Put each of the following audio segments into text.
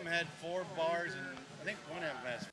them had 4 bars, and I think one of them has.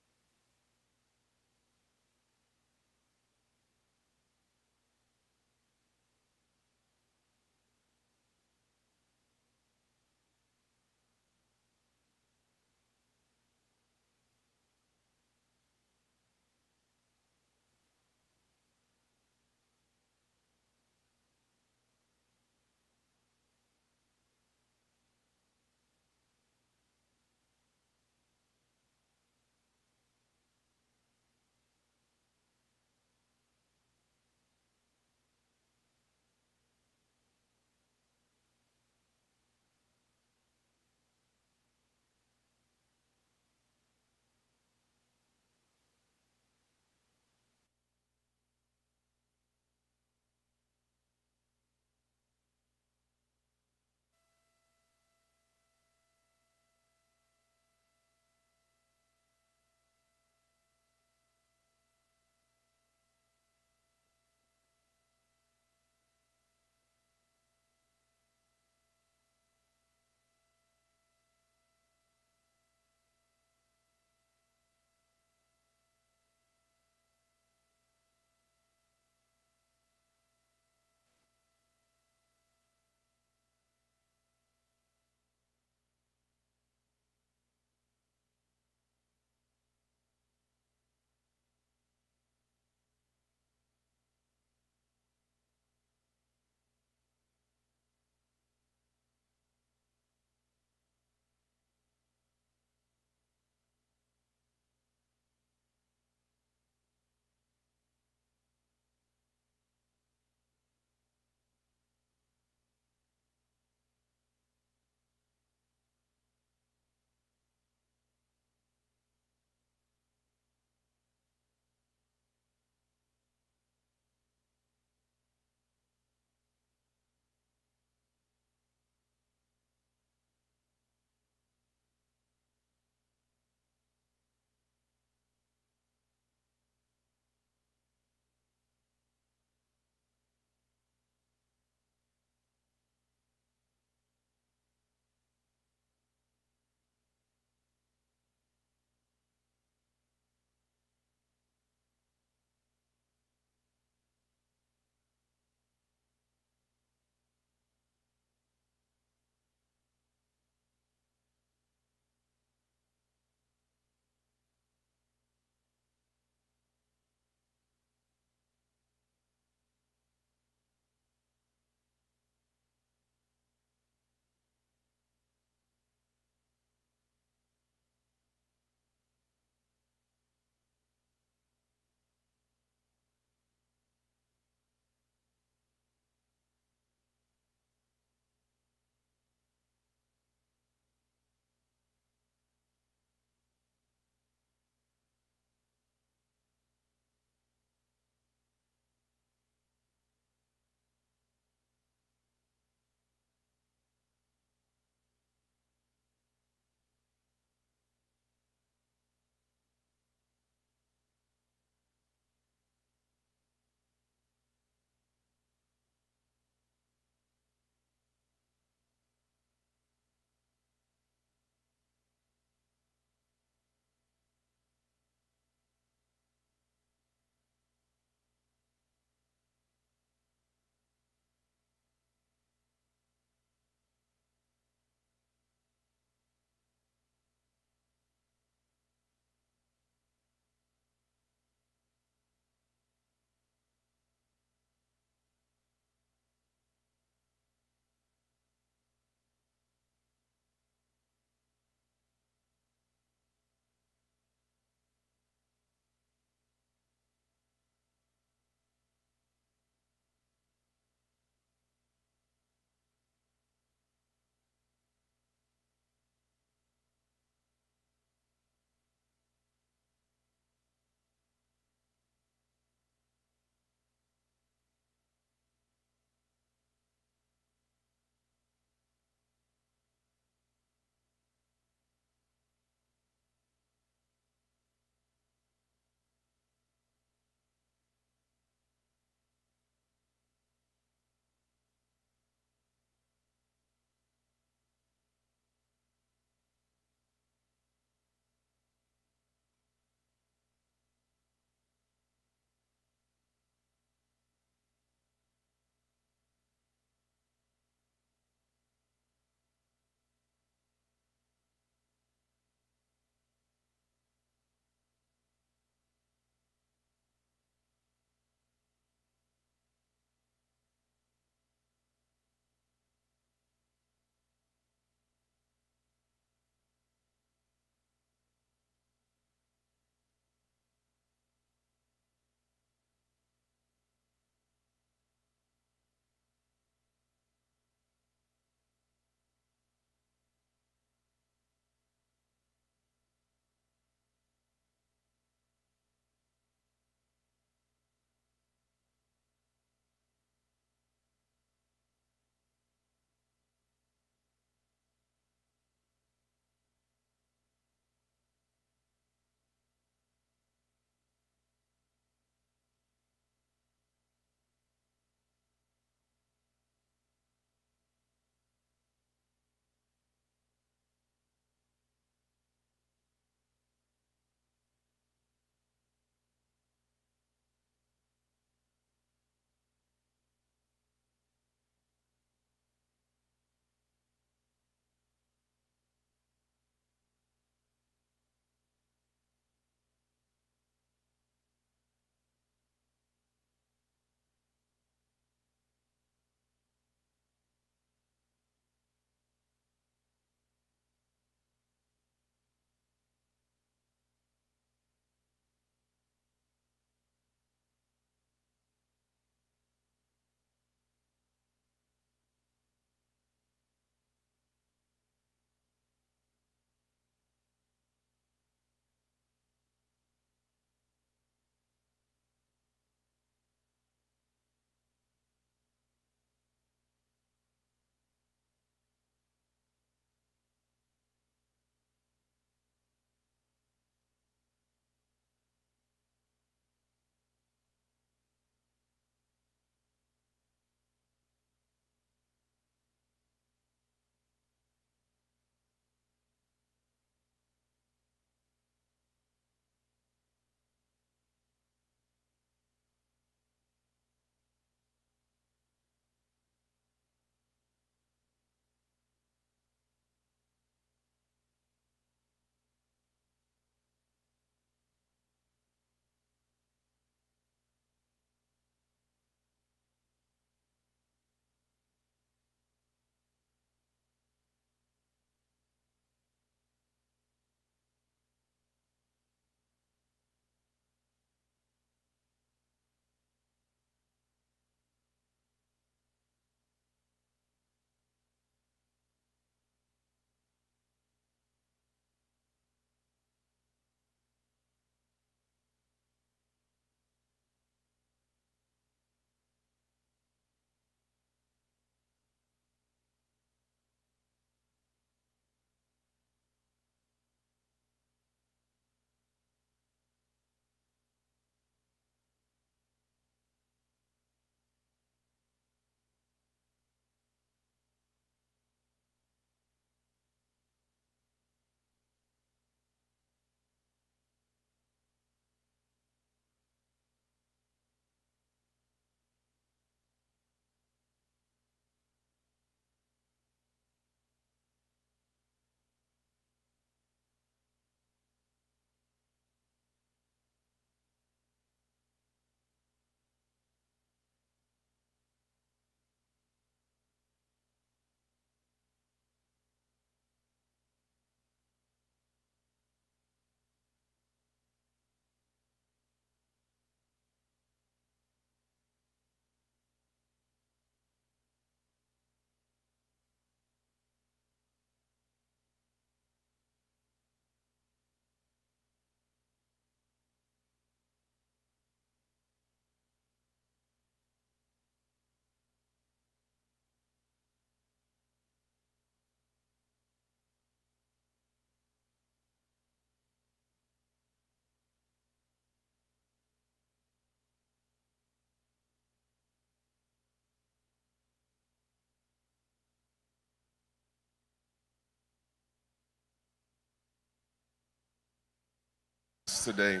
us today.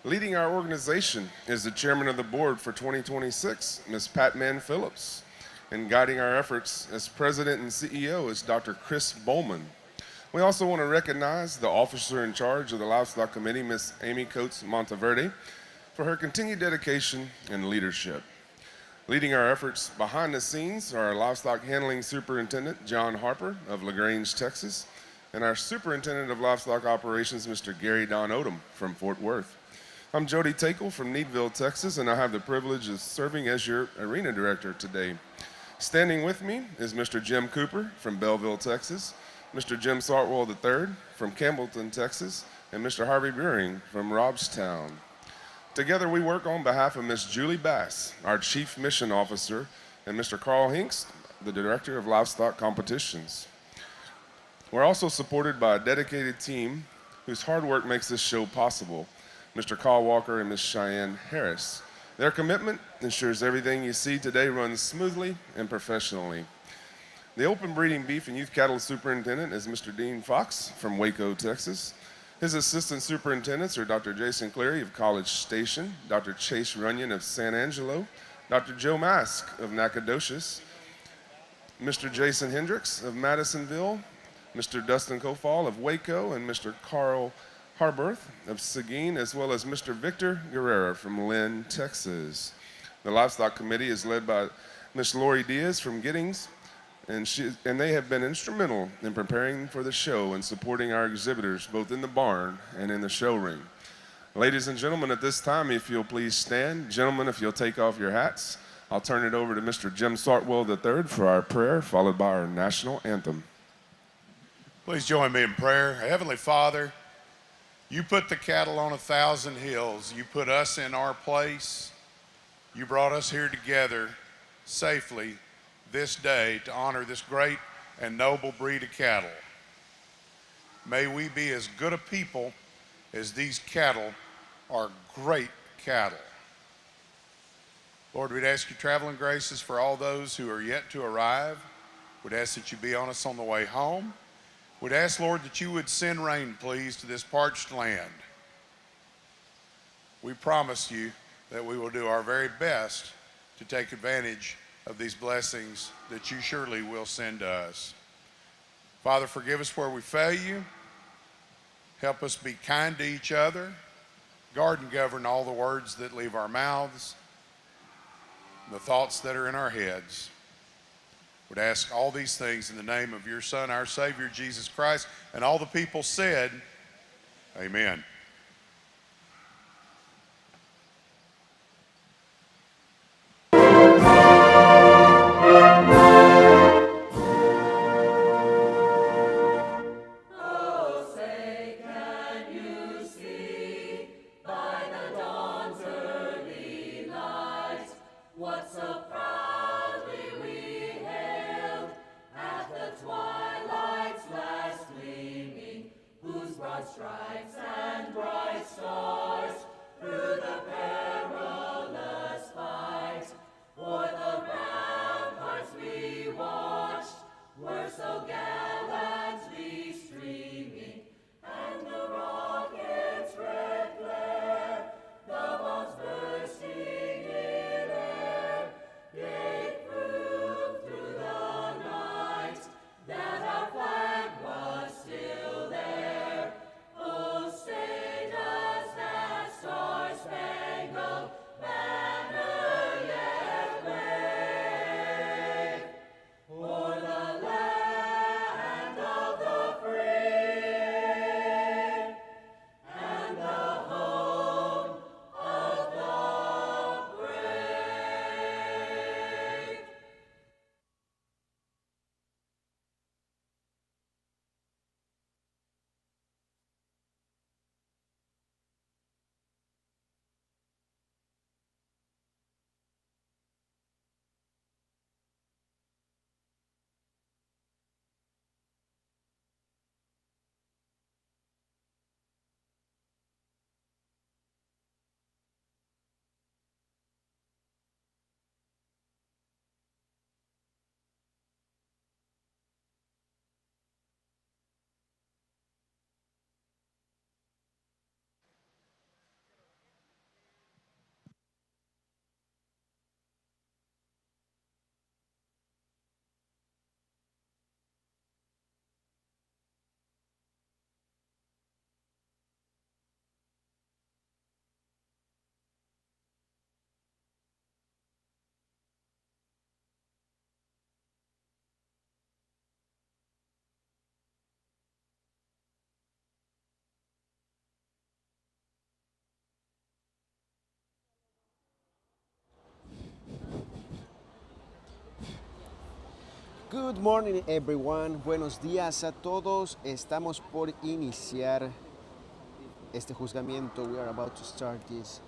Leading our organization is the chairman of the board for 2026, Ms. Pat Mann Phillips. And guiding our efforts as president and CEO is Dr. Chris Bowman. We also want to recognize the officer in charge of the Livestock Committee, Ms. Amy Coates Monteverde, for her continued dedication and leadership. Leading our efforts behind the scenes are our livestock handling superintendent, John Harper of LaGrange, Texas, and our superintendent of livestock operations, Mr. Gary Don Odom from Fort Worth. I'm Jody Takel from Needville, Texas, and I have the privilege of serving as your arena director today. Standing with me is Mr. Jim Cooper from Belleville, Texas, Mr. Jim Sartwell III from Campbellton, Texas, and Mr. Harvey Buring from Robstown. Together we work on behalf of Ms. Julie Bass, our Chief Mission Officer, and Mr. Carl Hinks, the Director of Livestock Competitions. We're also supported by a dedicated team whose hard work makes this show possible, Mr. Carl Walker and Ms. Cheyenne Harris. Their commitment ensures everything you see today runs smoothly and professionally. The open breeding beef and youth cattle superintendent is Mr. Dean Fox from Waco, Texas. His assistant superintendents are Dr. Jason Cleary of College Station, Dr. Chase Runyon of San Angelo, Dr. Joe Mask of Nacogdoches, Mr. Jason Hendricks of Madisonville, Mr. Dustin Kofall of Waco, and Mr. Carl Harberth of Seguin, as well as Mr. Victor Guerrera from Lynn, Texas. The Livestock Committee is led by Ms. Lori Diaz from Giddings, and they have been instrumental in preparing for the show and supporting our exhibitors both in the barn and in the show ring. Ladies and gentlemen, at this time, if you'll please stand. Gentlemen, if you'll take off your hats, I'll turn it over to Mr. Jim Sartwell III for our prayer, followed by our national anthem. Please join me in prayer. Heavenly Father, you put the cattle on 1,000 hills. You put us in our place. You brought us here together safely this day to honor this great and noble breed of cattle. May we be as good a people as these cattle are great cattle. Lord, we'd ask you traveling graces for all those who are yet to arrive. We'd ask that you be on us on the way home. We'd ask, Lord, that you would send rain, please, to this parched land. We promise you that we will do our very best to take advantage of these blessings that you surely will send to us. Father, forgive us where we fail you. Help us be kind to each other. Guard and govern all the words that leave our mouths, the thoughts that are in our heads. Would ask all these things in the name of your Son, our Savior, Jesus Christ, and all the people said, amen. Stripes and Good morning, everyone. Buenos días a todos. Estamos por iniciar este juzgamiento. We are about to start this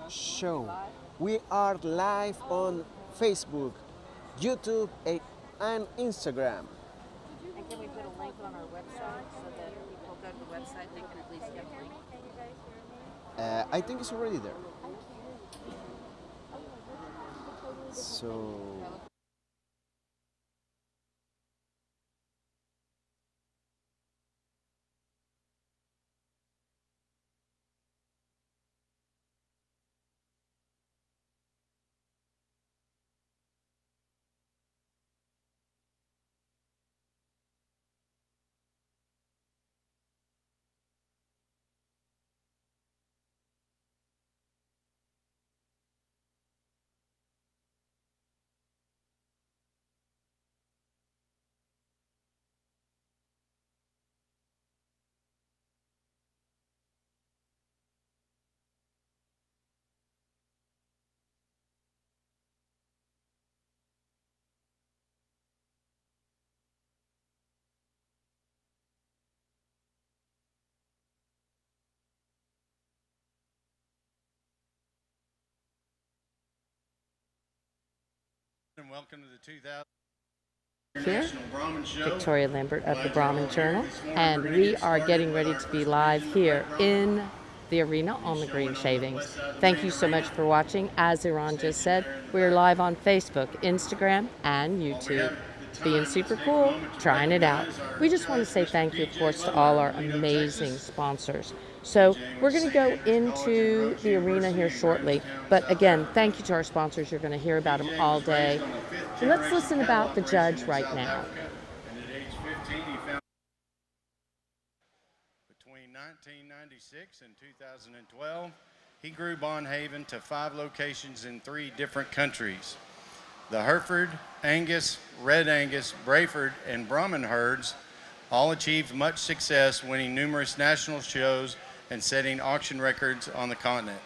show. We are live on Facebook, YouTube, and Instagram. And can we put a link on our website so that people go to the website, they can at least get the link? I think it's already there. So. And welcome to the 2000 Here, International Brahman Show. Victoria Lambert of the Glad you're Brahman all here Journal, this morning. and We're gonna we get are started getting with ready our to be first live division here by Brahman. in the arena on the Showing green on the shavings. west side of the Thank you main so much arena. for watching. As Iran just said, we're live on Facebook, Instagram, and YouTube. Being super cool, trying it out. We just want to say thank you, of course, to all our amazing sponsors. So we're going to go into the arena here shortly. But again, thank you to our sponsors. You're going to hear about them all day. Let's listen about the judge right now. And at age 15, he found between 1996 and 2012, he grew Bonhaven to 5 locations in 3 different countries. The Hereford, Angus, Red Angus, Brayford, and Brahman herds all achieved much success, winning numerous national shows and setting auction records on the continent.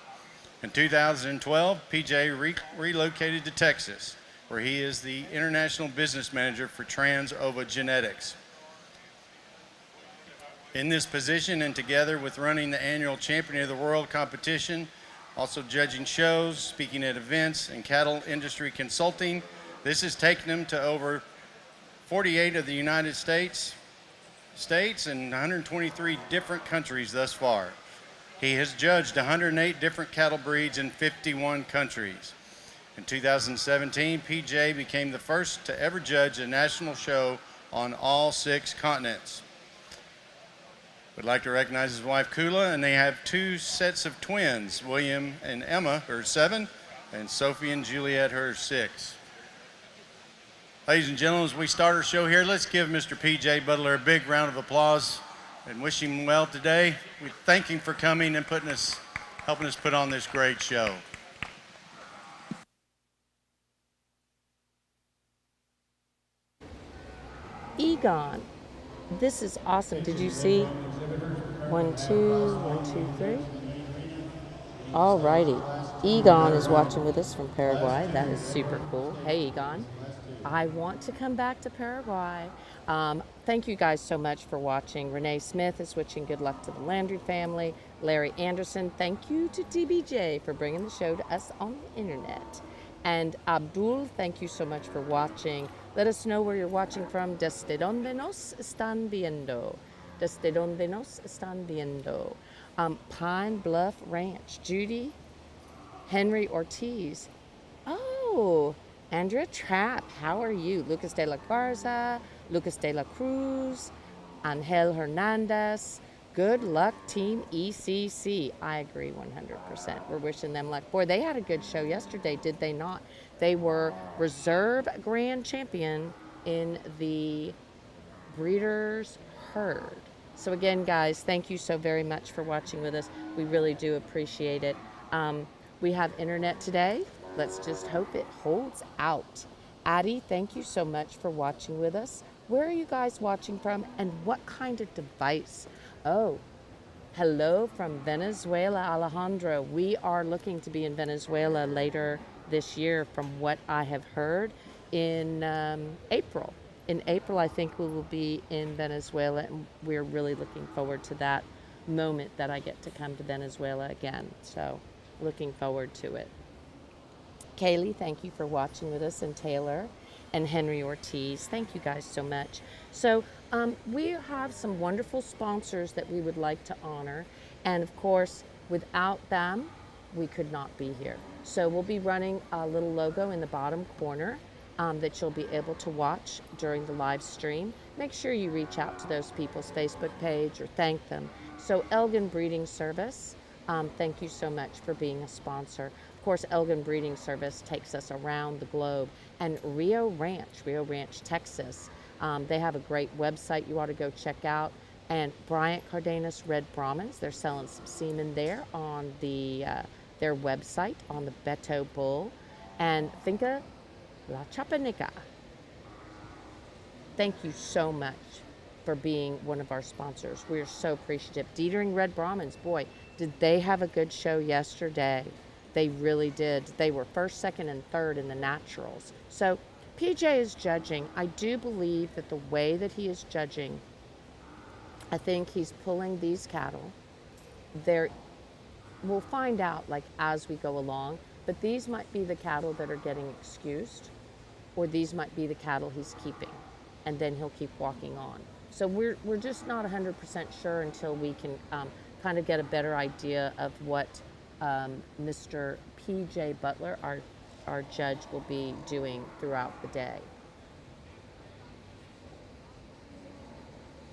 In 2012, PJ relocated to Texas, where he is the international business manager for Trans-Ova Genetics. In this position, and together with running the annual Champion of the World competition, also judging shows, speaking at events, and cattle industry consulting, this has taken him to over 48 of the United States and 123 different countries thus far. He has judged 108 different cattle breeds in 51 countries. In 2017, PJ became the first to ever judge a national show on all 6 continents. Would like to recognize his wife Kula, and they have 2 sets of twins, William and Emma, who are 7, and Sophie and Juliet, who are 6. Ladies and gentlemen, as we start our show here, let's give Mr. PJ Butler a big round of applause and wish him well today. We thank him for coming and helping us put on this great show. Egon, this is awesome. Did you see? 1, 2, 1, 2, 3. All righty. Egon is watching with us from Paraguay. That is super cool. Hey, Egon. I want to come back to Paraguay. Thank you guys so much for watching. Renee Smith is wishing good luck to the Landry family. Larry Anderson, thank you to DBJ for bringing the show to us on the internet. And Abdul, thank you so much for watching. Let us know where you're watching from. Desde donde nos están viendo. Desde donde nos están viendo. Pine Bluff Ranch. Judy, Henry Ortiz. Oh, Andrea Trapp, how are you? Lucas de la Garza, Lucas de la Cruz, Angel Hernandez. Good luck, Team ECC. I agree 100%. We're wishing them luck. Boy, they had a good show yesterday, did they not? They were reserve grand champion in the breeders' herd. So again, guys, thank you so very much for watching with us. We really do appreciate it. We have internet today. Let's just hope it holds out. Addie, thank you so much for watching with us. Where are you guys watching from, and what kind of device? Oh, hello from Venezuela, Alejandro. We are looking to be in Venezuela later this year from what I have heard. in April. In April, I think we will be in Venezuela, and we're really looking forward to that moment that I get to come to Venezuela again. So, looking forward to it. Kaylee, thank you for watching with us, and Taylor and Henry Ortiz. Thank you guys so much. So we have some wonderful sponsors that we would like to honor. And of course, without them, we could not be here. So we'll be running a little logo in the bottom corner that you'll be able to watch during the live stream. Make sure you reach out to those people's Facebook page or thank them. So Elgin Breeding Service, thank you so much for being a sponsor. Of course, Elgin Breeding Service takes us around the globe. And Rio Ranch, Texas, they have a great website you ought to go check out. And Bryant Cardenas Red Brahmans, they're selling some semen there on their website on the Beto Bull. And Finca La Chapanica. Thank you so much for being one of our sponsors. We are so appreciative. Dietering Red Brahmans, boy, did they have a good show yesterday. They really did. They were first, second, and third in the naturals. So PJ is judging. I do believe that the way that he is judging, I think he's pulling these cattle. We'll find out like as we go along, but these might be the cattle that are getting excused, or these might be the cattle he's keeping, and then he'll keep walking on. So we're just not 100% sure until we can kind of get a better idea of what Mr. P.J. Butler, our judge, will be doing throughout the day.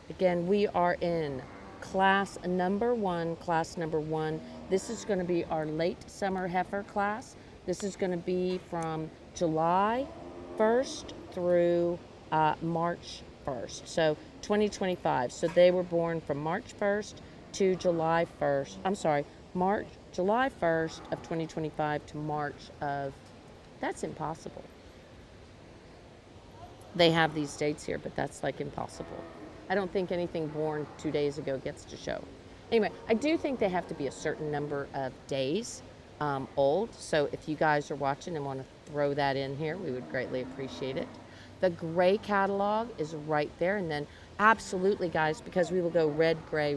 Again, we are in class number one. This is going to be our late summer heifer class. This is going to be from July 1st through March 1st. So 2025. So they were born from March 1st to July 1st. I'm sorry, July 1st of 2025 to March of, that's impossible. They have these dates here, but that's like impossible. I don't think anything born 2 days ago gets to show. Anyway, I do think they have to be a certain number of days old. So if you guys are watching and want to throw that in here, we would greatly appreciate it. The gray catalog is right there. And then absolutely, guys, because we will go red, gray,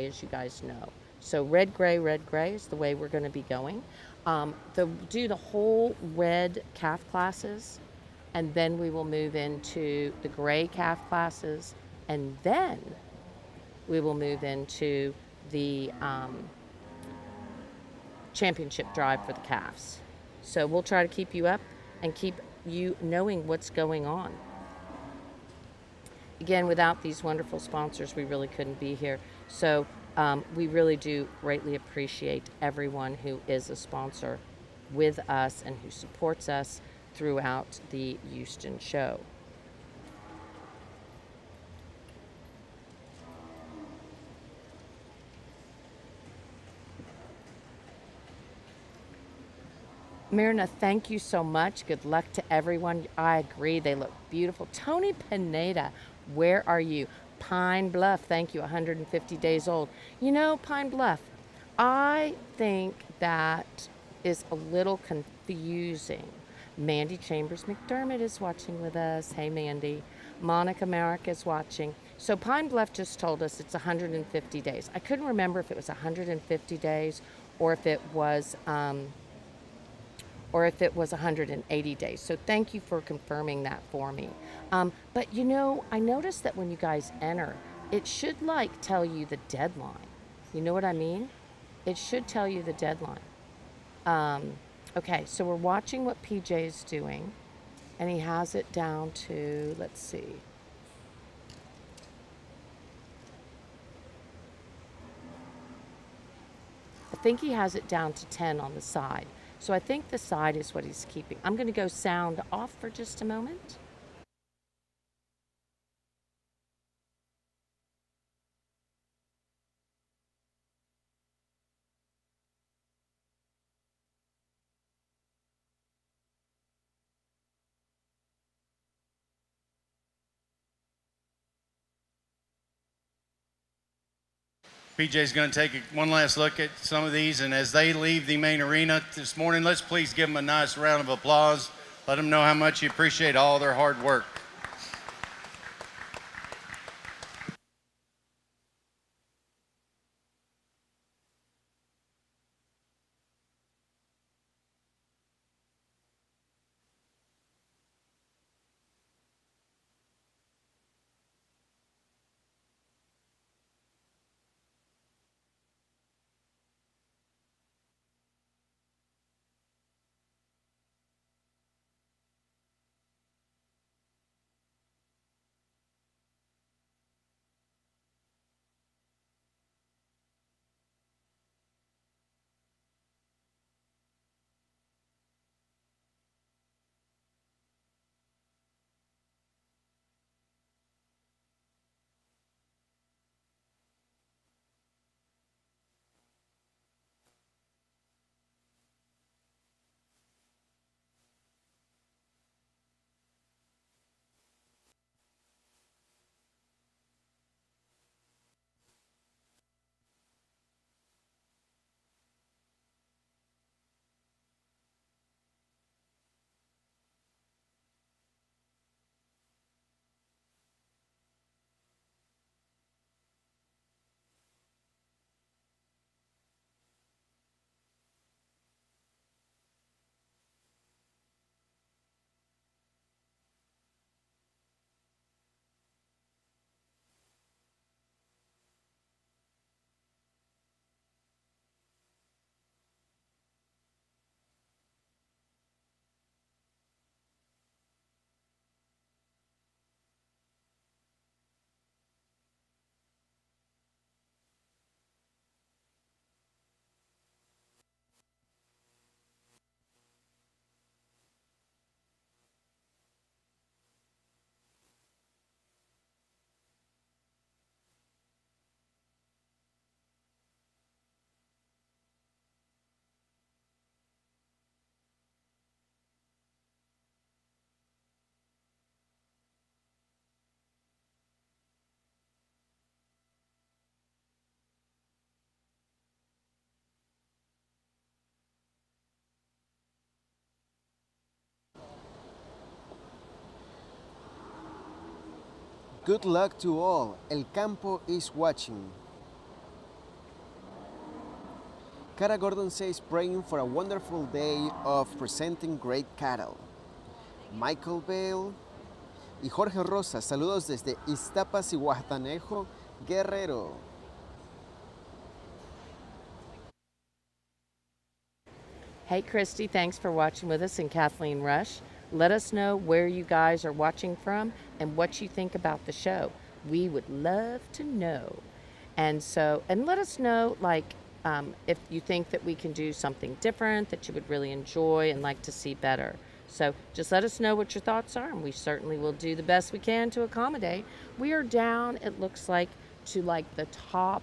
as you guys know. So red, gray is the way we're going to be going. Do the whole red calf classes, and then we will move into the gray calf classes, and then we will move into the championship drive for the calves. So we'll try to keep you up and keep you knowing what's going on. Again, without these wonderful sponsors, we really couldn't be here. So we really do greatly appreciate everyone who is a sponsor with us and who supports us throughout the Houston show. Myrna, thank you so much. Good luck to everyone. I agree. They look beautiful. Tony Pineda, where are you? Pine Bluff, thank you, 150 days old. You know, Pine Bluff, I think that is a little confusing. Mandy Chambers McDermott is watching with us. Hey, Mandy. Monica Merrick is watching. So Pine Bluff just told us it's 150 days. I couldn't remember if it was 150 days or if it was 180 days. So thank you for confirming that for me. But you know, I noticed that when you guys enter, it should like tell you the deadline. You know what I mean? It should tell you the deadline. Okay, so we're watching what PJ is doing, and he has it down to, let's see. I think he has it down to 10 on the side. So I think the side is what he's keeping. I'm going to go sound off for just a moment. PJ's going to take one last look at some of these, and as they leave the main arena this morning, let's please give them a nice round of applause Let them know how much you appreciate all their hard work. Good luck to all. El Campo is watching. Cara Gordon says praying for a wonderful day of presenting great cattle. Michael Bale y Jorge Rosa, saludos desde Iztapas y Guatanejo, Guerrero. Hey, Christy, thanks for watching with us, and Kathleen Rush. Let us know where you guys are watching from and what you think about the show. We would love to know. And let us know, if you think that we can do something different that you would really enjoy and like to see better. So just let us know what your thoughts are, and we certainly will do the best we can to accommodate. We are down, it looks like, to the top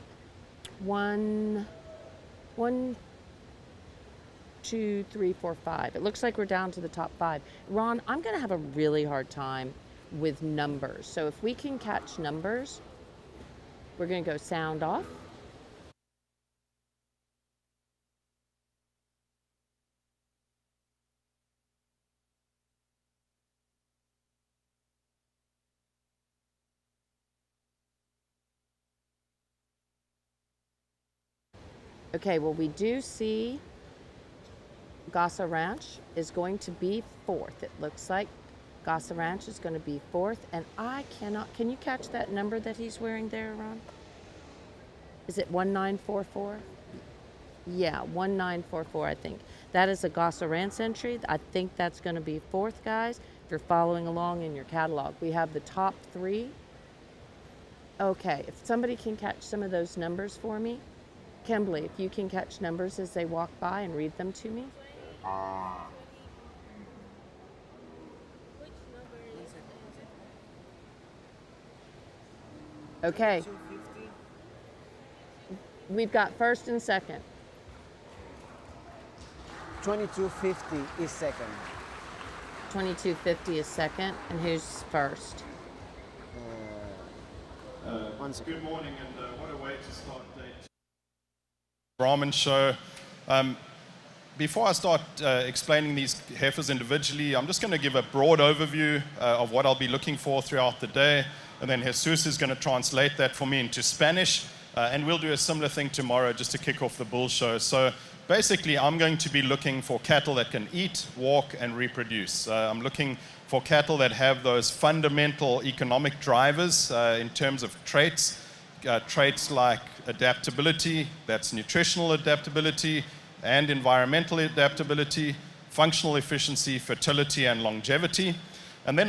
2, 3, 4, 5. It looks like we're down to the top 5. Ron, I'm going to have a really hard time with numbers. So if we can catch numbers, we're going to go sound off. Okay, well, we do see Gasa Ranch is going to be 4th. It looks like Gasa Ranch is going to be 4th, and can you catch that number that he's wearing there, Ron? Is it 1944? Yeah, 1944, I think. That is a Gasa Ranch entry. I think that's going to be 4th, guys, if you're following along in your catalog. We have the top 3. Okay, if somebody can catch some of those numbers for me. Kimberly, if you can catch numbers as they walk by and read them to me. Okay. We've got first and second. 2250 is second. 2250 is second. And who's first? One second. Good morning, and what a way to start day 2. Brahman show. before I start explaining these heifers individually, I'm just going to give a broad overview of what I'll be looking for throughout the day. And then Jesus is going to translate that for me into Spanish. And we'll do a similar thing tomorrow just to kick off the bull show. So basically, I'm going to be looking for cattle that can eat, walk, and reproduce. I'm looking for cattle that have those fundamental economic drivers in terms of traits. Traits like adaptability, that's nutritional adaptability, and environmental adaptability, functional efficiency, fertility, and longevity. And then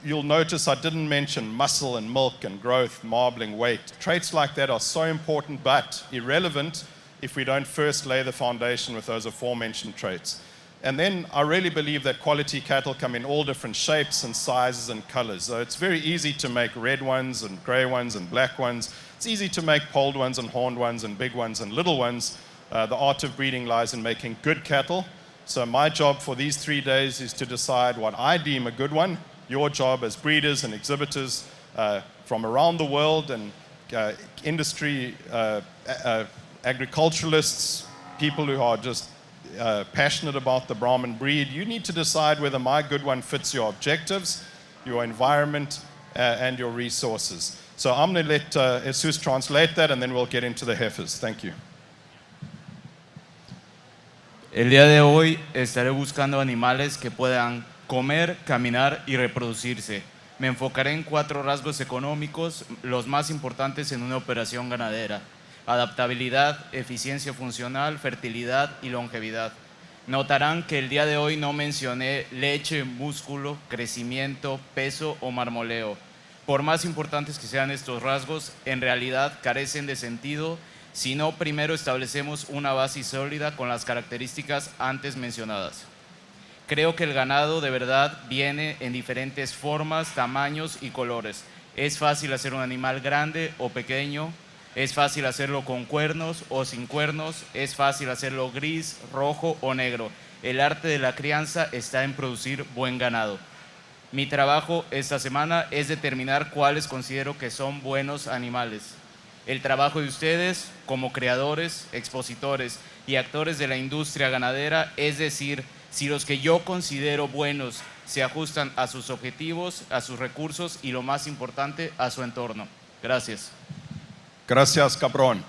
you'll notice I didn't mention muscle and milk and growth, marbling, weight. Traits like that are so important but irrelevant if we don't first lay the foundation with those aforementioned traits. And then I really believe that quality cattle come in all different shapes and sizes and colors. So it's very easy to make red ones and gray ones and black ones. It's easy to make polled ones and horned ones and big ones and little ones. The art of breeding lies in making good cattle. So my job for these 3 days is to decide what I deem a good one. Your job as breeders and exhibitors from around the world and industry, agriculturalists, people who are just passionate about the Brahman breed, you need to decide whether my good one fits your objectives, your environment, and your resources. So I'm going to let Jesus translate that, and then we'll get into the heifers. Thank you. El día de hoy estaré buscando animales que puedan comer, caminar y reproducirse. Me enfocaré en 4 rasgos económicos, los más importantes en una operación ganadera: adaptabilidad, eficiencia funcional, fertilidad y longevidad. Notarán que el día de hoy no mencioné leche, músculo, crecimiento, peso o marmoleo. Por más importantes que sean estos rasgos, en realidad carecen de sentido si no primero establecemos una base sólida con las características antes mencionadas. Creo que el ganado de verdad viene en diferentes formas, tamaños y colores. Es fácil hacer un animal grande o pequeño. Es fácil hacerlo con cuernos o sin cuernos, es fácil hacerlo gris, rojo o negro. El arte de la crianza está en producir buen ganado. Mi trabajo esta semana es determinar cuáles considero que son buenos animales. El trabajo de ustedes como creadores, expositores y actores de la industria ganadera es decir, si los que yo considero buenos se ajustan a sus objetivos, a sus recursos y lo más importante, a su entorno. Gracias. Gracias, cabrón.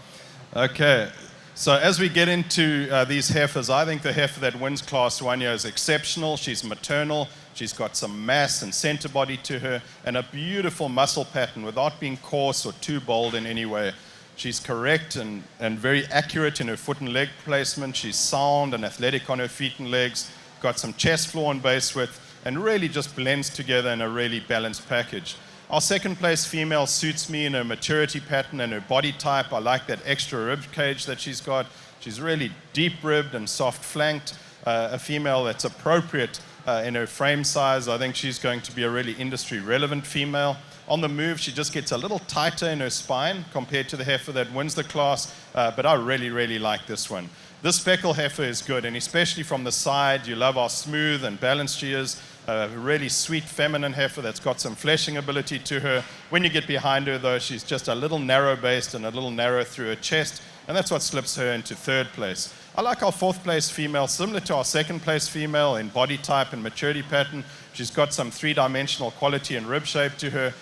Okay, so as we get into these heifers, I think the heifer that wins Class 1 here is exceptional. She's maternal. She's got some mass and center body to her and a beautiful muscle pattern without being coarse or too bold in any way. She's correct and very accurate in her foot and leg placement. She's sound and athletic on her feet and legs, got some chest floor and base width, and really just blends together in a really balanced package. Our second place female suits me in her maturity pattern and her body type. I like that extra rib cage that she's got. She's really deep ribbed and soft flanked. A female that's appropriate in her frame size. I think she's going to be a really industry relevant female. On the move, she just gets a little tighter in her spine compared to the heifer that wins the class, but I really, really like this one. This speckle heifer is good, and especially from the side, you love how smooth and balanced she is. A really sweet feminine heifer that's got some fleshing ability to her. When you get behind her, though, she's just a little narrow-based and a little narrow through her chest, and that's what slips her into third place. I like our fourth place female, similar to our second place female in body type and maturity pattern. She's got some three-dimensional quality and rib shape to her.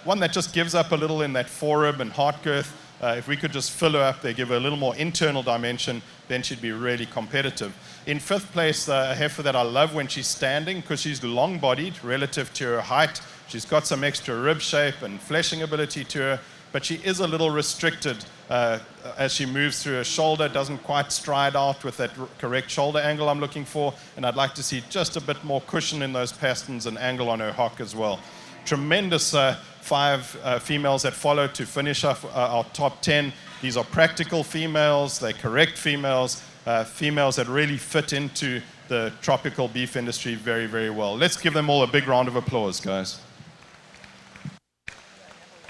One that just gives up a little in that forerib and heart girth. If we could just fill her up, they give her a little more internal dimension, then she'd be really competitive. In fifth place, a heifer that I love when she's standing because she's long-bodied relative to her height. She's got some extra rib shape and fleshing ability to her, but she is a little restricted as she moves through her shoulder, doesn't quite stride out with that correct shoulder angle I'm looking for, and I'd like to see just a bit more cushion in those pasterns and angle on her hock as well. Tremendous 5 females that follow to finish off our top 10. These are practical females, they're correct females, females that really fit into the tropical beef industry very, very well. Let's give them all a big round of applause, guys.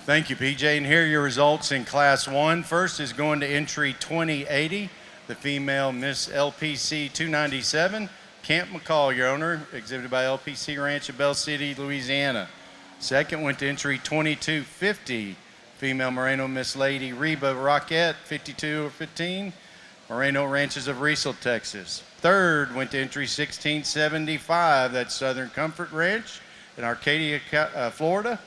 Thank you, PJ. And here are your results in Class 1. First is going to entry 2080, the female Miss LPC 297, Camp McCall, your owner, exhibited by LPC Ranch in Bell City, Louisiana. Second went to entry 2250, female Moreno Miss Lady Reba Rockette, 52 or 15, Moreno Ranches of Riesel, Texas. Third went to entry 1675. That's Southern Comfort Ranch in Arcadia, Florida.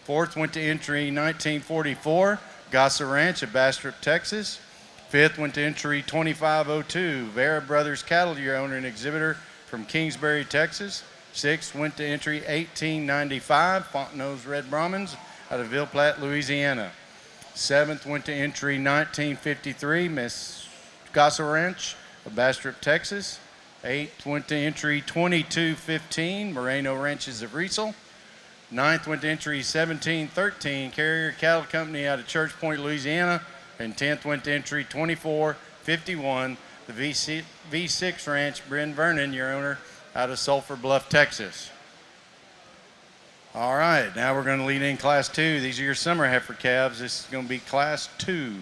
Fourth went to entry 1944. Gassa Ranch of Bastrop, Texas. Fifth went to entry 2502. Vera Brothers Cattle Year owner and exhibitor from Kingsbury, Texas. Sixth went to entry 1895. Fontenot's Red Brahmans out of Ville Platte, Louisiana. Seventh went to entry 1953, Miss Gassa Ranch of Bastrop, Texas. Eighth went to entry 2215, Moreno Ranches of Riesel. Ninth went to entry 1713, Carrier Cattle Company out of Church Point, Louisiana. And 10th went to entry 2451, the V6 Ranch, Bryn Vernon, your owner, out of Sulphur Bluff, Texas. All right, now we're going to lead in Class 2. These are your summer heifer calves. This is going to be Class 2.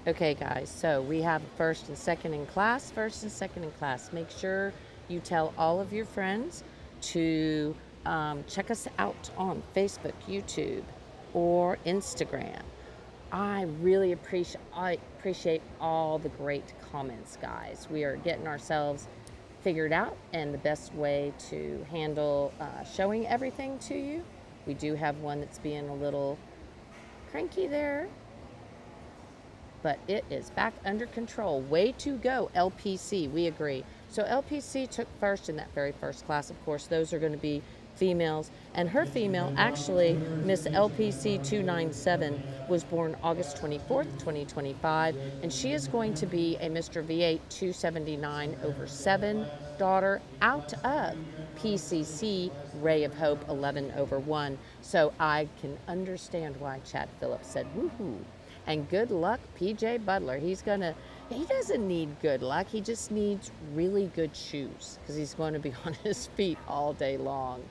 Okay, guys, so we have first and second in class. Make sure you tell all of your friends to check us out on Facebook, YouTube, or Instagram. I really appreciate all the great comments, guys. We are getting ourselves figured out and the best way to handle showing everything to you. We do have one that's being a little cranky there, but it is back under control. Way to go, LPC, we agree. So LPC took first in that very first class. Of course, those are going to be females. And her female, actually, Miss LPC 297, was born August 24th, 2025. And she is going to be a Mr. V8 279/7 daughter out of PCC Ray of Hope 11/1. So I can understand why Chad Phillips said woohoo. And good luck, PJ Butler. He doesn't need good luck. He just needs really good shoes because he's going to be on his feet all day long.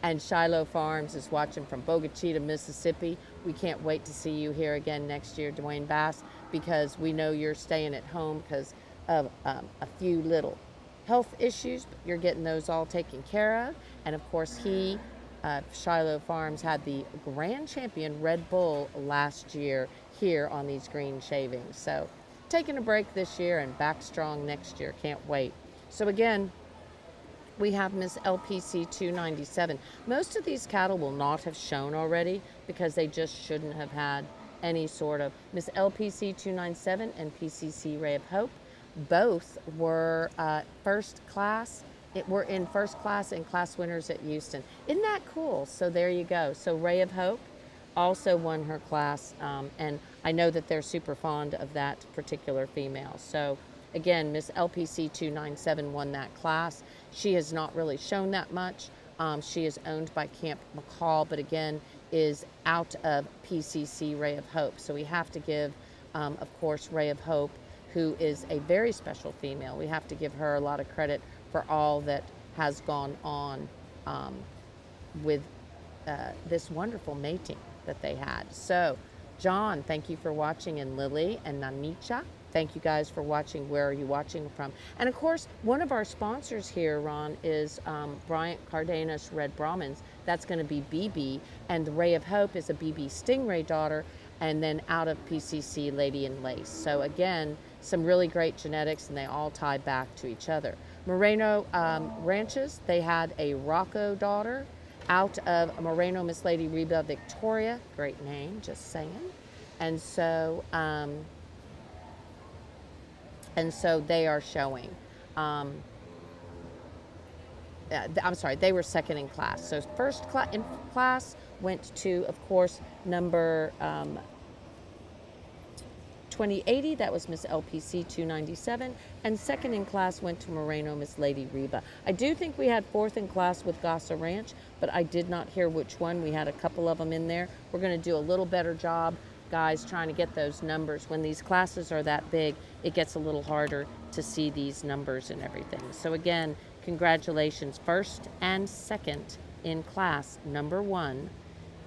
And Shiloh Farms is watching from Bogachita, Mississippi. We can't wait to see you here again next year, Dwayne Bass, because we know you're staying at home because of a few little health issues, but you're getting those all taken care of. And of course, Shiloh Farms had the grand champion Red Bull last year here on these green shavings. So taking a break this year and back strong next year. Can't wait. So again, we have Miss LPC 297. Most of these cattle will not have shown already because they just shouldn't have had any sort of. Miss LPC 297 and PCC Ray of Hope both were first class. We're in first class and class winners at Houston. Isn't that cool? So there you go. So Ray of Hope also won her class, and I know that they're super fond of that particular female. So again, Miss LPC 297 won that class. She has not really shown that much. She is owned by Camp McCall, but again, is out of PCC Ray of Hope. So we have to give, of course, Ray of Hope, who is a very special female. We have to give her a lot of credit for all that has gone on with this wonderful mating that they had. So, John, thank you for watching, and Lily and Nanicha, thank you guys for watching. Where are you watching from? And of course, one of our sponsors here, Ron, is Bryant Cardenas Red Brahmans. That's going to be BB, and the Ray of Hope is a BB Stingray daughter, and then out of PCC Lady in Lace. So again, some really great genetics, and they all tie back to each other. Moreno Ranches, they had a Rocco daughter out of Moreno Miss Lady Reba Victoria. Great name, just saying. And so they are showing. I'm sorry, they were second in class. So first in class went to, of course, number 2080, that was Miss LPC 297, and second in class went to Moreno Miss Lady Reba. I do think we had fourth in class with Gassa Ranch, but I did not hear which one. We had a couple of them in there. We're going to do a little better job, guys, trying to get those numbers. When these classes are that big, it gets a little harder to see these numbers and everything. So again, congratulations, first and second in class number 1.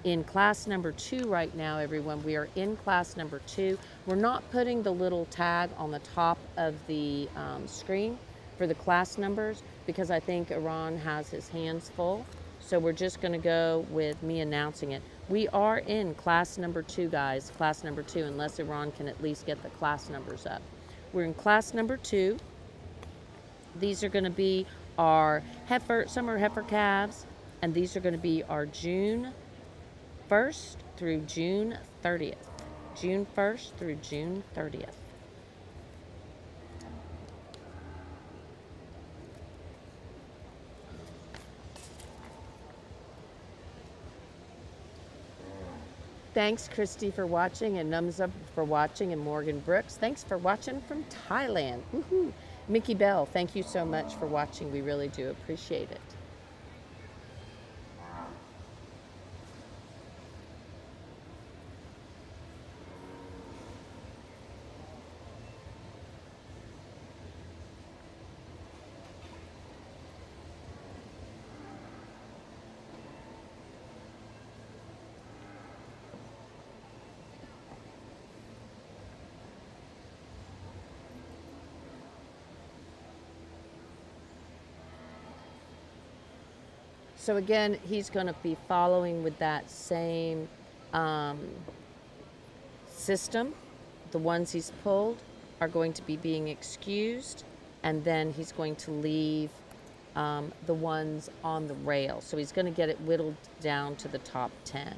In class number 2 right now, everyone, we are in class number 2. We're not putting the little tag on the top of the screen for the class numbers because I think Iran has his hands full. So we're just going to go with me announcing it. We are in class number 2, guys, class number 2, unless Iran can at least get the class numbers up. We're in class number 2. These are going to be our summer heifer calves, and these are going to be our June 1st through June 30th. June 1st through June 30th. Thanks, Christy, for watching, and Numza for watching, and Morgan Brooks. Thanks for watching from Thailand. Woohoo! Mickey Bell, thank you so much for watching. We really do appreciate it. So again, he's going to be following with that same system. The ones he's pulled are going to be being excused, and then he's going to leave the ones on the rail. So he's going to get it whittled down to the top 10.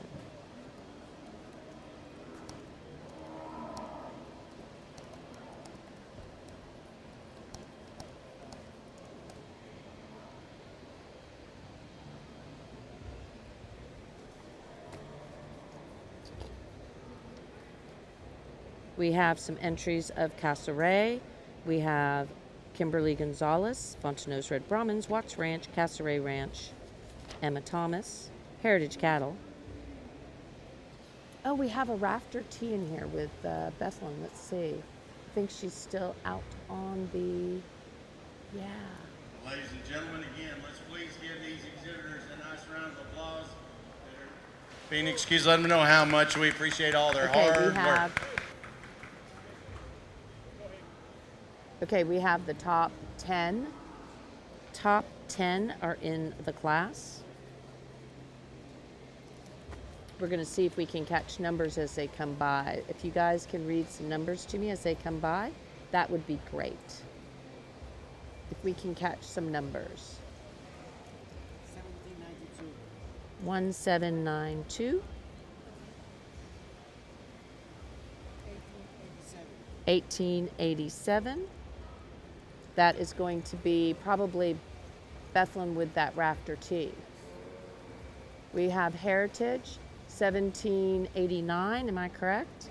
We have some entries of Casaray. We have Kimberly Gonzalez, Fontenot's Red Brahmins, Watts Ranch, Casaray Ranch, Emma Thomas, Heritage Cattle. Oh, we have a rafter T in here with Bethlehem. Let's see. I think she's still out on the, yeah. Ladies and gentlemen, again, let's please give these exhibitors a nice round of applause. They're being excused, let them know how much we appreciate all their hard work. Okay, we have the top 10. Top 10 are in the class. We're going to see if we can catch numbers as they come by. If you guys can read some numbers to me as they come by, that would be great. If we can catch some numbers. 1792. 1887. That is going to be probably Bethlehem with that rafter T. We have Heritage, 1789, am I correct?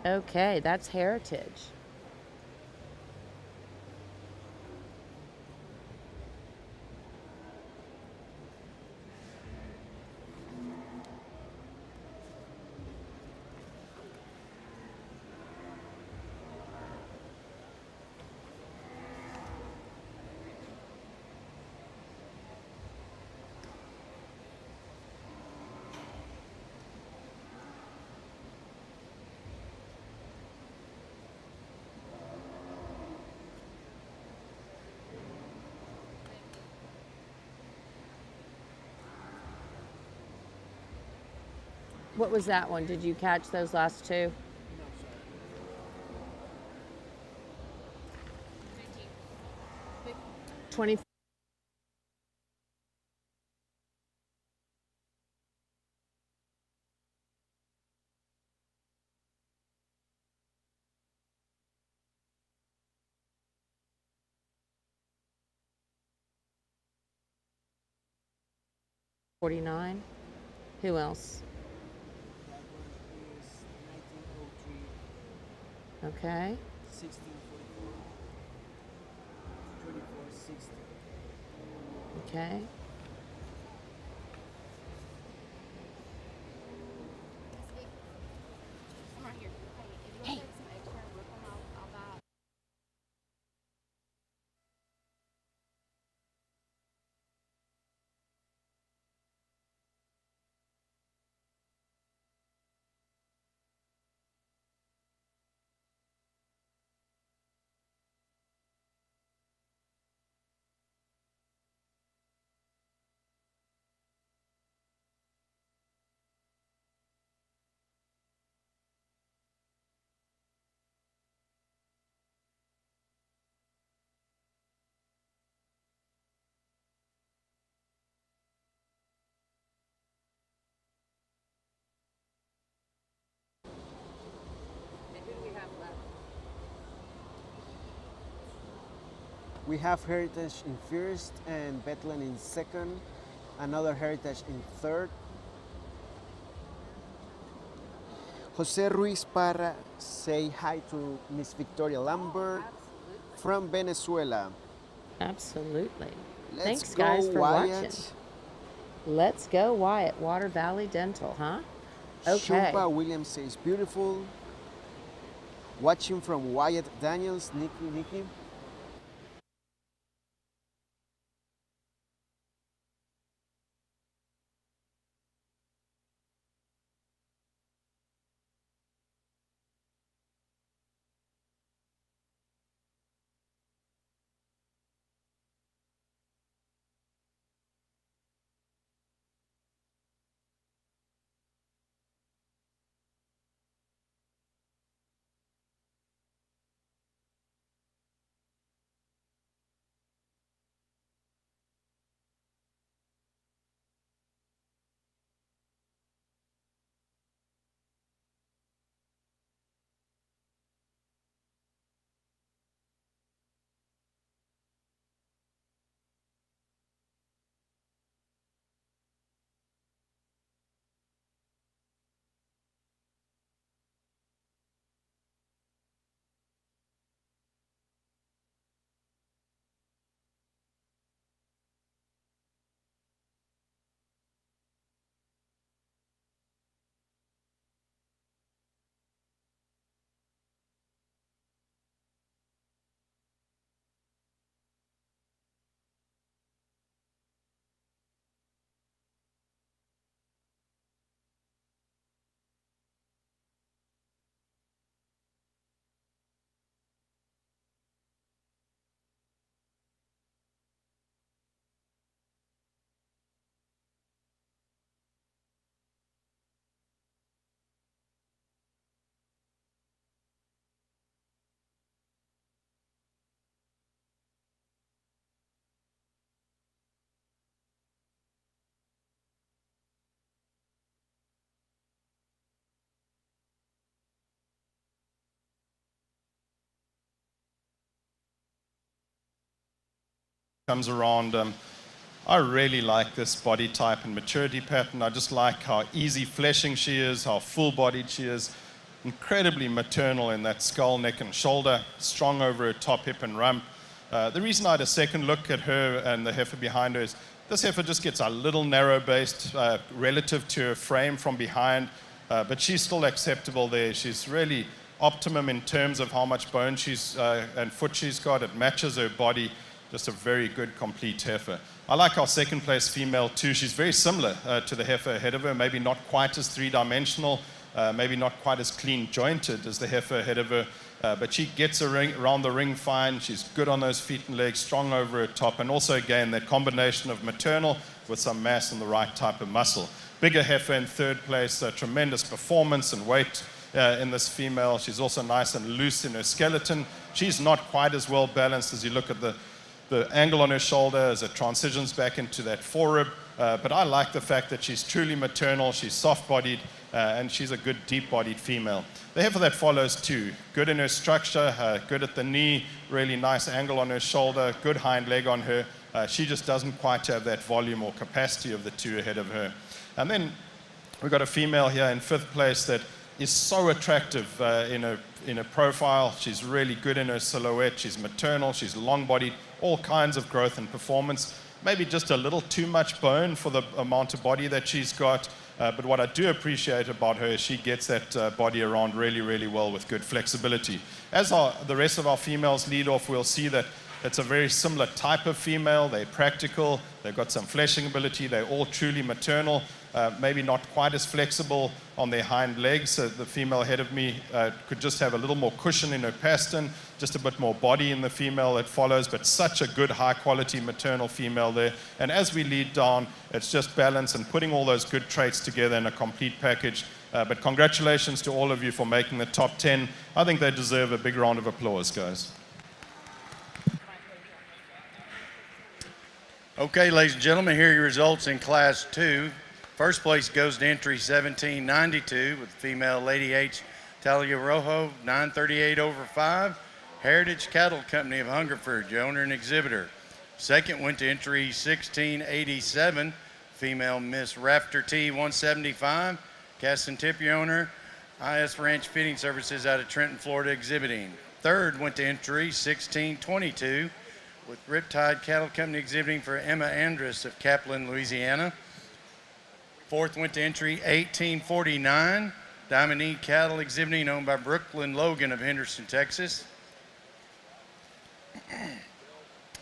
Okay, that's Heritage. What was that one? Did you catch those last two? No, 20. $49. Who else? Okay. 1644. 2460. Okay. Hey. We have Heritage in first and Bethlehem in second. Another Heritage in third. Jose Ruiz Parra, say hi to Miss Victoria Lambert from Venezuela. Absolutely. Let's Thanks, go, guys, for Wyatt. watching. Let's go, Wyatt. Water Valley Dental, huh? Okay. Shumba Williams says beautiful. Watching from Wyatt Daniels, Nikki. Comes around. I really like this body type and maturity pattern. I just like how easy fleshing she is, how full-bodied she is, incredibly maternal in that skull, neck, and shoulder, strong over her top, hip, and rump. The reason I had a second look at her and the heifer behind her is this heifer just gets a little narrow-based relative to her frame from behind, but she's still acceptable there. She's really optimum in terms of how much bone she's and foot she's got. It matches her body. Just a very good, complete heifer. I like our second place female too. She's very similar to the heifer ahead of her, maybe not quite as three-dimensional, maybe not quite as clean jointed as the heifer ahead of her, but she gets around the ring fine. She's good on those feet and legs, strong over her top, and also again that combination of maternal with some mass and the right type of muscle. Bigger heifer in third place, tremendous performance and weight in this female. She's also nice and loose in her skeleton. She's not quite as well balanced as you look at the angle on her shoulder as it transitions back into that forerib. But I like the fact that she's truly maternal, she's soft-bodied, and she's a good deep-bodied female. The heifer that follows too, good in her structure, good at the knee, really nice angle on her shoulder, good hind leg on her. She just doesn't quite have that volume or capacity of the two ahead of her. And then we've got a female here in fifth place that is so attractive in her profile. She's really good in her silhouette. She's maternal, she's long-bodied, all kinds of growth and performance. Maybe just a little too much bone for the amount of body that she's got. But what I do appreciate about her is she gets that body around really, really well with good flexibility. As the rest of our females lead off, we'll see that it's a very similar type of female. They're practical, they've got some fleshing ability, they're all truly maternal, maybe not quite as flexible on their hind legs. So the female ahead of me could just have a little more cushion in her pastern, just a bit more body in the female that follows, but such a good high quality maternal female there. And as we lead down, it's just balance and putting all those good traits together in a complete package. But congratulations to all of you for making the top 10. I think they deserve a big round of applause, guys. Okay, ladies and gentlemen, here are your results in Class 2. First place goes to entry 1792 with female Lady H. Talia Rojo, 938 over 5. Heritage Cattle Company of Hungerford, owner and exhibitor. Second went to entry 1687, female Miss Rafter T 175, cast and tip owner, IS Ranch Feeding Services out of Trenton, Florida, exhibiting. Third went to entry 1622 with Riptide Cattle Company exhibiting for Emma Andrus of Kaplan, Louisiana. Fourth went to entry 1849, Diamond E Cattle exhibiting owned by Brooklyn Logan of Henderson, Texas.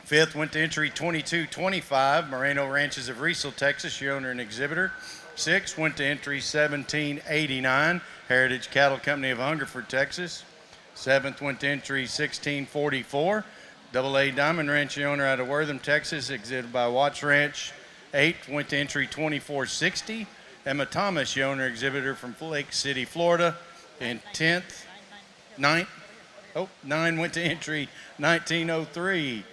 Fifth went to entry 2225, Moreno Ranches of Riesel, Texas, your owner and exhibitor. Sixth went to entry 1789, Heritage Cattle Company of Hungerford, Texas. Seventh went to entry 1644, Double A Diamond Ranch owner out of Wortham, Texas, exhibited by Watts Ranch. Eighth went to entry 2460, Emma Thomas, owner exhibitor from Lake City, Florida. And nine went to entry 1903,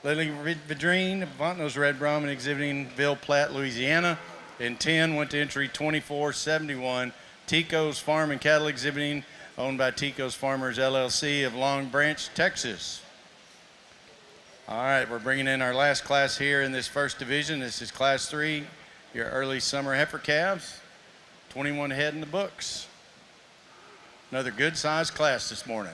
Lily Vidrine, Vontos Red Brahman exhibiting Ville Platte, Louisiana. And 10 went to entry 2471, Tico's Farm and Cattle exhibiting owned by Tico's Farmers LLC of Long Branch, Texas. All right, we're bringing in our last class here in this first division. This is Class 3, your early summer heifer calves. 21 head in the books. Another good-sized class this morning.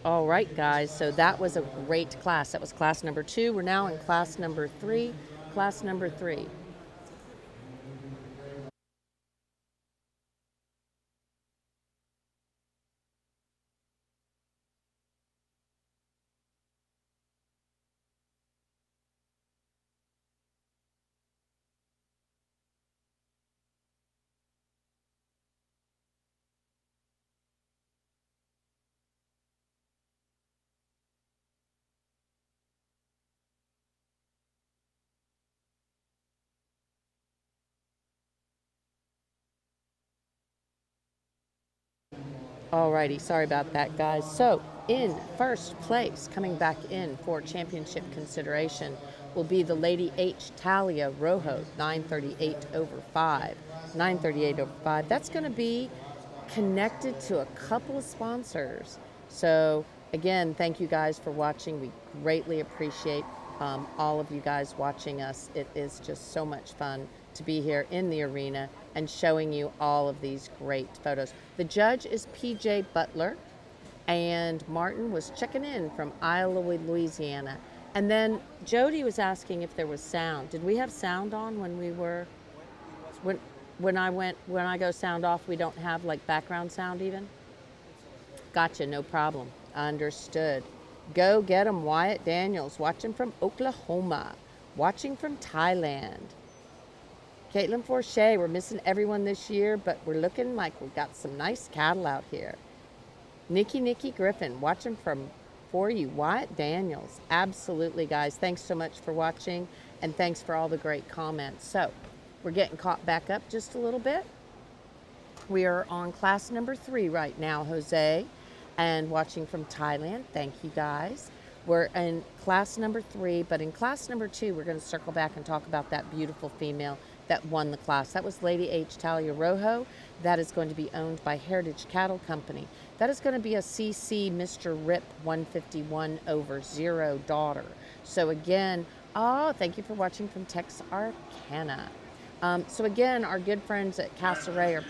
All right, guys, so that was a great class. That was class number 2. We're now in class number 3. Class number 3. Alrighty, sorry about that, guys. So, in first place, coming back in for championship consideration, will be the Lady H. Talia Rojo, 938 over 5. 938 over 5. That's going to be connected to a couple of sponsors. So, again, thank you guys for watching. We greatly appreciate all of you guys watching us. It is just so much fun to be here in the arena and showing you all of these great photos. The judge is PJ Butler, and Martin was checking in from Iowa, Louisiana. And then Jody was asking if there was sound. Did we have sound on when we were, when I go sound off, we don't have like background sound even? Gotcha, no problem. Understood. Go get 'em, Wyatt Daniels, watching from Oklahoma, watching from Thailand. Caitlin Forche, we're missing everyone this year, but we're looking like we've got some nice cattle out here. Nikki Griffin, watching for you, Wyatt Daniels. Absolutely, guys. Thanks so much for watching, and thanks for all the great comments. So, we're getting caught back up just a little bit. We are on class number 3 right now, Jose, and watching from Thailand. Thank you, guys. We're in class number 3, but in class number 2, we're going to circle back and talk about that beautiful female that won the class. That was Lady H. Talia Rojo. That is going to be owned by Heritage Cattle Company. That is going to be a CC Mr. Rip 151 over 0 daughter. So again, thank you for watching from Texarkana. So again, our good friends at Castlereagh are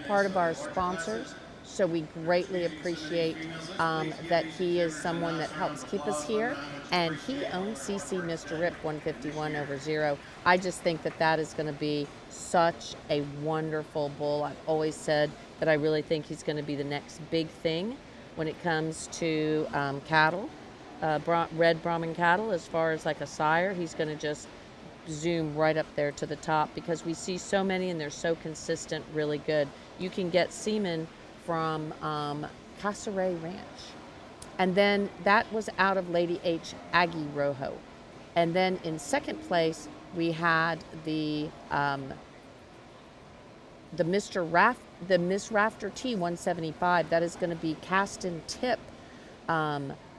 part of our sponsors. So we greatly appreciate that he is someone that helps keep us here. And he owns CC Mr. Rip 151 over 0. I just think that that is going to be such a wonderful bull. I've always said that I really think he's going to be the next big thing when it comes to cattle, red Brahman cattle. As far as like a sire, he's going to just zoom right up there to the top because we see so many and they're so consistent, really good. You can get semen from Casaray Ranch. And then that was out of Lady H. Aggie Rojo. And then in second place, we had the Miss Rafter T 175. That is going to be Caston Tip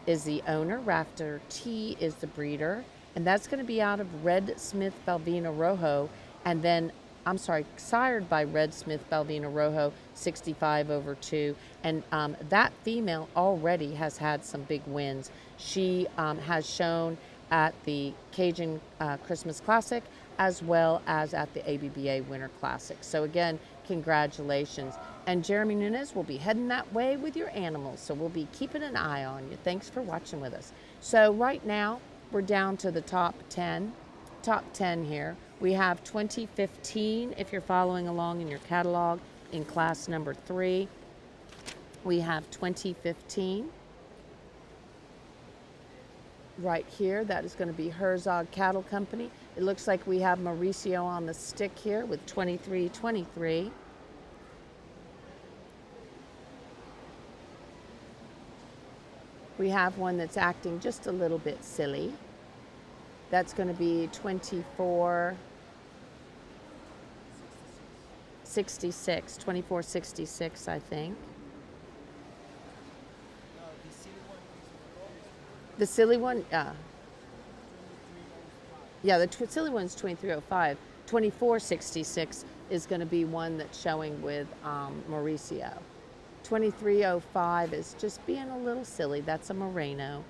is the owner. Rafter T is the breeder. And that's going to be out of Red Smith Balvina Rojo. And then, I'm sorry, sired by Red Smith Balvina Rojo, 65 over 2. And that female already has had some big wins. She has shown at the Cajun Christmas Classic as well as at the ABBA Winter Classic. So again, congratulations. And Jeremy Nunez will be heading that way with your animals. So we'll be keeping an eye on you. Thanks for watching with us. So right now, we're down to the top 10 here. We have 2015, if you're following along in your catalog, in class number 3. We have 2015. Right here, that is going to be Herzog Cattle Company. It looks like we have Mauricio on the stick here with 2323. We have one that's acting just a little bit silly. That's going to be 2466, I think. The silly one, yeah, the silly one's 2305. 2466 is going to be one that's showing with Mauricio. 2305 is just being a little silly. That's a Moreno.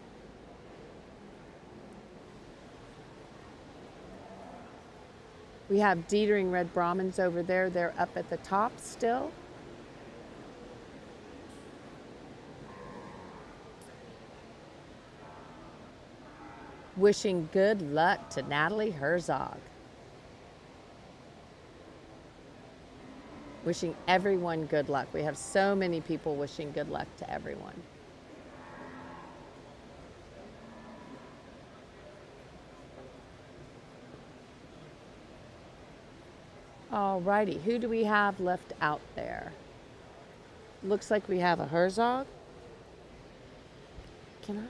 We have Dietering Red Brahmins over there. They're up at the top still. Wishing good luck to Natalie Herzog. Wishing everyone good luck. We have so many people wishing good luck to everyone. All righty, who do we have left out there? Looks like we have a Herzog. Can I?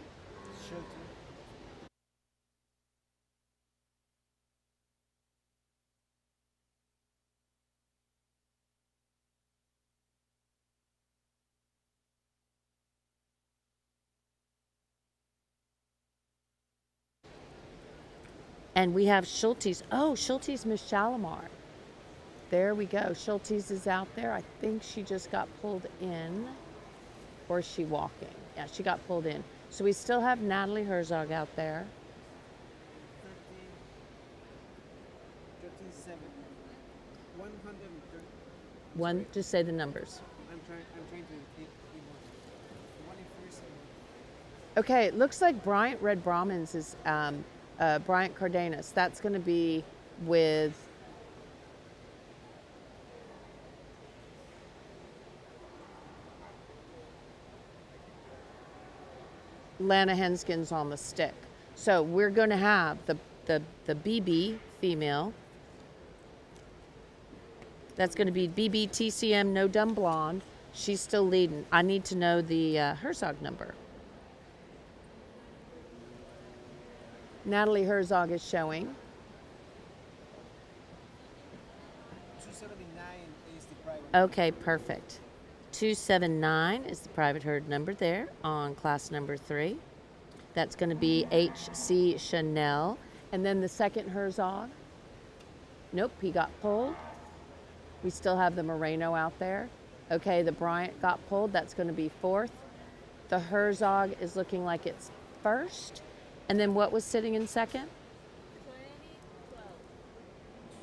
Sure. And we have Schultes. Oh, Schultes Miss Shalimar. There we go. Schultes is out there. I think she just got pulled in. Or is she walking? Yeah, she got pulled in. So we still have Natalie Herzog out there. 13.7. 130. One, just say the numbers. I'm trying to hit one in first. Okay, it looks like Bryant Red Brahmins is Bryant Cardenas. That's going to be with Lana Henskins on the stick. So we're going to have the BB female. That's going to be BB TCM No Dumb Blonde. She's still leading. I need to know the Herzog number. Natalie Herzog is showing. 279 is the private. Okay, perfect. 279 is the private herd number there on class number 3. That's going to be HC Chanel. And then the second Herzog. Nope, he got pulled. We still have the Moreno out there. Okay, the Bryant got pulled. That's going to be 4th. The Herzog is looking like it's 1st. And then what was sitting in 2nd?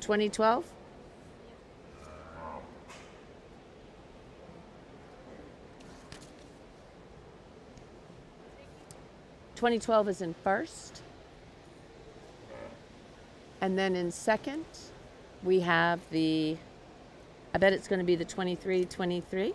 2012. 2012? 2012 is in first. And then in second, we have the, I bet it's going to be the 23-23.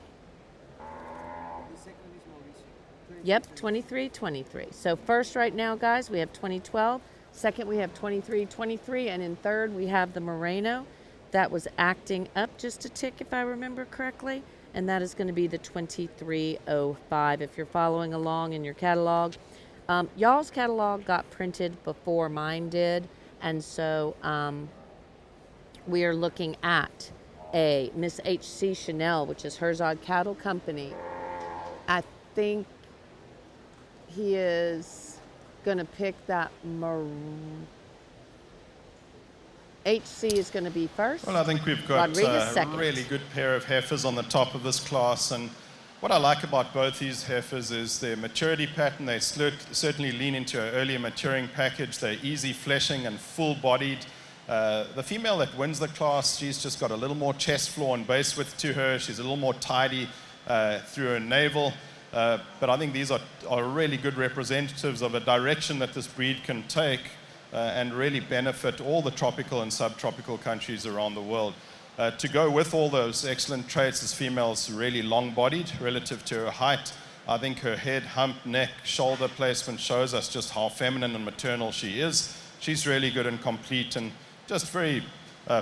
Yep, 23-23. So first right now, guys, we have 2012. Second, we have 23-23. And in third, we have the Moreno. That was acting up just a tick, if I remember correctly. And that is going to be the 23-05. If you're following along in your catalog. Y'all's catalog got printed before mine did. And so we are looking at a Miss H.C. Chanel, which is Herzog Cattle Company. I think he is going to pick that HC is going to be first. Well, I think we've got Rodriguez a second. really good pair of heifers on the top of this class. And what I like about both these heifers is their maturity pattern. They certainly lean into an earlier maturing package. They're easy fleshing and full-bodied. The female that wins the class, she's just got a little more chest floor and base width to her. She's a little more tidy through her navel. But I think these are really good representatives of a direction that this breed can take and really benefit all the tropical and subtropical countries around the world. To go with all those excellent traits, this female's really long-bodied relative to her height. I think her head, hump, neck, shoulder placement shows us just how feminine and maternal she is. She's really good and complete and just very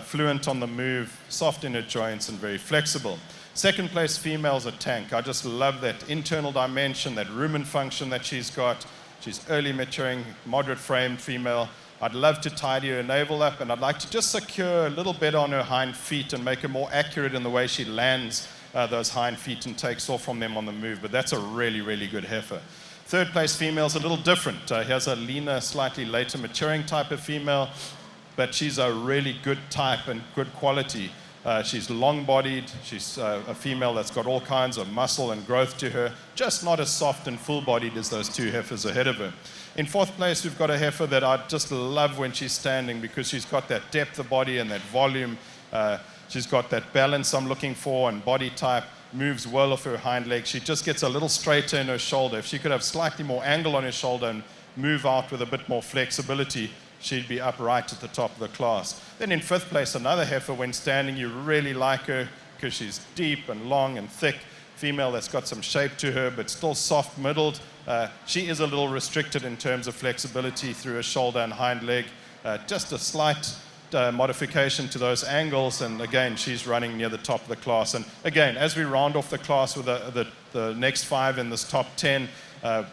fluent on the move, soft in her joints and very flexible. Second place female's a tank. I just love that internal dimension, that rumen function that she's got. She's early maturing, moderate framed female. I'd love to tidy her navel up, and I'd like to just secure a little bit on her hind feet and make her more accurate in the way she lands those hind feet and takes off from them on the move. But that's a really, really good heifer. Third place female's a little different. Here's a leaner, slightly later maturing type of female, but she's a really good type and good quality. She's long-bodied. She's a female that's got all kinds of muscle and growth to her, just not as soft and full-bodied as those two heifers ahead of her. In fourth place, we've got a heifer that I just love when she's standing because she's got that depth of body and that volume. She's got that balance I'm looking for and body type, moves well off her hind leg. She just gets a little straighter in her shoulder. If she could have slightly more angle on her shoulder and move out with a bit more flexibility, she'd be upright at the top of the class. Then in fifth place, another heifer. When standing, you really like her because she's deep and long and thick. Female that's got some shape to her, but still soft-middled. She is a little restricted in terms of flexibility through her shoulder and hind leg. Just a slight modification to those angles, and again, she's running near the top of the class. And again, as we round off the class with the next 5 in this top 10,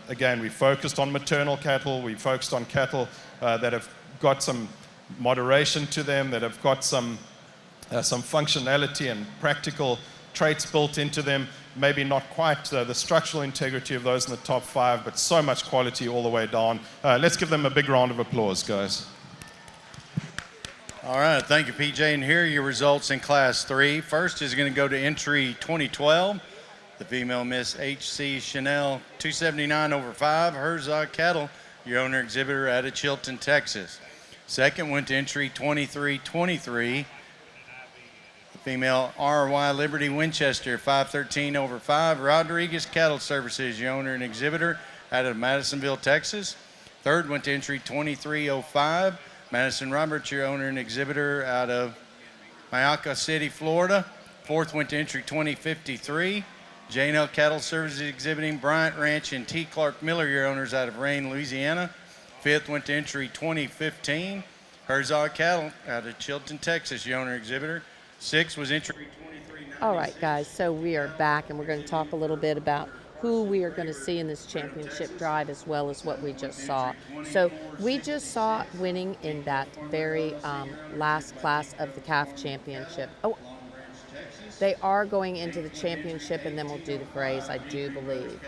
again, we focused on maternal cattle. We focused on cattle that have got some moderation to them, that have got some functionality and practical traits built into them. Maybe not quite the structural integrity of those in the top 5, but so much quality all the way down. Let's give them a big round of applause, guys. All right, thank you, PJ. And here are your results in Class 3. First is going to go to entry 2012. The female Miss H.C. Chanel, 279 over 5, Herzog Cattle, your owner exhibitor out of Chilton, Texas. Second went to entry 23-23. The female R.Y. Liberty Winchester, 513 over 5, Rodriguez Cattle Services, your owner and exhibitor out of Madisonville, Texas. Third went to entry 23-05. Madison Roberts, your owner and exhibitor out of Mayaca City, Florida. Fourth went to entry 2053. J&L Cattle Services exhibiting Bryant Ranch and T. Clark Miller, your owners out of Rayne, Louisiana. Fifth went to entry 2015. Herzog Cattle out of Chilton, Texas, your owner exhibitor. Sixth was entry 2396. All right, guys, so we are back, and we're going to talk a little bit about who we are going to see in this championship drive as well as what we just saw. So we just saw winning in that very last class of the calf championship. Oh, they are going into the championship, and then we'll do the grays, I do believe.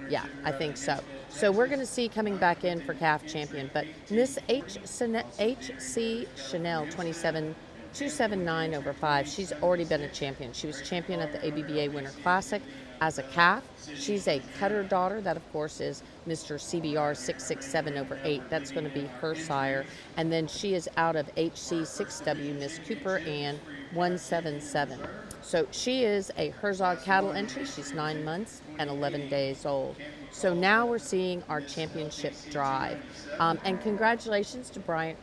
Yeah, I think so. So we're going to see coming back in for calf champion, but Miss H.C. Chanel, 279 over 5. She's already been a champion. She was champion at the ABBA Winter Classic. as a calf. She's a cutter daughter. That, of course, is Mr. CBR 667/8. That's going to be her sire. And then she is out of HC 6W, Miss Cooper Ann 177. So she is a Herzog cattle entry. She's 9 months and 11 days old. So now we're seeing our championship drive. And congratulations to Bryant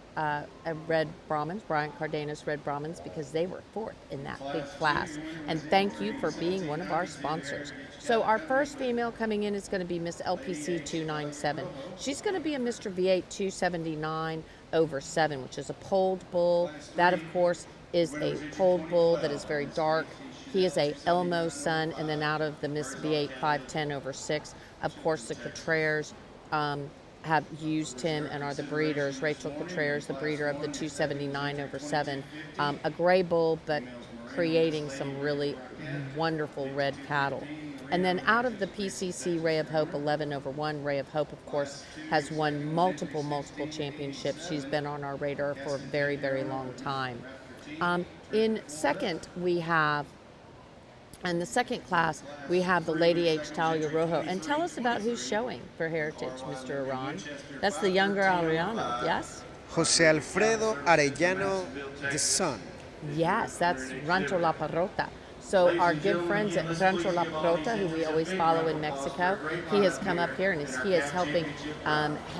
Red Brahmans, Bryant Cardenas Red Brahmans, because they were 4th in that big class. And thank you for being one of our sponsors. So our first female coming in is going to be Miss LPC 297. She's going to be a Mr. V8 279/7, which is a polled bull. That, of course, is a polled bull that is very dark. He is a Elmo son, and then out of the Miss V8 510/6, of course, the Contreras have used him and are the breeders. Rachel Contreras, the breeder of the 279/7, a gray bull, but creating some really wonderful red cattle. And then out of the PCC Ray of Hope 11/1, Ray of Hope, of course, has won multiple championships. She's been on our radar for a very, very long time. In second, we have, in the second class, we have the Lady H. Talia Rojo. And tell us about who's showing for Heritage, Mr. Iran. That's the younger Arellano, yes? Jose Alfredo Arellano, the son. Yes, that's Rancho La Parrota. So our good friends at Rancho La Parrota, who we always follow in Mexico, he has come up here and he is helping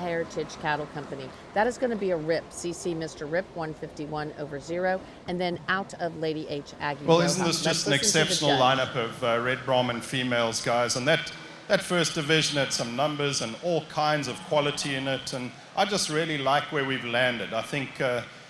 Heritage Cattle Company. That is going to be a RIP, CC Mr. RIP 151/0, and then out of Lady H. Aggie. Well, Rojas. isn't this Let's just an listen to the exceptional judge. lineup of Red Brahman females, guys? And that first division had some numbers and all kinds of quality in it, and I just really like where we've landed. I think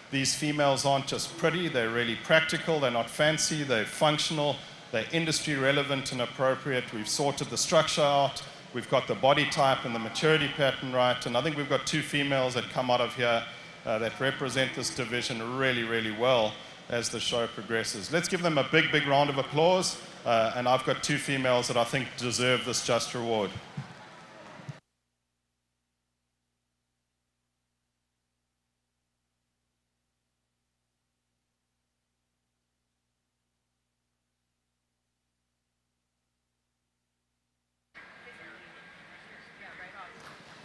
these females aren't just pretty, they're really practical, they're not fancy, they're functional, they're industry relevant and appropriate. We've sorted the structure out, we've got the body type and the maturity pattern right, and I think we've got 2 females that come out of here that represent this division really, really well as the show progresses. Let's give them a big, big round of applause, and I've got 2 females that I think deserve this just reward.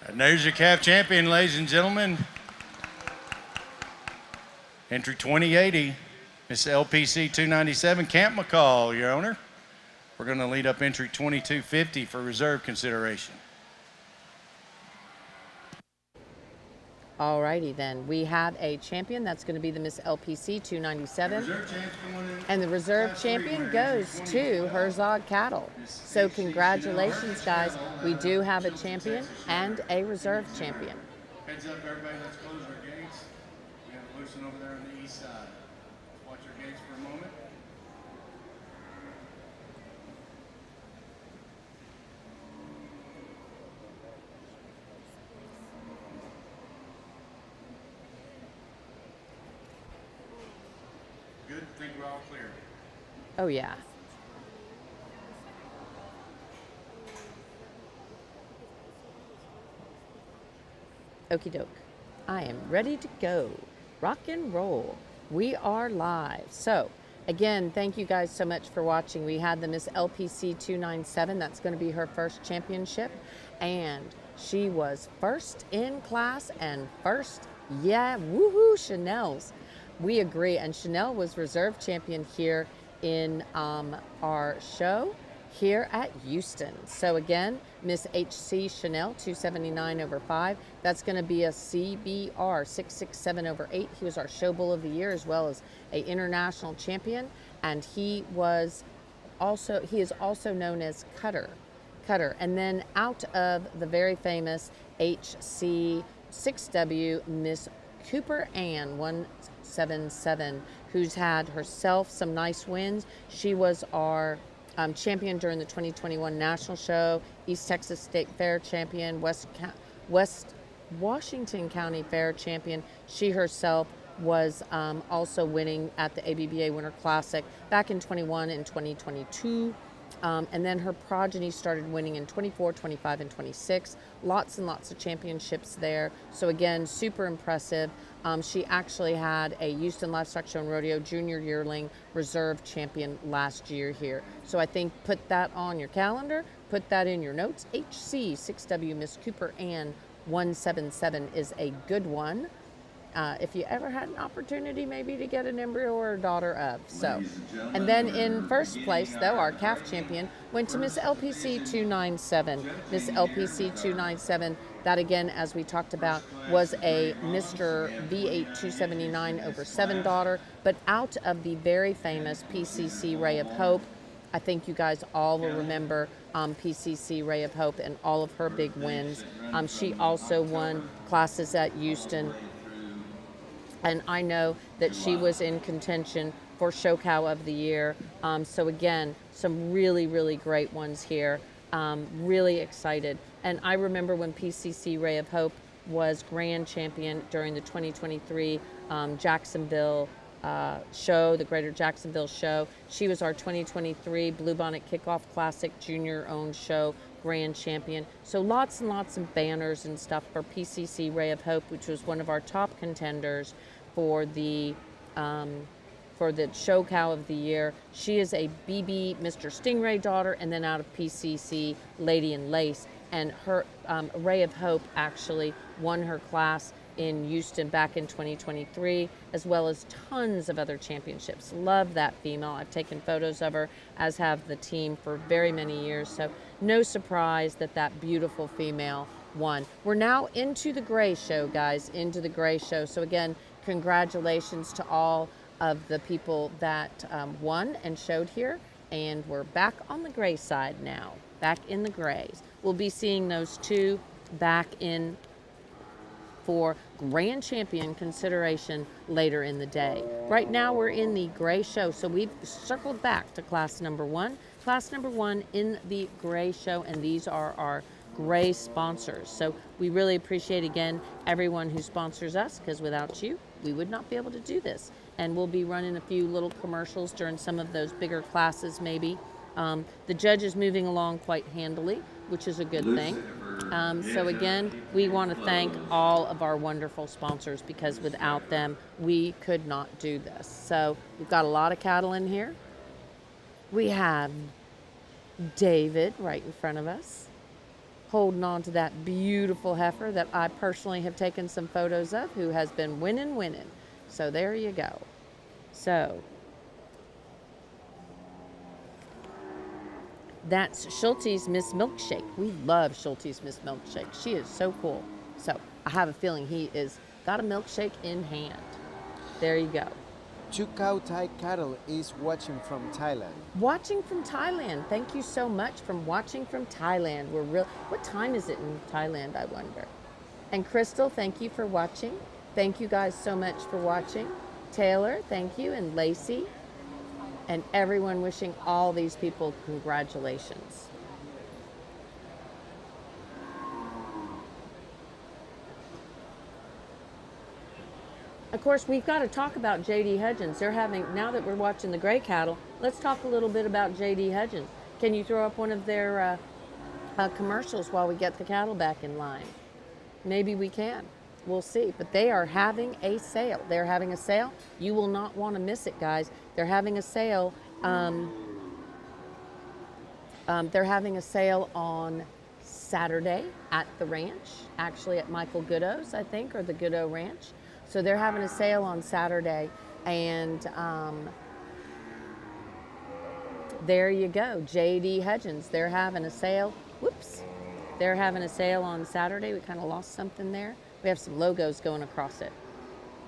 And there's your calf champion, ladies and gentlemen. Entry 2080, Miss LPC 297, Camp McCall, your owner. We're going to lead up entry 2250 for reserve consideration. All righty then. We have a champion. That's going to be the Miss LPC 297. And the reserve champion goes to Herzog Cattle. So congratulations, guys. We do have a champion and a reserve champion. Heads up, everybody. Let's close our gates. We have it loosened over there on the east side. Watch our gates for a moment. Good. Think we're all clear. Oh, yeah. Okie doke. I am ready to go. Rock and roll. We are live. So, again, thank you guys so much for watching. We had the Miss LPC 297. That's going to be her first championship. And she was first in class and first, yeah, woohoo, Chanel's. We agree. And Chanel was reserve champion here in our show here at Houston. So again, Miss HC Chanel 279/5. That's going to be a CBR 667/8. He was our show bull of the year as well as a international champion, and he is also known as Cutter. And then out of the very famous HC 6W, Miss Cooper Ann 177, who's had herself some nice wins. She was our champion during the 2021 National Show, East Texas State Fair champion, West Washington County Fair champion. She herself was also winning at the ABBA Winter Classic back in 21 and 2022. And then her progeny started winning in 24, 25, and 26. Lots and lots of championships there. So again, super impressive. She actually had a Houston Livestock Show and Rodeo Junior Yearling Reserve Champion last year here. So I think put that on your calendar, put that in your notes. HC 6W Miss Cooper Ann 177 is a good one. If you ever had an opportunity maybe to get an embryo or a daughter of. So, and then in first place though, our calf champion went to Miss LPC 297. Miss LPC 297, that again, as we talked about, was a Mr. V8 279 over 7 daughter, but out of the very famous PCC Ray of Hope. I think you guys all will remember PCC Ray of Hope and all of her big wins. She also won classes at Houston. And I know that she was in contention for Show Cow of the Year. So again, some really, really great ones here. Really excited. And I remember when PCC Ray of Hope was grand champion during the 2023 Jacksonville show, the Greater Jacksonville show. She was our 2023 Bluebonnet Kickoff Classic Junior owned show grand champion. So lots and lots of banners and stuff for PCC Ray of Hope, which was one of our top contenders for the Show Cow of the Year. She is a BB Mr. Stingray daughter, and then out of PCC Lady in Lace. And her Ray of Hope actually won her class in Houston back in 2023, as well as tons of other championships. Love that female. I've taken photos of her, as have the team, for very many years. So no surprise that that beautiful female won. We're now into the gray show, guys, into the gray show. So again, congratulations to all of the people that won and showed here. And we're back on the gray side now, back in the grays. We'll be seeing those two back in for grand champion consideration later in the day. Right now we're in the gray show, so we've circled back to class number one. Class number one in the gray show, and these are our gray sponsors. So we really appreciate, again, everyone who sponsors us, because without you, we would not be able to do this. And we'll be running a few little commercials during some of those bigger classes maybe. The judge is moving along quite handily, which is a good thing. So again, we want to thank all of our wonderful sponsors, because without them, we could not do this. So we've got a lot of cattle in here. We have David right in front of us, holding on to that beautiful heifer that I personally have taken some photos of, who has been winning. So there you go. So that's Schulte's Miss Milkshake. We love Schulte's Miss Milkshake. She is so cool. So I have a feeling he is got a milkshake in hand. There you go. Chu Cow Thai Cattle is watching from Thailand. Watching from Thailand. Thank you so much from watching from Thailand. What time is it in Thailand, I wonder? And Crystal, thank you for watching. Thank you guys so much for watching. Taylor, thank you. And Lacey. And everyone, wishing all these people congratulations. Of course, we've got to talk about J.D. Hudgens. They're having, now that we're watching the gray cattle, let's talk a little bit about J.D. Hudgens. Can you throw up one of their commercials while we get the cattle back in line? Maybe we can. We'll see. But they are having a sale. They're having a sale. You will not want to miss it, guys. They're having a sale. They're having a sale on Saturday at the ranch, actually at Michael Goodo's, I think, or the Goodo Ranch. So they're having a sale on Saturday, and there you go, J.D. Hudgens. They're having a sale. Whoops. They're having a sale on Saturday. We kind of lost something there. We have some logos going across it.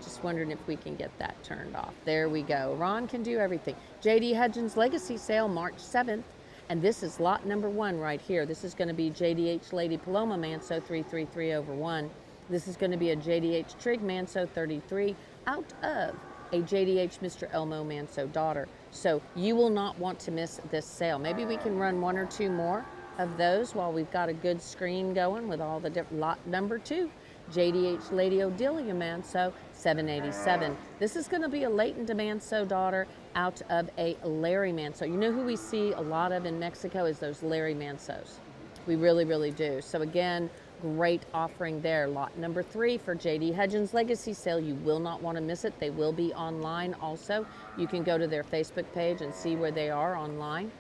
Just wondering if we can get that turned off. There we go. Ron can do everything. J.D. Hudgens Legacy Sale, March 7th. And this is lot number one right here. This is going to be JDH Lady Paloma Manso 333 over 1. This is going to be a JDH Trig Manso 33 out of a JDH Mr. Elmo Manso daughter. So you will not want to miss this sale. Maybe we can run one or two more of those while we've got a good screen going with all the different. Lot number 2, JDH Lady Odilia Manso 787. This is going to be a Leighton de Manso daughter out of a Larry Manso. You know who we see a lot of in Mexico is those Larry Mansos. We really, really do. So again, Great offering there. Lot number 3 for J.D. Hudgens Legacy Sale. You will not want to miss it. They will be online also. You can go to their Facebook page and see where they are online.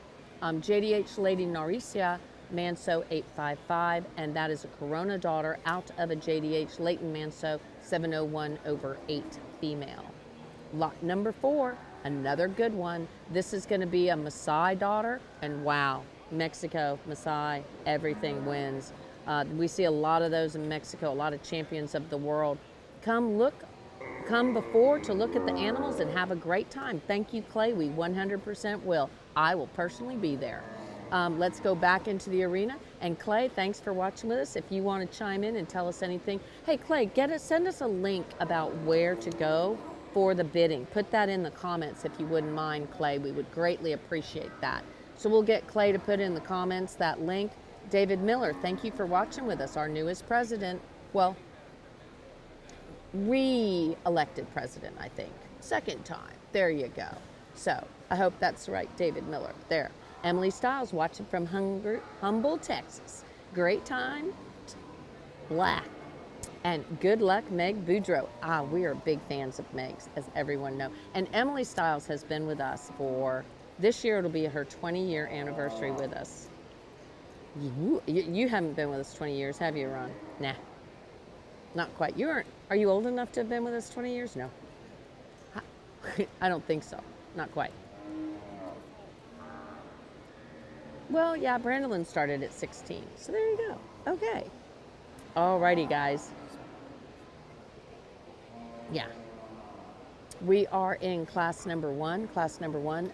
JDH Lady Naricia Manso 855, and that is a Corona daughter out of a JDH Leighton Manso 701/8 female. Lot number 4, another good one. This is going to be a Maasai daughter, and wow, Mexico, Maasai, everything wins. We see a lot of those in Mexico, a lot of champions of the world. Come before to look at the animals and have a great time. Thank you, Clay. We 100% will. I will personally be there. Let's go back into the arena. And Clay, thanks for watching with us. If you want to chime in and tell us anything, hey Clay, send us a link about where to go for the bidding. Put that in the comments if you wouldn't mind, Clay. We would greatly appreciate that. So we'll get Clay to put in the comments that link. David Miller, thank you for watching with us. Our newest president, well, re-elected president, I think. Second time. There you go. So I hope that's right, David Miller. There. Emily Stiles watching from Humble, Texas. Great time. Blah. And good luck, Meg Boudreau. We are big fans of Meg's, as everyone knows. And Emily Stiles has been with us for, this year it'll be her 20-year anniversary with us. You haven't been with us 20 years, have you, Ron? Nah. Not quite. Are you old enough to have been with us 20 years? No. I don't think so. Not quite. Well, yeah, Brandolin started at 16. So there you go. Okay. Alrighty, guys. Yeah. We are in class number 1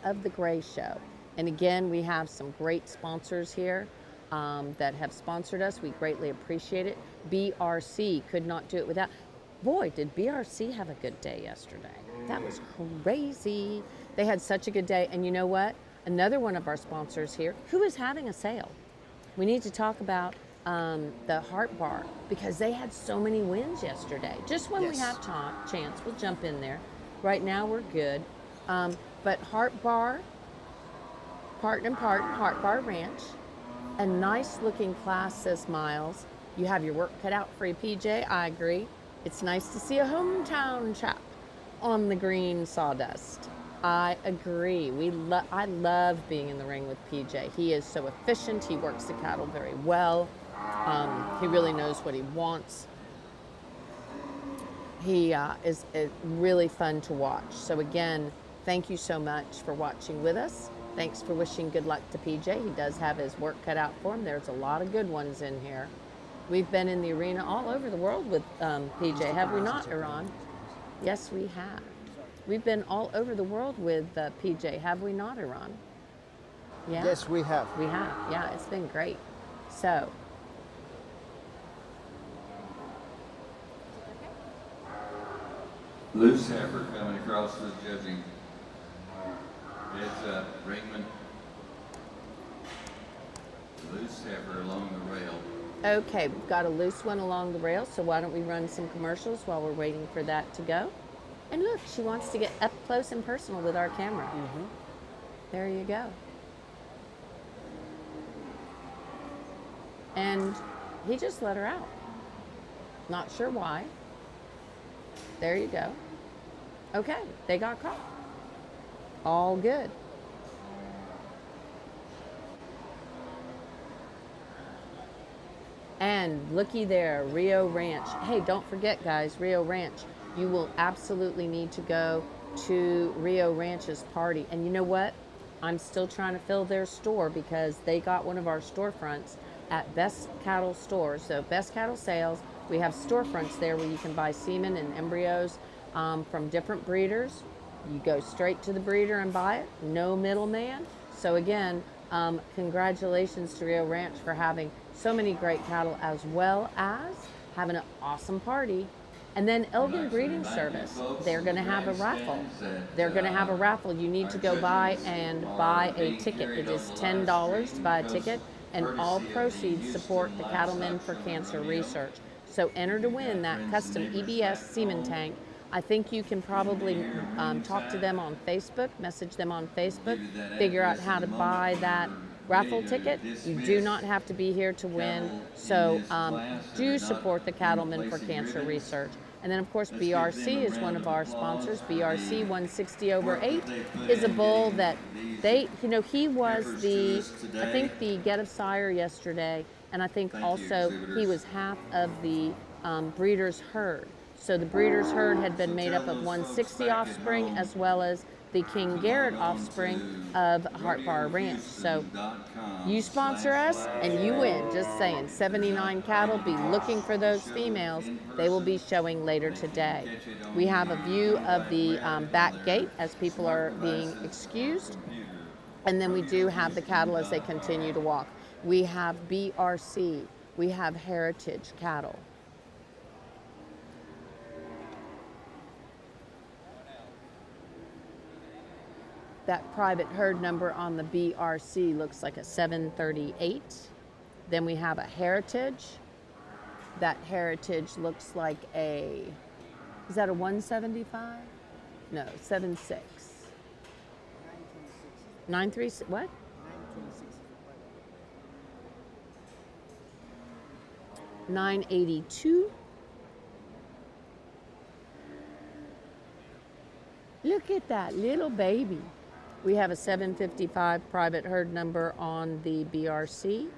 of the Gray Show. And again, we have some great sponsors here that have sponsored us. We greatly appreciate it. BRC could not do it without. Boy, did BRC have a good day yesterday. That was crazy. They had such a good day. And you know what? Another one of our sponsors here, who is having a sale. We need to talk about the Heart Bar, because they had so many wins yesterday. Just when we have chance, we'll jump in there. Right now, we're good. But Heart Bar, Part Heart Bar Ranch, a nice looking class, says Miles. You have your work cut out for you, PJ. I agree. It's nice to see a hometown chap on the green sawdust. I agree. I love being in the ring with PJ. He is so efficient. He works the cattle very well. He really knows what he wants. He is really fun to watch. So again, thank you so much for watching with us. Thanks for wishing good luck to PJ. He does have his work cut out for him. There's a lot of good ones in here. We've been in the arena all over the world with PJ, have we not, Iran? Yes, we have. We've been all over the world with PJ, have we not, Iran? Yeah. Yes, we have. We have, yeah, it's been great. So. Loose heifer coming across the judging. It's Ringman. Loose heifer along the rail. Okay, we've got a loose one along the rail, so why don't we run some commercials while we're waiting for that to go? And look, she wants to get up close and personal with our camera. Mm-hmm. There you go. And he just let her out. Not sure why. There you go. Okay, they got caught. All good. And looky there, Rio Ranch. Hey, don't forget, guys, Rio Ranch. You will absolutely need to go to Rio Ranch's party. And you know what? I'm still trying to fill their store because they got one of our storefronts at Best Cattle Stores. So Best Cattle Sales, we have storefronts there where you can buy semen and embryos from different breeders. You go straight to the breeder and buy it, no middleman. So again, congratulations to Rio Ranch for having so many great cattle, as well as having an awesome party. And then Elgin Breeding Service, they're going to have a raffle. They're going to have a raffle. You need to go by and buy a ticket. It is $10 to buy a ticket, and all proceeds support the Cattlemen for Cancer Research. So enter to win that custom EBS semen tank. I think you can probably talk to them on Facebook, message them on Facebook, figure out how to buy that raffle ticket. You do not have to be here to win. So do support the Cattlemen for Cancer Research. And then, of course, BRC is one of our sponsors. BRC 160/8 is a bull that he was I think the Get of Sire yesterday, and I think also he was half of the breeder's herd. So the breeder's herd had been made up of 160 offspring as well as the King Garrett offspring of Heart Bar Ranch. So you sponsor us and you win. Just saying. 79 cattle. Be looking for those females. They will be showing later today. We have a view of the back gate as people are being excused. And then we do have the cattle as they continue to walk. We have BRC. We have heritage cattle. That private herd number on the BRC looks like a 738. Then we have a heritage. That heritage looks like is that a 175? No, 76. 936, what? 982. Look at that little baby. We have a 755 private herd number on the BRC.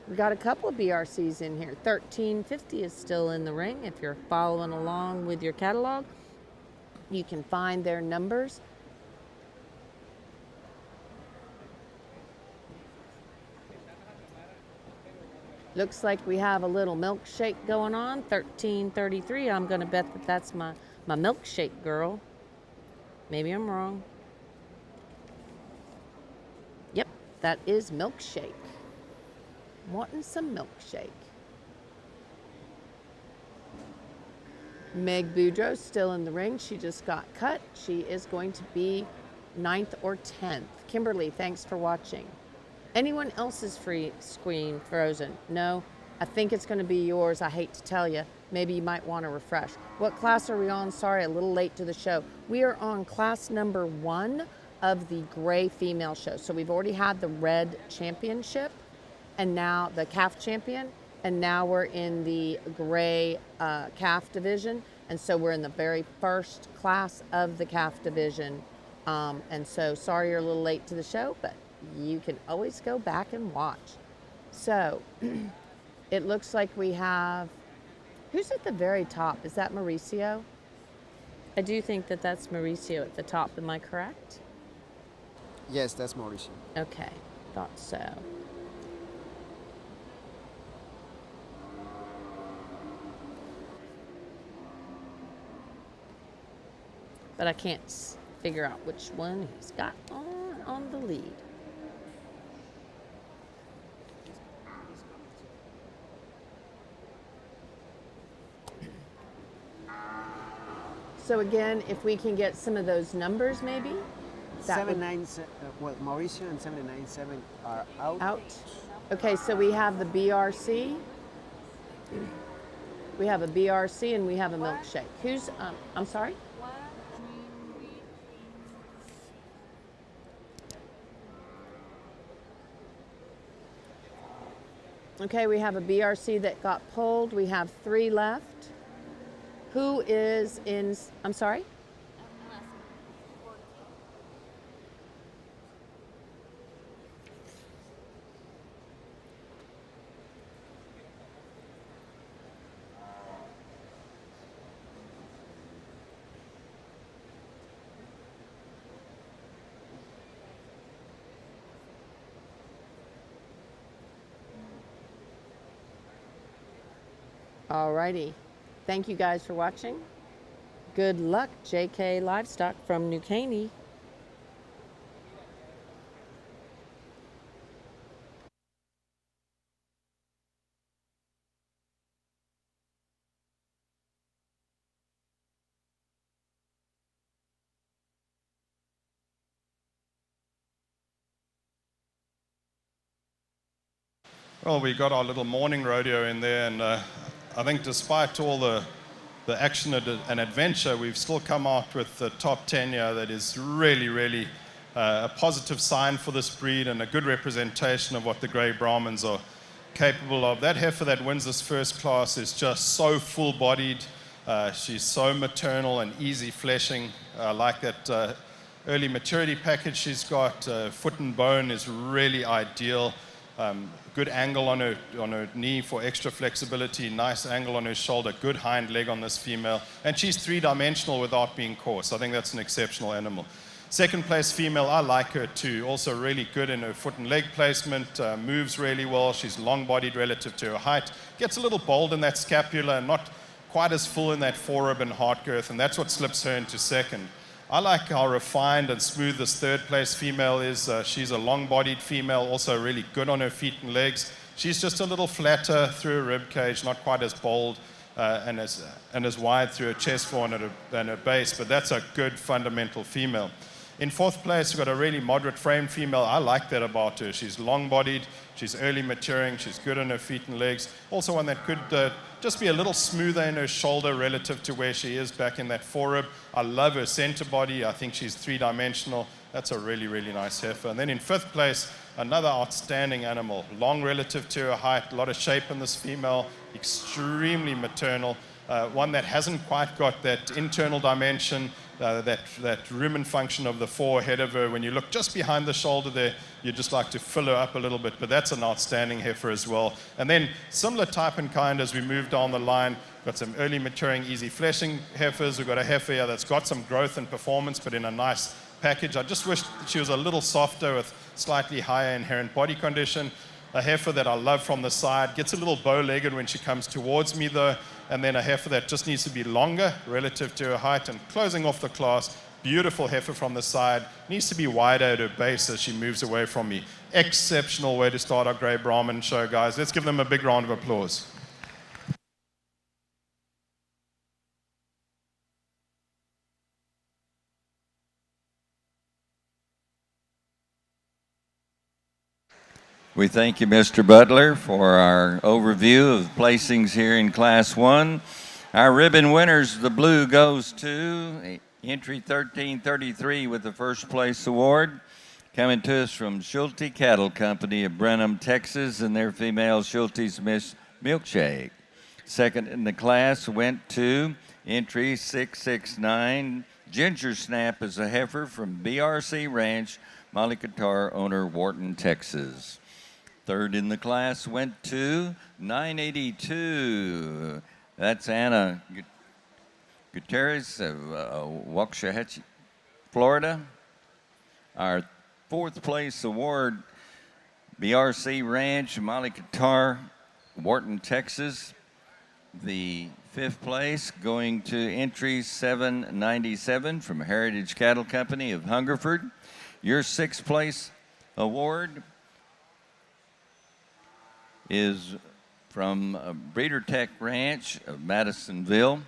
We got a couple of BRCs in here. 1350 is still in the ring. If you're following along with your catalog, you can find their numbers. Looks like we have a little milkshake going on. 1333. I'm going to bet that that's my milkshake girl. Maybe I'm wrong. Yep, that is milkshake. Wanting some milkshake. Meg Boudreaux's still in the ring. She just got cut. She is going to be 9th or 10th. Kimberly, thanks for watching. Anyone else's free screen frozen? No? I think it's going to be yours. I hate to tell you. Maybe you might want to refresh. What class are we on? Sorry, a little late to the show. We are on class number 1 of the gray female show. So we've already had the red championship and now the calf champion, and now we're in the gray calf division. And so we're in the very first class of the calf division. And so sorry you're a little late to the show, but you can always go back and watch. So it looks like we have, who's at the very top? Is that Mauricio? I do think that that's Mauricio at the top. Am I correct? Yes, that's Mauricio. Okay, thought so. But I can't figure out which one he's got on the lead. So again, if we can get some of those numbers maybe. Mauricio and 797 are out. Okay, so we have the BRC. We have a BRC and we have a milkshake. Who's, I'm sorry? Okay, we have a BRC that got pulled. We have 3 left. Who is in, I'm sorry? Alrighty. Thank you guys for watching. Good luck, JK Livestock from New Caney. Well, we got our little morning rodeo in there, and I think despite all the action and adventure, we've still come out with the top 10 here that is really, really a positive sign for this breed and a good representation of what the grey Brahmans are capable of. That heifer that wins this first class is just so full-bodied. She's so maternal and easy fleshing. I like that early maturity package she's got. Foot and bone is really ideal. Good angle on her knee for extra flexibility, nice angle on her shoulder, good hind leg on this female, and she's three-dimensional without being coarse. I think that's an exceptional animal. Second place female, I like her too. Also really good in her foot and leg placement, moves really well. She's long-bodied relative to her height, gets a little bold in that scapula and not quite as full in that forerib and heart girth, and that's what slips her into second. I like how refined and smooth this third place female is. She's a long-bodied female, also really good on her feet and legs. She's just a little flatter through her rib cage, not quite as bold and as wide through her chest floor and her base, but that's a good fundamental female. In fourth place, we've got a really moderate frame female. I like that about her. She's long-bodied, she's early maturing, she's good on her feet and legs. Also one that could just be a little smoother in her shoulder relative to where she is back in that forerib. I love her center body. I think she's three-dimensional. That's a really, really nice heifer. And then in fifth place, another outstanding animal. Long relative to her height, a lot of shape in this female, extremely maternal. One that hasn't quite got that internal dimension, that rumen function of the fore ahead of her. When you look just behind the shoulder there, you just like to fill her up a little bit, but that's an outstanding heifer as well. And then similar type and kind as we move down the line, got some early maturing, easy fleshing heifers. We've got a heifer here that's got some growth and performance, but in a nice package. I just wish that she was a little softer with slightly higher inherent body condition. A heifer that I love from the side, gets a little bow-legged when she comes towards me though, and then a heifer that just needs to be longer relative to her height. And closing off the class, beautiful heifer from the side, needs to be wider at her base as she moves away from me. Exceptional way to start our Grey Brahman show, guys. Let's give them a big round of applause. We thank you, Mr. Butler, for our overview of placings here in Class 1. Our ribbon winners, the blue goes to entry 1333 with the first place award, coming to us from Schulte Cattle Company of Brenham, Texas, and their female Schulte's Miss Milkshake. Second in the class went to entry 669. Ginger Snap is a heifer from BRC Ranch, Molly Qatar, owner, Wharton, Texas. Third in the class went to 982. That's Anna Gutierrez of Waxahachie, Florida. Our fourth place award, BRC Ranch, Molly Qatar, Wharton, Texas. The fifth place going to entry 797 from Heritage Cattle Company of Hungerford. Your sixth place award is from Breeder Tech Ranch of Madisonville.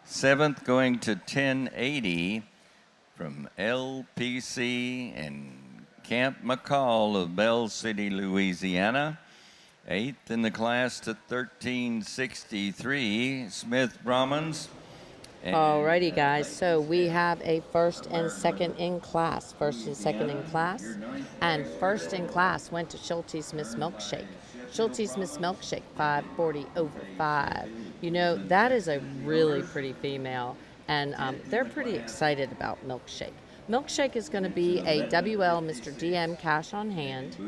Seventh going to 1080 from LPC and Camp McCall of Bell City, Louisiana. Eighth in the class to 1363, Smith Brahmans. Alrighty, guys, so we have a first and second in class. First and second in class. And first in class went to Schulte's Miss Milkshake. Schulte's Miss Milkshake, 540 over 5. You know, that is a really pretty female, and they're pretty excited about Milkshake. Milkshake is going to be a WL Mr. DM cash on hand,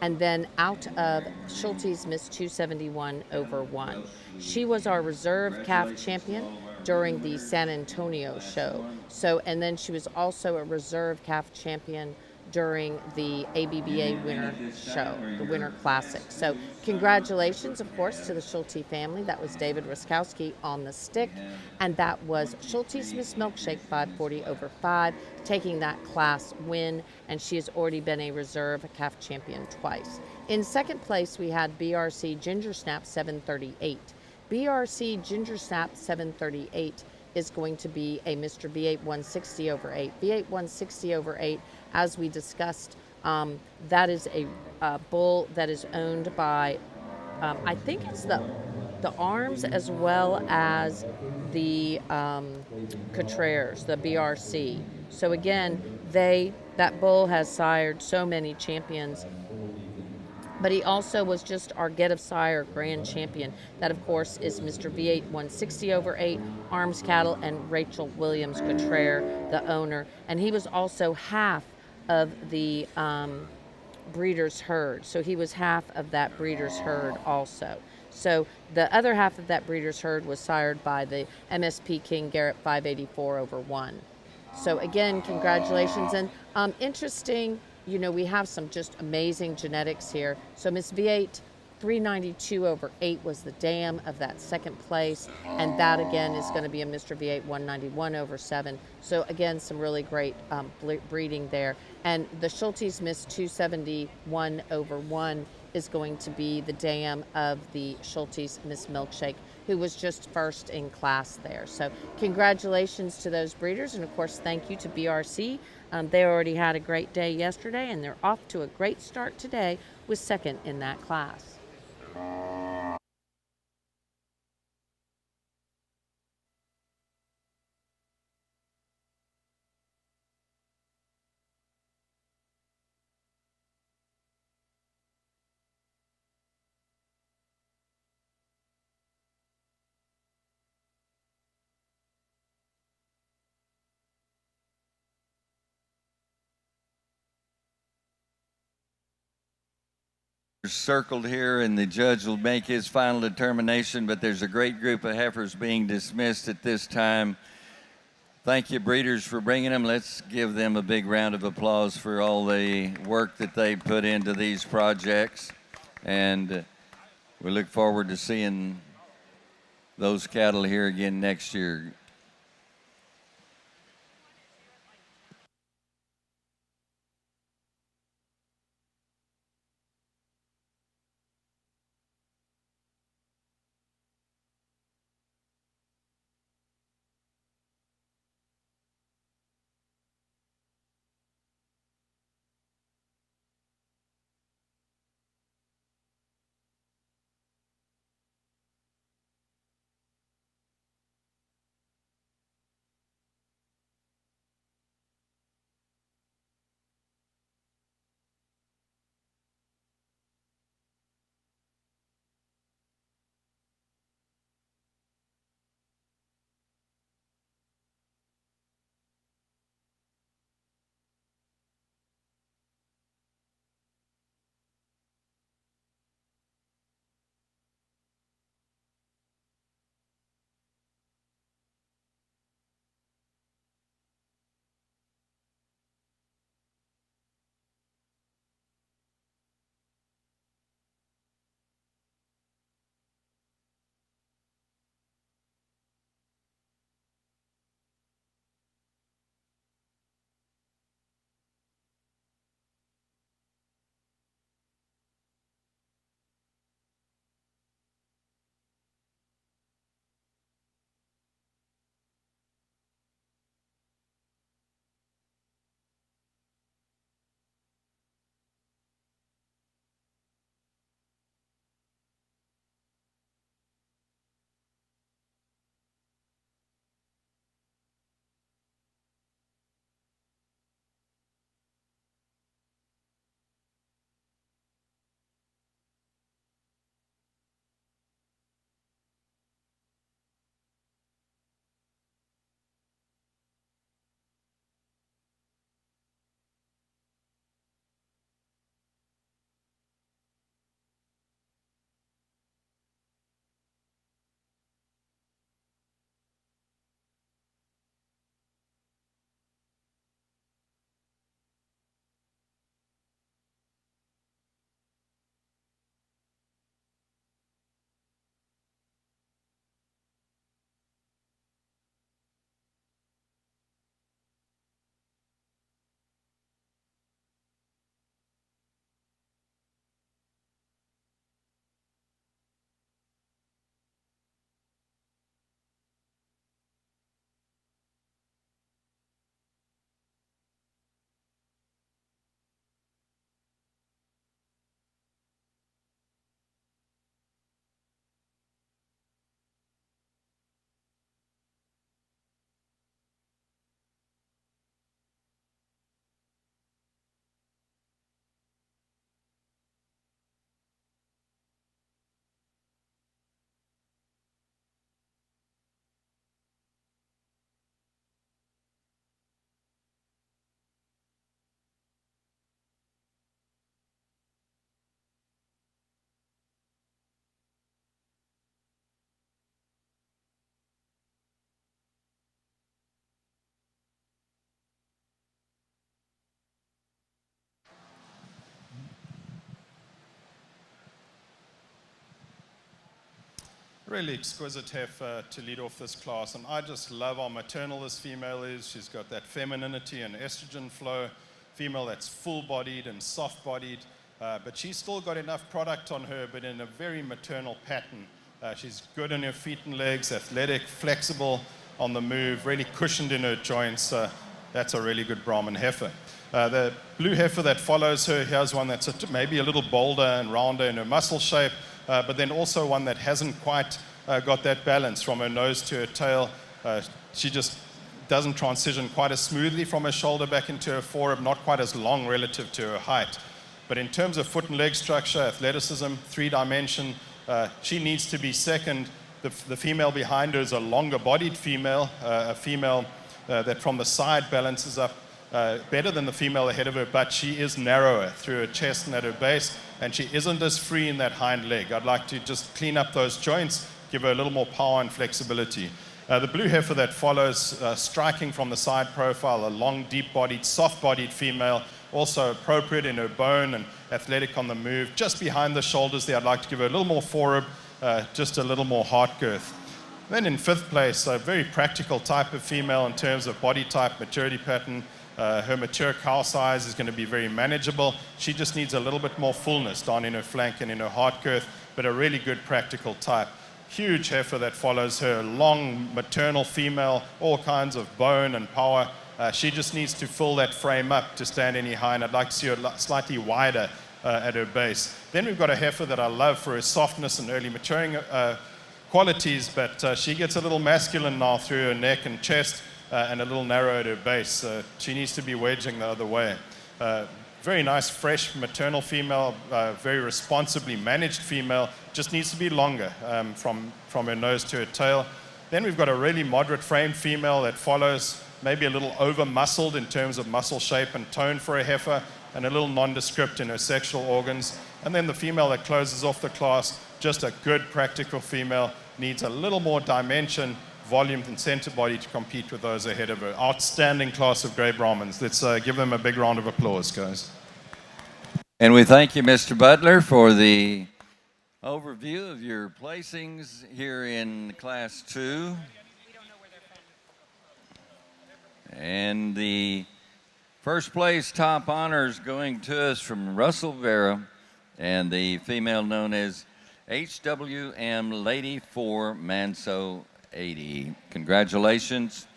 and then out of Schulte's Miss 271 over 1. She was our reserve calf champion during the San Antonio show. So, and then she was also a reserve calf champion during the ABBA Winter Show, the Winter Classic. So congratulations, of course, to the Schulte family. That was David Ruskowski on the stick, and that was Schulte's Miss Milkshake 540 over 5, taking that class win, and she has already been a reserve calf champion twice. In second place, we had BRC Ginger Snap 738. BRC Ginger Snap 738 is going to be a Mr. B8 160 over 8. B8 160 over 8, as we discussed, that is a bull that is owned by, I think it's the arms as well as the Coutreres, the BRC. So again, that bull has sired so many champions, but he also was just our Get of Sire grand champion. That, of course, is Mr. V8 160/8, Arms Cattle, and Rachel Williams Cottrell, the owner. And he was also half of the breeder's herd. So he was half of that breeder's herd also. So the other half of that breeder's herd was sired by the MSP King Garrett 584/1. So again, congratulations. And interesting, we have some just amazing genetics here. So Miss V8 392/8 was the dam of that second place. And that again is going to be a Mr. V8 191/7. So again, some really great breeding there. And the Schultes Miss 271/1 is going to be the dam of the Schultes Miss Milkshake, who was just first in class there. So congratulations to those breeders, and of course thank you to BRC. They already had a great day yesterday, and they're off to a great start today with second in that class. Circled here, and the judge will make his final determination, but there's a great group of heifers being dismissed at this time. Thank you, breeders, for bringing them. Let's give them a big round of applause for all the work that they put into these projects, and we look forward to seeing those cattle here again next year. Really exquisite heifer to lead off this class, and I just love how maternal this female is. She's got that femininity and estrogen flow. Female that's full-bodied and soft-bodied, but she's still got enough product on her, but in a very maternal pattern. She's good in her feet and legs, athletic, flexible on the move, really cushioned in her joints. That's a really good Brahman heifer. The blue heifer that follows her, here's one that's maybe a little bolder and rounder in her muscle shape, but then also one that hasn't quite got that balance from her nose to her tail. She just doesn't transition quite as smoothly from her shoulder back into her forerib, not quite as long relative to her height. But in terms of foot and leg structure, athleticism, 3-dimension, she needs to be second. The female behind her is a longer-bodied female, a female that from the side balances up better than the female ahead of her, but she is narrower through her chest and at her base, and she isn't as free in that hind leg. I'd like to just clean up those joints, give her a little more power and flexibility. The blue heifer that follows, striking from the side profile, a long, deep-bodied, soft-bodied female, also appropriate in her bone and athletic on the move. Just behind the shoulders there, I'd like to give her a little more forerib, just a little more heart girth. Then in fifth place, a very practical type of female in terms of body type, maturity pattern. Her mature cow size is going to be very manageable. She just needs a little bit more fullness down in her flank and in her heart girth, but a really good practical type. Huge heifer that follows her, long maternal female, all kinds of bone and power. She just needs to fill that frame up to stand any high, and I'd like to see her slightly wider at her base. Then we've got a heifer that I love for her softness and early maturing qualities, but she gets a little masculine now through her neck and chest and a little narrow at her base. She needs to be wedging the other way. Very nice, fresh, maternal female, very responsibly managed female, just needs to be longer from her nose to her tail. Then we've got a really moderate framed female that follows, maybe a little over-muscled in terms of muscle shape and tone for a heifer, and a little nondescript in her sexual organs. And then the female that closes off the class, just a good practical female, needs a little more dimension, volume and center body to compete with those ahead of her. Outstanding class of Grey Brahmins. Let's give them a big round of applause, guys. And we thank you, Mr. Butler, for the overview of your placings here in Class 2. And the first place top honors going to us from Russell Vera, and the female known as HWM Lady 4 Manso 80. Congratulations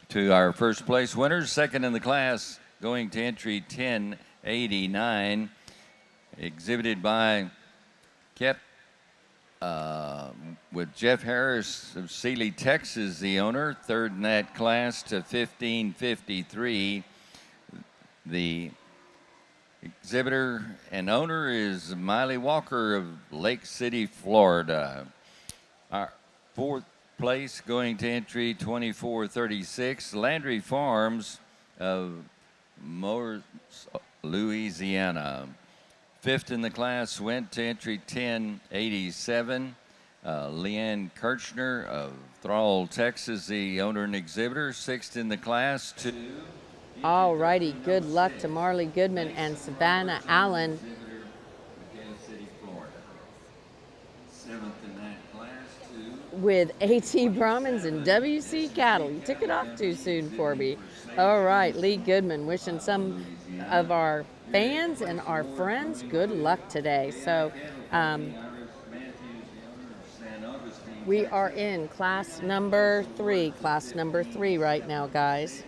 to our first place winners. Second in the class, going to entry 1089, exhibited by with Jeff Harris of Sealy, Texas, the owner. Third in that class to 1553. The exhibitor and owner is Miley Walker of Lake City, Florida. Our fourth place going to entry 2436, Landry Farms of Morris, Louisiana. Fifth in the class went to entry 1087, Leanne Kirchner of Thrall, Texas, the owner and exhibitor. Sixth in the class to... All righty, good luck to Marley Goodman and Savannah Allen. With AT Brahmins and WC Cattle. You took it off too soon for me. All right, Lee Goodman, wishing some of our fans and our friends good luck today. So we are in class number 3 right now, guys.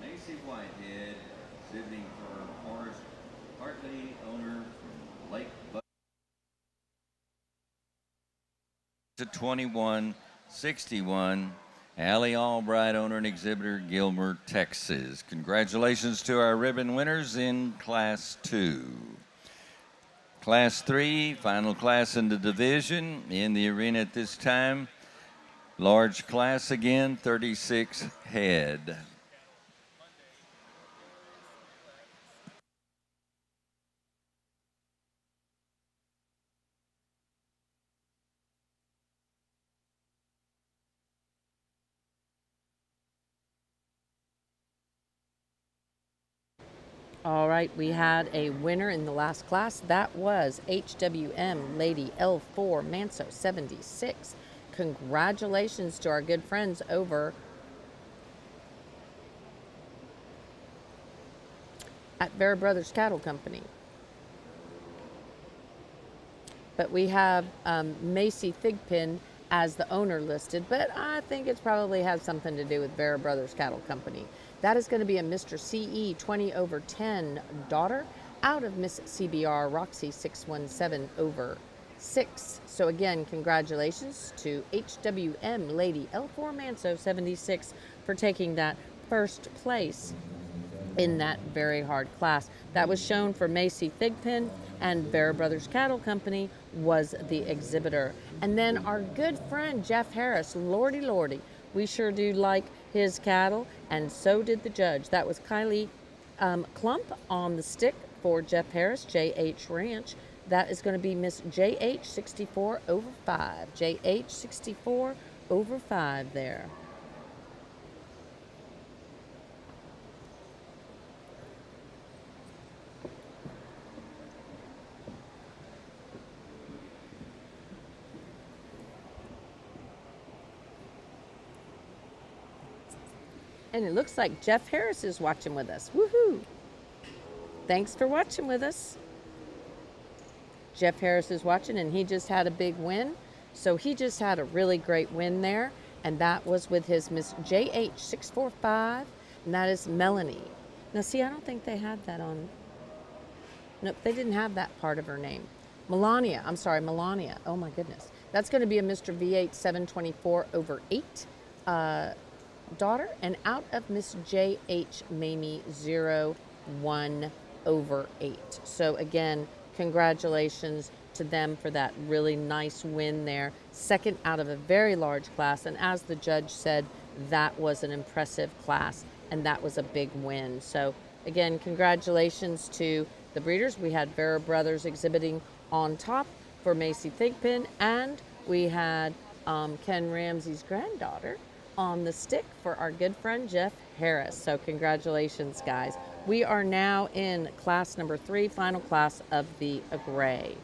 Macy Whitehead, exhibiting for Forrest Hartley, owner from Lake to 2161, Allie Albright, owner and exhibitor, Gilmer, Texas. Congratulations to our ribbon winners in Class 2. Class 3, final class in the division. In the arena at this time, large class again, 36 head. All right, we had a winner in the last class. That was HWM Lady L4 Manso 76. congratulations to our good friends over at Vera Brothers Cattle Company. But we have Macy Thigpen as the owner listed, but I think it's probably has something to do with Vera Brothers Cattle Company. That is going to be a Mr. CE 20/10 daughter out of Miss CBR Roxy 617/6. So again, congratulations to HWM Lady L4 Manso 76 for taking that first place in that very hard class. That was shown for Macy Thigpen, and Vera Brothers Cattle Company was the exhibitor. And then our good friend Jeff Harris, lordy lordy, we sure do like his cattle, and so did the judge. That was Kylie Klump on the stick for Jeff Harris, JH Ranch. That is going to be Miss JH 64/5. JH 64/5 there. And it looks like Jeff Harris is watching with us. Woohoo! Thanks for watching with us. Jeff Harris is watching, and he just had a big win. So he just had a really great win there, and that was with his Miss JH 645, and that is Melanie. Now, see, I don't think they had that on. Nope, they didn't have that part of her name. Melania, I'm sorry, Melania. Oh my goodness. That's going to be a Mr. V8 724/8. Daughter, and out of Miss JH Mamie 01/8. So again, congratulations to them for that really nice win there. Second out of a very large class, and as the judge said, that was an impressive class, and that was a big win. So again, congratulations to the breeders. We had Vera Brothers exhibiting on top for Macy Thigpen, and we had Ken Ramsey's granddaughter on the stick for our good friend Jeff Harris. So congratulations, guys. We are now in class number 3, final class of the gray.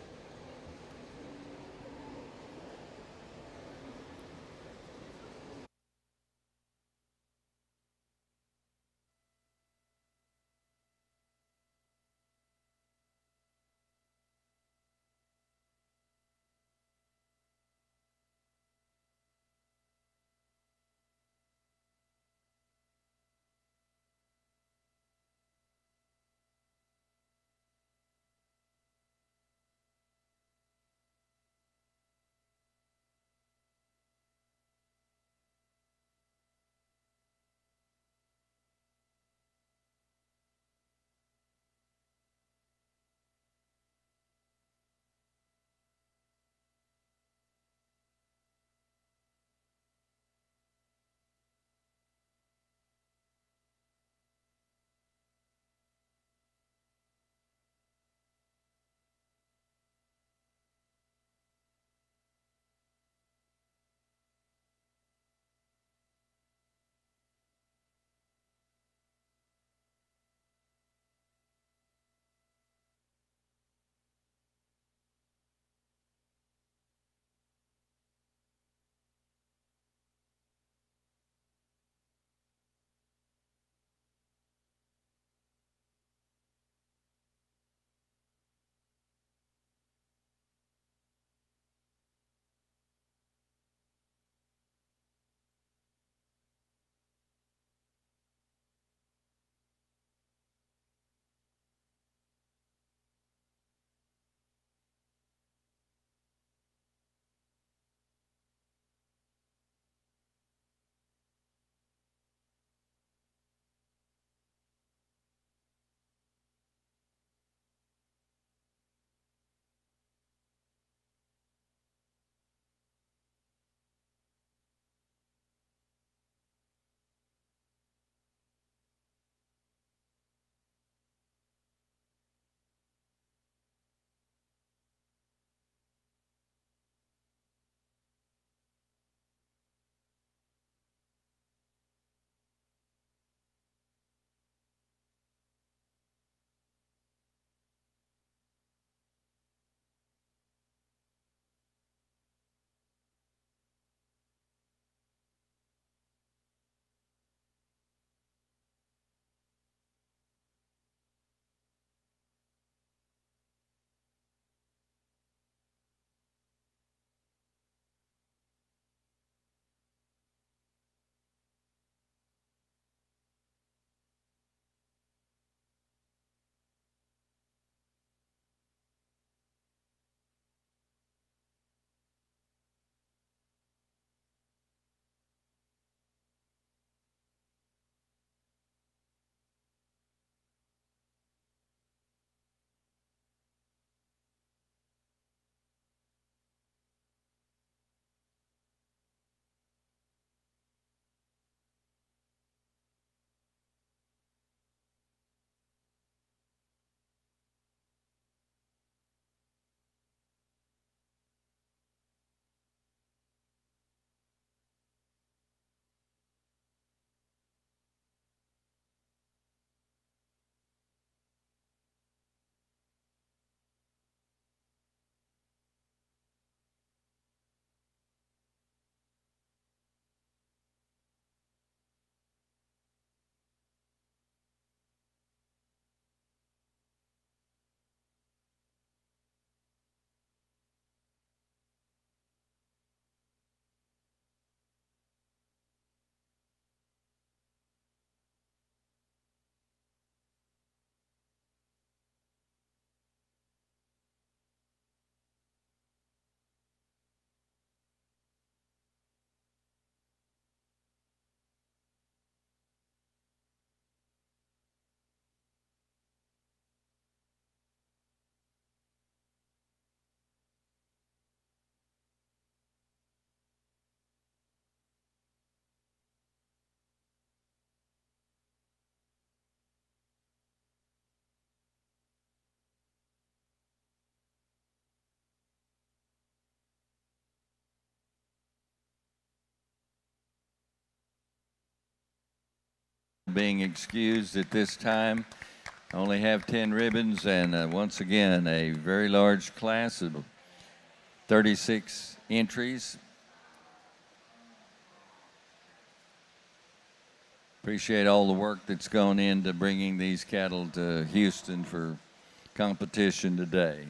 being excused at this time. Only have 10 ribbons, and once again, a very large class of 36 entries. Appreciate all the work that's gone into bringing these cattle to Houston for competition today.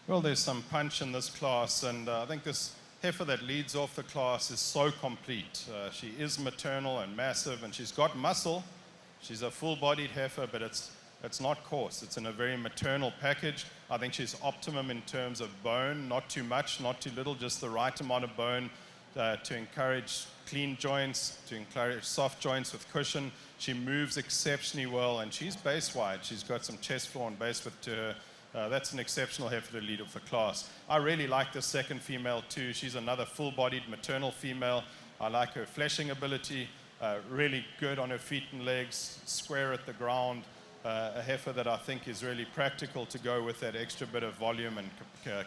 Well, there's some punch in this class, and I think this heifer that leads off the class is so complete. She is maternal and massive, and she's got muscle. She's a full-bodied heifer, but it's not coarse. It's in a very maternal package. I think she's optimum in terms of bone, not too much, not too little, just the right amount of bone to encourage clean joints, to encourage soft joints with cushion. She moves exceptionally well, and she's base wide. She's got some chest floor and base width to her. That's an exceptional heifer to lead off the class. I really like the second female too. She's another full-bodied maternal female. I like her fleshing ability, really good on her feet and legs, square at the ground. A heifer that I think is really practical to go with that extra bit of volume and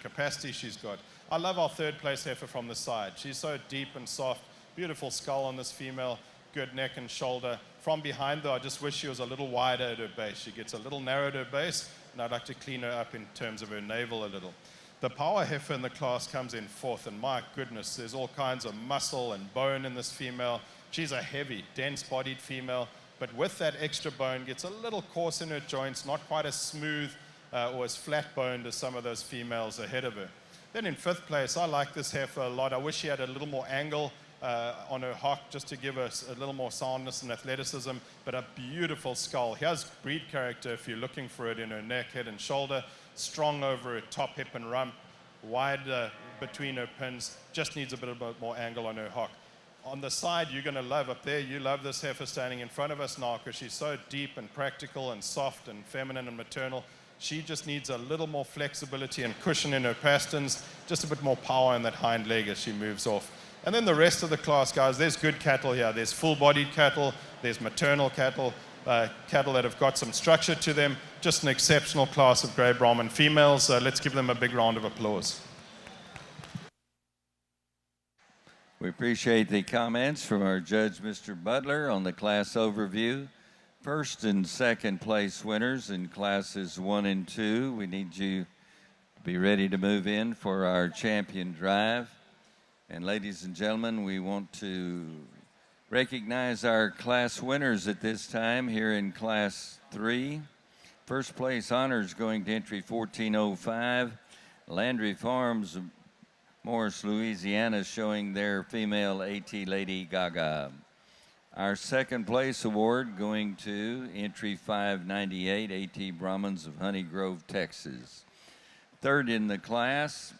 capacity she's got. I love our third place heifer from the side. She's so deep and soft, beautiful skull on this female, good neck and shoulder. From behind though, I just wish she was a little wider at her base. She gets a little narrow at her base, and I'd like to clean her up in terms of her navel a little. The power heifer in the class comes in fourth, and my goodness, there's all kinds of muscle and bone in this female. She's a heavy, dense-bodied female, but with that extra bone, gets a little coarse in her joints, not quite as smooth or as flat-boned as some of those females ahead of her. Then in fifth place, I like this heifer a lot. I wish she had a little more angle on her hock just to give us a little more soundness and athleticism, but a beautiful skull. Here's breed character if you're looking for it in her neck, head and shoulder, strong over her top, hip and rump, wide between her pins, just needs a bit more angle on her hock. On the side, you're going to love up there. You love this heifer standing in front of us now because she's so deep and practical and soft and feminine and maternal. She just needs a little more flexibility and cushion in her pasterns, just a bit more power in that hind leg as she moves off. And then the rest of the class, guys, there's good cattle here. There's full-bodied cattle, there's maternal cattle, cattle that have got some structure to them. Just an exceptional class of grey Brahman females. Let's give them a big round of applause. We appreciate the comments from our judge, Mr. Butler, on the class overview. First and second place winners in classes 1 and 2. We need you to be ready to move in for our champion drive. And ladies and gentlemen, we want to recognize our class winners at this time here in class 3. First place honors going to entry 1405, Landry Farms, Morris, Louisiana, showing their female AT Lady Gaga. Our second place award going to entry 598, AT Brahmans of Honey Grove, Texas. Third in the class,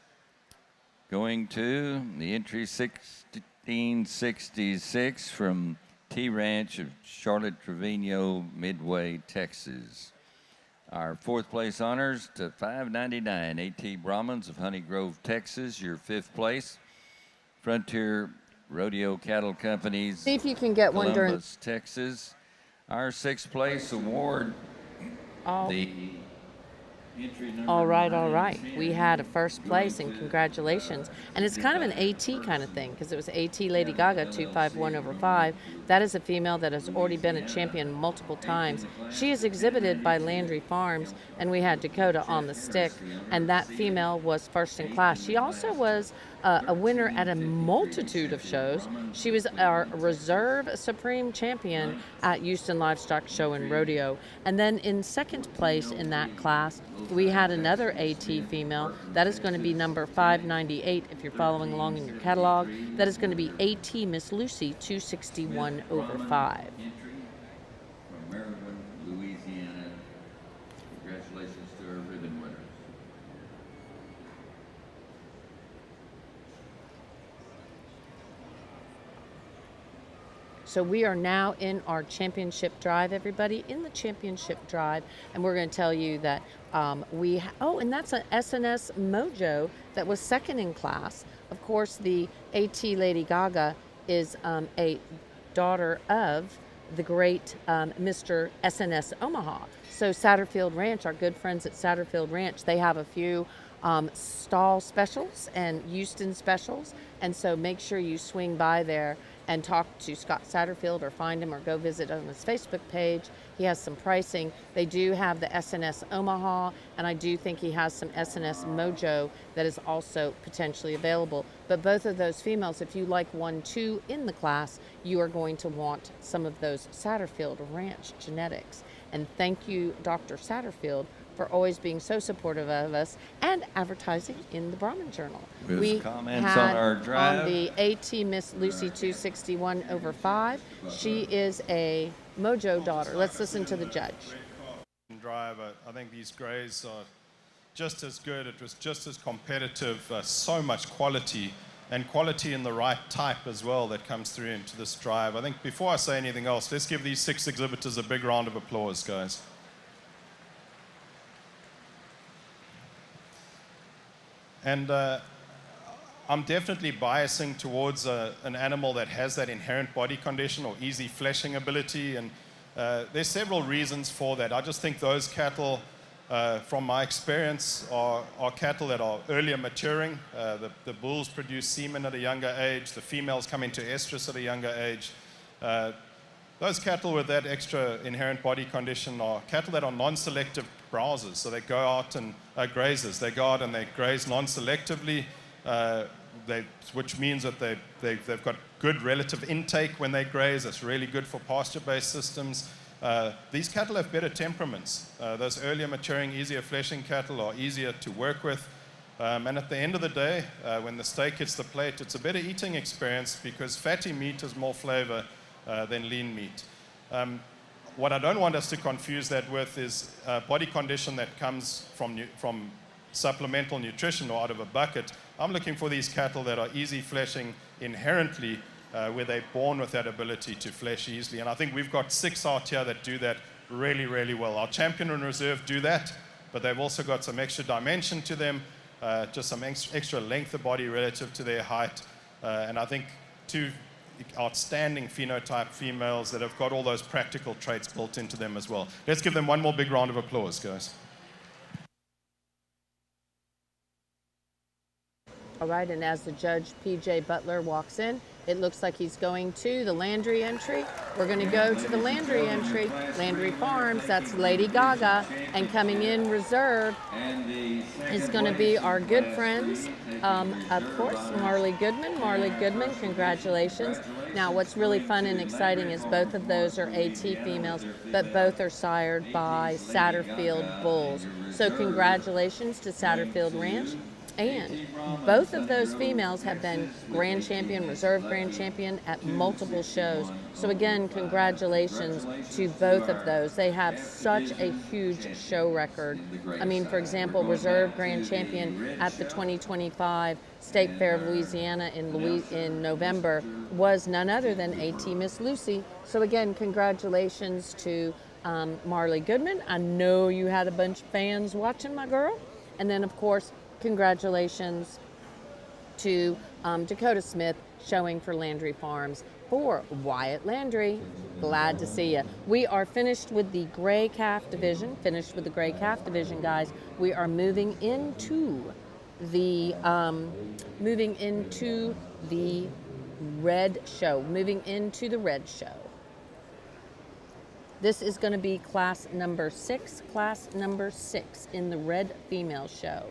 going to the entry 1666 from T Ranch of Charlotte Trevino, Midway, Texas. Our fourth place honors to 599, AT Brahmans of Honey Grove, Texas. Your fifth place, Frontier Rodeo Cattle Companies. See if you can get one during Columbus, Texas. Our sixth place award, the entry number all right. 910. We had a first place, and congratulations. And it's kind of an AT kind of thing because it was AT Lady Gaga 251/5. That is a female that has already been a champion multiple times. She is exhibited by Landry Farms, and we had Dakota on the stick, and that female was first in class. She also was a winner at a multitude of shows. She was our reserve supreme champion at Houston Livestock Show and Rodeo. And then in second place in that class, we had another AT female. That is going to be number 598 if you're following along in your catalog. That is going to be AT Miss Lucy 261/5. Entry from Maryland, Louisiana. Congratulations to our ribbon winners. So we are now in our championship drive, everybody, in the championship drive, and we're going to tell you that and that's an SNS Mojo that was second in class. Of course, the AT Lady Gaga is a daughter of the great Mr. SNS Omaha. So Satterfield Ranch, our good friends at Satterfield Ranch, they have a few stall specials and Houston specials, and so make sure you swing by there and talk to Scott Satterfield or find him or go visit on his Facebook page. He has some pricing. They do have the SNS Omaha, and I do think he has some SNS Mojo that is also potentially available. But both of those females, if you like 1-2 in the class, you are going to want some of those Satterfield Ranch genetics. And thank you, Dr. Satterfield, for always being so supportive of us and advertising in the Brahman Journal. With comments on had our drive. on the AT Miss Lucy 261 over 5. She is a Mojo daughter. Let's listen to the judge. Drive, I think these grays are just as good. It was just as competitive. So much quality, and quality in the right type as well that comes through into this drive. I think before I say anything else, let's give these 6 exhibitors a big round of applause, guys. And I'm definitely biasing towards an animal that has that inherent body condition or easy fleshing ability, and there's several reasons for that. I just think those cattle, from my experience, are cattle that are earlier maturing. The bulls produce semen at a younger age. The females come into estrus at a younger age. Those cattle with that extra inherent body condition are cattle that are non-selective browsers. So they go out and grazers. They go out and they graze non-selectively, which means that they've got good relative intake when they graze. That's really good for pasture-based systems. These cattle have better temperaments. Those earlier maturing, easier fleshing cattle are easier to work with. And at the end of the day, when the steak hits the plate, it's a better eating experience because fatty meat has more flavor than lean meat. What I don't want us to confuse that with is body condition that comes from supplemental nutrition or out of a bucket. I'm looking for these cattle that are easy fleshing inherently, where they're born with that ability to flesh easily. And I think we've got 6 out here that do that really, really well. Our champion and reserve do that, but they've also got some extra dimension to them, just some extra length of body relative to their height. And I think 2 outstanding phenotype females that have got all those practical traits built into them as well. Let's give them one more big round of applause, guys. All right, and as the judge, P.J. Butler, walks in, it looks like he's going to the Landry entry. We're going to go to the Landry entry, Landry Farms. That's Lady Gaga. And coming in reserve is going to be our good friends, of course, Marley Goodman. Marley Goodman, congratulations. Now, what's really fun and exciting is both of those are AT females, but both are sired by Satterfield bulls. So congratulations to Satterfield Ranch. And both of those females have been grand champion, reserve grand champion at multiple shows. So again, congratulations to both of those. They have such a huge show record. I mean, for example, reserve grand champion at the 2025 State Fair of Louisiana in November was none other than AT Miss Lucy. So again, congratulations to Marley Goodman. I know you had a bunch of fans watching, my girl. And then, of course, congratulations to Dakota Smith showing for Landry Farms for Wyatt Landry. Glad to see you. We are finished with the gray calf division. Guys. We are moving into the red show. This is going to be class number 6 in the red female show.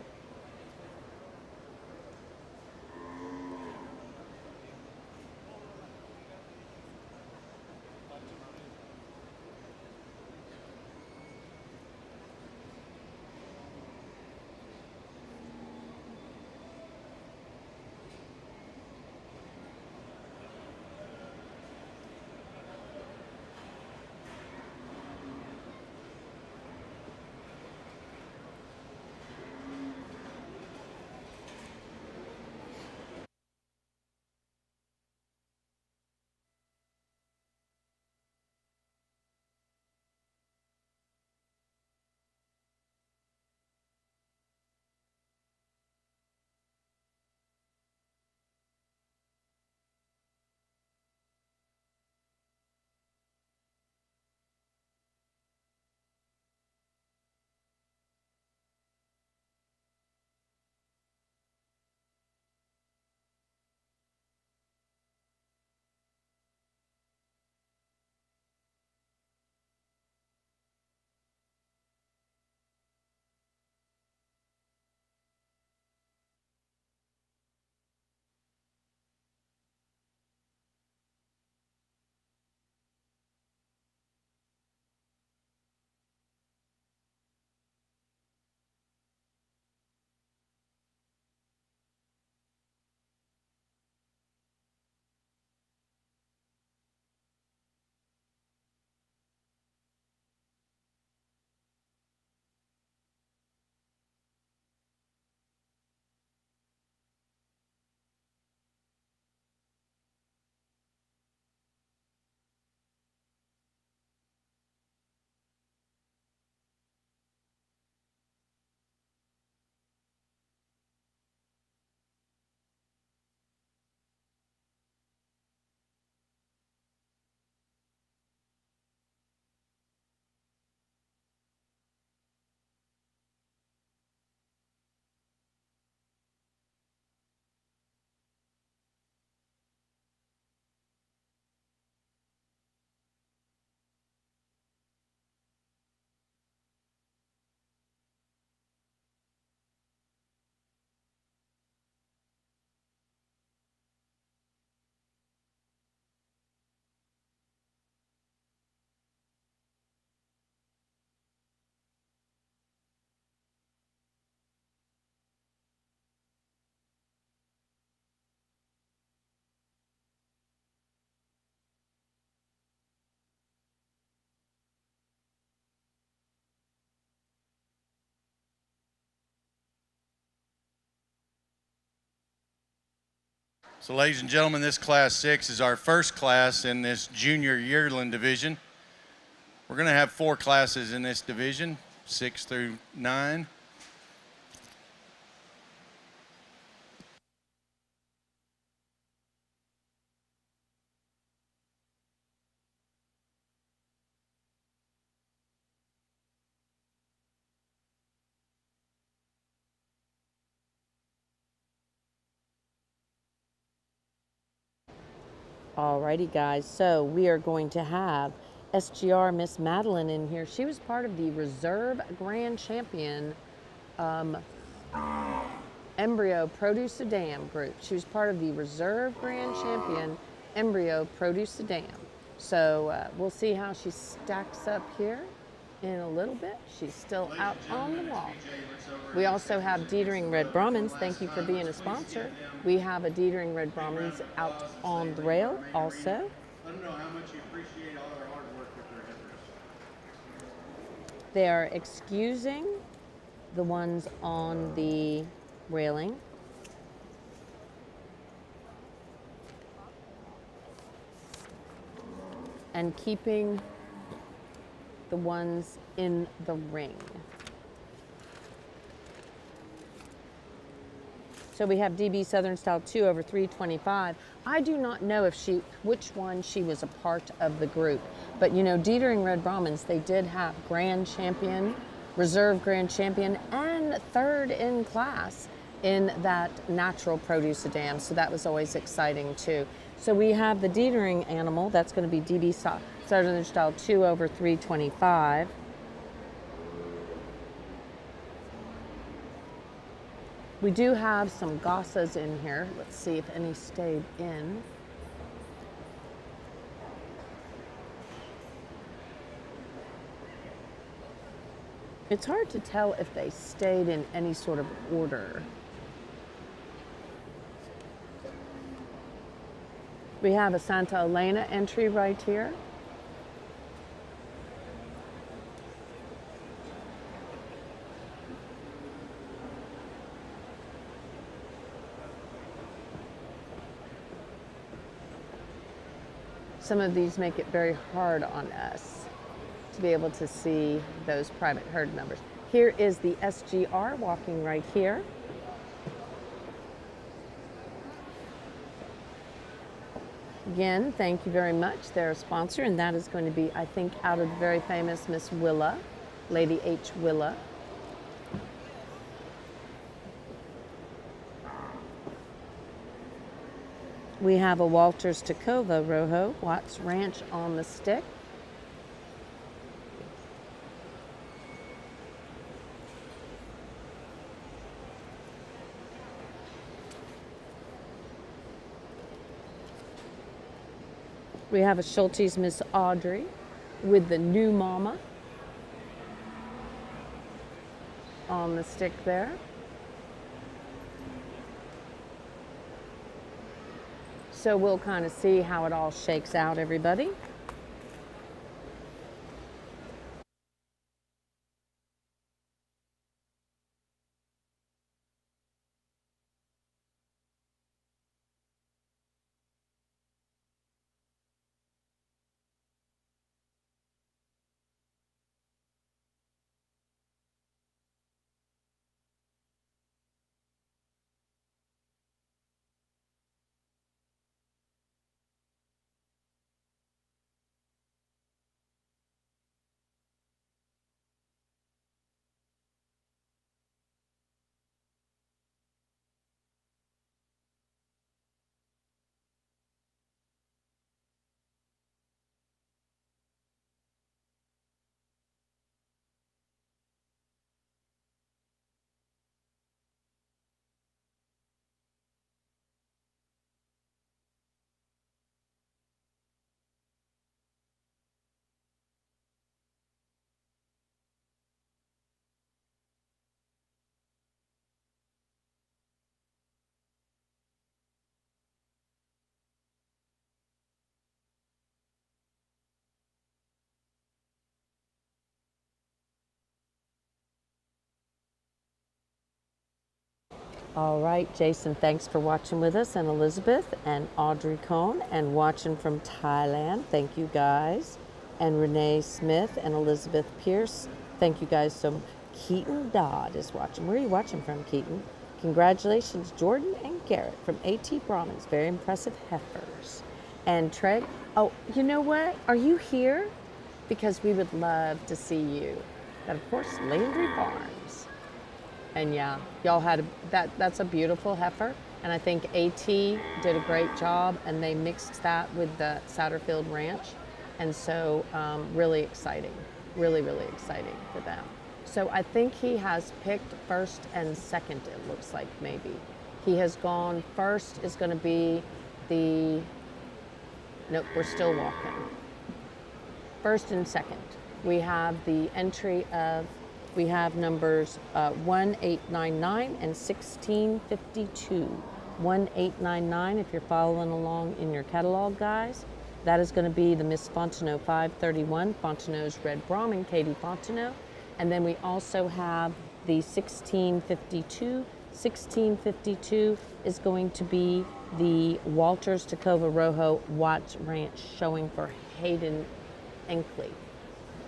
So ladies and gentlemen, this Class 6 is our first class in this junior yearling division. We're going to have 4 classes in this division, 6 through 9. Alrighty, guys. So we are going to have SGR Miss Madeline in here. She was part of the Reserve Grand Champion Embryo Produce Sedan group. She was part of the Reserve Grand Champion Embryo Produce Sedan. So we'll see how she stacks up here in a little bit. She's still out on the wall. We also have Dietering Red Brahmins. Thank you for being a sponsor. We have a Dietering Red Brahmins out on the rail also. Let them know how much you appreciate all their hard work with their heifers. They are excusing the ones on the railing. And keeping the ones in the ring. So we have DB Southern Style 2 over 325. I do not know if which one she was a part of the group, but you know, Dietering Red Brahmins, they did have Grand Champion, Reserve Grand Champion, and third in class in that natural produce sedan. So that was always exciting too. So we have the Dietering animal, that's going to be DB Southern Style 2 over 325. We do have some Gossas in here. Let's see if any stayed in. It's hard to tell if they stayed in any sort of order. We have a Santa Elena entry right here. Some of these make it very hard on us to be able to see those private herd numbers. Here is the SGR walking right here. Again, thank you very much. They're a sponsor, and that is going to be, I think, out of the very famous Miss Willa, Lady H. Willa. We have a Walters Tacova Rojo, Watts Ranch on the stick. We have a Schulte's Miss Audrey with the new mama on the stick there. So we'll kind of see how it all shakes out, everybody. All right, Jason, thanks for watching with us, and Elizabeth and Audrey Cohn, and watching from Thailand. Thank you guys. And Renee Smith and Elizabeth Pierce. Thank you guys so much. Keaton Dodd is watching. Where are you watching from, Keaton? Congratulations, Jordan and Garrett from AT Brahmans. Very impressive heifers. And Trey, oh, you know what? Are you here? Because we would love to see you. And of course, Landry Farms. And yeah, y'all had that's a beautiful heifer. And I think AT did a great job, and they mixed that with the Satterfield Ranch. And so really exciting, really, really exciting for them. So I think he has picked first and second, it looks like maybe. He has gone first is going to be the, nope, we're still walking. First and second. We have the entry of, we have numbers 1899 and 1652. 1899, if you're following along in your catalog, guys. That is going to be the Miss Fontenot 531, Fontenot's Red Brahman, Katie Fontenot. And then we also have the 1652. 1652 is going to be the Walters Tacova Rojo Watts Ranch showing for Hayden Enkley.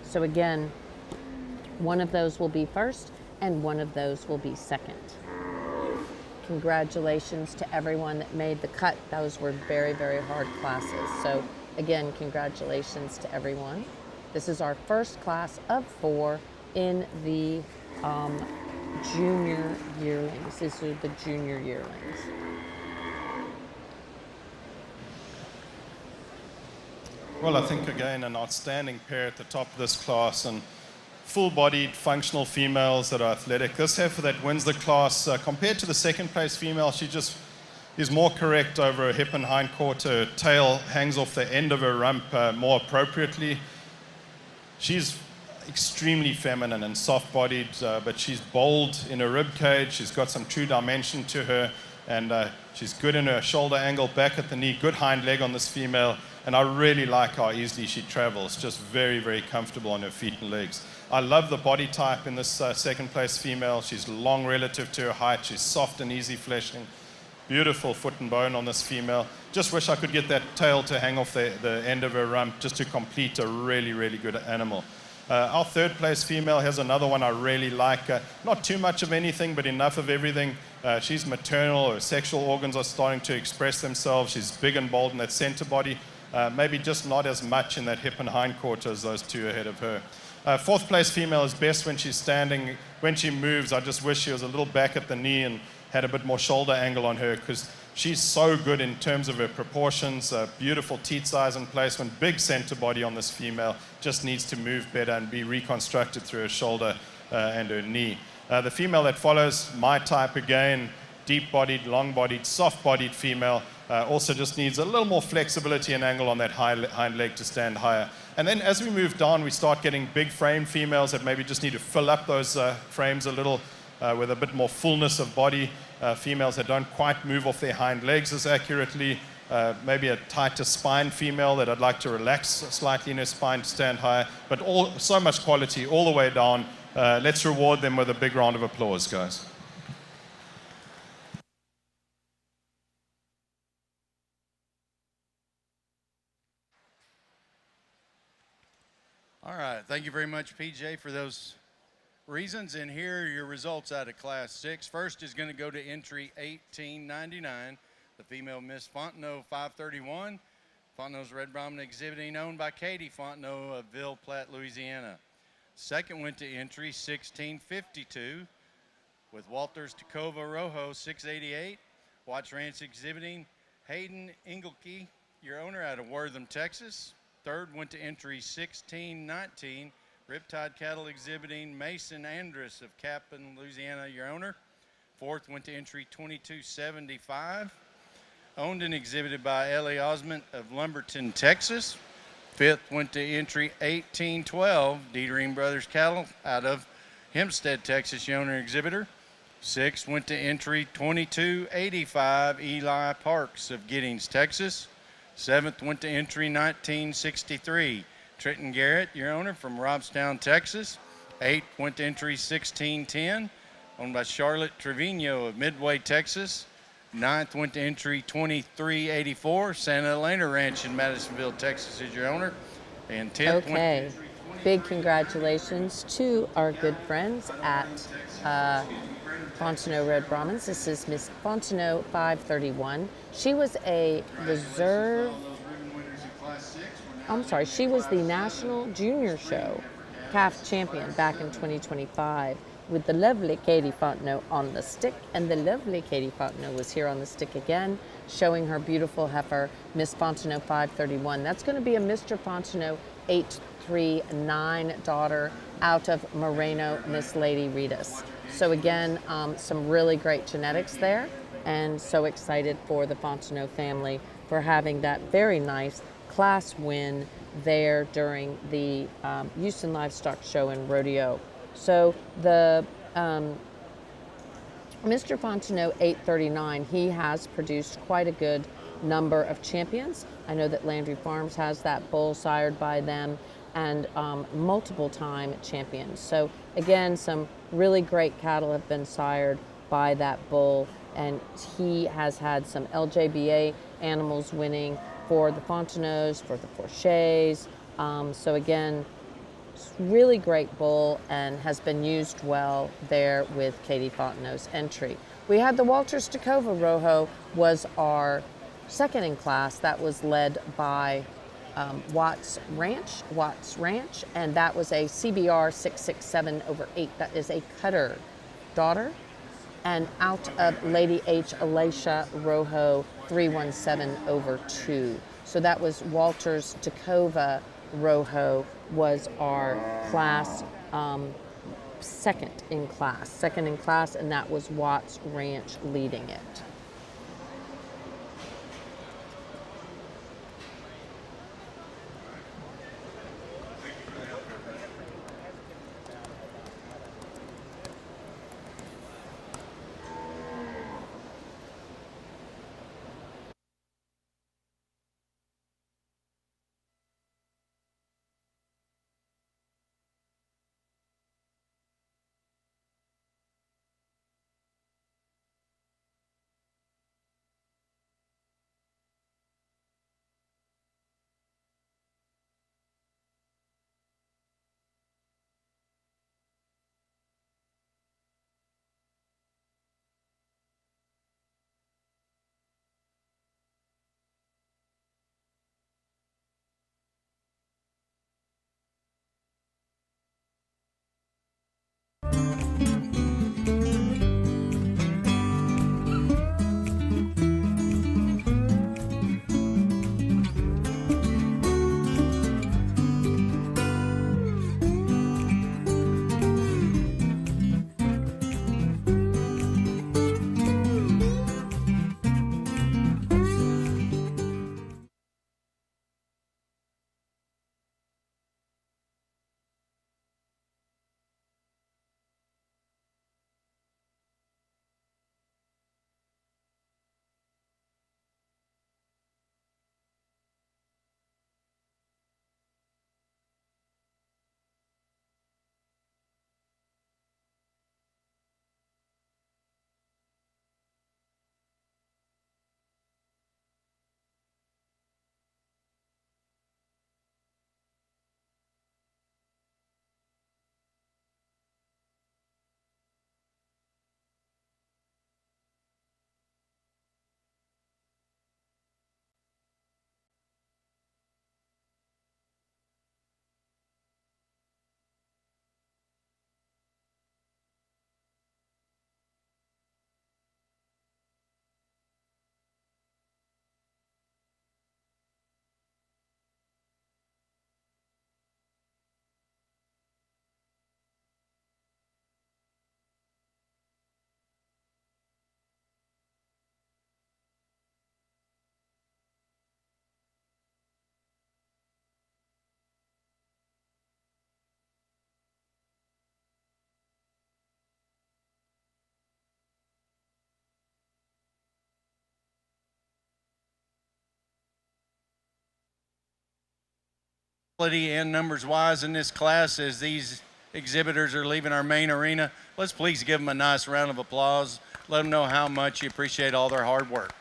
So again, one of those will be first and one of those will be second. Congratulations to everyone that made the cut. Those were very, very hard classes. So again, congratulations to everyone. This is our first class of 4 in the junior yearlings. These are the junior yearlings. Well, I think again an outstanding pair at the top of this class, and full-bodied functional females that are athletic. This heifer that wins the class, compared to the second place female, she just is more correct over her hip and hind quarter. Her tail hangs off the end of her rump more appropriately. She's extremely feminine and soft-bodied, but she's bold in her rib cage. She's got some true dimension to her, and she's good in her shoulder angle back at the knee, good hind leg on this female, and I really like how easily she travels, just very, very comfortable on her feet and legs. I love the body type in this second place female. She's long relative to her height. She's soft and easy fleshing. Beautiful foot and bone on this female. Just wish I could get that tail to hang off the end of her rump just to complete a really, really good animal. Our third place female has another one I really like. Not too much of anything, but enough of everything. She's maternal. Her sexual organs are starting to express themselves. She's big and bold in that center body. Maybe just not as much in that hip and hind quarter as those two ahead of her. Fourth place female is best when she's standing. When she moves, I just wish she was a little back at the knee and had a bit more shoulder angle on her, because she's so good in terms of her proportions, beautiful teat size and placement, big center body on this female, just needs to move better and be reconstructed through her shoulder and her knee. The female that follows, my type again, deep-bodied, long-bodied, soft-bodied female, also just needs a little more flexibility and angle on that hind leg to stand higher. And then as we move down, we start getting big frame females that maybe just need to fill up those frames a little with a bit more fullness of body. Females that don't quite move off their hind legs as accurately. Maybe a tighter spine female that I'd like to relax slightly in her spine to stand higher. But so much quality all the way down. Let's reward them with a big round of applause, guys. All right, thank you very much, PJ, for those reasons. And here are your results out of Class 6. First is going to go to entry 1899, the female Miss Fontenot 531. Fontenot's Red Brahman exhibiting, owned by Katie Fontenot of Ville Platte, Louisiana. Second went to entry 1652 with Walters Tacova Rojo 688. Watch Ranch exhibiting Hayden Engelke, your owner, out of Wortham, Texas. Third went to entry 1619. Riptide Cattle exhibiting Mason Andrus of Capon, Louisiana, your owner. Fourth went to entry 2275. Owned and exhibited by Ellie Osment of Lumberton, Texas. Fifth went to entry 1812. Dietering Brothers Cattle out of Hempstead, Texas, your owner exhibitor. Sixth went to entry 2285. Eli Parks of Giddings, Texas. Seventh went to entry 1963. Trenton Garrett, your owner, from Robstown, Texas. Eighth went to entry 1610. owned by Charlotte Trevino of Midway, Texas. Ninth went to entry 2384. Santa Elena Ranch in Madisonville, Texas is your owner. And 10th went to Okay. entry 20. Big congratulations to our good friends at Fontenot Red Brahmins. This is Miss Fontenot 531. She was a reserve. I'm sorry, she was the National Junior Show calf champion back in 2025 with the lovely Katie Fontenot on the stick, and the lovely Katie Fontenot was here on the stick again, showing her beautiful heifer, Miss Fontenot 531. That's going to be a Mr. Fontenot 839 daughter out of Moreno, Miss Lady Ritas. So again, some really great genetics there, and so excited for the Fontenot family for having that very nice class win there during the Houston Livestock Show and Rodeo. So the Mr. Fontenot 839, he has produced quite a good number of champions. I know that Landry Farms has that bull sired by them, and multiple time champions. So again, some really great cattle have been sired by that bull, and he has had some LJBA animals winning for the Fontenots, for the Fourchets. So again, really great bull and has been used well there with Katie Fontenot's entry. We had the Walter Stakova Rojo was our second in class. That was led by Watts Ranch, and that was a CBR 667/8. That is a cutter daughter. And out of Lady H. Alicia Rojo 317/2. So that was Walter's Takova Rojo was our class, second in class, and that was Watts Ranch leading it. And numbers wise in this class as these exhibitors are leaving our main arena. Let's please give them a nice round of applause. Let them know how much you appreciate all their hard work.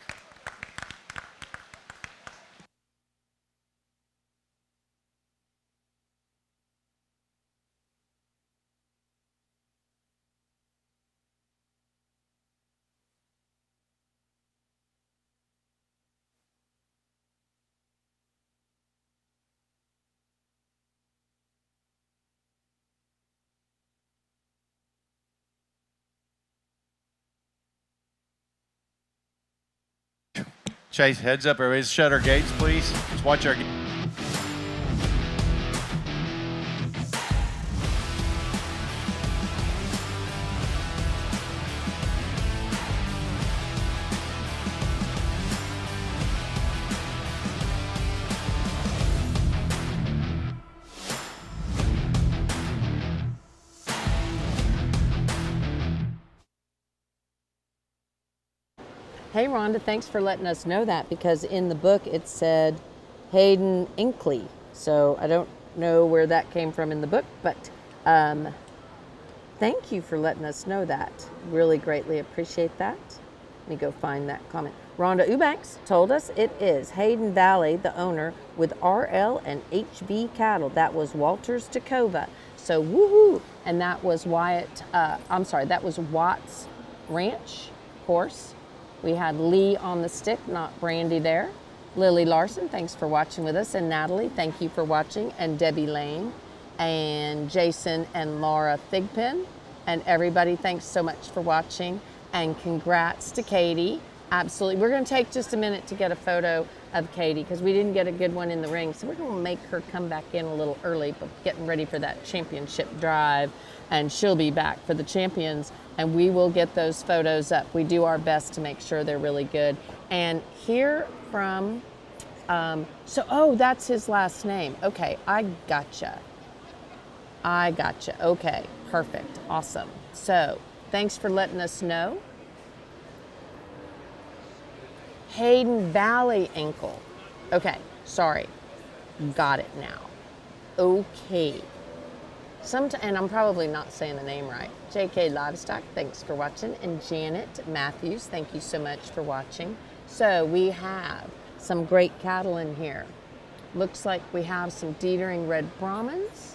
Chase, heads up, everybody. Shut our gates, please. Just watch our gates. Hey, Rhonda, thanks for letting us know that, because in the book it said Hayden Inkley. So I don't know where that came from in the book, but thank you for letting us know that. Really greatly appreciate that. Let me go find that comment. Rhonda Eubanks told us it is Hayden Valley, the owner, with RL and HB cattle. That was Walters Tacova. So woohoo! And that was that was Watts Ranch horse. We had Lee on the stick, not Brandy there. Lily Larson, thanks for watching with us. And Natalie, thank you for watching. And Debbie Lane, and Jason and Laura Thigpen. And everybody, thanks so much for watching. And congrats to Katie. Absolutely. We're going to take just a minute to get a photo of Katie, because we didn't get a good one in the ring. So we're going to make her come back in a little early, but getting ready for that championship drive. And she'll be back for the champions. And we will get those photos up. We do our best to make sure they're really good. And hear from, that's his last name. Okay, I gotcha. Okay, perfect, awesome. So, thanks for letting us know. Hayden Valley Ankle. Okay, sorry, got it now. Okay. And I'm probably not saying the name right. JK Livestock, thanks for watching. And Janet Matthews, thank you so much for watching. So we have some great cattle in here. Looks like we have some Dietering Red Brahmans.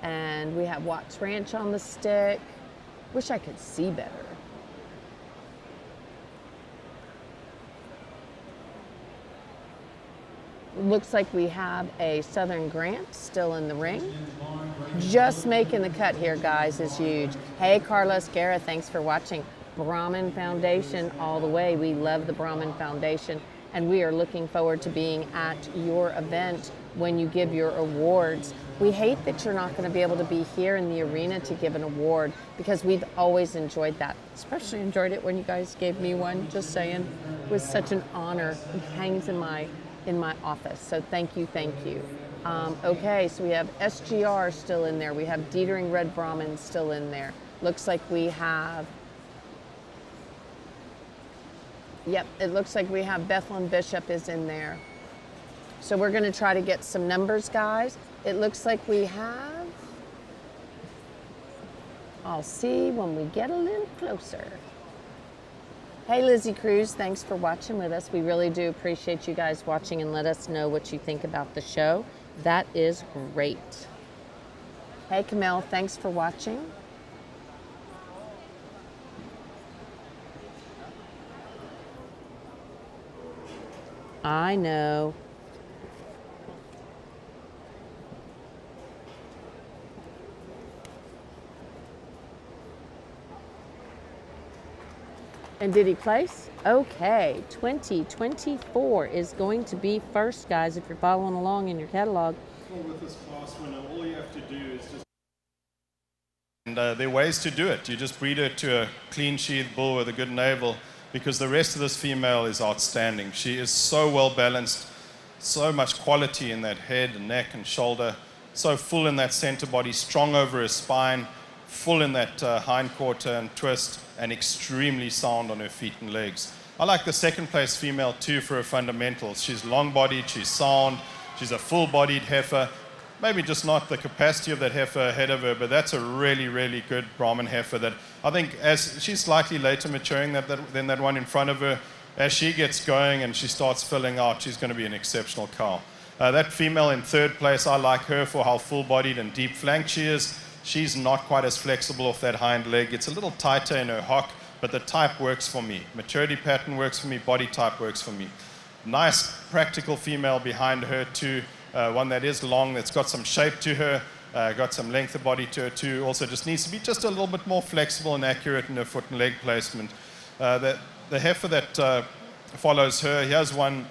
And we have Watts Ranch on the stick. Wish I could see better. Looks like we have a Southern Grant still in the ring. Just making the cut here, guys, is huge. Hey, Carlos Guerra, thanks for watching. Brahman Foundation all the way. We love the Brahman Foundation, and we are looking forward to being at your event when you give your awards. We hate that you're not going to be able to be here in the arena to give an award, because we've always enjoyed that. Especially enjoyed it when you guys gave me one, just saying. It was such an honor. It hangs in my office. So thank you. Okay, so we have SGR still in there. We have Dietering Red Brahman still in there. Looks like we have, it looks like we have Bethlehem Bishop is in there. So we're going to try to get some numbers, guys. It looks like we have, I'll see when we get a little closer. Hey, Lizzie Cruz, thanks for watching with us. We really do appreciate you guys watching, and let us know what you think about the show. That is great. Hey, Camille, thanks for watching. I know. And did he place? Okay, 2024 is going to be first, guys, if you're following along in your catalog. Well, with this class winner, all you have to do is just... And there are ways to do it. You just breed her to a clean-sheathed bull with a good navel, because the rest of this female is outstanding. She is so well balanced, so much quality in that head and neck and shoulder, so full in that center body, strong over her spine, full in that hind quarter and twist, and extremely sound on her feet and legs. I like the second place female too for her fundamentals. She's long-bodied, she's sound, she's a full-bodied heifer, maybe just not the capacity of that heifer ahead of her, but that's a really, really good Brahman heifer that I think as she's slightly later maturing than that one in front of her, as she gets going and she starts filling out, she's going to be an exceptional cow. That female in third place, I like her for how full-bodied and deep flanked she is. She's not quite as flexible off that hind leg. It's a little tighter in her hock, but the type works for me. Maturity pattern works for me, body type works for me. Nice, practical female behind her too. One that is long, that's got some shape to her, got some length of body to her too. Also just needs to be just a little bit more flexible and accurate in her foot and leg placement. The heifer that follows her, here's one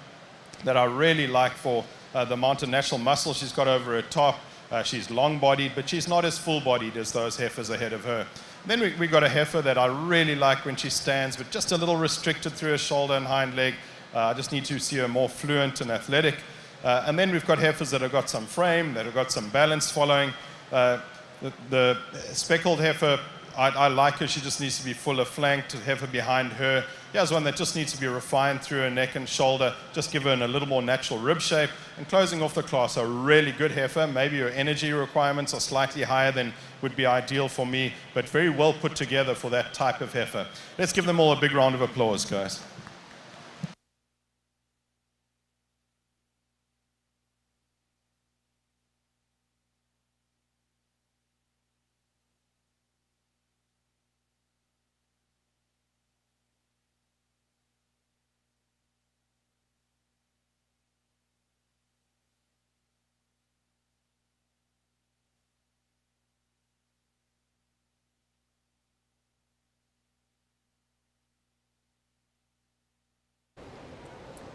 that I really like for the amount of natural muscle she's got over her top. She's long-bodied, but she's not as full-bodied as those heifers ahead of her. Then we got a heifer that I really like when she stands, but just a little restricted through her shoulder and hind leg. I just need to see her more fluent and athletic. And then we've got heifers that have got some frame, that have got some balance following. The speckled heifer, I like her. She just needs to be fuller flanked. Heifer behind her. Here's one that just needs to be refined through her neck and shoulder. Just give her a little more natural rib shape. And closing off the class, a really good heifer. Maybe her energy requirements are slightly higher than would be ideal for me, but very well put together for that type of heifer. Let's give them all a big round of applause, guys.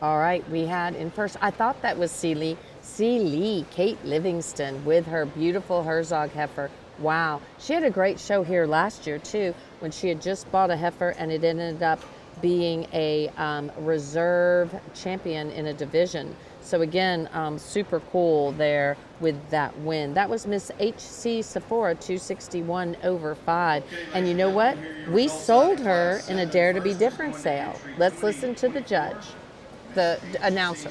All right, we had in first, I thought that was Celie, Kate Livingston with her beautiful Herzog heifer. Wow, she had a great show here last year too, when she had just bought a heifer and it ended up being a reserve champion in a division. So again, super cool there with that win. That was Miss H.C. Sephora 261 over 5. And you know what? We sold her in a Dare to Be Different sale. Let's listen to the judge. The announcer.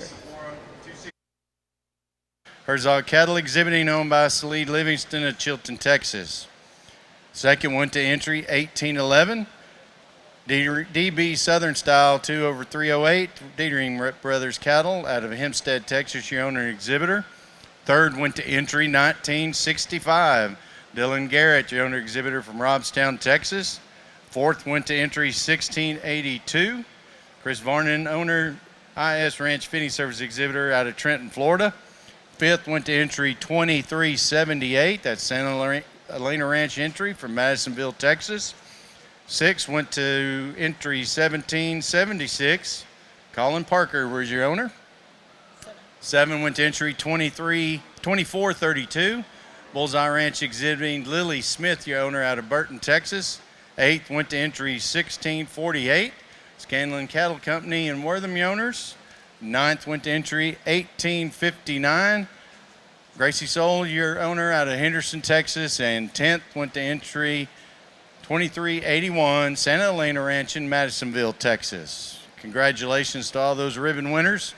Herzog cattle exhibiting owned by Celie Livingston of Chilton, Texas. Second went to entry 1811. DB Southern Style 2 over 308. Dietering Brothers cattle out of Hempstead, Texas, your owner and exhibitor. Third went to entry 1965. Dylan Garrett, your owner exhibitor from Robstown, Texas. Fourth went to entry 1682. Chris Varnon, owner IS Ranch Feeding Service exhibitor out of Trenton, Florida. Fifth went to entry 2378. That's Santa Elena Ranch entry from Madisonville, Texas. Sixth went to entry 1776. Colin Parker was your owner. Seven went to entry 2432. Bullseye Ranch exhibiting Lily Smith, your owner out of Burton, Texas. Eighth went to entry 1648. Scanlon Cattle Company and Wortham owners. Ninth went to entry 1859. Gracie Soul, your owner out of Henderson, Texas. And 10th went to entry 2381, Santa Elena Ranch in Madisonville, Texas. Congratulations to all those ribbon winners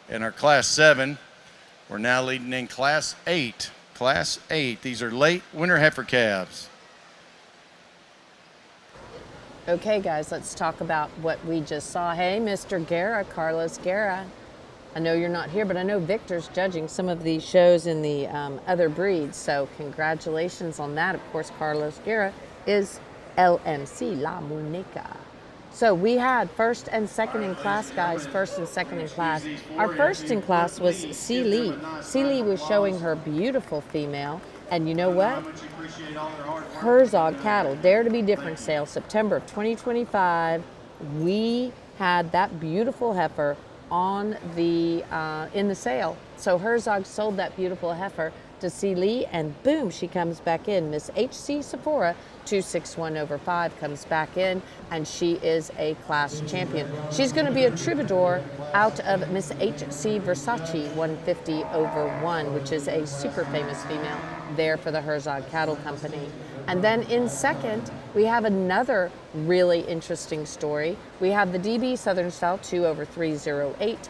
in our Class 7. We're now leading in Class 8. Class 8. These are late winter heifer calves. Okay, guys, let's talk about what we just saw. Hey, Mr. Guerra, Carlos Guerra. I know you're not here, but I know Victor's judging some of these shows in the other breeds, so congratulations on that. Of course, Carlos Guerra is LMC La Muñeca. So we had first and second in class, guys, first and second in class. Our first in class was Celie. Celie was showing her beautiful female, and you know what? Herzog cattle, Dare to Be Different sale, September of 2025. We had that beautiful heifer on the in the sale. So Herzog sold that beautiful heifer to Celie, and boom, she comes back in. Miss H.C. Sephora 261 over 5 comes back in, and she is a class champion. She's going to be a troubadour out of Miss H.C. Versace 150 over 1, which is a super famous female there for the Herzog Cattle Company. And then in second, we have another really interesting story. We have the DB Southern Style 2 over 308.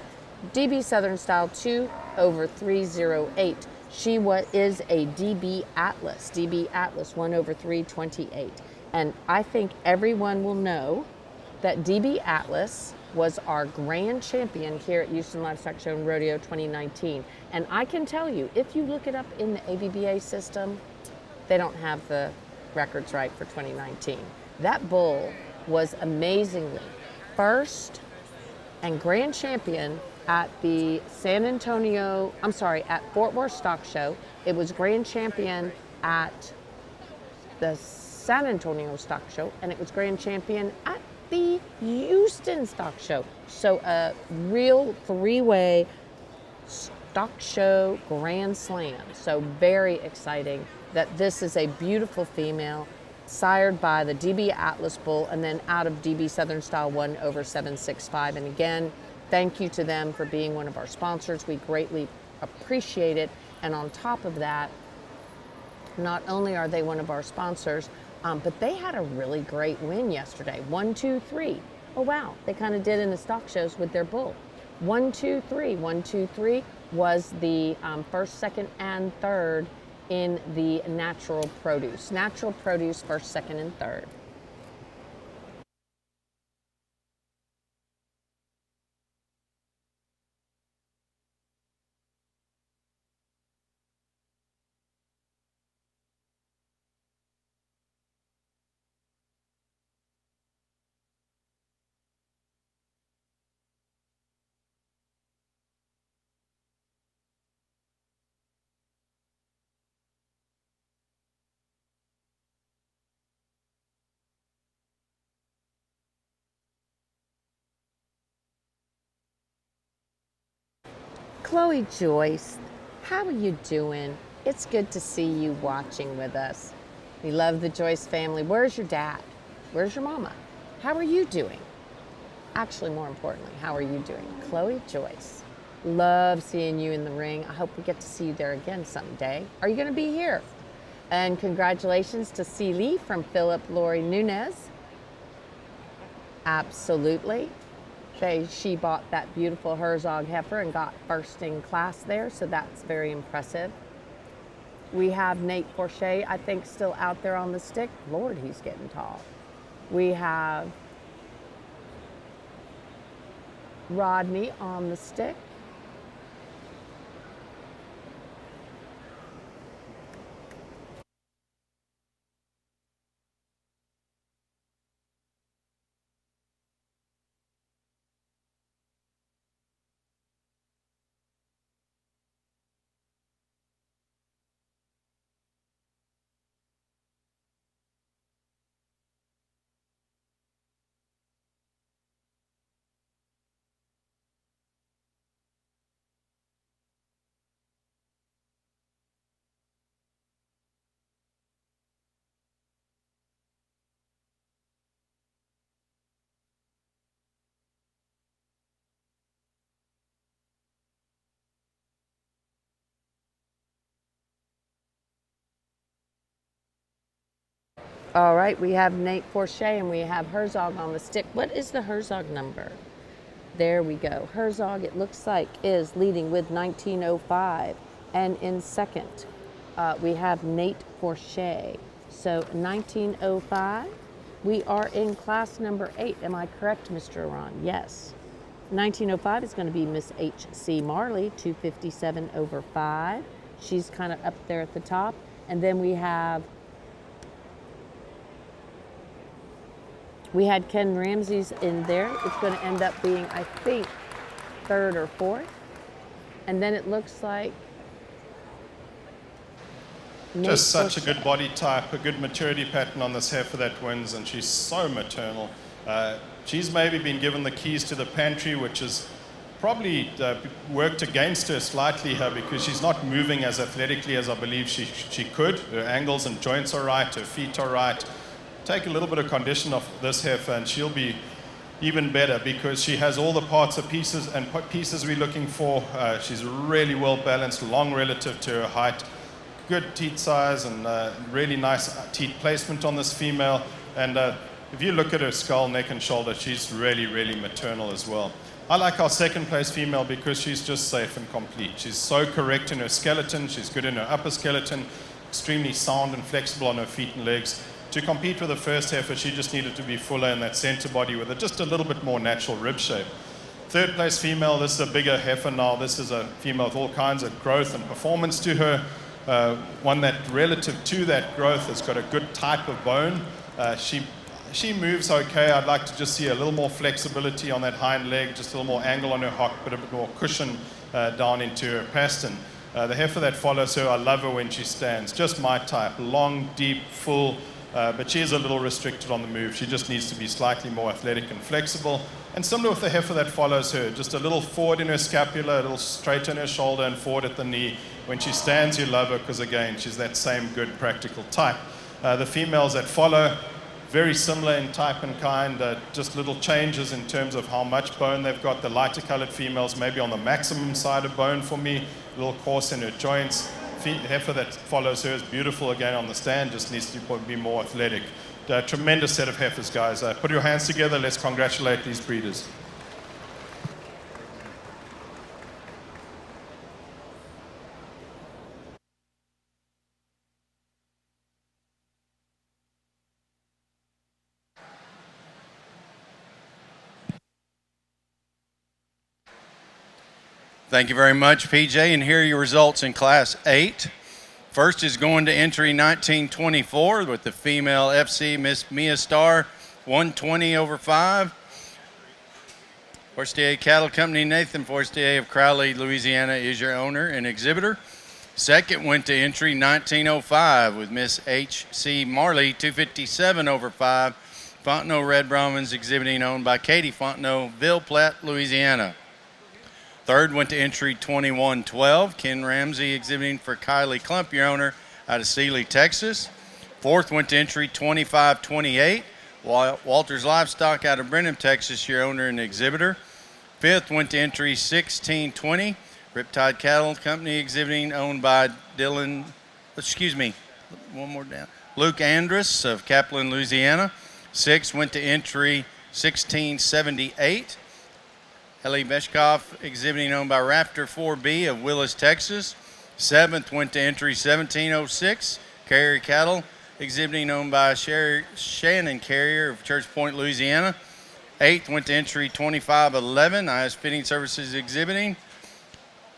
DB Southern Style 2 over 308. She is a DB Atlas. DB Atlas 1/328. And I think everyone will know that DB Atlas was our grand champion here at Houston Livestock Show and Rodeo 2019. And I can tell you, if you look it up in the AVBA system, they don't have the records right for 2019. That bull was amazingly first and grand champion at the at Fort Worth Stock Show. It was grand champion at the San Antonio Stock Show, and it was grand champion at the Houston Stock Show. So a real three-way stock show grand slam. So very exciting that this is a beautiful female sired by the DB Atlas bull and then out of DB Southern Style 1/765. And again, thank you to them for being one of our sponsors. We greatly appreciate it. And on top of that, not only are they one of our sponsors, but they had a really great win yesterday. 1, 2, 3. Oh wow, they kind of did in the stock shows with their bull. 1, 2, 3. 1, 2, 3 was the first, second, and third in the natural produce. Natural produce, first, second, and third. Chloe Joyce, how are you doing? It's good to see you watching with us. We love the Joyce family. Where's your dad? Where's your mama? How are you doing? Actually, more importantly, how are you doing? Chloe Joyce, love seeing you in the ring. I hope we get to see you there again someday. Are you going to be here? And congratulations to C. Lee from Philip Lori Nunez. Absolutely. She bought that beautiful Herzog heifer and got first in class there, so that's very impressive. We have Nate Forche, I think, still out there on the stick. Lord, he's getting tall. We have Rodney on the stick. All right, we have Nate Forche and we have Herzog on the stick. What is the Herzog number? There we go. Herzog, it looks like, is leading with 1905. And in second, we have Nate Forche. So 1905. We are in class number 8. Am I correct, Mr. Iran? Yes. 1905 is going to be Miss H.C. Marley, 257/5. She's kind of up there at the top. And then we had Ken Ramsey's in there. It's going to end up being, I think, 3rd or 4th. And then it looks like just such a good body type, a good maturity pattern on this heifer that wins, and she's so maternal. She's maybe been given the keys to the pantry, which has probably worked against her slightly here because she's not moving as athletically as I believe she could. Her angles and joints are right, her feet are right. Take a little bit of condition off this heifer and she'll be even better because she has all the parts and pieces we're looking for. She's really well balanced, long relative to her height, good teat size and really nice teat placement on this female. And if you look at her skull, neck and shoulder, she's really, really maternal as well. I like our second place female because she's just safe and complete. She's so correct in her skeleton, she's good in her upper skeleton, extremely sound and flexible on her feet and legs. To compete with the first heifer, she just needed to be fuller in that center body with just a little bit more natural rib shape. Third place female, this is a bigger heifer now. This is a female with all kinds of growth and performance to her. One that relative to that growth has got a good type of bone. She moves okay. I'd like to just see a little more flexibility on that hind leg, just a little more angle on her hock, but a bit more cushion down into her pastern. The heifer that follows her, I love her when she stands. Just my type, long, deep, full, but she is a little restricted on the move. She just needs to be slightly more athletic and flexible. And similar with the heifer that follows her, just a little forward in her scapula, a little straight in her shoulder and forward at the knee. When she stands, you love her because, again, she's that same good, practical type. The females that follow, very similar in type and kind, just little changes in terms of how much bone they've got. The lighter colored females maybe on the maximum side of bone for me, a little coarse in her joints. Heifer that follows her is beautiful again on the stand, just needs to be more athletic. Tremendous set of heifers, guys. Put your hands together, let's congratulate these breeders. Thank you very much, PJ. And here are your results in Class 8. First is going to entry 1924 with the female FC Miss Mia Star, 120/5. Forestier Cattle Company, Nathan Forestier of Crowley, Louisiana is your owner and exhibitor. Second went to entry 1905 with Miss H.C. Marley, 257/5. Fontenot Red Brahmans exhibiting, owned by Katie Fontenot, Ville Platte, Louisiana. Third went to entry 2112, Ken Ramsey exhibiting for Kylie Clump, your owner, out of Sealy, Texas. Fourth went to entry 2528, Walters Livestock out of Brenham, Texas, your owner and exhibitor. Fifth went to entry 1620, Riptide Cattle Company exhibiting, owned by Luke Andrus of Kaplan, Louisiana. Sixth went to entry 1678, Ellie Beshkoff exhibiting, owned by Raptor 4B of Willis, Texas. Seventh went to entry 1706, Carrier Cattle exhibiting, owned by Shannon Carrier of Church Point, Louisiana. Eighth went to entry 2511, IS Fitting Services exhibiting.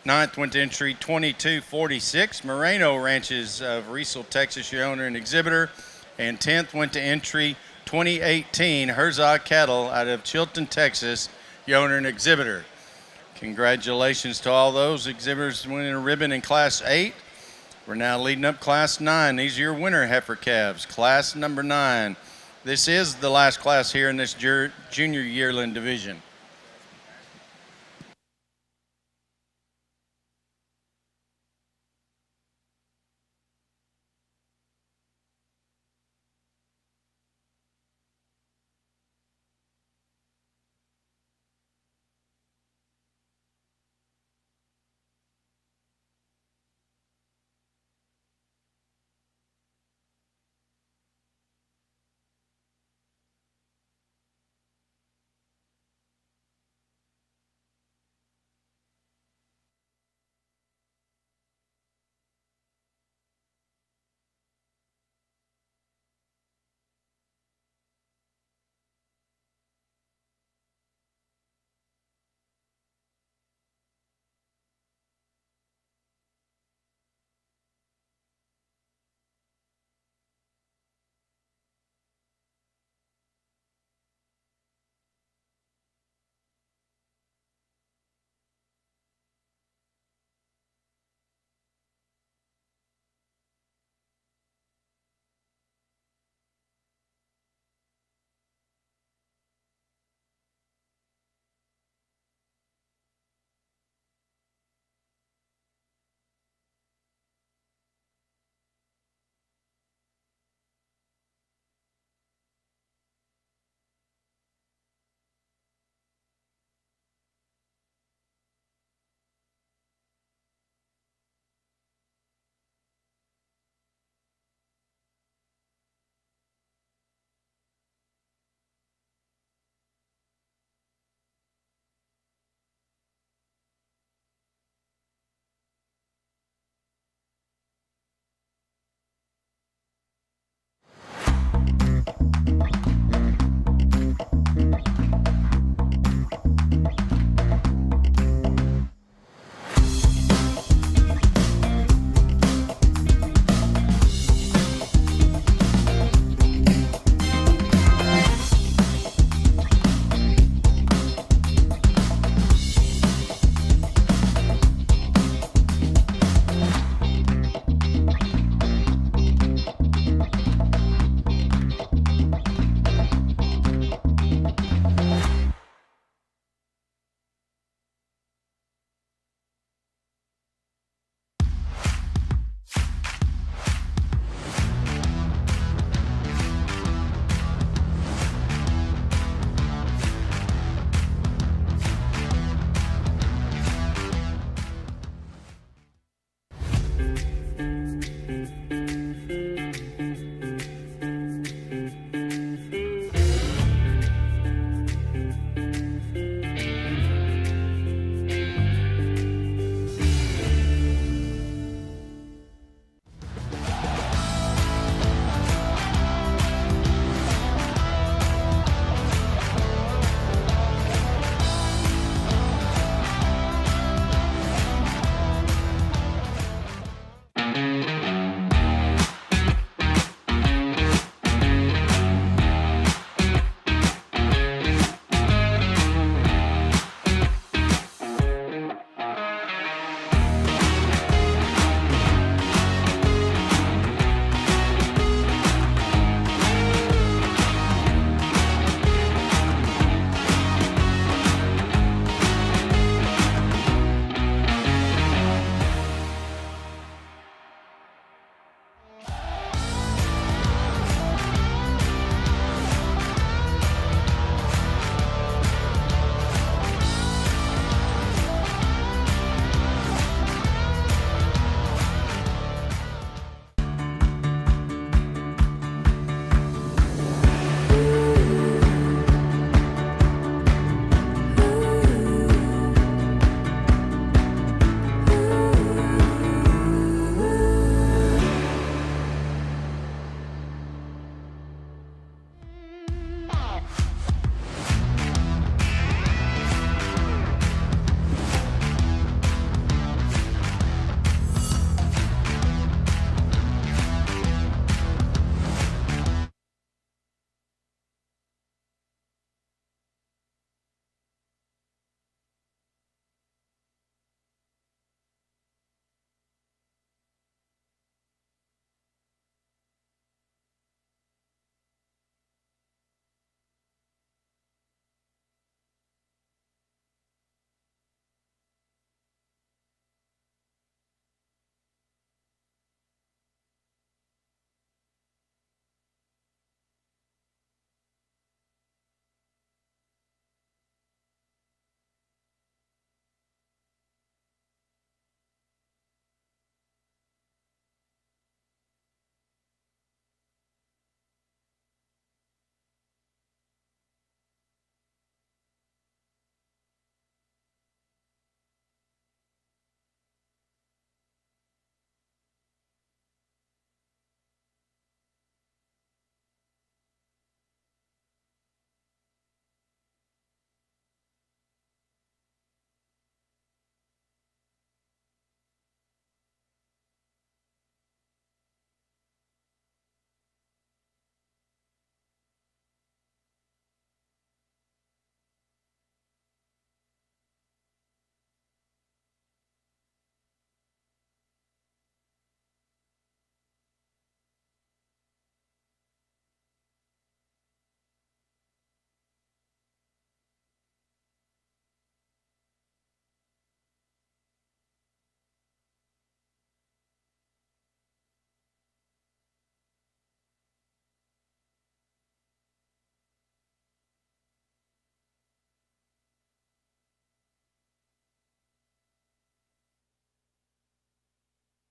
Ninth went to entry 2246, Moreno Ranches of Riesel, Texas, your owner and exhibitor. And 10th went to entry 2018, Herzog Cattle out of Chilton, Texas, your owner and exhibitor. Congratulations to all those exhibitors winning a ribbon in Class 8. We're now leading up Class 9. These are your winner heifer calves, Class number 9. This is the last class here in this junior yearling division.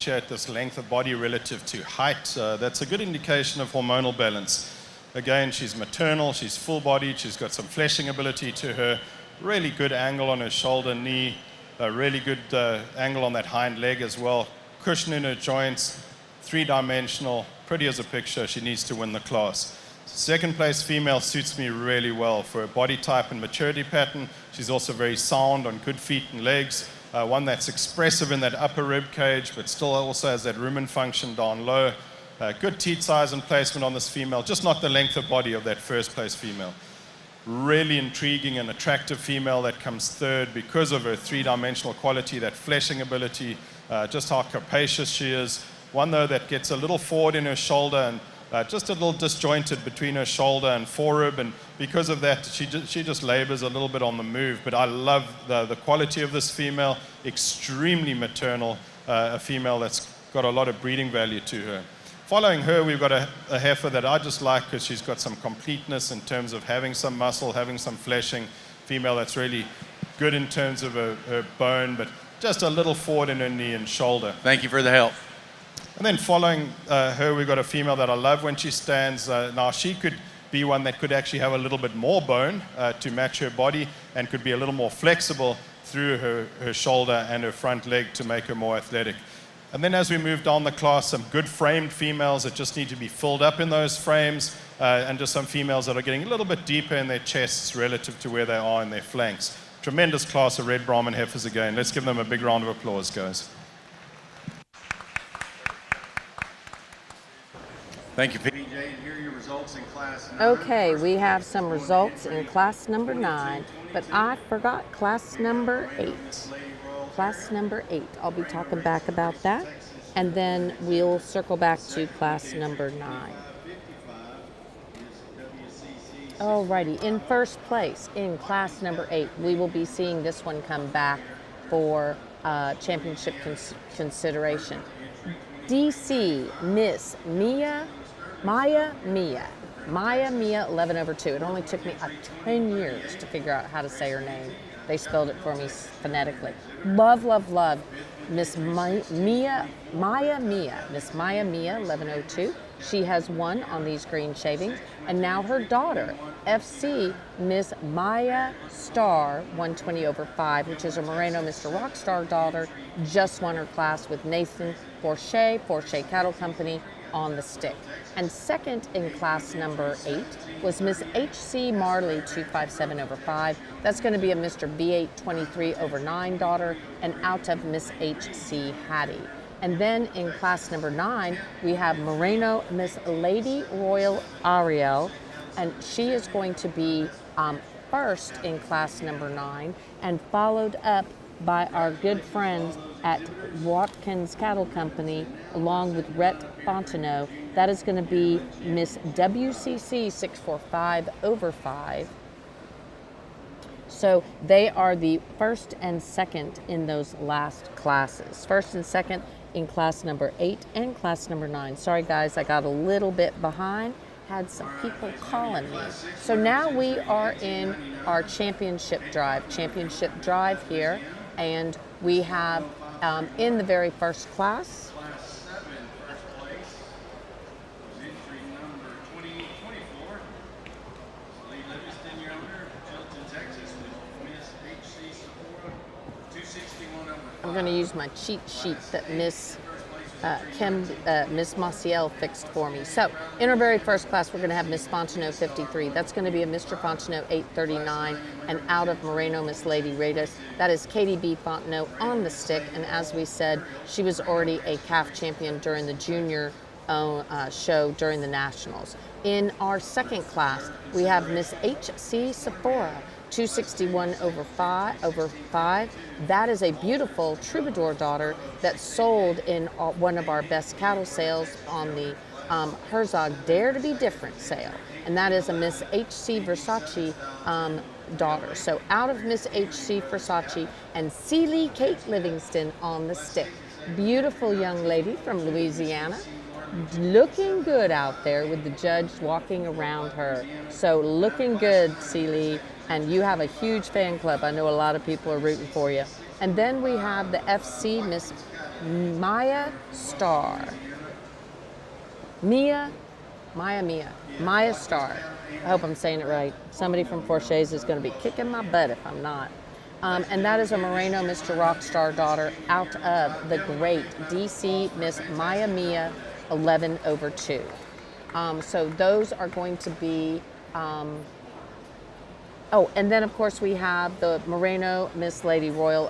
at this length of body relative to height. That's a good indication of hormonal balance. Again, she's maternal, she's full-bodied, she's got some fleshing ability to her, really good angle on her shoulder, knee, a really good angle on that hind leg as well, cushion in her joints, three-dimensional, pretty as a picture. She needs to win the class. Second place female suits me really well for her body type and maturity pattern. She's also very sound on good feet and legs. One that's expressive in that upper rib cage, but still also has that rumen function down low. Good teat size and placement on this female, just not the length of body of that first place female. Really intriguing and attractive female that comes third because of her three-dimensional quality, that fleshing ability, just how capacious she is. One though that gets a little forward in her shoulder and just a little disjointed between her shoulder and forerib, and because of that, she just labors a little bit on the move. But I love the quality of this female, extremely maternal, a female that's got a lot of breeding value to her. Following her, we've got a heifer that I just like because she's got some completeness in terms of having some muscle, having some fleshing. Female that's really good in terms of her bone, but just a little forward in her knee and shoulder. Thank you for the help. And then following her, we've got a female that I love when she stands. Now, she could be one that could actually have a little bit more bone to match her body and could be a little more flexible through her shoulder and her front leg to make her more athletic. And then as we move down the class, some good framed females that just need to be filled up in those frames, and just some females that are getting a little bit deeper in their chests relative to where they are in their flanks. Tremendous class of red Brahman heifers again. Let's give them a big round of applause, guys. Thank you, PJ. Here are your results in class 9. Okay, we have some results in class number 9, but I forgot class number 8. Class number 8. I'll be talking back about that, and then we'll circle back to class number 9. Alrighty, in first place in class number 8, we will be seeing this one come back for championship consideration. DC Miss Maya Mia 11/2. It only took me 10 years to figure out how to say her name. They spelled it for me phonetically. Love, love, love. Miss Maya Mia 11/2. She has won on these green shavings, and now her daughter, FC Miss Maya Star 120/5, which is a Moreno Mr. Rockstar daughter, just won her class with Nathan Forche Cattle Company on the stick. And second in class number 8 was Miss HC Marley 257/5. That's going to be a Mr. B8 23/9 daughter, and out of Miss HC Hattie. And then in class number 9, we have Moreno Miss Lady Royal Ariel, and she is going to be first in class number 9, and followed up by our good friends at Watkins Cattle Company, along with Rhett Fontenot. That is going to be Miss WCC 645/5. So they are the first and second in those last classes. First and second in class number 8 and class number 9. Sorry guys, I got a little bit behind. Had some people calling me. So now we are in our championship drive here, and we have in the very first class, I'm going to use my cheat sheet that Miss Maciel fixed for me. So in our very first class, we're going to have Miss Fontenot 53. That's going to be a Mr. Fontenot 839, and out of Moreno, Miss Lady Radis. That is Katie B. Fontenot on the stick, and as we said, she was already a calf champion during the junior show during the Nationals. In our second class, we have Miss H.C. Sephora 261/5. That is a beautiful troubadour daughter that sold in one of our best cattle sales on the Herzog Dare to Be Different sale, and that is a Miss H.C. Versace daughter. So out of Miss H.C. Versace and Celie Kate Livingston on the stick. Beautiful young lady from Louisiana, looking good out there with the judge walking around her. So looking good, Celie. And you have a huge fan club. I know a lot of people are rooting for you. And then we have the FC Miss Maya Star. Maya Star. I hope I'm saying it right. Somebody from Forshay's is going to be kicking my butt if I'm not. And that is a Moreno Mr. Rockstar daughter out of the great DC Miss Maya Mia 11 over 2. So those are going to be, oh, and then of course we have the Moreno Miss Lady Royal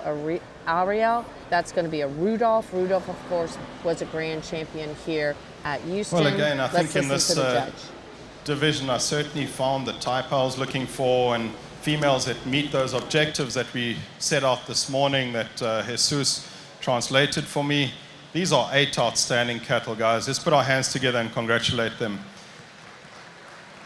Ariel. That's going to be a Rudolph. Rudolph, of course, was a grand champion here at Houston. Well, again, I think in Let's this listen to the judge. division, I certainly found the type I was looking for and females that meet those objectives that we set out this morning that Jesus translated for me. These are 8 outstanding cattle, guys. Let's put our hands together and congratulate them.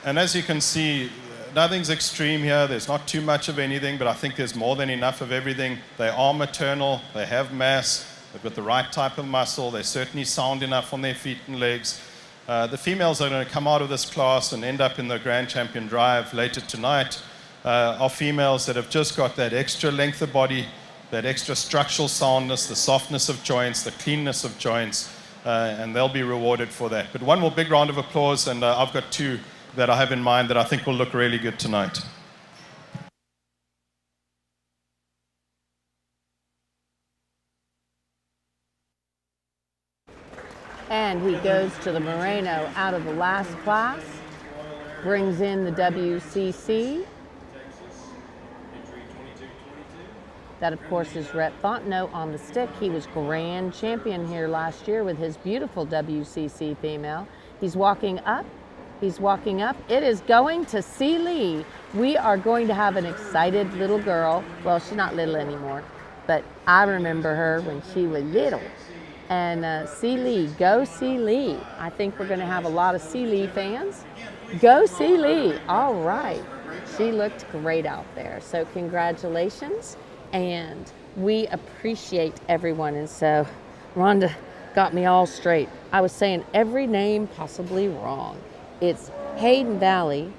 And as you can see, nothing's extreme here. There's not too much of anything, but I think there's more than enough of everything. They are maternal. They have mass. They've got the right type of muscle. They're certainly sound enough on their feet and legs. The females that are going to come out of this class and end up in the Grand Champion Drive later tonight are females that have just got that extra length of body, that extra structural soundness, the softness of joints, the cleanness of joints, and they'll be rewarded for that. But one more big round of applause, and I've got 2 that I have in mind that I think will look really good tonight. And he goes to the Moreno out of the last class, brings in the WCC. That, of course, is Rhett Fontenot on the stick. He was grand champion here last year with his beautiful WCC female. He's walking up. He's walking up. It is going to C. Lee. We are going to have an excited little girl. Well, she's not little anymore, but I remember her when she was little. And C. Lee, go C. Lee. I think we're going to have a lot of C. Lee fans. Go C. Lee. All right. She looked great out there. So congratulations. And we appreciate everyone. And so Rhonda got me all straight. I was saying every name possibly wrong. It's Hayden Valley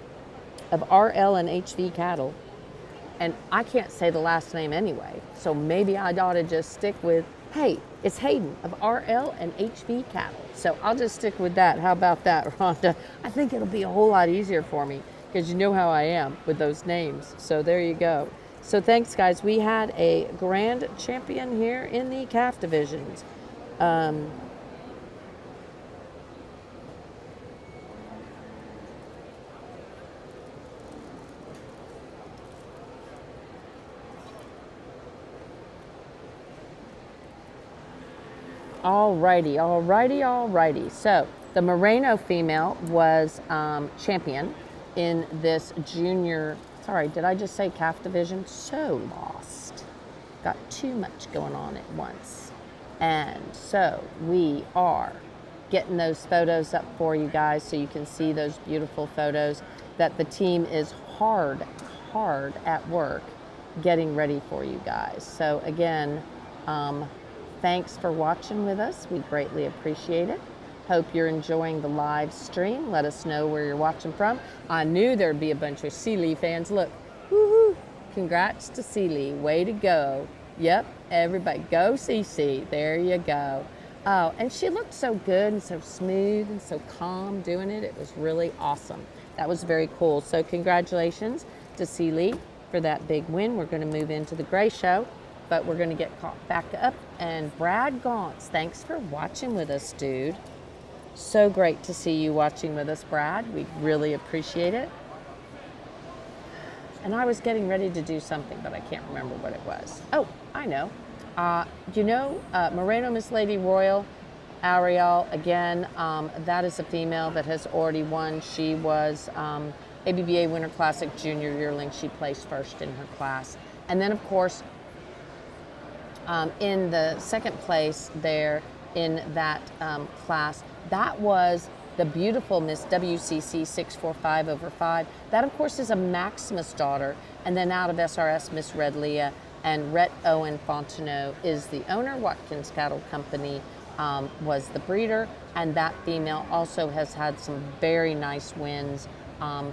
of RL and HV Cattle. And I can't say the last name anyway. So maybe I ought to just stick with, hey, it's Hayden of RL and HV Cattle. So I'll just stick with that. How about that, Rhonda? I think it'll be a whole lot easier for me because you know how I am with those names. So there you go. So thanks, guys. We had a grand champion here in the calf divisions. Alrighty. So the Moreno female was champion in this junior. Sorry, did I just say calf division? So lost. Got too much going on at once. And so we are getting those photos up for you guys so you can see those beautiful photos that the team is hard at work getting ready for you guys. So again, thanks for watching with us. We greatly appreciate it. Hope you're enjoying the live stream. Let us know where you're watching from. I knew there'd be a bunch of Sealy fans. Look, woohoo! Congrats to Sealy. Way to go. Yep, everybody, go CC. There you go. Oh, and she looked so good and so smooth and so calm doing it. It was really awesome. That was very cool. So congratulations to Sealy for that big win. We're going to move into the Gray Show, but we're going to get caught back up. And Brad Gauntz, thanks for watching with us, dude. So great to see you watching with us, Brad. We really appreciate it. And I was getting ready to do something, but I can't remember what it was. Oh, I know. Moreno Miss Lady Royal Ariel, again, that is a female that has already won. She was ABBA Winter Classic Junior Yearling. She placed first in her class. And then, of course, in the second place there in that class, that was the beautiful Miss WCC 645 over 5. That, of course, is a Maximus daughter. And then out of SRS, Miss Red Leah and Rhett Owen Fontenot is the owner. Watkins Cattle Company was the breeder. And that female also has had some very nice wins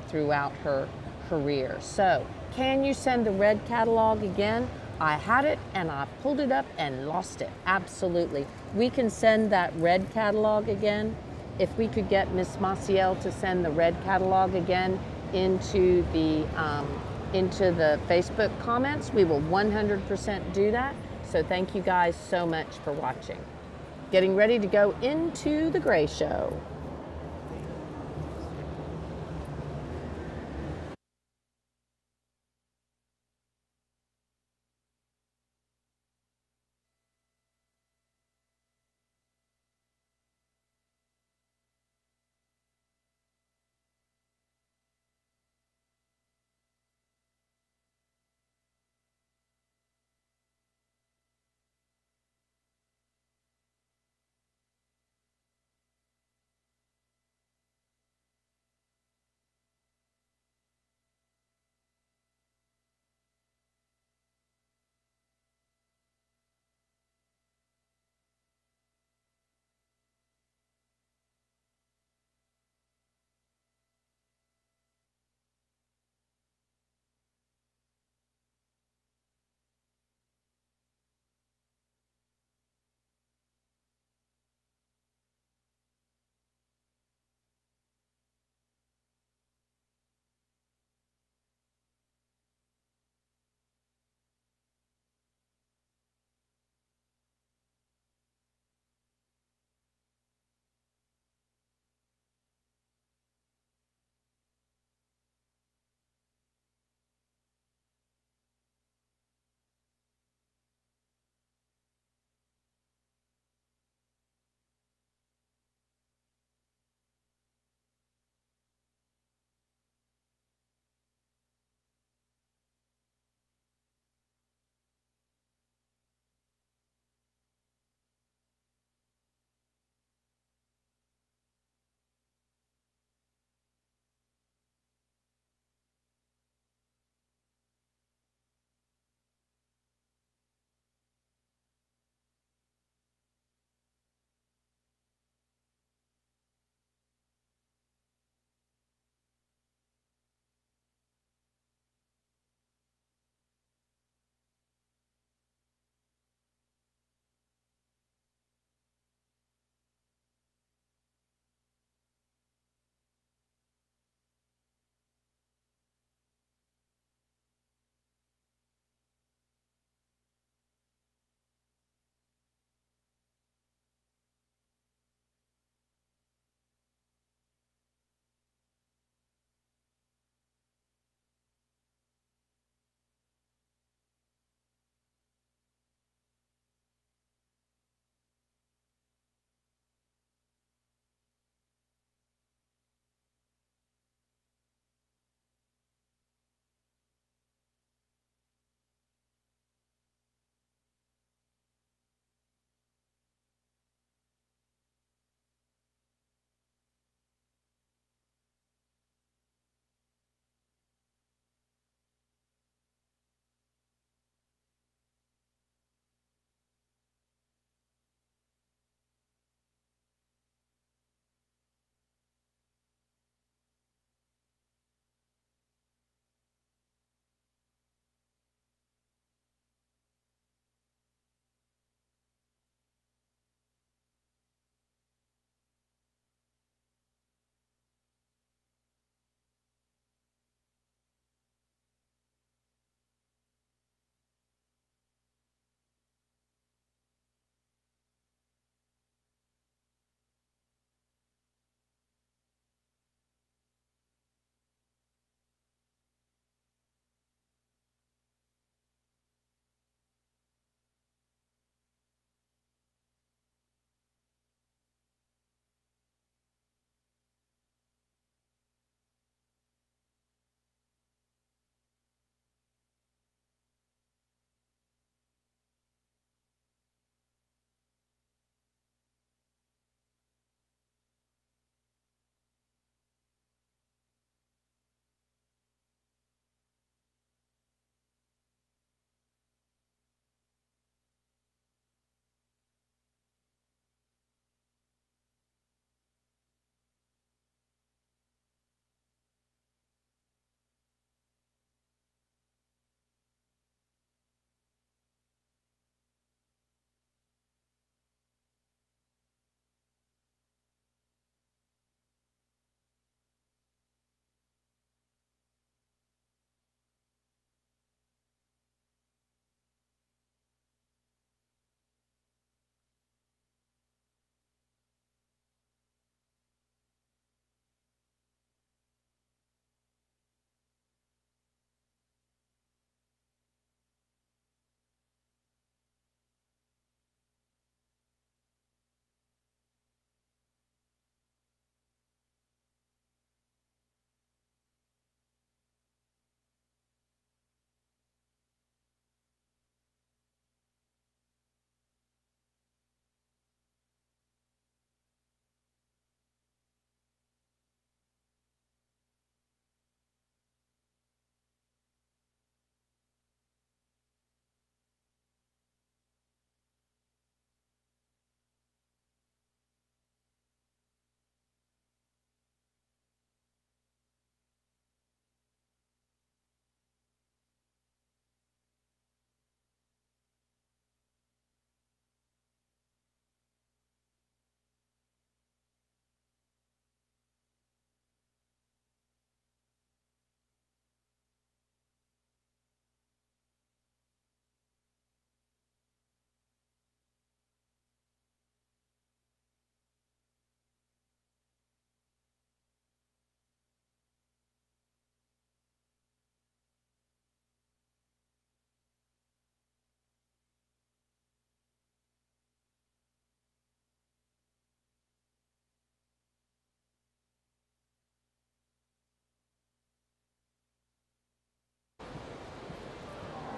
throughout her career. So can you send the red catalog again? I had it and I pulled it up and lost it. Absolutely. We can send that red catalog again. If we could get Miss Maciel to send the red catalog again into the Facebook comments, we will 100% do that. So thank you guys so much for watching. Getting ready to go into the gray show.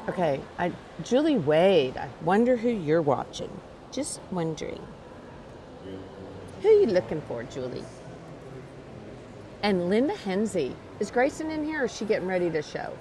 Okay, Julie Wade, I wonder who you're watching. Just wondering. Who are you looking for, Julie? And Linda Hensey. Is Grayson in here or is she getting ready to show?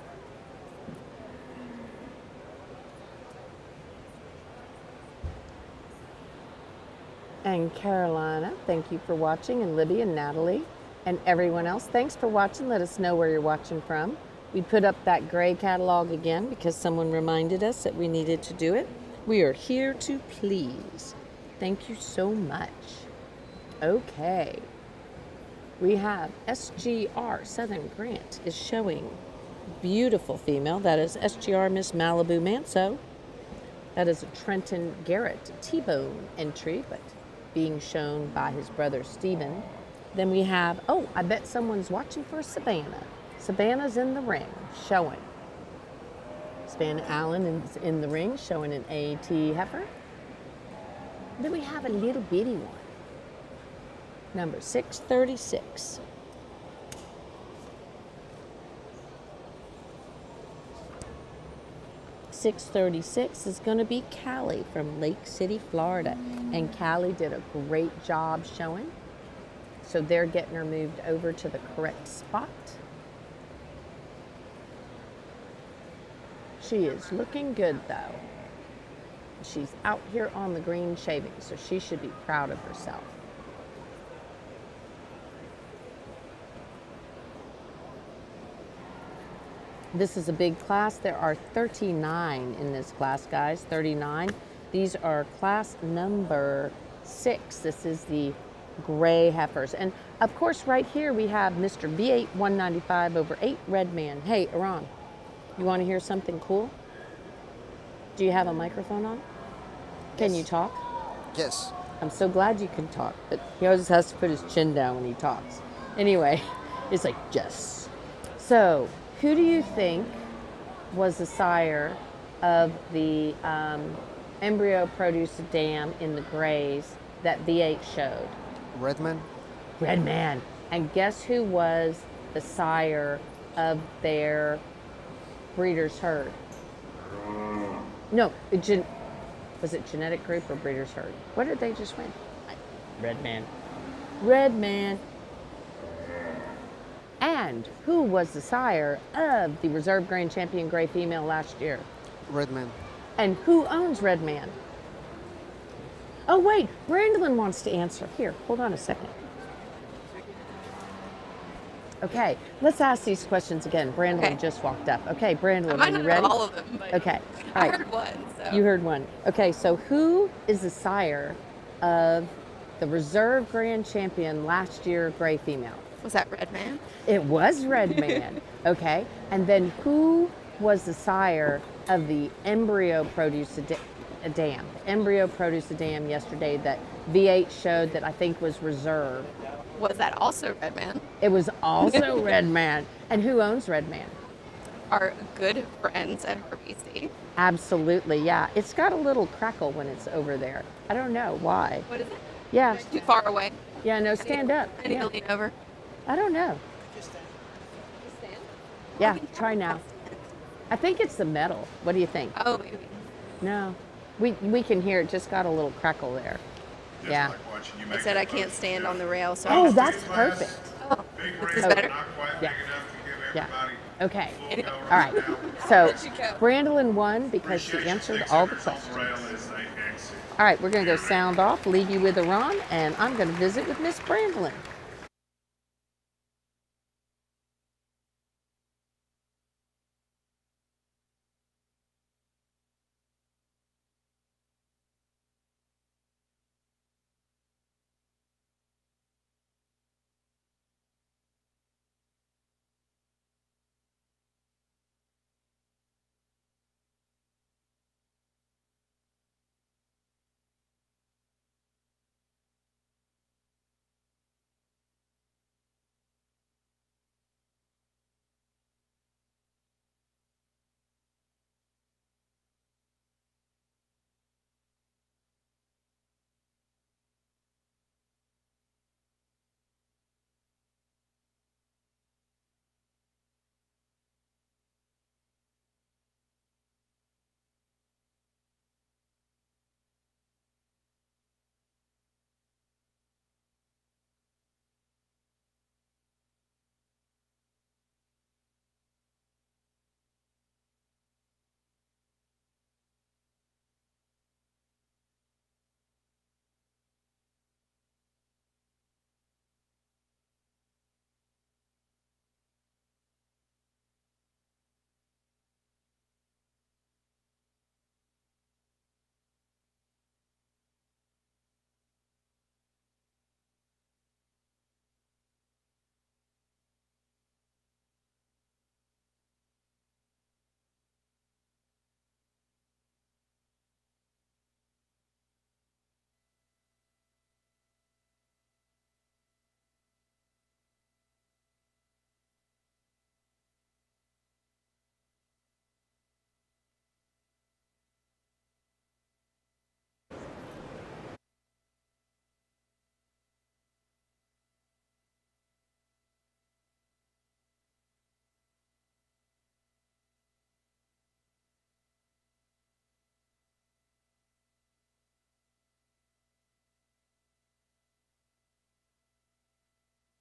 And Carolina, thank you for watching. And Libby and Natalie and everyone else, thanks for watching. Let us know where you're watching from. We put up that gray catalog again because someone reminded us that we needed to do it. We are here to please. Thank you so much. Okay. We have SGR Southern Grant is showing beautiful female. That is SGR Miss Malibu Manso. That is a Trenton Garrett T-bone entry, but being shown by his brother Stephen. Then we have, oh, I bet someone's watching for Savannah. Savannah's in the ring, showing. Savannah Allen is in the ring, showing an AT heifer. Then we have a little bitty one. Number 636. .636 is going to be Callie from Lake City, Florida. And Callie did a great job showing. So they're getting her moved over to the correct spot. She is looking good though. She's out here on the green shaving, so she should be proud of herself. This is a big class. There are 39 in this class, guys, 39. These are class number 6. This is the gray heifers. And of course, right here we have Mr. V8 195/8 Red Man. Hey, Iran, you want to hear something cool? Do you have a microphone on? Can you talk? Yes. I'm so glad you can talk, but he always has to put his chin down when he talks. Anyway, it's like, yes. So, who do you think was the sire of the embryo produce dam in the grays that V8 showed? Redman. Red Man. And guess who was the sire of their breeder's herd? No, was it genetic group or breeder's herd? What did they just win? Red Man. Red Man. And who was the sire of the reserve grand champion gray female last year? Redman. And who owns Red Man? Oh wait, Brandon wants to answer. Here, hold on a second. Okay, let's ask these questions again. Brandon just walked up. Okay, Brandon, are you ready? All of them. But Okay, all I right. heard one. So. You heard one. Okay, so who is the sire of the reserve grand champion last year gray female? Was that Red Man? It was Red Man. Okay, and then who was the sire of the embryo produce dam? The embryo produce dam yesterday that V8 showed that I think was reserve. Was that also Red Man? It was also Red Man. And who owns Red Man? Our good friends at RBC. Absolutely, yeah. It's got a little crackle when it's over there. I don't know why. What is it? Yeah. Too far away. Yeah, no, stand up. I need Yeah. to lean over. I don't know. Stand? Yeah, try now. I think it's the metal. What do you think? Oh, maybe. No. We can hear it just got a little crackle there. Yeah. I said I can't stand on the rail, so. Oh, that's perfect. Oh, this is better. Yeah. Yeah. Okay. All right. So Brandolyn won because she answered all the questions. All right, we're going to go sound off, leave you with Iran, and I'm going to visit with Miss Brandolyn.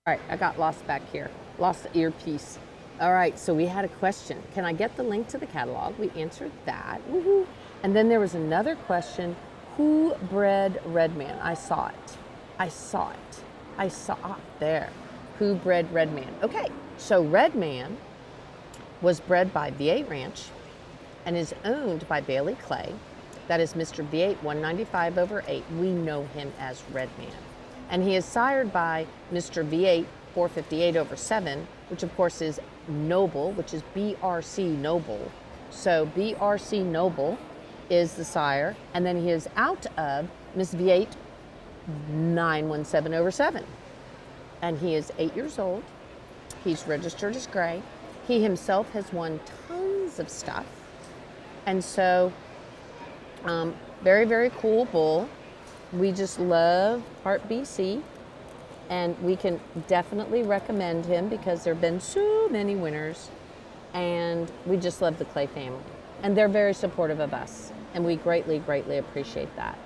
All right, I got lost back here. Lost the earpiece. All right, so we had a question. Can I get the link to the catalog? We answered that. Woohoo! And then there was another question. Who bred Redman? I saw it. I saw there. Who bred Redman? Okay, so Redman was bred by V8 Ranch and is owned by Bailey Clay. That is Mr. V8 195/8. We know him as Redman. And he is sired by Mr. V8 458/7, which of course is Noble, which is BRC Noble. So BRC Noble is the sire, and then he is out of Miss V8 917/7. And he is 8 years old. He's registered as gray. He himself has won tons of stuff. And so, very, very cool bull. We just love Part BC, and we can definitely recommend him because there have been so many winners, and we just love the Clay family. And they're very supportive of us, and we greatly, greatly appreciate that.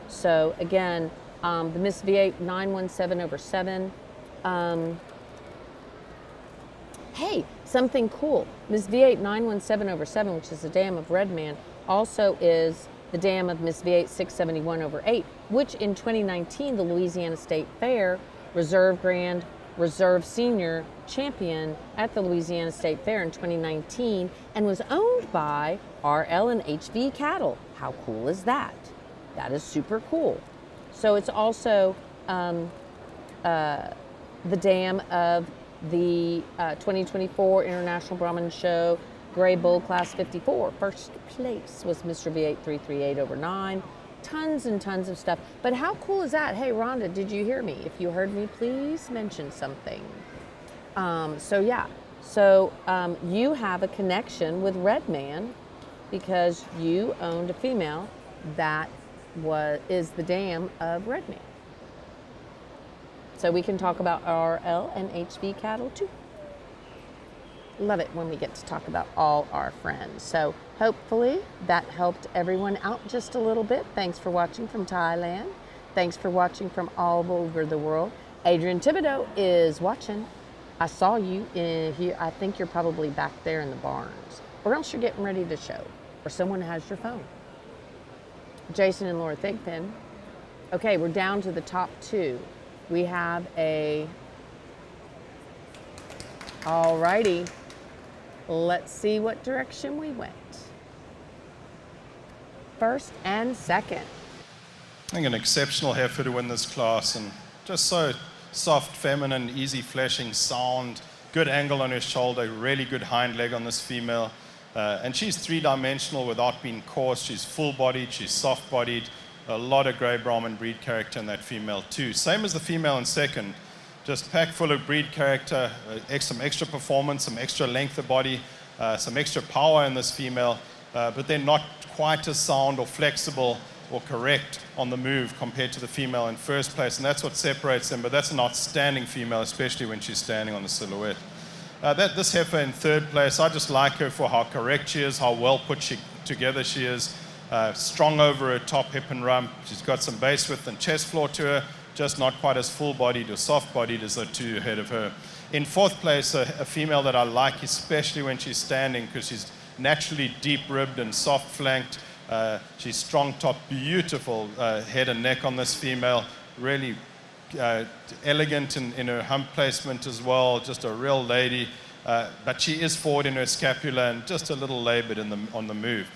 So again, the Miss V8 917/7. Hey, something cool. Miss V8 917/7, which is the dam of Redman, also is the dam of Miss V8 671/8, which in 2019, the Louisiana State Fair Reserve Grand, Reserve Senior Champion at the Louisiana State Fair in 2019, and was owned by RL and HV Cattle. How cool is that? That is super cool. So it's also the dam of the 2024 International Brahman Show Gray Bull Class 54. First place was Mr. V8 338/9. Tons and tons of stuff. But how cool is that? Hey, Rhonda, did you hear me? If you heard me, please mention something. So you have a connection with Redman because you owned a female that is the dam of Redman. So we can talk about RL and HV cattle too. Love it when we get to talk about all our friends. So hopefully that helped everyone out just a little bit. Thanks for watching from Thailand. Thanks for watching from all over the world. Adrian Thibodeau is watching. I saw you in here. I think you're probably back there in the barns, or else you're getting ready to show, or someone has your phone. Jason and Laura Thigpen. Okay, we're down to the top two. We have alrighty. Let's see what direction we went. First and second. I think an exceptional heifer to win this class, and just so soft, feminine, easy fleshing, sound, good angle on her shoulder, really good hind leg on this female. And she's three-dimensional without being coarse. She's full-bodied, she's soft-bodied. A lot of grey Brahman breed character in that female too. Same as the female in second. Just packed full of breed character, some extra performance, some extra length of body, some extra power in this female, but they're not quite as sound or flexible or correct on the move compared to the female in first place, and that's what separates them. But that's an outstanding female, especially when she's standing on the silhouette. This heifer in third place, I just like her for how correct she is, how well put together she is, strong over her top hip and rump. She's got some base width and chest floor to her, just not quite as full-bodied or soft-bodied as the two ahead of her. In fourth place, a female that I like, especially when she's standing, because she's naturally deep-ribbed and soft-flanked. She's strong top, beautiful head and neck on this female, really elegant in her hump placement as well, just a real lady. But she is forward in her scapula and just a little labored on the move.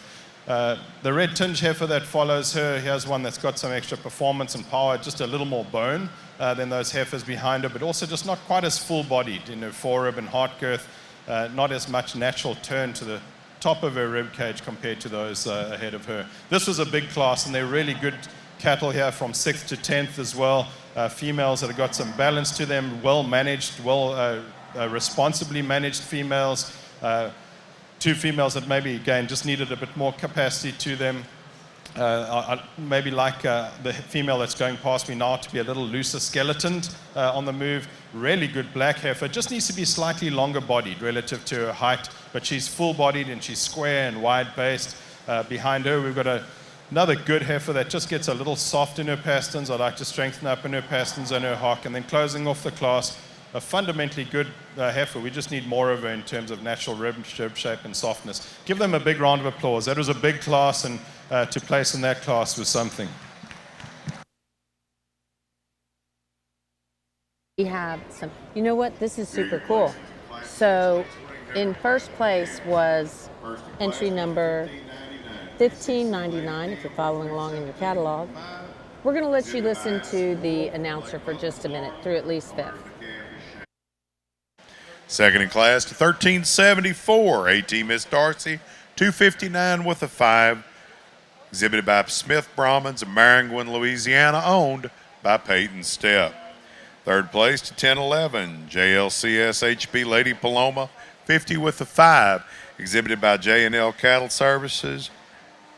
The red tinge heifer that follows her, here's one that's got some extra performance and power, just a little more bone than those heifers behind her, but also just not quite as full-bodied in her forerib and heart girth, not as much natural turn to the top of her rib cage compared to those ahead of her. This was a big class, and they're really good cattle here from 6th to 10th as well. Females that have got some balance to them, well managed, responsibly managed females. Two females that maybe, again, just needed a bit more capacity to them. I maybe like the female that's going past me now to be a little looser skeletoned on the move. Really good black heifer. Just needs to be slightly longer bodied relative to her height, but she's full bodied and she's square and wide based. Behind her, we've got another good heifer that just gets a little soft in her pasterns. I like to strengthen up in her pasterns and her hock. And then closing off the class, a fundamentally good heifer. We just need more of her in terms of natural rib shape and softness. Give them a big round of applause. That was a big class, and to place in that class was something. We have some, you know what, this is super cool. So in first place was entry number 1599, if you're following along in your catalog. We're going to let you listen to the announcer for just a minute through at least fifth. Second in class to 1374, AT Miss Darcy, 259 with a 5, exhibited by Smith Brahmans of Maringouin, Louisiana, owned by Peyton Stepp. Third place to 1011, JLCS HB Lady Paloma, 50 with a 5, exhibited by J&L Cattle Services,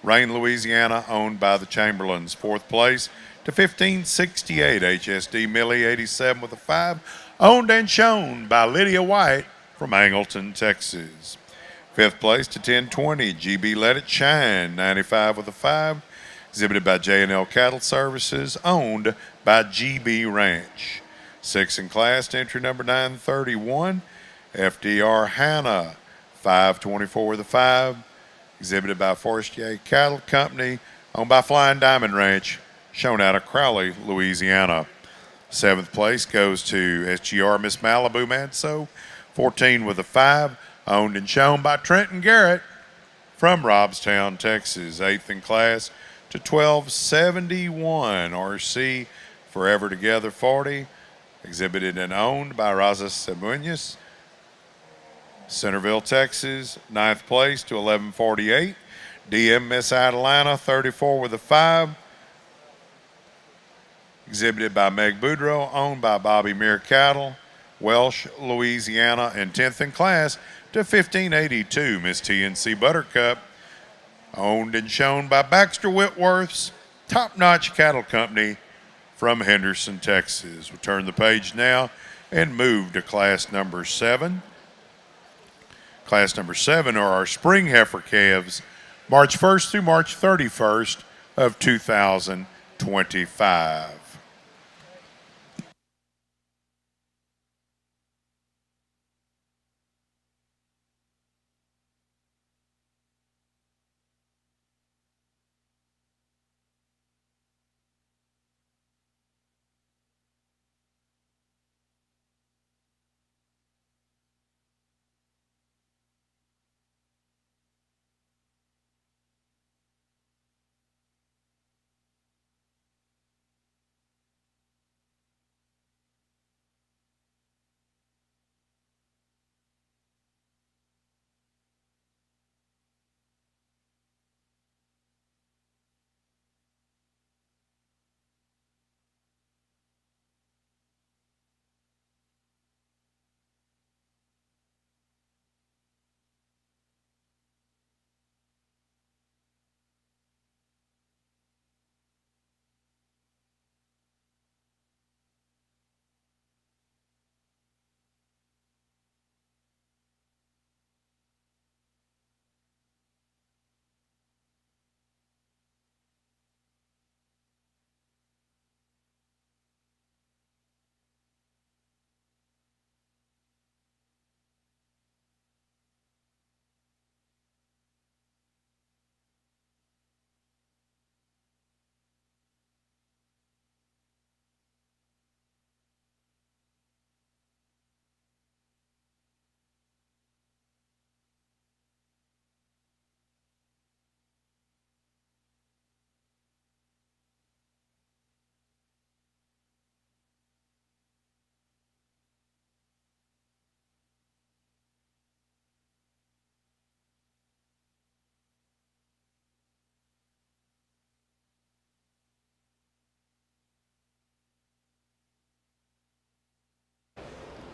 Rain, Louisiana, owned by the Chamberlains. Fourth place to 1568, HSD Millie, 87 with a 5, owned and shown by Lydia White from Angleton, Texas. Fifth place to 1020, GB Let It Shine, 95 with a 5, exhibited by J&L Cattle Services, owned by GB Ranch. Sixth in class to entry number 931, FDR Hannah, 524 with a 5, exhibited by Forestier Cattle Company, owned by Flying Diamond Ranch, shown out of Crowley, Louisiana. Seventh place goes to SGR Miss Malibu Manso, 14 with a 5, owned and shown by Trenton Garrett from Robstown, Texas. Eighth in class to 1271, RC Forever Together 40, exhibited and owned by Raza Semuñez, Centerville, Texas. Ninth place to 1148, DM Miss Atalanta, 34 with a 5, exhibited by Meg Boudreau, owned by Bobby Muir Cattle, Welsh, Louisiana. And 10th in class to 1582, Miss TNC Buttercup, owned and shown by Baxter Whitworth's Top Notch Cattle Company from Henderson, Texas. We'll turn the page now and move to class number 7. Class number 7 are our spring heifer calves, March 1st through March 31st of 2025.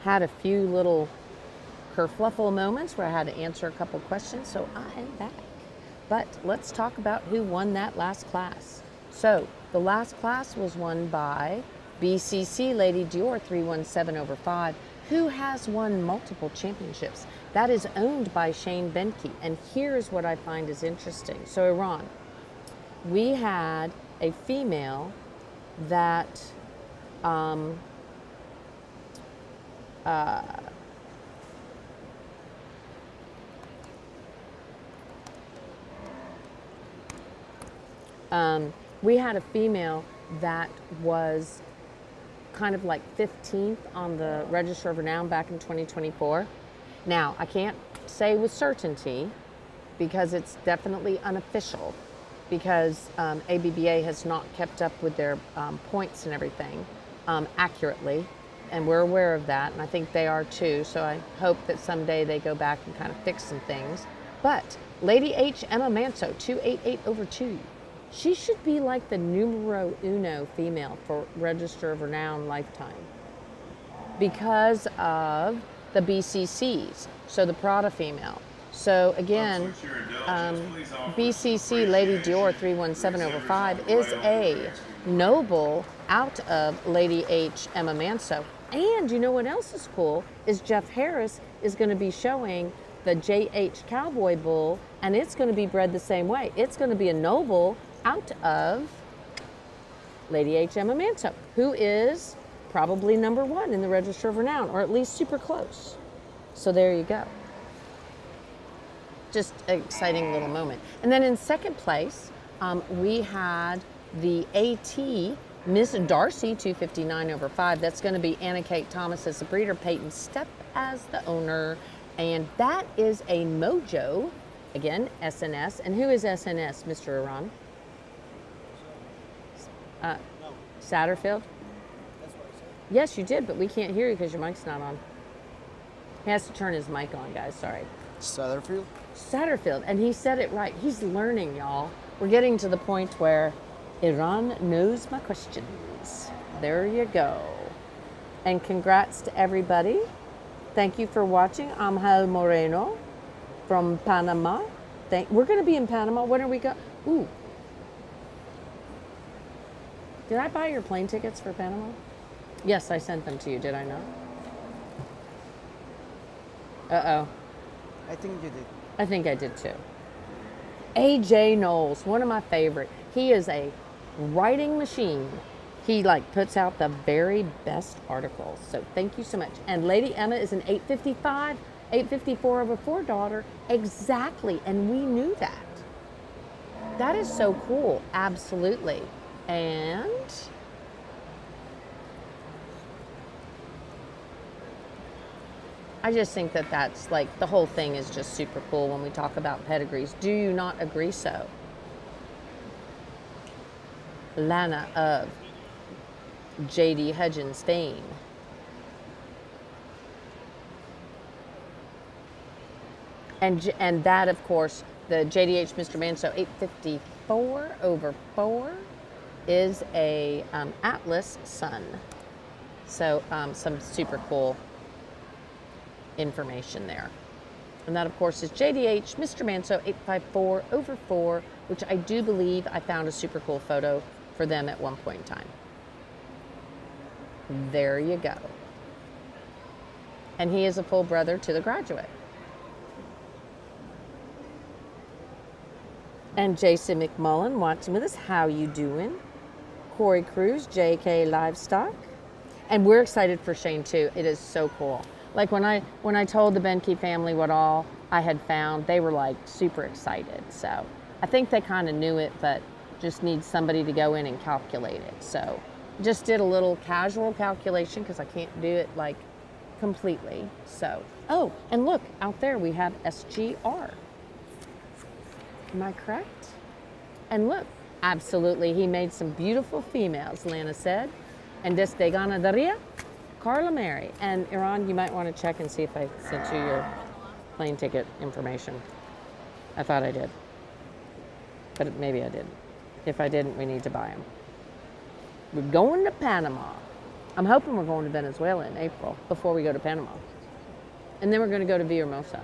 Had a few little kerfluffle moments where I had to answer a couple questions, so I am back. But let's talk about who won that last class. So the last class was won by BCC Lady Dior 317 over 5, who has won multiple championships. That is owned by Shane Benke. And here's what I find is interesting. So Iran, we had a female that We had a female that was kind of like 15th on the Register of Renown back in 2024. Now, I can't say with certainty because it's definitely unofficial, because ABBA has not kept up with their points and everything accurately, and we're aware of that, and I think they are too, so I hope that someday they go back and kind of fix some things. But Lady H. Emma Manso, 288/2. She should be like the numero uno female for Register of Renown lifetime because of the BCCs, so the Prada female. So again, BCC Lady Dior 317/5 is a noble out of Lady H. Emma Manso. And you know what else is cool is Jeff Harris is going to be showing the JH Cowboy Bull, and it's going to be bred the same way. It's going to be a noble out of Lady H. Emma Manso, who is probably number 1 in the Register of Renown, or at least super close. So there you go. Just an exciting little moment. And then in second place, we had the AT Miss Darcy 259/5. That's going to be Anna Kate Thomas as the breeder, Peyton Stepp as the owner. And that is a Mojo, again, SNS. And who is SNS, Mr. Iran? Satterfield? Yes, you did, but we can't hear you because your mic's not on. He has to turn his mic on, guys, sorry. Satterfield? Satterfield, and he said it right. He's learning, y'all. We're getting to the point where Iran knows my questions. There you go. And congrats to everybody. Thank you for watching. I'm Hal Moreno from Panama. We're going to be in Panama. When are we going? Ooh. Did I buy your plane tickets for Panama? Yes, I sent them to you. Did I not? Uh-oh. I think you did. I think I did too. AJ Knowles, one of my favorite. He is a writing machine. He puts out the very best articles. So thank you so much. And Lady Emma is an 855, 854/4 daughter. Exactly. And we knew that. That is so cool. Absolutely. And I just think that that's the whole thing is just super cool when we talk about pedigrees. Do you not agree so? Lana of J.D. Hudgens fame. And that, of course, the JDH Mr. Manso 854/4 is a Atlas Sun. So some super cool information there. And that, of course, is JDH Mr. Manso 854/4, which I do believe I found a super cool photo for them at one point in time. There you go. And he is a full brother to the graduate. And Jason McMullen watching with us. How you doing? Corey Cruz, JK Livestock. And we're excited for Shane too. It is so cool. When I told the Benke family what all I had found, they were super excited. So I think they kind of knew it, but just need somebody to go in and calculate it. So just did a little casual calculation because I can't do it completely. So, oh, and look, out there we have SGR. Am I correct? And look, absolutely, he made some beautiful females, Lana said. And desde Ganaderia, Carla Mary. And Iran, you might want to check and see if I sent you your plane ticket information. I thought I did, but maybe I didn't. If I didn't, we need to buy them. We're going to Panama. I'm hoping we're going to Venezuela in April before we go to Panama. And then we're going to go to Villahermosa.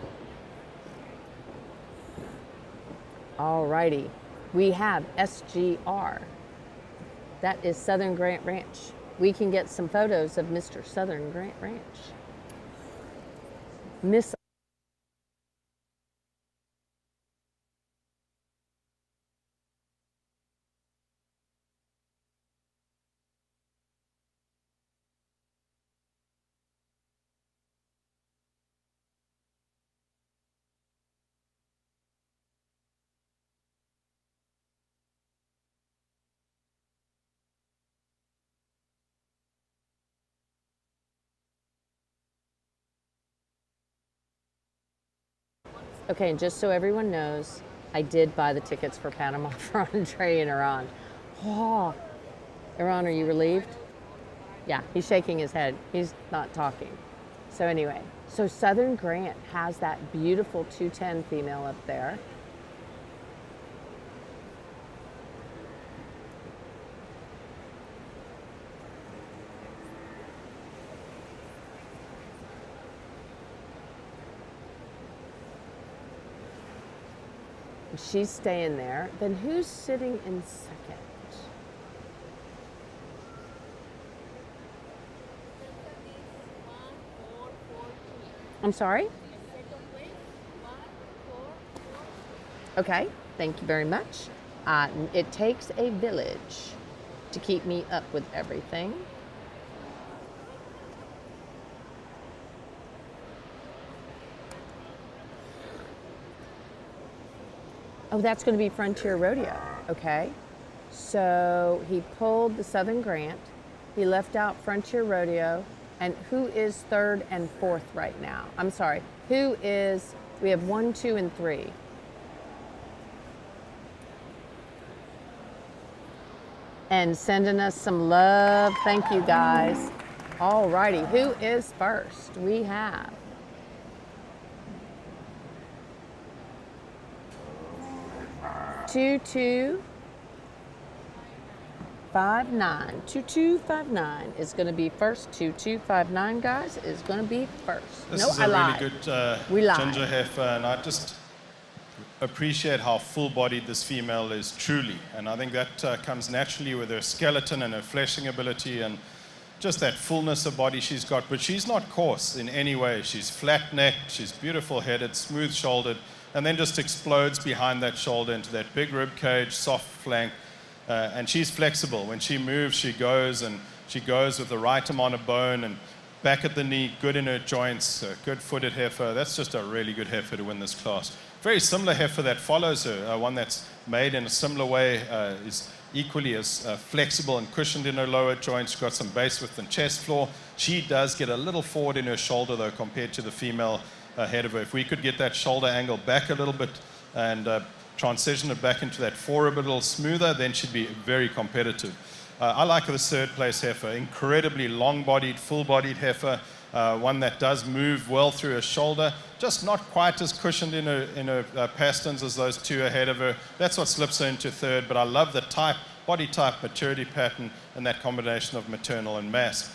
Alrighty, we have SGR. That is Southern Grant Ranch. We can get some photos of Mr. Southern Grant Ranch. Miss Okay, and just so everyone knows, I did buy the tickets for Panama for Andre and Iran. Oh, Iran, are you relieved? Yeah, he's shaking his head. He's not talking. So anyway, so Southern Grant has that beautiful 210 female up there. She's staying there. Then who's sitting in second? I'm sorry? Okay, thank you very much. It takes a village to keep me up with everything. Oh, that's going to be Frontier Rodeo. Okay. So he pulled the Southern Grant. He left out Frontier Rodeo. And who is third and fourth right now? I'm sorry. Who is, we have 1, 2, and 3. And sending us some love. Thank you, guys. All righty. Who is first? We have 2259. 2259 is going to be first. 2259, guys, is going to be first. This No, is I a lied. really good We lied. ginger heifer, and I just appreciate how full-bodied this female is truly. And I think that comes naturally with her skeleton and her fleshing ability and just that fullness of body she's got. But she's not coarse in any way. She's flat-necked, she's beautiful-headed, smooth-shouldered, and then just explodes behind that shoulder into that big rib cage, soft flank. And she's flexible. When she moves, she goes, and she goes with the right amount of bone and back at the knee, good in her joints, good footed heifer. That's just a really good heifer to win this class. Very similar heifer that follows her, one that's made in a similar way, is equally as flexible and cushioned in her lower joints. She's got some base width and chest floor. She does get a little forward in her shoulder, though, compared to the female ahead of her. If we could get that shoulder angle back a little bit and transition it back into that forerib a little smoother, then she'd be very competitive. I like the third place heifer, incredibly long-bodied, full-bodied heifer, one that does move well through her shoulder, just not quite as cushioned in her pasterns as those two ahead of her. That's what slips her into third, but I love the type, body type, maturity pattern, and that combination of maternal and mass.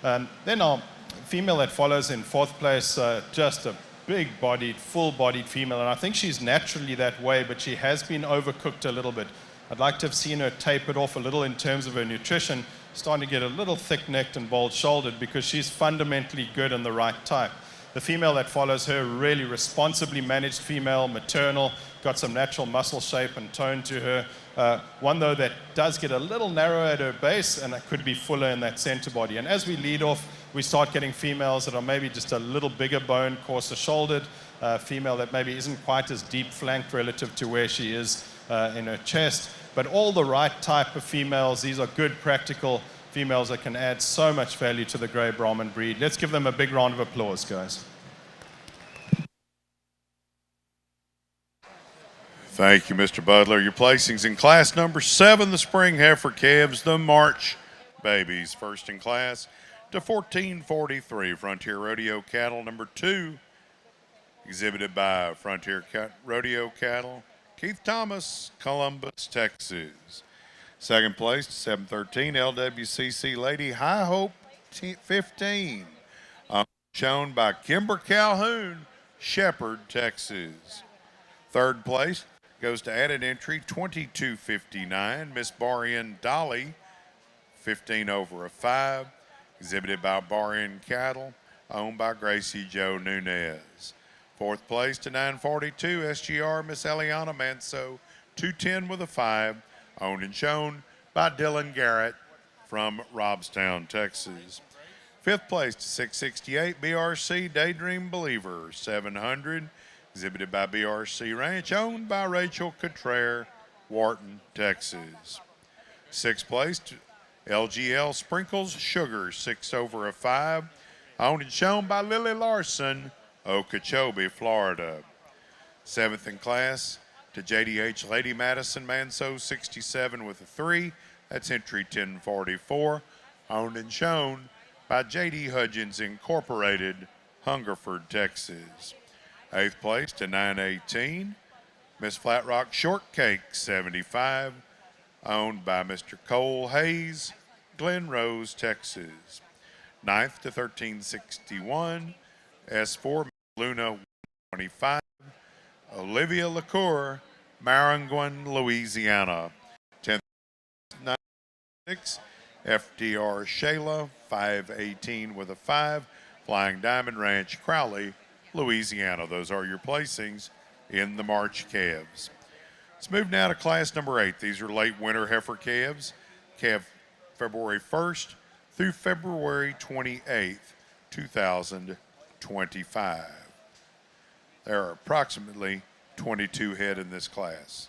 Then our female that follows in fourth place, just a big-bodied, full-bodied female, and I think she's naturally that way, but she has been overcooked a little bit. I'd like to have seen her tapered off a little in terms of her nutrition, starting to get a little thick-necked and bold-shouldered because she's fundamentally good and the right type. The female that follows her, really responsibly managed female, maternal, got some natural muscle shape and tone to her. One, though, that does get a little narrow at her base and it could be fuller in that center body. And as we lead off, we start getting females that are maybe just a little bigger bone, coarser shouldered, female that maybe isn't quite as deep flanked relative to where she is in her chest. But all the right type of females. These are good, practical females that can add so much value to the Grey Brahman breed. Let's give them a big round of applause, guys. Thank you, Mr. Butler. Your placings in class number 7, the Spring Heifer Calves, the March Babies. First in class to 1443, Frontier Rodeo Cattle. Number 2, exhibited by Frontier Rodeo Cattle, Keith Thomas, Columbus, Texas. Second place to 713, LWCC Lady High Hope 15. Shown by Kimber Calhoun, Shepherd, Texas. Third place goes to added entry 2259, Miss Barian Dolly, 15 over a 5. Exhibited by Barian Cattle, owned by Gracie Joe Nunez. Fourth place to 942, SGR Miss Eliana Manso, 210 with a 5, owned and shown by Dylan Garrett from Robstown, Texas. Fifth place to 668, BRC Daydream Believer, 700, exhibited by BRC Ranch, owned by Rachel Cottrell, Wharton, Texas. Sixth place to LGL Sprinkles Sugar, 6 over a 5, owned and shown by Lily Larson, Okeechobee, Florida. Seventh in class to JDH Lady Madison Manso 67 with a 3. That's entry 1044. Owned and shown by J.D. Hudgens Incorporated, Hungerford, Texas. Eighth place to 918. Miss Flat Rock Shortcake 75. Owned by Mr. Cole Hayes, Glen Rose, Texas. Ninth to 1361. S4 Luna 125. Olivia LaCour, Maringouin, Louisiana. 10th 96. FDR Shayla 518 with a 5. Flying Diamond Ranch, Crowley, Louisiana. Those are your placings in the March calves. Let's move now to class number 8. These are late winter heifer calves, calf February 1st through February 28th, 2025. There are approximately 22 head in this class.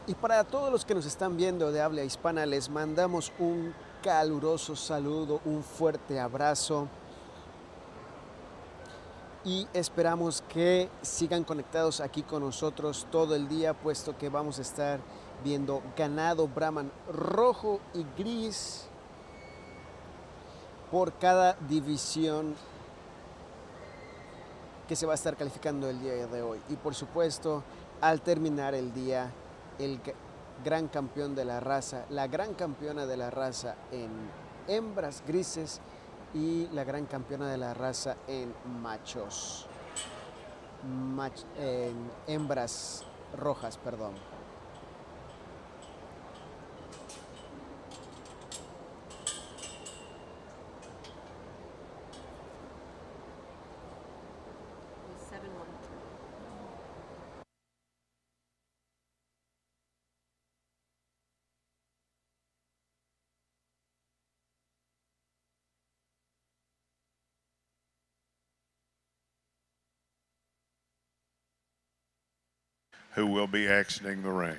Y para todos los que nos están viendo de habla hispana, les mandamos un caluroso saludo, un fuerte abrazo y esperamos que sigan conectados aquí con nosotros todo el día, puesto que vamos a estar viendo ganado Brahman rojo y gris por cada división que se va a estar calificando el día de hoy. Y por supuesto, al terminar el día, el gran campeón de la raza, la gran campeona de la raza en hembras grises y la gran campeona de la raza en machos, en hembras rojas, perdón. Who will be exiting the ring.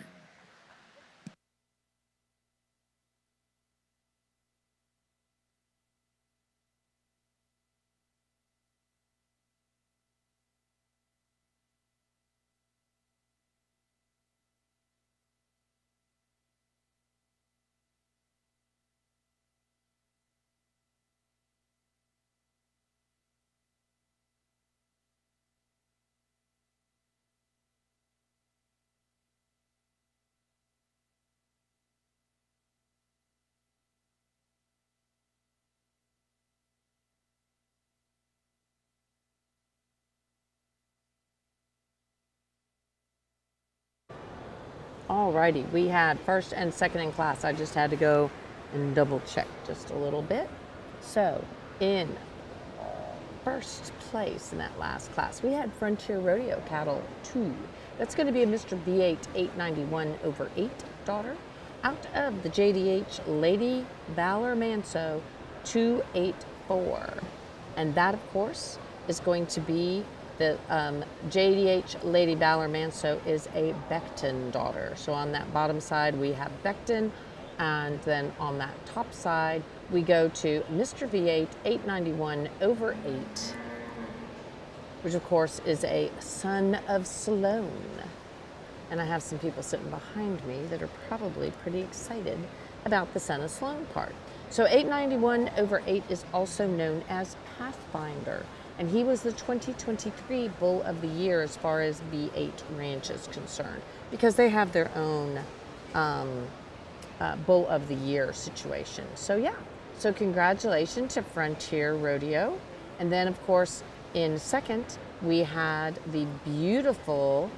Alrighty, we had first and second in class. I just had to go and double check just a little bit. So in first place in that last class, we had Frontier Rodeo Cattle 2. That's going to be a Mr. V8 891 over 8 daughter out of the JDH Lady Valor Manso 284. And that, of course, is going to be the JDH Lady Valor Manso is a Becton daughter. So on that bottom side, we have Becton, and then on that top side, we go to Mr. V8 891 over 8, which of course is a son of Sloan. And I have some people sitting behind me that are probably pretty excited about the son of Sloan part. So 891 over 8 is also known as Pathfinder. And he was the 2023 Bull of the Year as far as V8 Ranch is concerned, because they have their own Bull of the Year situation. So yeah, So congratulations to Frontier Rodeo. And then of course in second we had the beautiful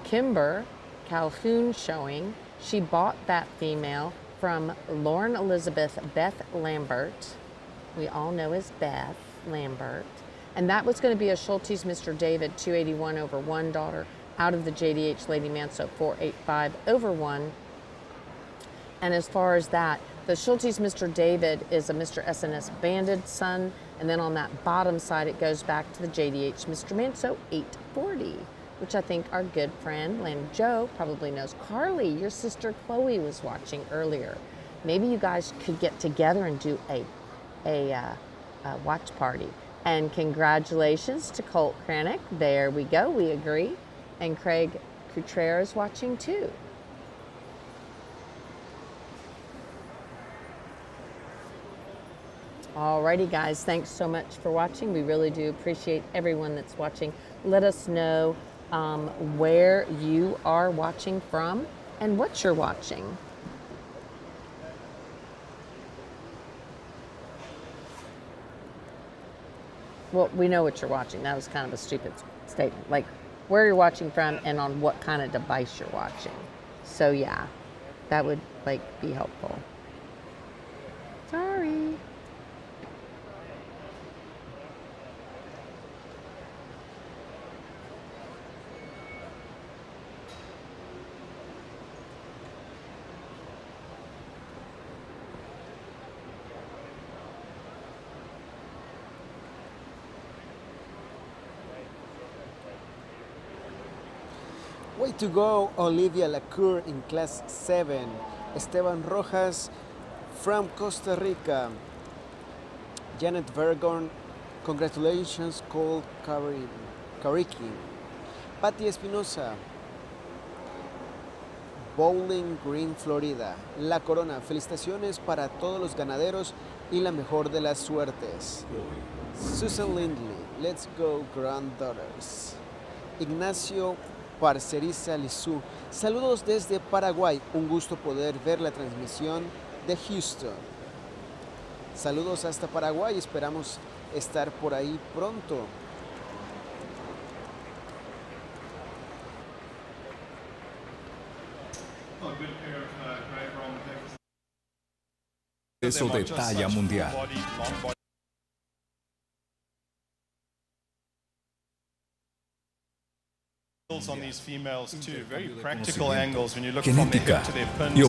Kimber Calhoun showing. She bought that female from Lauren Elizabeth Beth Lambert. We all know as Beth Lambert. And that was going to be a Schulte's Mr. David 281 over 1 daughter out of the JDH Lady Manso 485 over 1. And as far as that, the Schulte's Mr. David is a Mr. SNS banded son, and then on that bottom side it goes back to the JDH Mr. Manso 840, which I think our good friend Lamb Joe probably knows. Carly, your sister Chloe was watching earlier. Maybe you guys could get together and do a watch party. And congratulations to Colt Kranick. There we go, we agree. And Craig Coutrere is watching too. Alrighty guys, thanks so much for watching. We really do appreciate everyone that's watching. Let us know where you are watching from and what you're watching. Well, we know what you're watching. That was kind of a stupid statement. Like where you're watching from and on what kind of device you're watching. So yeah, that would be helpful. Sorry. Way to go, Olivia Lacour in Class 7. Esteban Rojas from Costa Rica. Janet Vergon, congratulations, Cole Kariki. Patti Espinosa, Bowling Green, Florida. La Corona, felicitaciones para todos los ganaderos y la mejor de las suertes. Susan Lindley, let's go granddaughters. Ignacio Parceriza Lizú, saludos desde Paraguay, un gusto poder ver la transmisión de Houston. Saludos hasta Paraguay, esperamos estar por ahí pronto. Eso de talla mundial. On these females too, very practical angles when you look from the hip to their pins.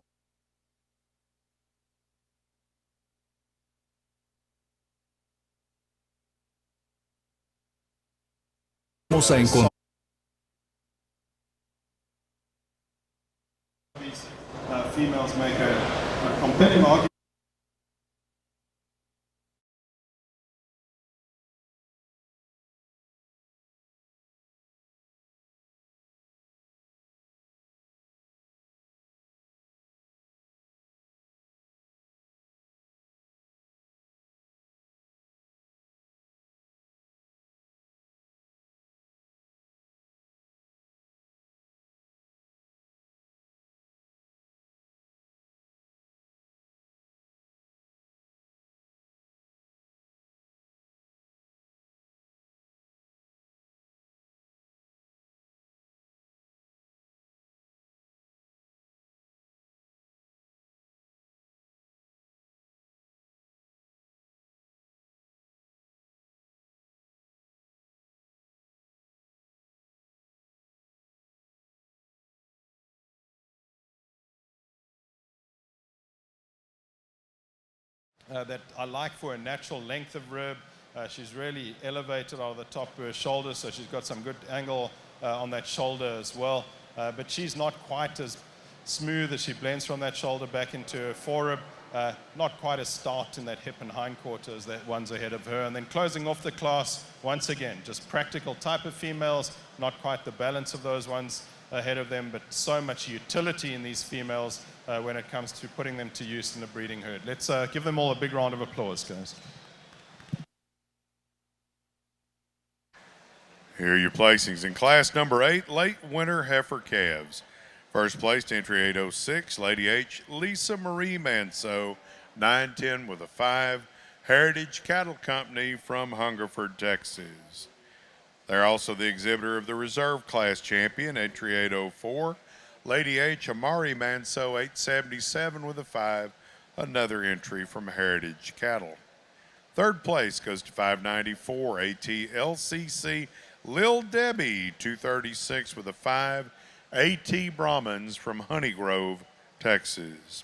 Vamos a encontrar These females make a compelling argument. That I like for a natural length of rib. She's really elevated out of the top of her shoulder, so she's got some good angle on that shoulder as well. But she's not quite as smooth as she blends from that shoulder back into her forerib. Not quite as stout in that hip and hindquarter as that one's ahead of her. And then closing off the class, once again, just practical type of females, not quite the balance of those ones ahead of them, but so much utility in these females when it comes to putting them to use in the breeding herd. Let's give them all a big round of applause, guys. Here are your placings. In class number 8, late winter heifer calves. First place, entry 806, Lady H, Lisa Marie Manso, 9-10 with a 5, Heritage Cattle Company from Hungerford, Texas. They're also the exhibitor of the Reserve Class Champion, entry 804, Lady H. Amari Manso, 877 with a 5, another entry from Heritage Cattle. Third place goes to 594, ATLCC Lil Debbie, 236 with a 5, AT Brahmans from Honeygrove, Texas.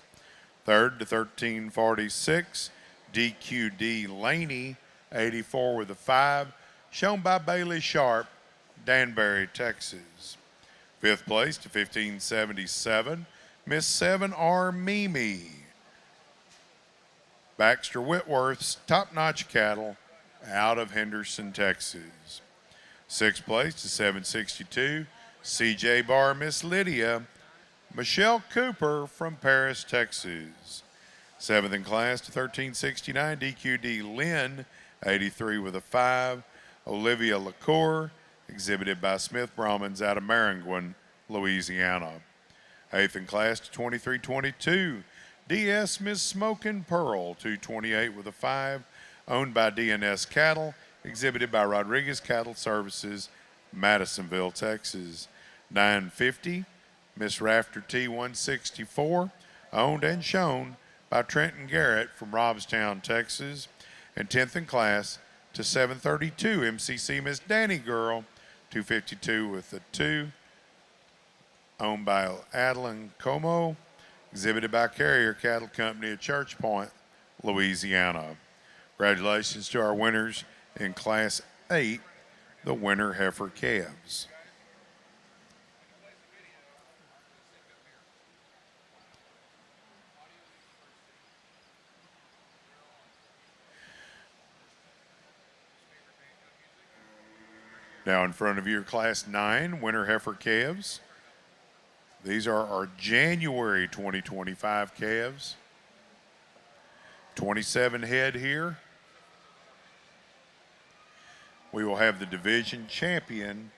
Third to 1346, DQD Laney, 84 with a 5, shown by Bailey Sharp, Danbury, Texas. Fifth place to 1577, Miss 7R Mimi, Baxter Whitworth's Top Notch Cattle out of Henderson, Texas. Sixth place to 762, CJ Bar Miss Lydia, Michelle Cooper from Paris, Texas. Seventh in class to 1369, DQD Lynn, 83 with a 5, Olivia LaCour, exhibited by Smith Brahmans out of Maringouin, Louisiana. Eighth in class to 2322, DS Miss Smokin' Pearl, 228 with a 5, owned by DNS Cattle, exhibited by Rodriguez Cattle Services, Madisonville, Texas. 950, Miss Rafter T164, owned and shown by Trenton Garrett from Robstown, Texas. And 10th in class to 732, MCC Miss Danny Girl, 252 with a 2, owned by Adeline Como, exhibited by Carrier Cattle Company at Church Point, Louisiana. Congratulations to our winners in Class 8, the winter heifer calves. Now in front of your Class 9 winter heifer calves. These are our January 2025 calves. 27 head here. We will have the division champion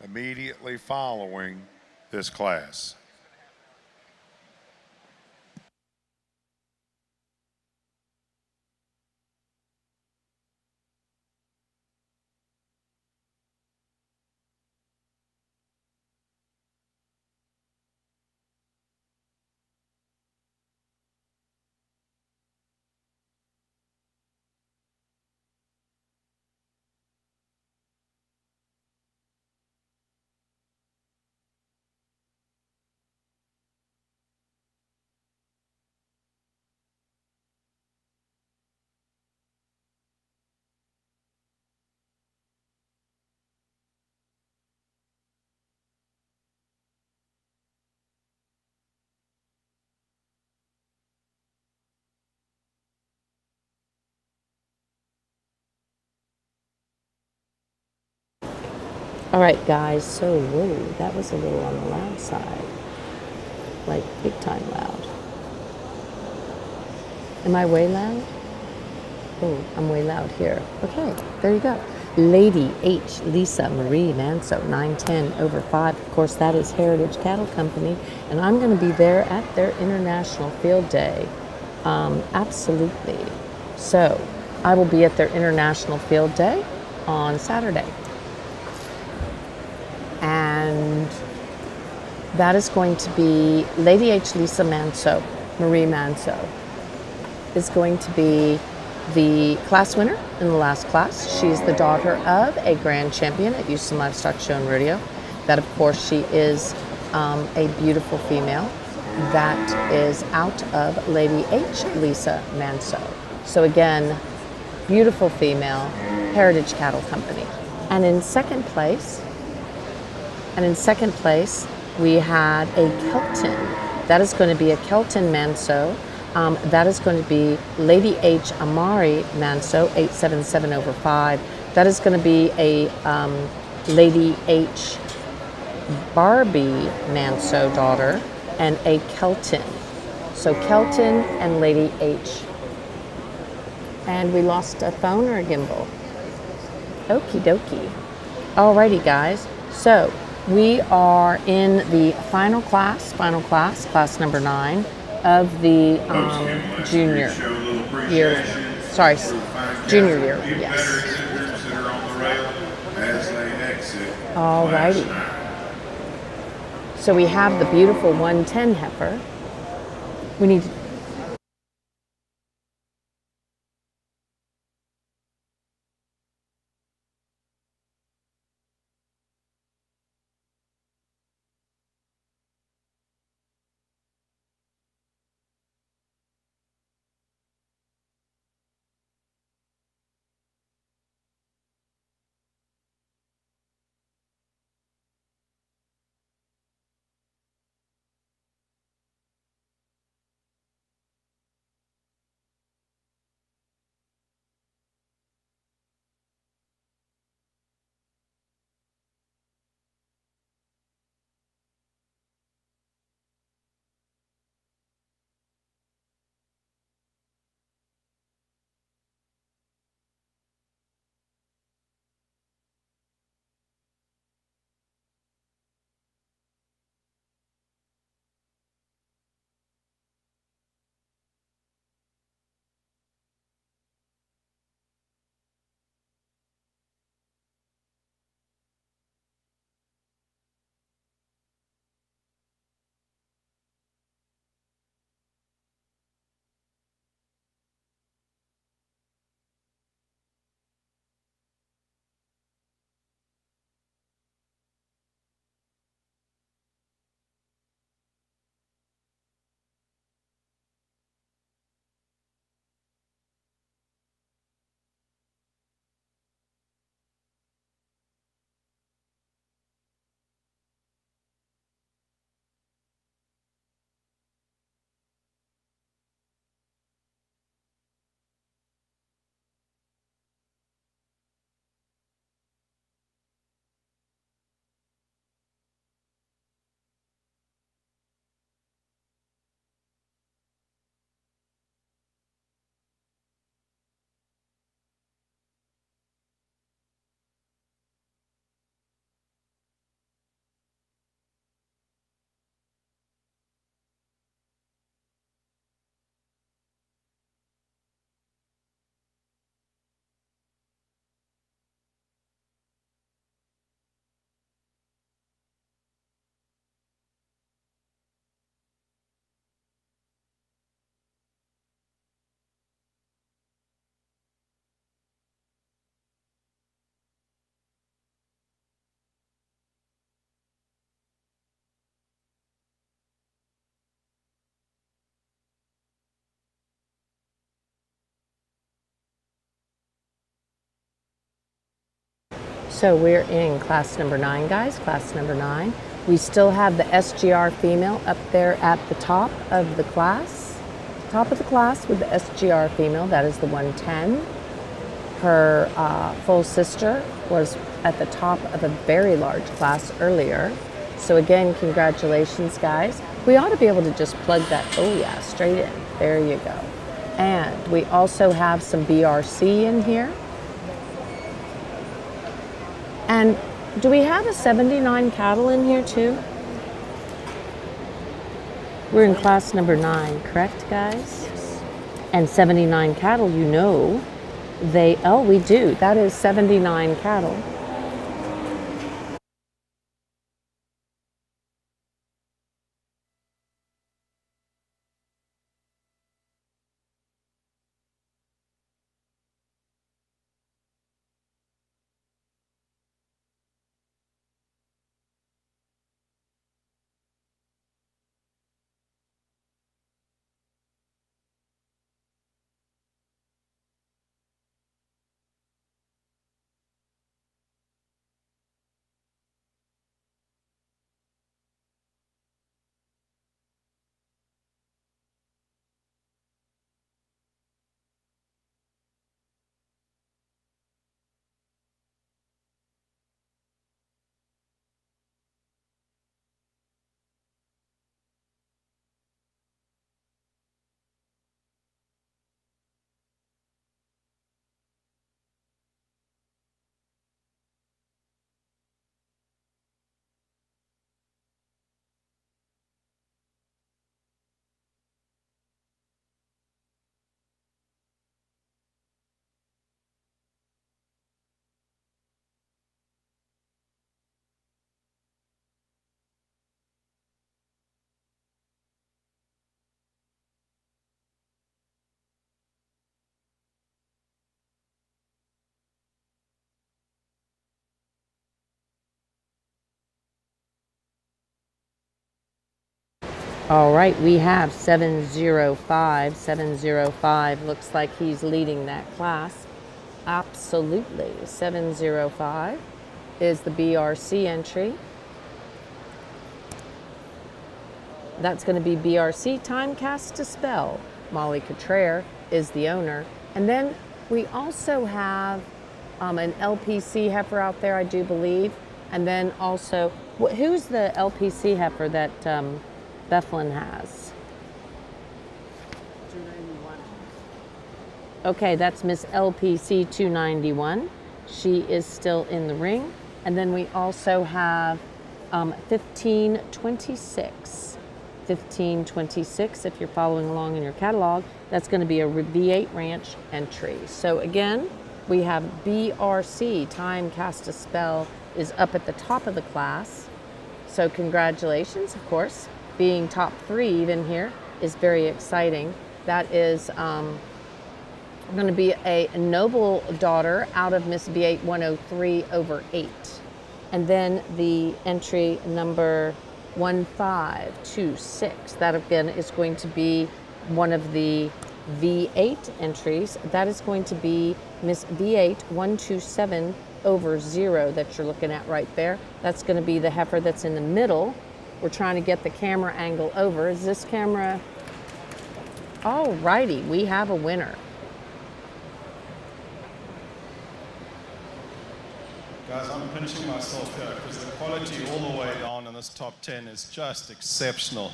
immediately following this class. All right, guys, so, whoa, that was a little on the loud side. Like, big time loud. Am I way loud? Oh, I'm way loud here. Okay, there you go. Lady H. Lisa Marie Manso, 910 over 5. Of course, that is Heritage Cattle Company, and I'm going to be there at their International Field Day. Absolutely. So, I will be at their International Field Day on Saturday. And that is going to be Lady H. Lisa Manso, Marie Manso, is going to be the class winner in the last class. She's the daughter of a grand champion at Houston Livestock Show and Rodeo. That, of course, she is a beautiful female that is out of Lady H. Lisa Manso. So again, beautiful female, Heritage Cattle Company. And in second place, we had a Kelton. That is going to be a Kelton Manso. That is going to be Lady H. Amari Manso, 877 over 5. That is going to be a Lady H. Barbie Manso daughter and a Kelton. So Kelton and Lady H. And we lost a phone or a gimbal. Okie dokie. Alrighty, guys. So we are in the final class number 9. of the junior year. Sorry, junior year. Yes. All righty. So we have the beautiful 110 heifer. We need to So we're in class number 9, guys, class number 9. We still have the SGR female up there at the top of the class. Top of the class with the SGR female, that is the 110. Her full sister was at the top of a very large class earlier. So again, congratulations, guys. We ought to be able to just plug that, oh yeah, straight in. There you go. And we also have some BRC in here. And do we have a 79 cattle in here too? We're in class number 9, correct, guys? And 79 cattle, you know, we do. That is 79 cattle. All right, we have 705. 705 looks like he's leading that class. Absolutely. 705 is the BRC entry. That's going to be BRC, Time Cast to Spell. Molly Cottrere is the owner. And then we also have an LPC heifer out there, I do believe. And then also, who's the LPC heifer that Bethlin has? 291. Okay, that's Miss LPC 291. She is still in the ring. And then we also have 1526. 1526, if you're following along in your catalog, that's going to be a V8 Ranch entry. So again, we have BRC, Time Cast a Spell, is up at the top of the class. So congratulations, of course. Being top 3 even here is very exciting. That is going to be a noble daughter out of Miss V8 103 over 8. And then the entry number 1526. That again is going to be one of the V8 entries. That is going to be Miss V8 127 over 0 that you're looking at right there. That's going to be the heifer that's in the middle. We're trying to get the camera angle over. Is this camera? All righty, we have a winner. Guys, I'm pinching myself here because the quality all the way down in this top 10 is just exceptional.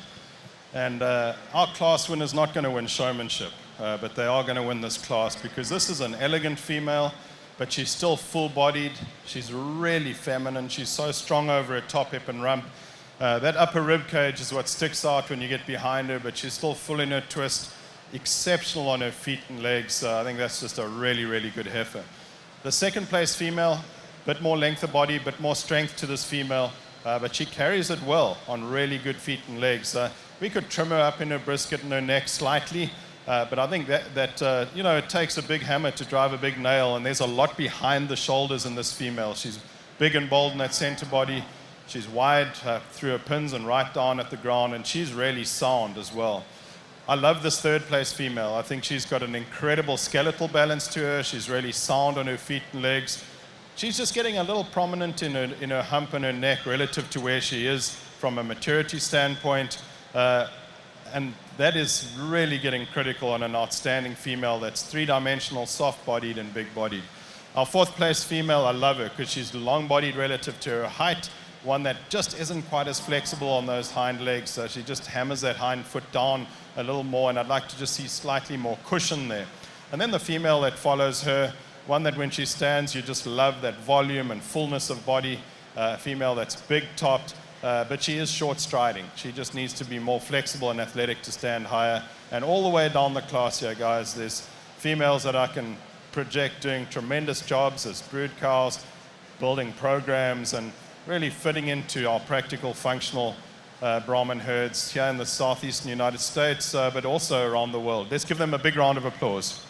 And our class winner is not going to win showmanship, but they are going to win this class because this is an elegant female, but she's still full-bodied. She's really feminine. She's so strong over her top, hip, and rump. That upper rib cage is what sticks out when you get behind her, but she's still full in her twist. Exceptional on her feet and legs. I think that's just a really, really good heifer. The second place female, bit more length of body, bit more strength to this female, but she carries it well on really good feet and legs. We could trim her up in her brisket and her neck slightly, but I think that you know, it takes a big hammer to drive a big nail, and there's a lot behind the shoulders in this female. She's big and bold in that center body. She's wide through her pins and right down at the ground, and she's really sound as well. I love this third place female. I think she's got an incredible skeletal balance to her. She's really sound on her feet and legs. She's just getting a little prominent in her hump and her neck relative to where she is from a maturity standpoint. And that is really getting critical on an outstanding female that's three-dimensional, soft-bodied, and big-bodied. Our fourth place female, I love her because she's long-bodied relative to her height, one that just isn't quite as flexible on those hind legs, so she just hammers that hind foot down a little more, and I'd like to just see slightly more cushion there. And then the female that follows her, one that when she stands, you just love that volume and fullness of body. Female that's big-topped, but she is short-striding. She just needs to be more flexible and athletic to stand higher. And all the way down the class here, guys, there's females that I can project doing tremendous jobs as brood cows, building programs, and really fitting into our practical, functional Brahman herds here in the southeastern United States, but also around the world. Let's give them a big round of applause.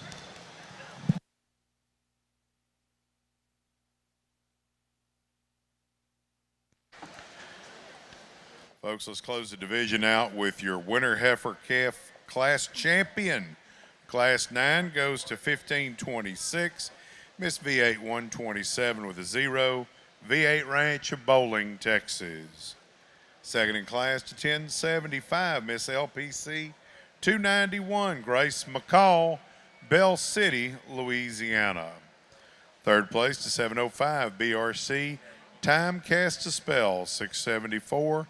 Folks, let's close the division out with your winner heifer calf class champion. Class 9 goes to 1526, Miss V8 127 with a 0, V8 Ranch of Bowling, Texas. Second in class to 1075, Miss LPC 291, Grace McCall, Bell City, Louisiana. Third place to 705, BRC Time Cast a Spell 674,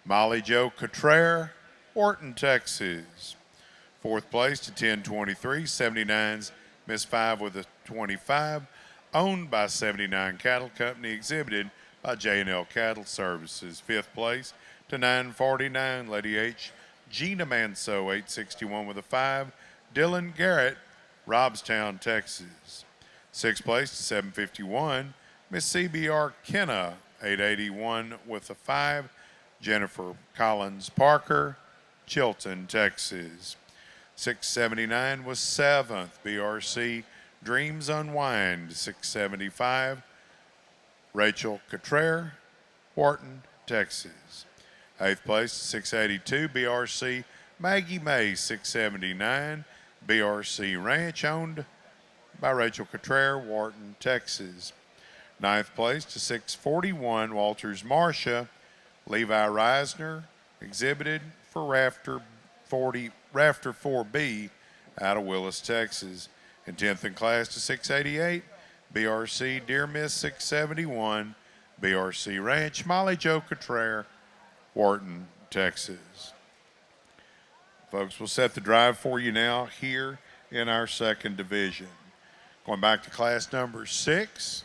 Molly Jo Cottrere, Orton, Texas. Fourth place to 1023, 79's Miss 5 with a 25, owned by 79 Cattle Company, exhibited by J&L Cattle Services. Fifth place to 949, Lady H. Gina Manso, 861 with a 5, Dylan Garrett, Robstown, Texas. Sixth place to 751, Miss CBR Kenna, 881 with a 5, Jennifer Collins Parker, Chilton, Texas. 679 was 7th, BRC Dreams Unwind, 675, Rachel Cottrere, Wharton, Texas. 8th place to 682, BRC Maggie May, 679, BRC Ranch, owned by Rachel Cottrell, Wharton, Texas. 9th place to 641, Walters Marcia, Levi Reisner, exhibited for Rafter 4B out of Willis, Texas. And 10th in class to 688, BRC Dear Miss 671, BRC Ranch, Molly Jo Cottrell, Wharton, Texas. Folks, we'll set the drive for you now here in our second division. Going back to class number 6.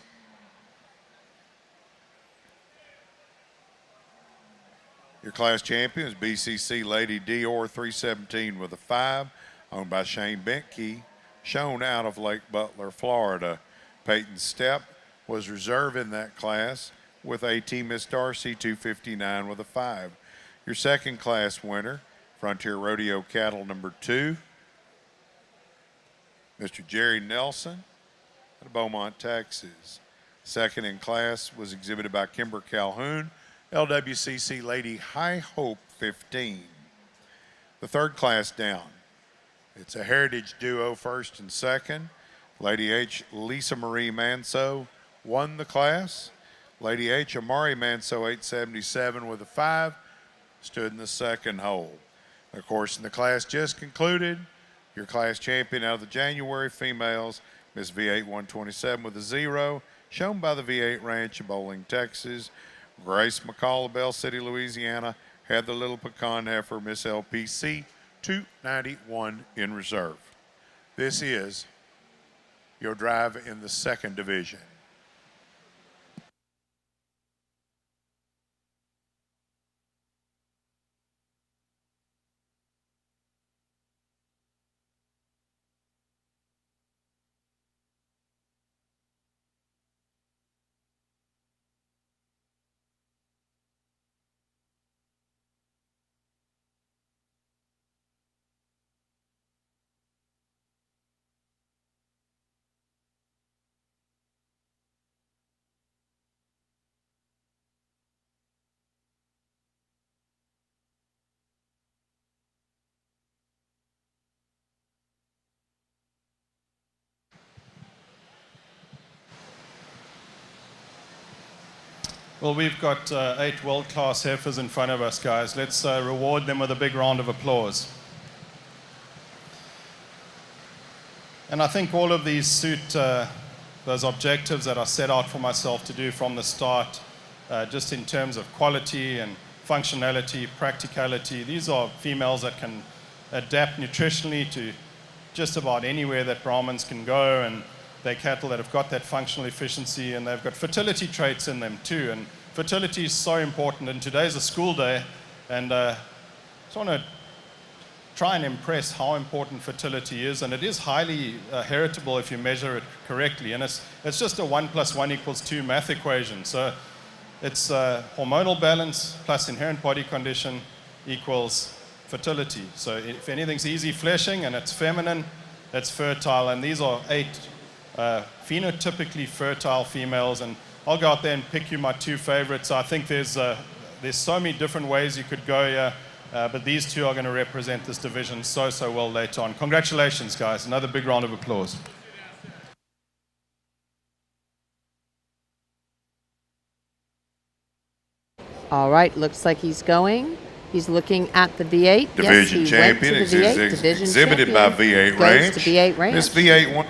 Your class champion is BCC Lady Dior 317 with a 5, owned by Shane Benke, shown out of Lake Butler, Florida. Peyton Stepp was reserve in that class with AT Miss Darcy 259 with a 5. Your second class winner, Frontier Rodeo Cattle number 2, Mr. Jerry Nelson out of Beaumont, Texas. Second in class was exhibited by Kimber Calhoun, LWCC Lady High Hope 15. The third class down, it's a heritage duo, first and second. Lady H, Lisa Marie Manso won the class. Lady H, Amari Manso 877 with a 5, stood in the second hole. Of course, in the class just concluded, your class champion out of the January females, Miss V8 127 with a 0, shown by the V8 Ranch in Bowling, Texas. Grace McCall of Bell City, Louisiana, had the Little Pecan heifer, Miss LPC 291 in reserve. This is your drive in the second division. Well, we've got 8 world-class heifers in front of us, guys. Let's reward them with a big round of applause. And I think all of these suit those objectives that I set out for myself to do from the start, just in terms of quality and functionality, practicality. These are females that can adapt nutritionally to just about anywhere that Brahmans can go, and they're cattle that have got that functional efficiency, and they've got fertility traits in them too. And fertility is so important, and today's a school day, and I just want to try and impress how important fertility is, and it is highly heritable if you measure it correctly, and it's just a 1 + 1 = 2 math equation. So it's hormonal balance plus inherent body condition equals fertility. So if anything's easy fleshing and it's feminine, it's fertile, and these are 8 phenotypically fertile females, and I'll go out there and pick you my 2 favorites. I think there's so many different ways you could go here, but these 2 are going to represent this division so well later on. Congratulations, guys. Another big round of applause. All right, looks like he's going. He's looking at the V8. Division yes, champion, exhibited by V8 Ranch. Goes to V8 Ranch. This V8 one.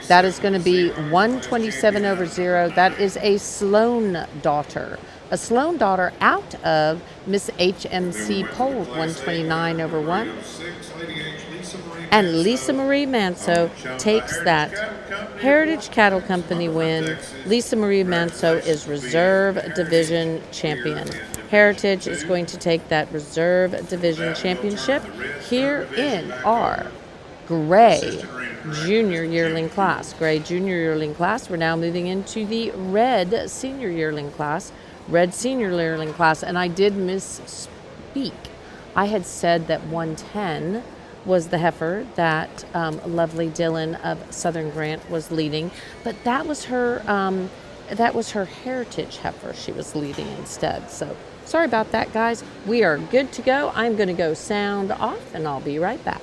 That is going to be 127/0. That is a Sloan daughter. A Sloan daughter out of Miss HMC Polled, 129/1. And Lisa Marie Manso takes that Heritage Cattle Company win. Lisa Marie Manso is Reserve Division Champion. Heritage is going to take that Reserve Division Championship here in our Gray Junior Yearling class. Gray Junior Yearling class. We're now moving into the Red Senior Yearling class. Red Senior Yearling class. And I did misspeak. I had said that 110 was the heifer that lovely Dylan of Southern Grant was leading, but that was her that was her heritage heifer she was leading instead. So sorry about that, guys. We are good to go. I'm going to go sound off, and I'll be right back.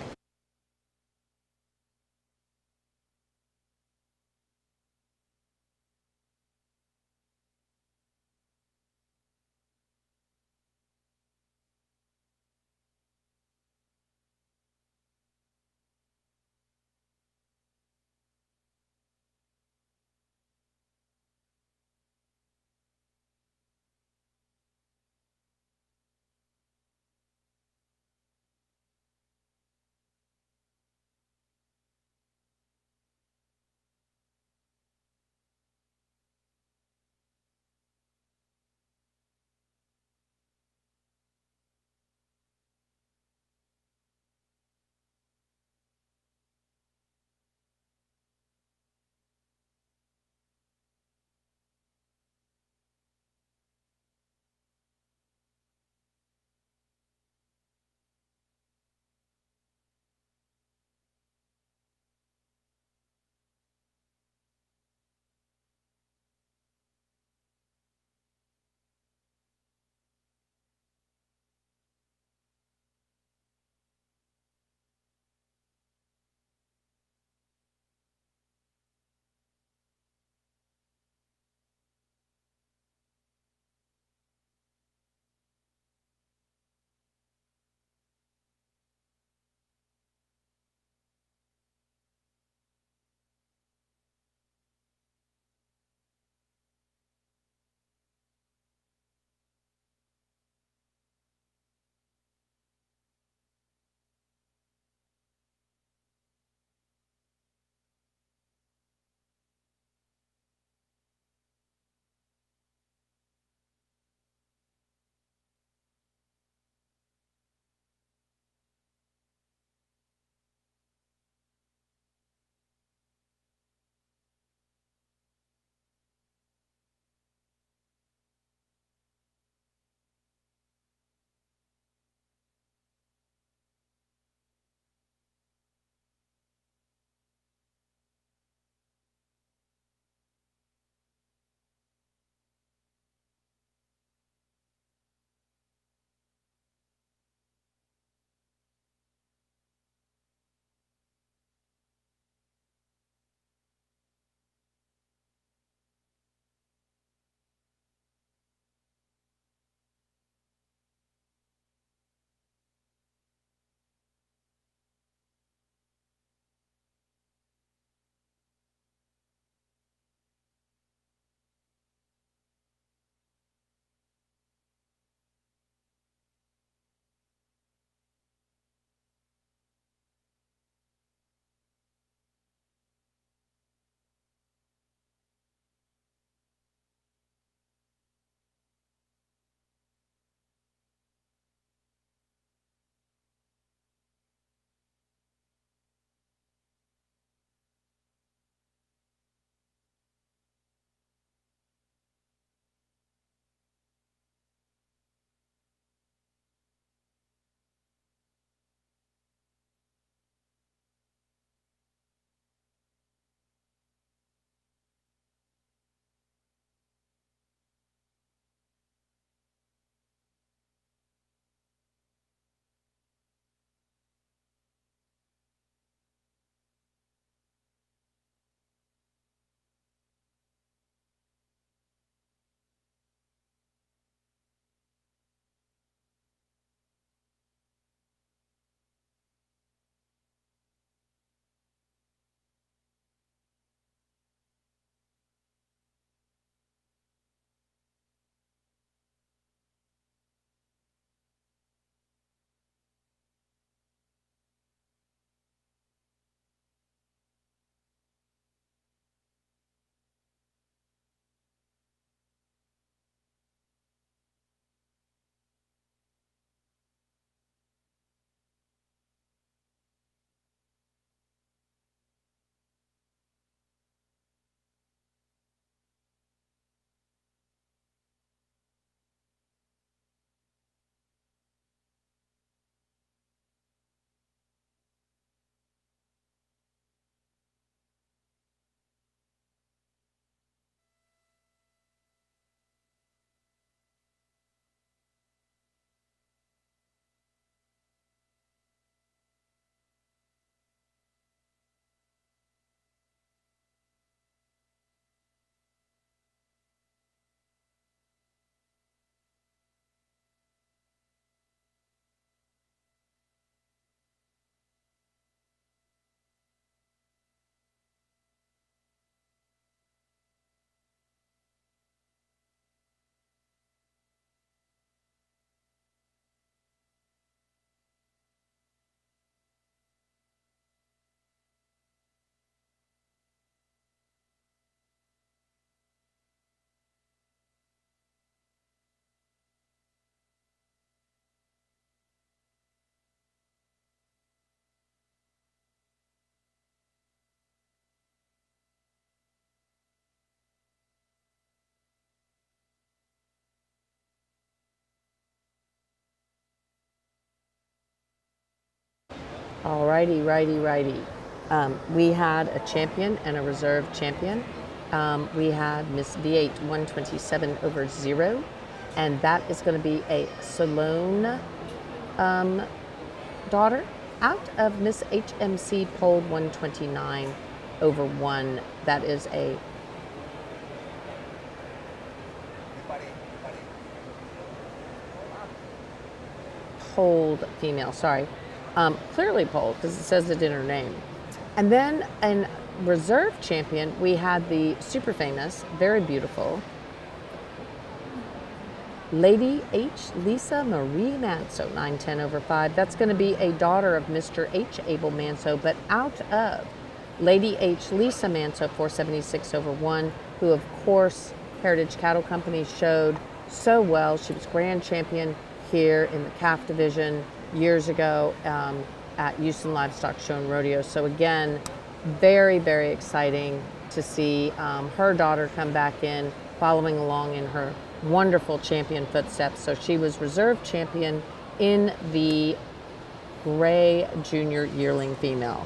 All righty, righty, righty. We had a champion and a reserve champion. We had Miss V8 127 over 0, and that is going to be a Salone daughter out of Miss HMC polled 129 over 1. That is a polled female, sorry. Clearly polled because it says it in her name. And then in reserve champion, we had the super famous, very beautiful Lady H. Lisa Marie Manso, 910 over 5. That's going to be a daughter of Mr. H. Abel Manso, but out of Lady H. Lisa Manso, 476 over 1, who, of course, Heritage Cattle Company showed so well. She was grand champion here in the calf division years ago at Houston Livestock Show and Rodeo. So again, very, very exciting to see her daughter come back in, following along in her wonderful champion footsteps. So she was reserve champion in the gray junior yearling female.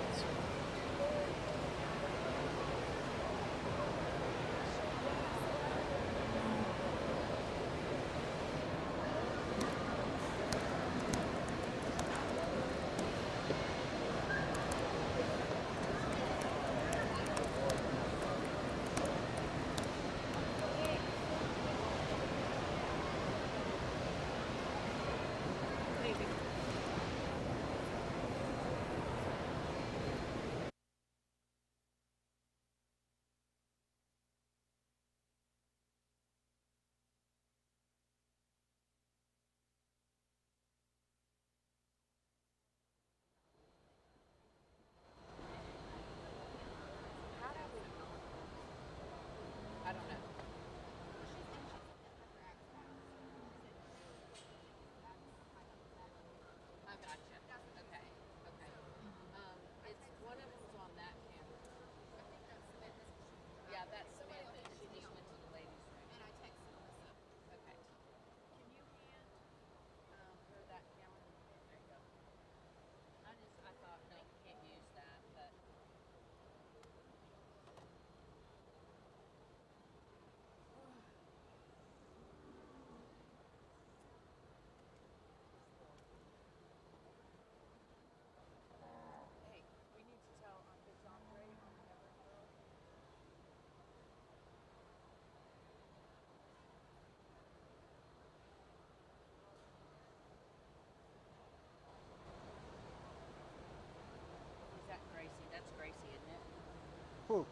Who?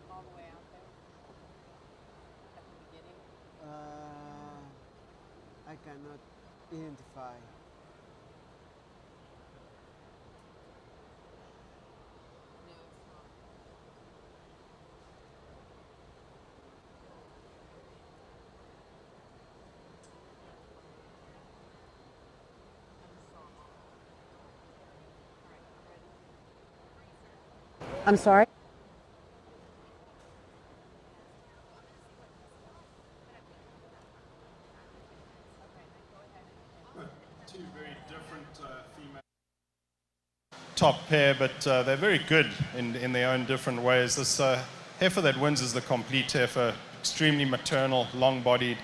All the way out there at the beginning. I cannot identify. No, it's not. I'm sorry? Two very different female top pair, but they're very good in their own different ways. This heifer that wins is the complete heifer, extremely maternal, long-bodied.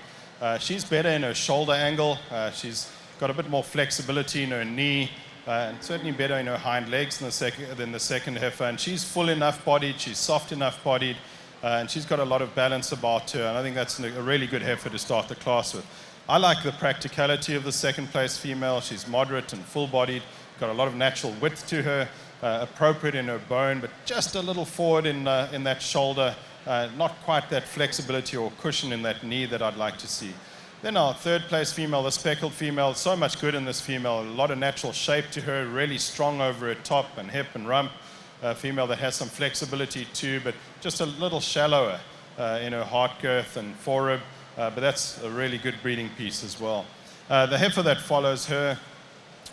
She's better in her shoulder angle. She's got a bit more flexibility in her knee, and certainly better in her hind legs than the second heifer. And she's full enough bodied, she's soft enough bodied, and she's got a lot of balance about her. And I think that's a really good heifer to start the class with. I like the practicality of the second place female. She's moderate and full bodied, got a lot of natural width to her, appropriate in her bone, but just a little forward in that shoulder, not quite that flexibility or cushion in that knee that I'd like to see. Then our third place female, the speckled female, so much good in this female, a lot of natural shape to her, really strong over her top and hip and rump. A female that has some flexibility too, but just a little shallower in her heart girth and forerib, but that's a really good breeding piece as well. The heifer that follows her,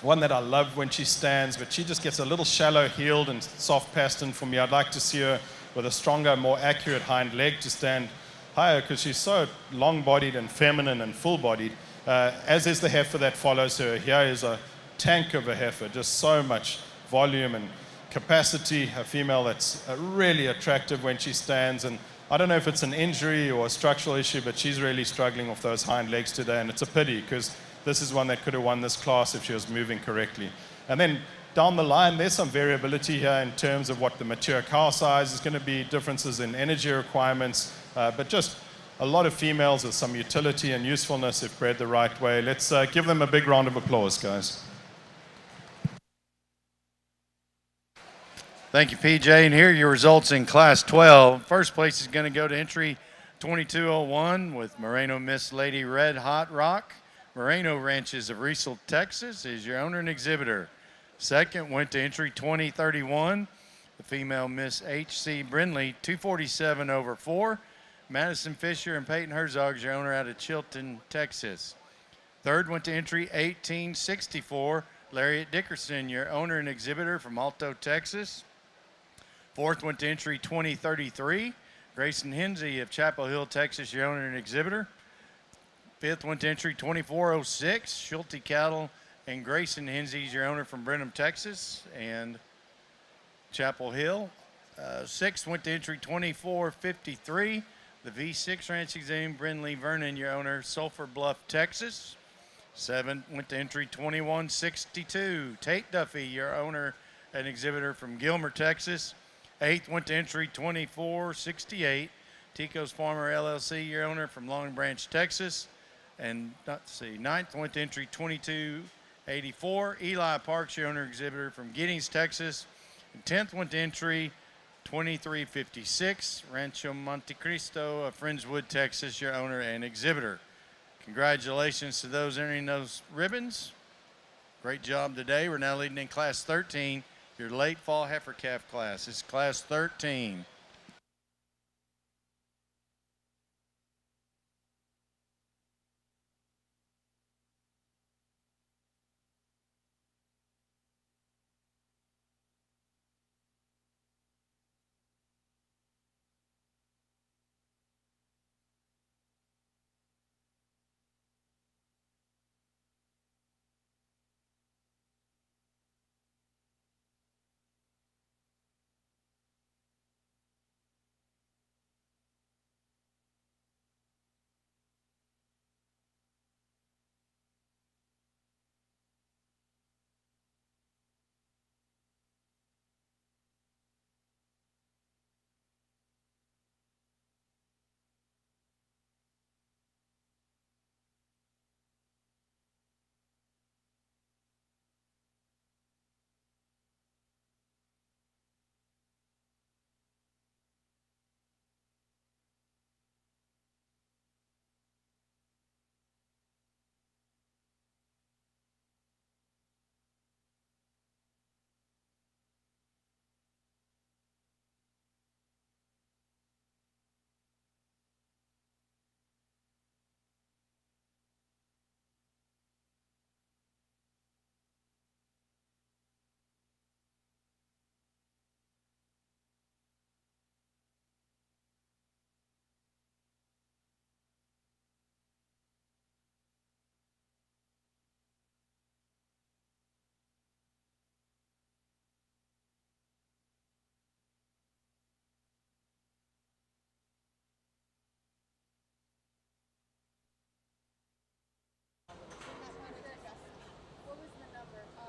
one that I love when she stands, but she just gets a little shallow heeled and soft pastern for me. I'd like to see her with a stronger, more accurate hind leg to stand higher because she's so long-bodied and feminine and full-bodied, as is the heifer that follows her. Here is a tank of a heifer, just so much volume and capacity, a female that's really attractive when she stands. And I don't know if it's an injury or a structural issue, but she's really struggling with those hind legs today. And it's a pity because this is one that could have won this class if she was moving correctly. And then down the line, there's some variability here in terms of what the mature cow size is going to be, differences in energy requirements, but just a lot of females with some utility and usefulness if bred the right way. Let's give them a big round of applause, guys. Thank you, PJ. And here are your results in Class 12. First place is going to go to entry 2201 with Moreno Miss Lady Red Hot Rock. Moreno Ranches of Riesel, Texas is your owner and exhibitor. Second went to entry 2031, the female Miss H.C. Brindley, 247 over 4. Madison Fisher and Peyton Herzog is your owner out of Chilton, Texas. Third went to entry 1864, Lariat Dickerson, your owner and exhibitor from Alto, Texas. Fourth went to entry 2033, Grayson Hinsey of Chapel Hill, Texas, your owner and exhibitor. Fifth went to entry 2406, Schulte Cattle and Grayson Hinsey's your owner from Brenham, Texas, and Chapel Hill. Sixth went to entry 2453, the V6 Ranch Exam, Brindley Vernon, your owner, Sulphur Bluff, Texas. Seventh went to entry 2162, Tate Duffy, your owner and exhibitor from Gilmer, Texas. Eighth went to entry 2468, Tico's Farmer LLC, your owner from Long Branch, Texas. And ninth went to entry 2284, Eli Parks, your owner exhibitor from Giddings, Texas. And 10th went to entry 2356, Rancho Montecristo of Friendswood, Texas, your owner and exhibitor. Congratulations to those earning those ribbons. Great job today. We're now leading in Class 13, your late fall heifer calf class. It's Class 13.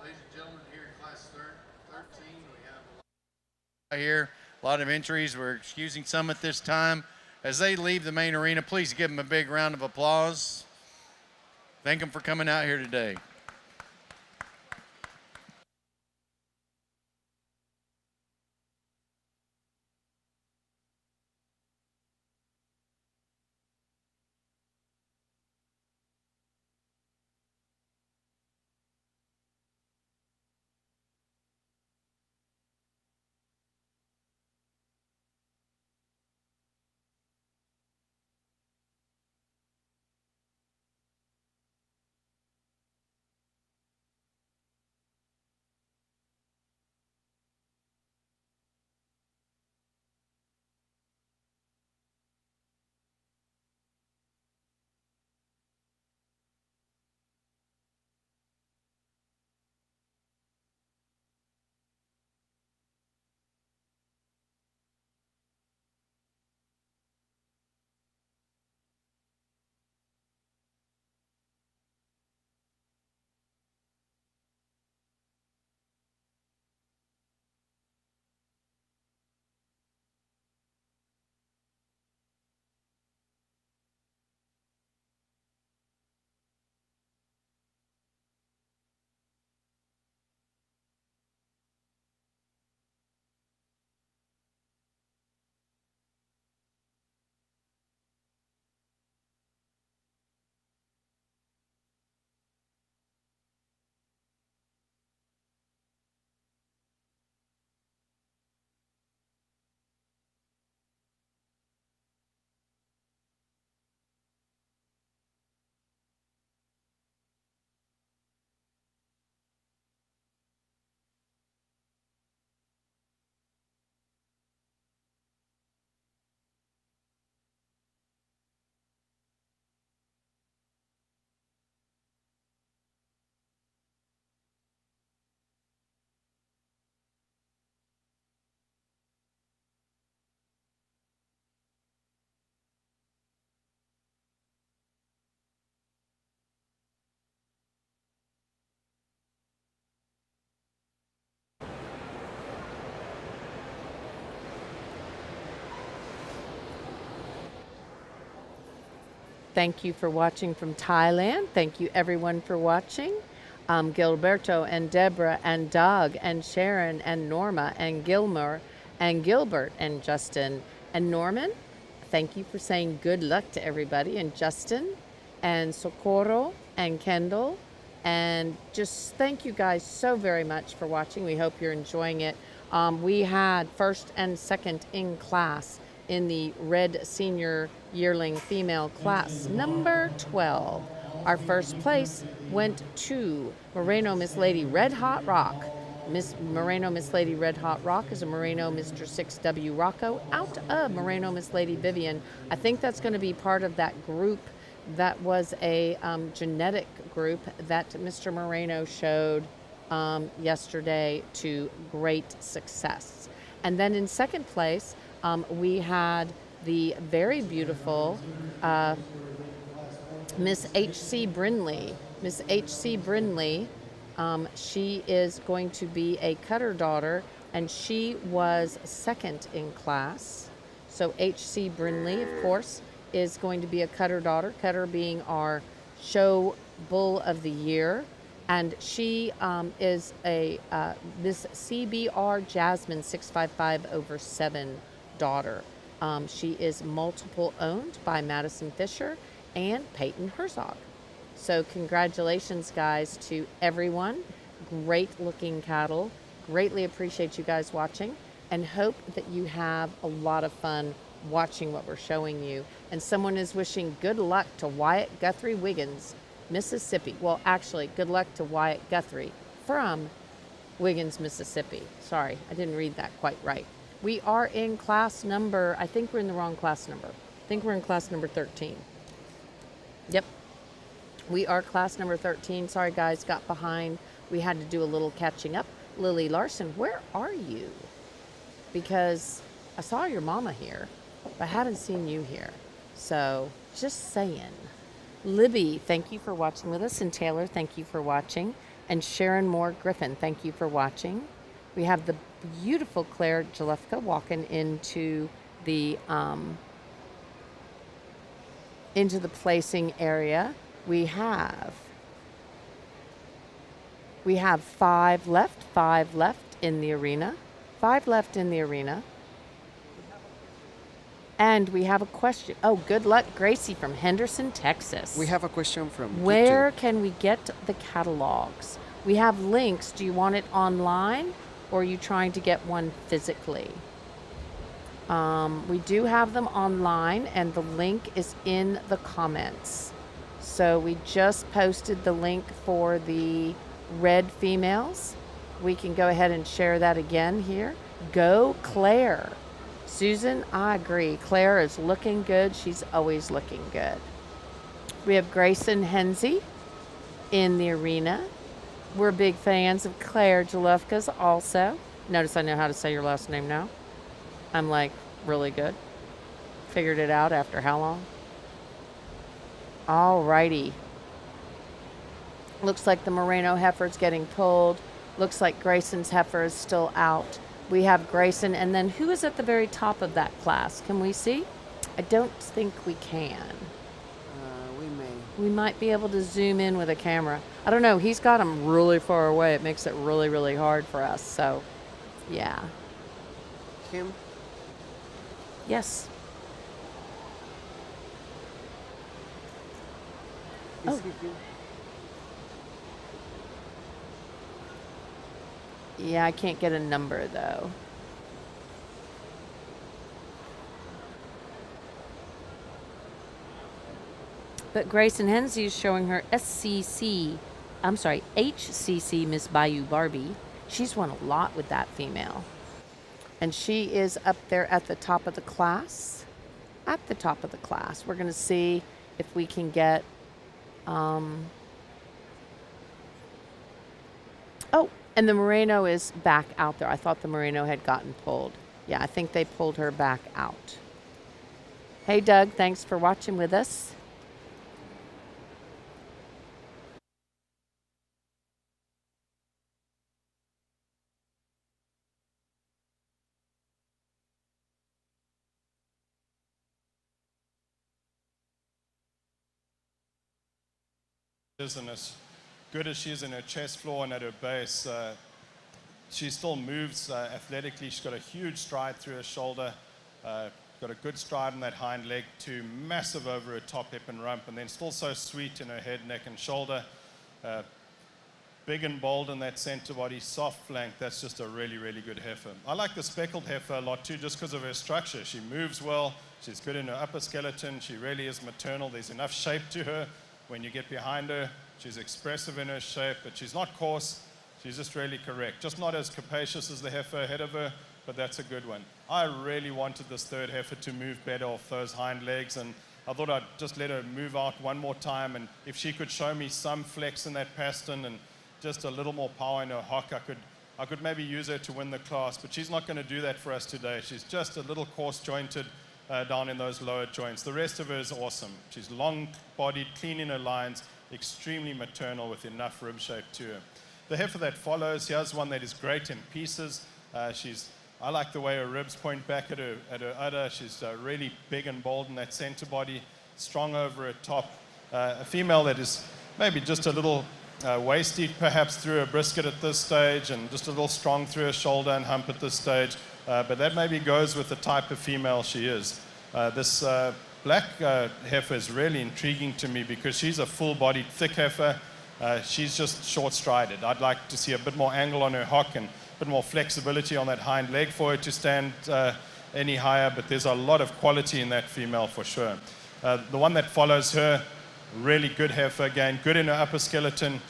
Ladies and gentlemen, here in Class 13, we have here a lot of entries. We're excusing some at this time. As they leave the main arena, please give them a big round of applause. Thank them for coming out here today. Thank you for watching from Thailand. Thank you everyone for watching. Gilberto and Deborah and Doug and Sharon and Norma and Gilmer and Gilbert and Justin and Norman. Thank you for saying good luck to everybody. And Justin and Socorro and Kendall. And just thank you guys so very much for watching. We hope you're enjoying it. We had first and second in class in the Red Senior Yearling Female Class, number 12. Our first place went to Moreno Miss Lady Red Hot Rock. Miss Moreno Miss Lady Red Hot Rock is a Moreno Mr. 6W Rocco out of Moreno Miss Lady Vivian. I think that's going to be part of that group that was a genetic group that Mr. Moreno showed yesterday to great success. And then in second place, we had the very beautiful Miss H.C. Brinley. Miss H.C. Brinley, she is going to be a Cutter daughter, and she was second in class. So H.C. Brinley, of course, is going to be a Cutter daughter, Cutter being our show bull of the year. And she is a Miss CBR Jasmine 655/7 daughter. She is multiple owned by Madison Fisher and Peyton Herzog. So congratulations, guys, to everyone. Great looking cattle. Greatly appreciate you guys watching, and hope that you have a lot of fun watching what we're showing you. And someone is wishing good luck to Wyatt Guthrie Wiggins, Mississippi. Well, actually, good luck to Wyatt Guthrie from Wiggins, Mississippi. Sorry, I didn't read that quite right. We are in class number, I think we're in the wrong class number. I think we're in class number 13. Yep. We are class number 13. Sorry, guys, got behind. We had to do a little catching up. Lily Larson, where are you? Because I saw your mama here, but I haven't seen you here. So, just saying. Libby, thank you for watching with us. And Taylor, thank you for watching. And Sharon Moore Griffin, thank you for watching. We have the beautiful Claire Jalefka walking into the placing area. We have 5 left in the arena. 5 left in the arena. And we have a question. Oh, good luck, Gracie from Henderson, Texas. We have a question from Where YouTube. can we get the catalogs? We have links. Do you want it online, or are you trying to get one physically? We do have them online, and the link is in the comments. So we just posted the link for the red females. We can go ahead and share that again here. Go Claire. Susan, I agree. Claire is looking good. She's always looking good. We have Grayson Hensey in the arena. We're big fans of Claire Jalefka's also. Notice I know how to say your last name now. I'm like really good. Figured it out after how long? Alrighty. Looks like the Moreno heifer's getting pulled. Looks like Grayson's heifer is still out. We have Grayson, and then who is at the very top of that class? Can we see? I don't think we can. We may. We might be able to zoom in with a camera. I don't know. He's got them really far away. It makes it really, really hard for us. So, yeah. Him? Yes. Is Oh. he here? Yeah, I can't get a number though. But Grayson Hensey is showing her HCC Miss Bayou Barbie. She's won a lot with that female. And she is up there at the top of the class. At the top of the class. We're going to see if we can get... Oh, and the Moreno is back out there. I thought the Moreno had gotten pulled. Yeah, I think they pulled her back out. Hey, Doug, thanks for watching with us. And as good as she is in her chest floor and at her base, she still moves athletically. She's got a huge stride through her shoulder, got a good stride on that hind leg too, massive over her top hip and rump, and then still so sweet in her head, neck, and shoulder. Big and bold in that center body, soft flank. That's just a really, really good heifer. I like the speckled heifer a lot too, just because of her structure. She moves well. She's good in her upper skeleton. She really is maternal. There's enough shape to her. When you get behind her, she's expressive in her shape, but she's not coarse. She's just really correct. Just not as capacious as the heifer ahead of her, but that's a good one. I really wanted this third heifer to move better off those hind legs, and I thought I'd just let her move out one more time, and if she could show me some flex in that pastern and just a little more power in her hock, I could maybe use her to win the class, but she's not going to do that for us today. She's just a little coarse jointed down in those lower joints. The rest of her is awesome. She's long bodied, clean in her lines, extremely maternal with enough rib shape to her. The heifer that follows, here's one that is great in pieces. I like the way her ribs point back at her udder. She's really big and bold in that center body, strong over her top. A female that is maybe just a little waist-deep perhaps through her brisket at this stage, and just a little strong through her shoulder and hump at this stage. But that maybe goes with the type of female she is. This black heifer is really intriguing to me because she's a full-bodied, thick heifer. She's just short-strided. I'd like to see a bit more angle on her hock and a bit more flexibility on that hind leg for her to stand any higher, but there's a lot of quality in that female for sure. The one that follows her, really good heifer again, good in her upper skeleton,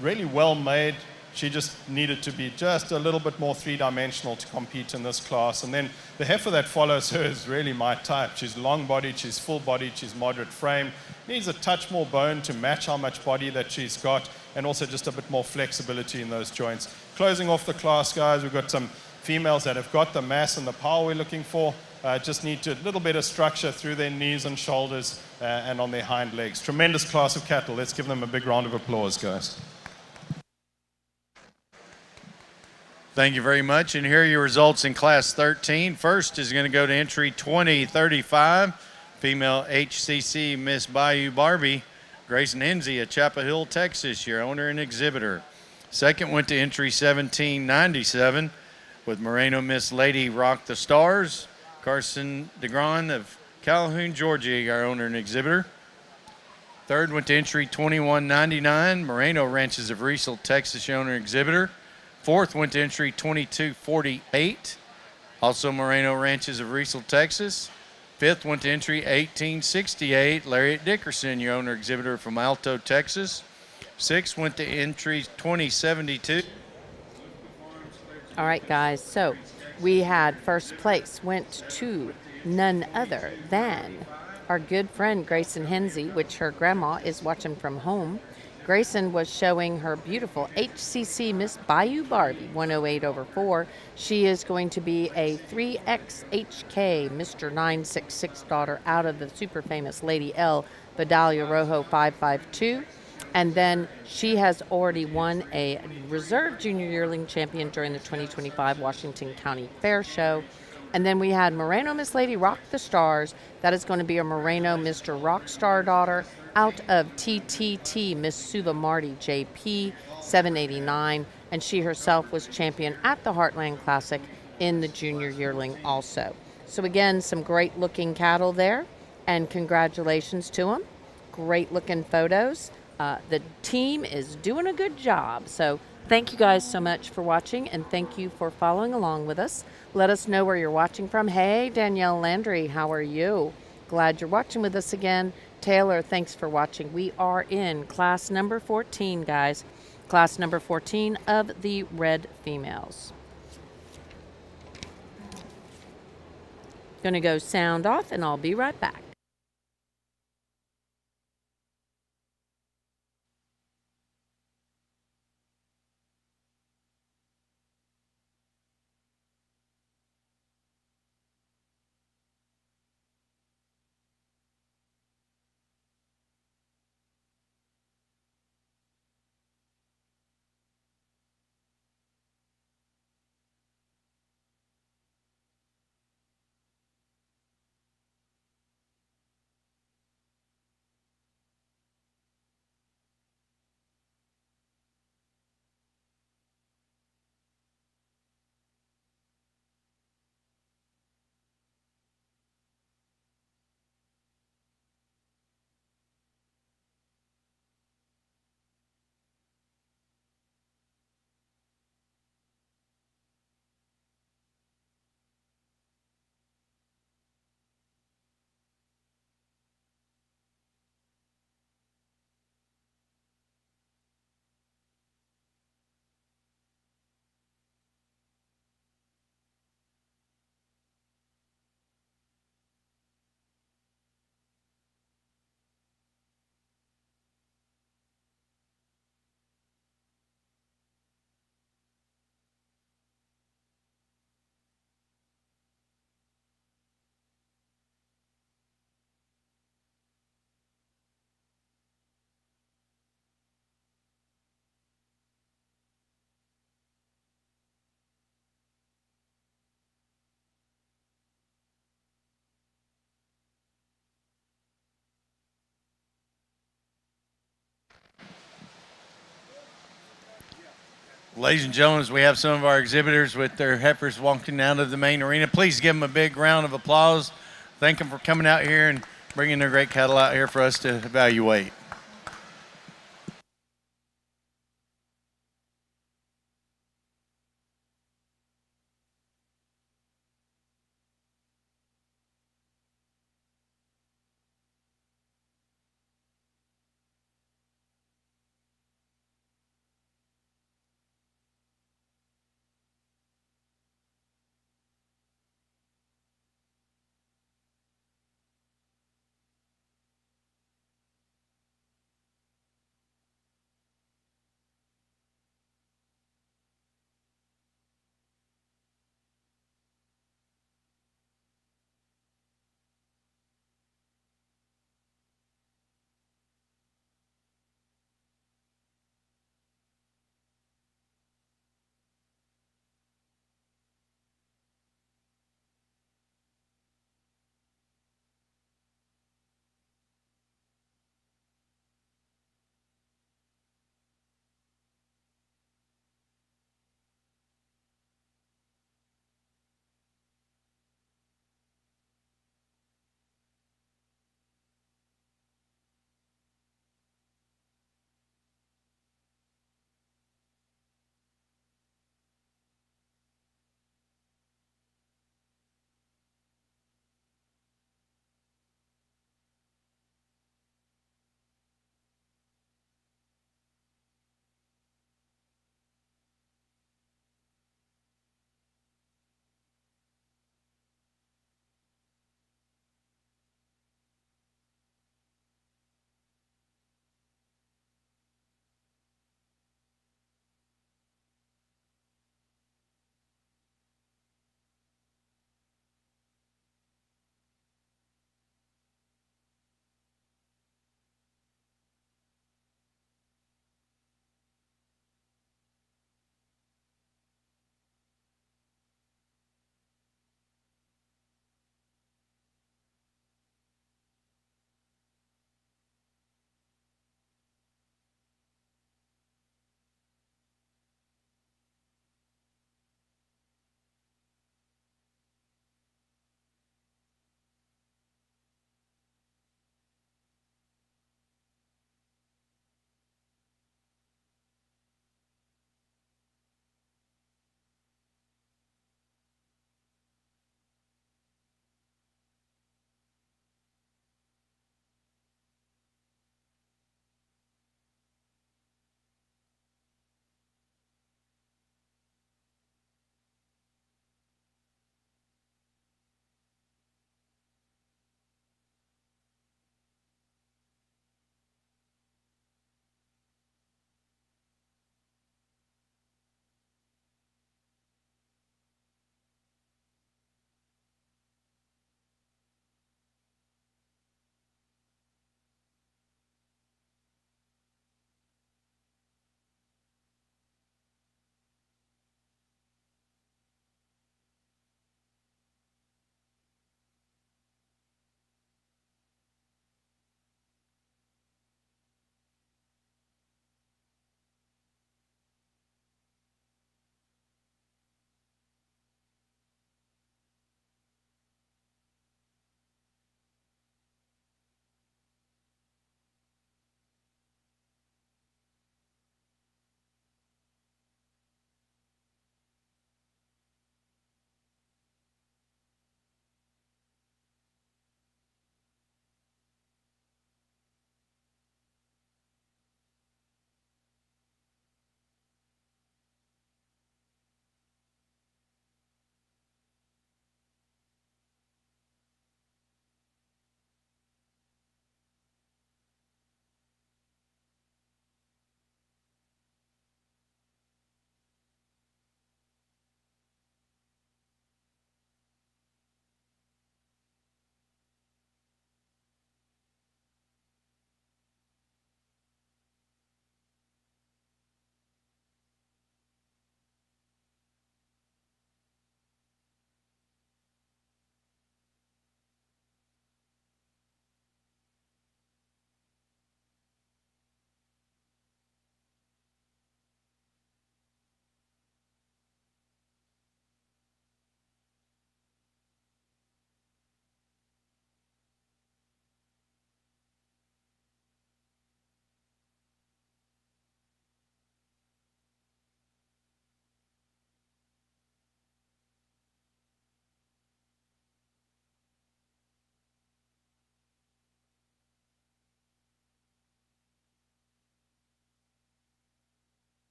really well made. She just needed to be just a little bit more three-dimensional to compete in this class. And then the heifer that follows her is really my type. She's long-bodied, she's full-bodied, she's moderate frame. Needs a touch more bone to match how much body that she's got, and also just a bit more flexibility in those joints. Closing off the class, guys, we've got some females that have got the mass and the power we're looking for. Just need a little bit of structure through their knees and shoulders and on their hind legs. Tremendous class of cattle. Let's give them a big round of applause, guys. Thank you very much. And here are your results in Class 13. First is going to go to entry 2035, female HCC Miss Bayou Barbie, Grayson Hensey of Chapel Hill, Texas, your owner and exhibitor. Second went to entry 1797 with Moreno Miss Lady Rock the Stars, Carson DeGron of Calhoun, Georgia, our owner and exhibitor. Third went to entry 2199, Moreno Ranches of Riesel, Texas, your owner and exhibitor. Fourth went to entry 2248, also Moreno Ranches of Riesel, Texas. Fifth went to entry 1868, Lariat Dickerson, your owner exhibitor from Alto, Texas. Sixth went to entry 2072. All right, guys, so we had first place went to none other than our good friend Grayson Hensey, which her grandma is watching from home. Grayson was showing her beautiful HCC Miss Bayou Barbie, 108/4. She is going to be a 3XHK Mr. 966 daughter out of the super famous Lady L Vidalia Rojo 552. And then she has already won a reserve junior yearling champion during the 2025 Washington County Fair Show. And then we had Moreno Miss Lady Rock the Stars. That is going to be a Moreno Mr. Rockstar daughter out of TTT Miss Suva Marty JP 789. And she herself was champion at the Heartland Classic in the junior yearling also. So again, some great looking cattle there, and congratulations to them. Great looking photos. The team is doing a good job. So thank you guys so much for watching, and thank you for following along with us. Let us know where you're watching from. Hey, Danielle Landry, how are you? Glad you're watching with us again. Taylor, thanks for watching. We are in class number 14, guys. Class number 14 of the red females. Gonna go sound off, and I'll be right back. Ladies and gentlemen, as we have some of our exhibitors with their heifers walking out of the main arena, please give them a big round of applause. Thank them for coming out here and bringing their great cattle out here for us to evaluate.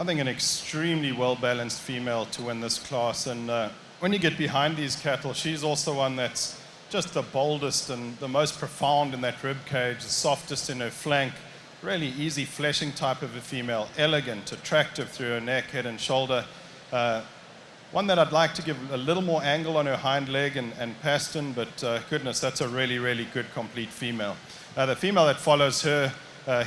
think an extremely well-balanced female to win this class. And when you get behind these cattle, she's also one that's just the boldest and the most profound in that rib cage, the softest in her flank, really easy fleshing type of a female, elegant, attractive through her neck, head and shoulder. One that I'd like to give a little more angle on her hind leg and pastern, but goodness, that's a really, really good complete female. The female that follows her,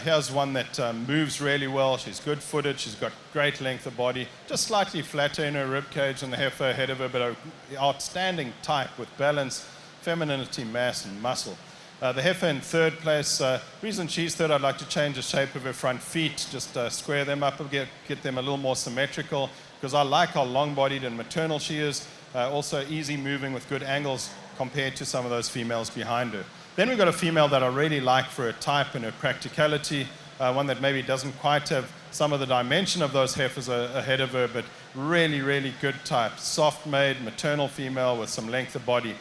here's one that moves really well. She's good-footed. She's got great length of body, just slightly flatter in her rib cage and the heifer ahead of her, but an outstanding type with balance, femininity, mass, and muscle. The heifer in third place. Reason she's third, I'd like to change the shape of her front feet, just square them up and get them a little more symmetrical, because I like how long-bodied and maternal she is. Also easy moving with good angles compared to some of those females behind her. Then we've got a female that I really like for her type and her practicality, one that maybe doesn't quite have some of the dimension of those heifers ahead of her, but really, really good type. Soft-made, maternal female with some length of body.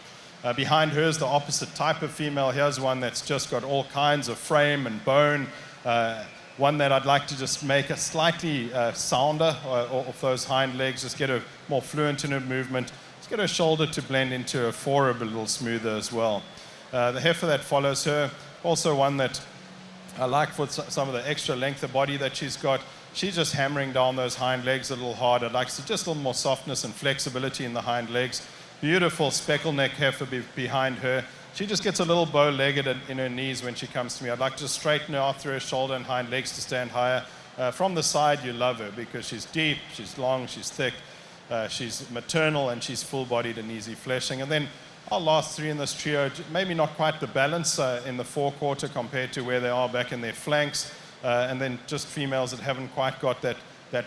Behind her is the opposite type of female. Here's one that's just got all kinds of frame and bone. One that I'd like to just make a slightly sounder of those hind legs, just get her more fluent in her movement. Just get her shoulder to blend into her forerib a little smoother as well. The heifer that follows her, also one that I like for some of the extra length of body that she's got. She's just hammering down those hind legs a little hard. I'd like just a little more softness and flexibility in the hind legs. Beautiful speckle neck heifer behind her. She just gets a little bow-legged in her knees when she comes to me. I'd like to straighten her out through her shoulder and hind legs to stand higher. From the side, you love her because she's deep, she's long, she's thick, she's maternal, and she's full-bodied and easy fleshing. And then our last three in this trio, maybe not quite the balance in the forequarter compared to where they are back in their flanks, and then just females that haven't quite got that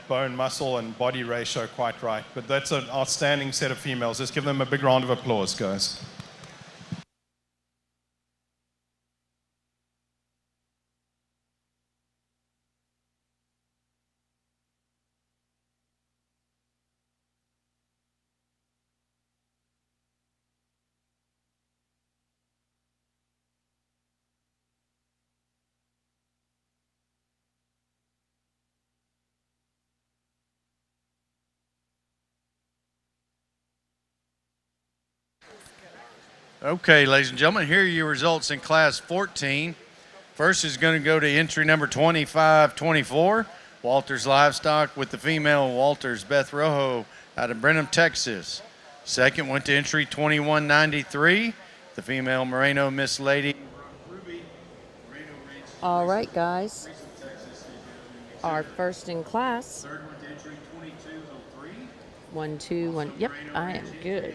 bone, muscle, and body ratio quite right. But that's an outstanding set of females. Let's give them a big round of applause, guys. Okay, ladies and gentlemen, here are your results in Class 14. First is going to go to entry number 2524, Walters Livestock, with the female Walters Beth Rojo out of Brenham, Texas. Second went to entry 2193, the female Moreno Miss Lady Ruby. All right, guys. Our first in class. Third went to entry 2203. 1, 2, 1. Yep, I am good.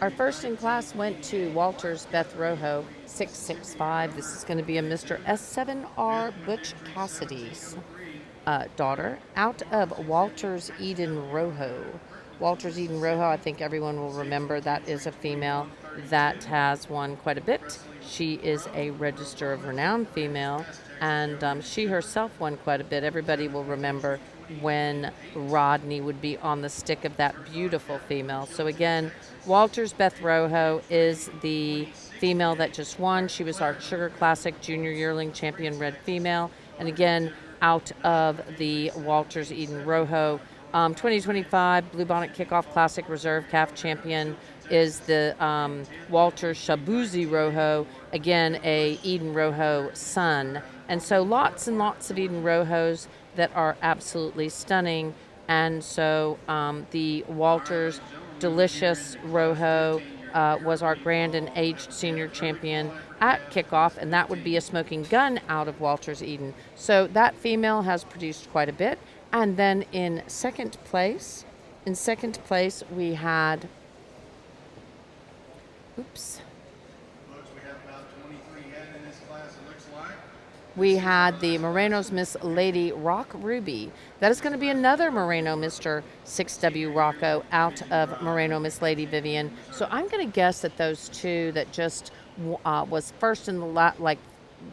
Our first in class went to Walters Beth Rojo, 665. This is going to be a Mr. S7R Butch Cassidy's daughter, out of Walters Eden Rojo. Walters Eden Rojo, I think everyone will remember, that is a female that has won quite a bit. She is a Register of Renown female, and she herself won quite a bit. Everybody will remember when Rodney would be on the stick of that beautiful female. So again, Walters Beth Rojo is the female that just won. She was our Sugar Classic Junior Yearling Champion Red female. And again, out of the Walters Eden Rojo, 2025 Bluebonnet Kickoff Classic Reserve Calf Champion is the Walters Shabuzi Rojo, again a Eden Rojo son. And so lots and lots of Eden Rojos that are absolutely stunning. And so the Walters Delicious Rojo was our grand and aged senior champion at Kickoff, and that would be a smoking gun out of Walters Eden. So that female has produced quite a bit. And then in second place we had, we had the Moreno's Miss Lady Rock Ruby. That is going to be another Moreno Mr. 6W Rocco out of Moreno Miss Lady Vivian. So I'm going to guess that those two that just was first in the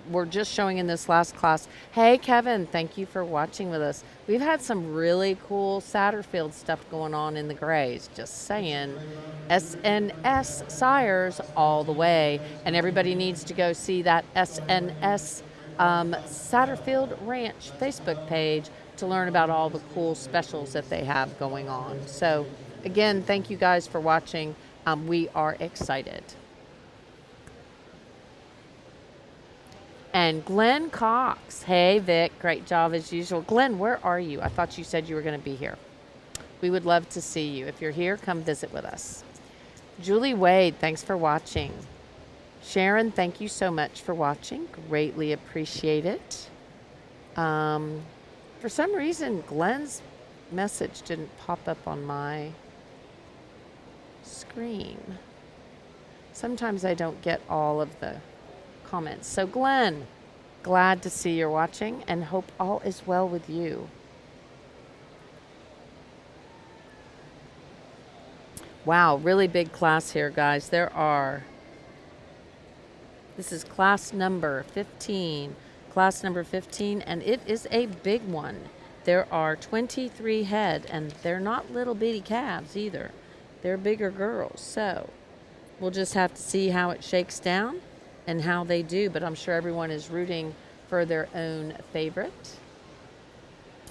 we're just showing in this last class. Hey, Kevin, thank you for watching with us. We've had some really cool Satterfield stuff going on in the grays. Just saying. SNS sires all the way. And everybody needs to go see that SNS Satterfield Ranch Facebook page. to learn about all the cool specials that they have going on. So again, thank you guys for watching. We are excited. And Glenn Cox. Hey, Vic. Great job as usual. Glenn, where are you? I thought you said you were going to be here. We would love to see you. If you're here, come visit with us. Julie Wade, thanks for watching. Sharon, thank you so much for watching. Greatly appreciate it. For some reason, Glenn's message didn't pop up on my screen. Sometimes I don't get all of the comments. So Glenn, glad to see you're watching and hope all is well with you. Wow, really big class here, guys. This is class number 15. Class number 15, and it is a big one. There are 23 head, and they're not little bitty calves either. They're bigger girls. So we'll just have to see how it shakes down and how they do, but I'm sure everyone is rooting for their own favorite.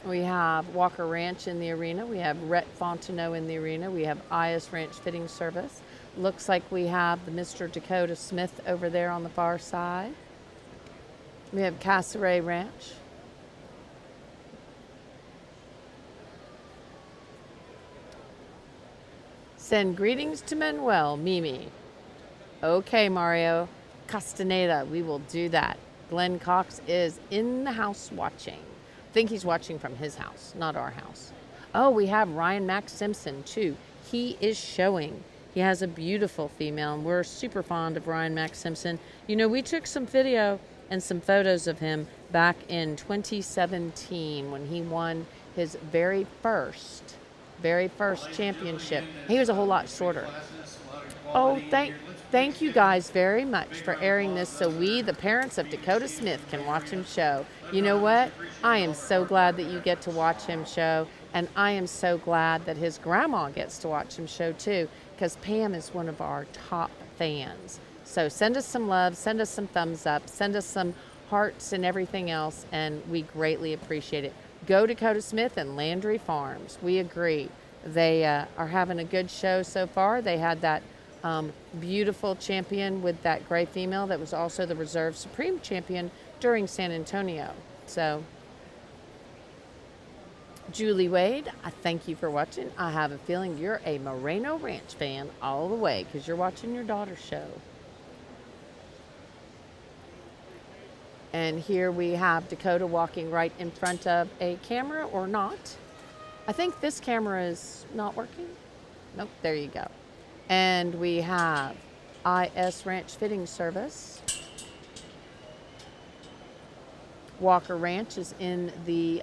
We have Walker Ranch in the arena. We have Rhett Fontenot in the arena. We have IS Ranch Fitting Service. Looks like we have the Mr. Dakota Smith over there on the far side. We have Casseret Ranch. Send greetings to Manuel, Mimi. Okay, Mario Castaneda, we will do that. Glenn Cox is in the house watching. I think he's watching from his house, not our house. Oh, we have Ryan Max Simpson too. He is showing. He has a beautiful female, and we're super fond of Ryan Max Simpson. You know, we took some video and some photos of him back in 2017 when he won his very first championship. He was a whole lot shorter. Oh, thank you guys very much for airing this so we, the parents of Dakota Smith, can watch him show. You know what? I am so glad that you get to watch him show, and I am so glad that his grandma gets to watch him show too, because Pam is one of our top fans. So send us some love, send us some thumbs up, send us some hearts and everything else, and we greatly appreciate it. Go Dakota Smith and Landry Farms. We agree. They are having a good show so far. They had that beautiful champion with that gray female that was also the Reserve Supreme champion during San Antonio. So, Julie Wade, I thank you for watching. I have a feeling you're a Moreno Ranch fan all the way because you're watching your daughter's show. And here we have Dakota walking right in front of a camera or not. I think this camera is not working. Nope, there you go. And we have IS Ranch Fitting Service. Walker Ranch is in the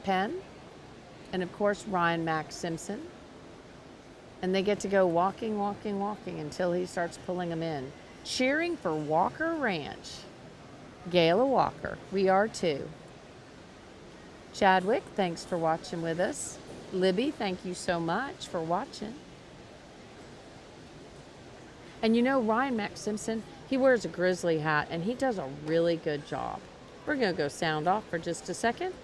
pen. And of course, Ryan Max Simpson. And they get to go walking until he starts pulling them in. Cheering for Walker Ranch. Gayla Walker, we are too. Chadwick, thanks for watching with us. Libby, thank you so much for watching. And you know, Ryan Max Simpson, he wears a grizzly hat and he does a really good job. We're going to go sound off for just a second.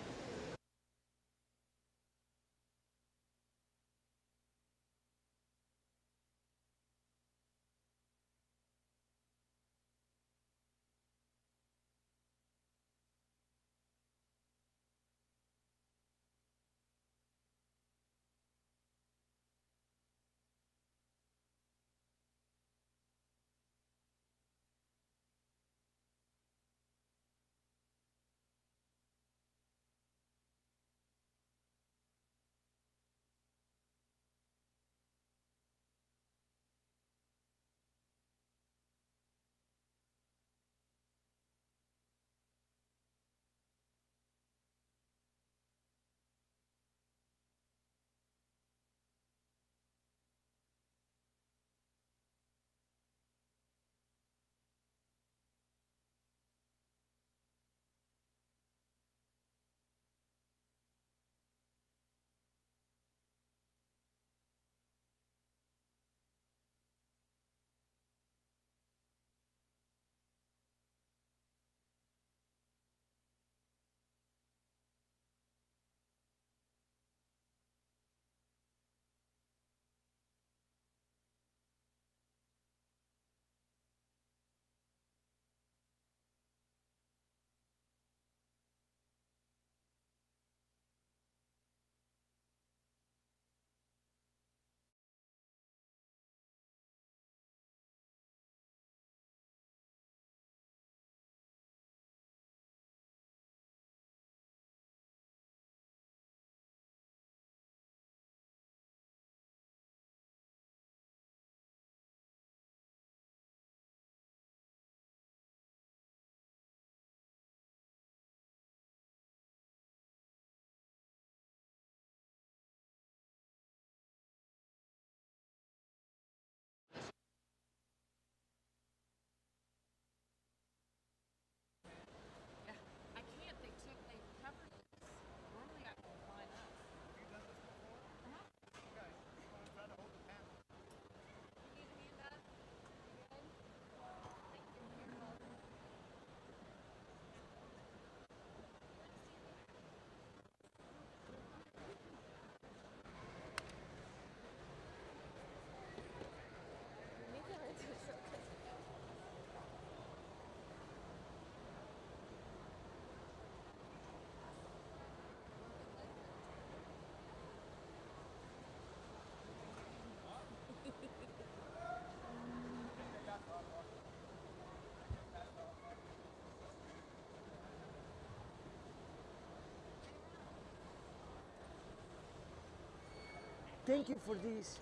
thank you for this.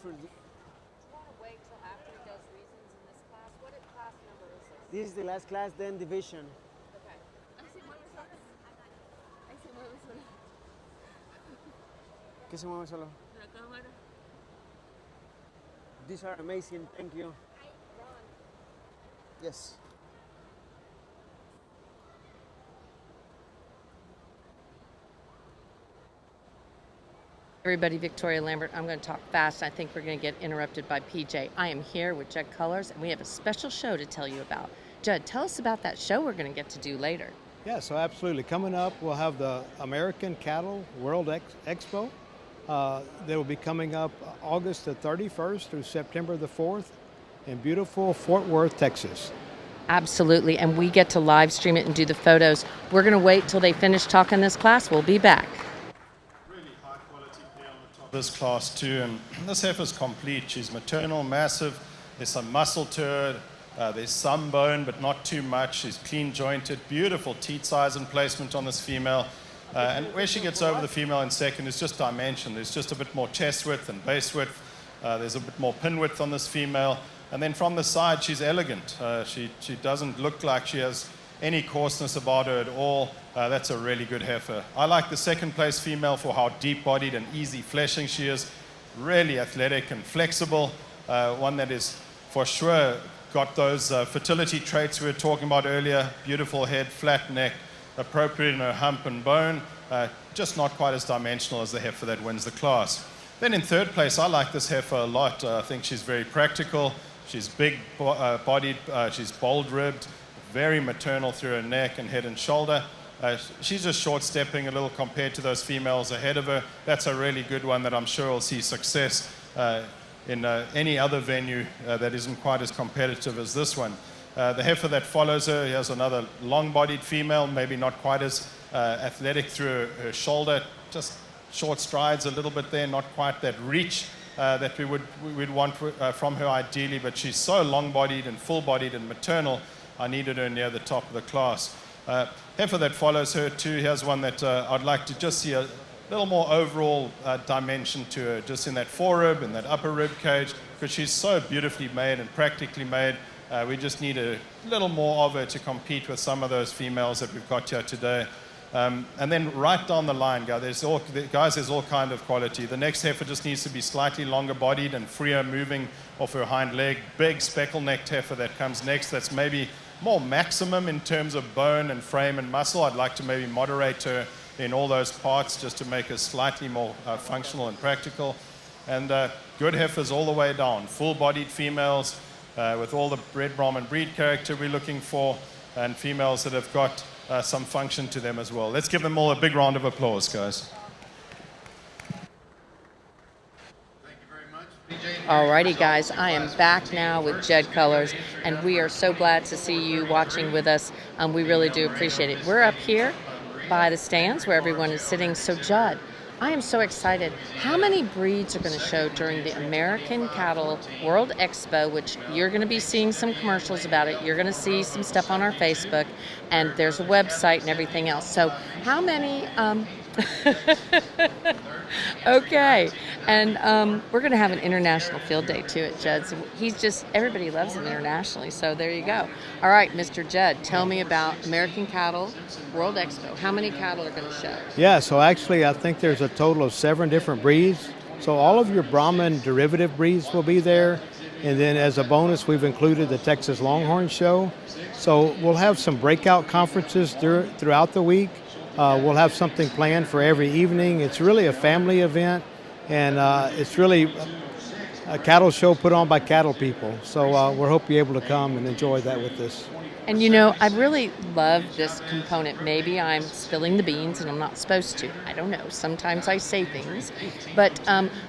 For the, Wait till after he does reasons in this class. What class number is this? this is the last class, then division. Okay. ¿Qué se mueve solo? La cámara. These are amazing. Thank you. Yes. Everybody, Victoria Lambert. I'm going to talk fast. I think we're going to get interrupted by PJ. I am here with Judd Colors, and we have a special show to tell you about. Judd, tell us about that show we're going to get to do later. Yeah, so absolutely. Coming up, we'll have the American Cattle World Expo. They will be coming up August the 31st through September the 4th in beautiful Fort Worth, Texas. Absolutely, and we get to live stream it and do the photos. We're going to wait till they finish talking this class. We'll be back. Really high quality pair on the top of this class too, and this heifer's complete. She's maternal, massive. There's some muscle to her. There's some bone, but not too much. She's clean jointed, beautiful teat size and placement on this female. And where she gets over the female in second is just dimension. There's just a bit more chest width and base width. There's a bit more pin width on this female. And then from the side, she's elegant. She doesn't look like she has any coarseness about her at all. That's a really good heifer. I like the second place female for how deep-bodied and easy fleshing she is. Really athletic and flexible. One that is for sure got those fertility traits we were talking about earlier. Beautiful head, flat neck, appropriate in her hump and bone. Just not quite as dimensional as the heifer that wins the class. Then in third place, I like this heifer a lot. I think she's very practical. She's big-bodied, she's bold-ribbed, very maternal through her neck and head and shoulder. She's just short-stepping a little compared to those females ahead of her. That's a really good one that I'm sure will see success in any other venue that isn't quite as competitive as this one. The heifer that follows her, has another long-bodied female, maybe not quite as athletic through her shoulder, just short strides a little bit there, not quite that reach that we'd want from her ideally, but she's so long-bodied and full-bodied and maternal, I needed her near the top of the class. Heifer that follows her too, here's one that I'd like to just see a little more overall dimension to her, just in that forerib and that upper rib cage, because she's so beautifully made and practically made. We just need a little more of her to compete with some of those females that we've got here today. And then right down the line, there's all kind of quality. The next heifer just needs to be slightly longer bodied and freer moving off her hind leg. Big speckle-necked heifer that comes next, that's maybe more maximum in terms of bone and frame and muscle. I'd like to maybe moderate her in all those parts just to make her slightly more functional and practical. And good heifers all the way down, full-bodied females with all the red Brahman breed character we're looking for, and females that have got some function to them as well. Let's give them all a big round of applause, guys. Alrighty, guys, I am back now with Judd Colors, and we are so glad to see you watching with us. We really do appreciate it. We're up here by the stands where everyone is sitting. So, Judd, I am so excited. How many breeds are going to show during the American Cattle World Expo, which you're going to be seeing some commercials about it. You're going to see some stuff on our Facebook, and there's a website and everything else. So how many... Okay, and we're going to have an international field day too at Judd's. Everybody loves him internationally, so there you go. All right, Mr. Judd, tell me about American Cattle World Expo. How many cattle are going to show? Yeah, so actually I think there's a total of 7 different breeds. So all of your Brahman derivative breeds will be there. And then as a bonus, we've included the Texas Longhorn Show. So we'll have some breakout conferences throughout the week. We'll have something planned for every evening. It's really a family event, and it's really a cattle show put on by cattle people. So we hope you're able to come and enjoy that with us. And you know, I really love this component. Maybe I'm spilling the beans and I'm not supposed to. I don't know. Sometimes I say things. But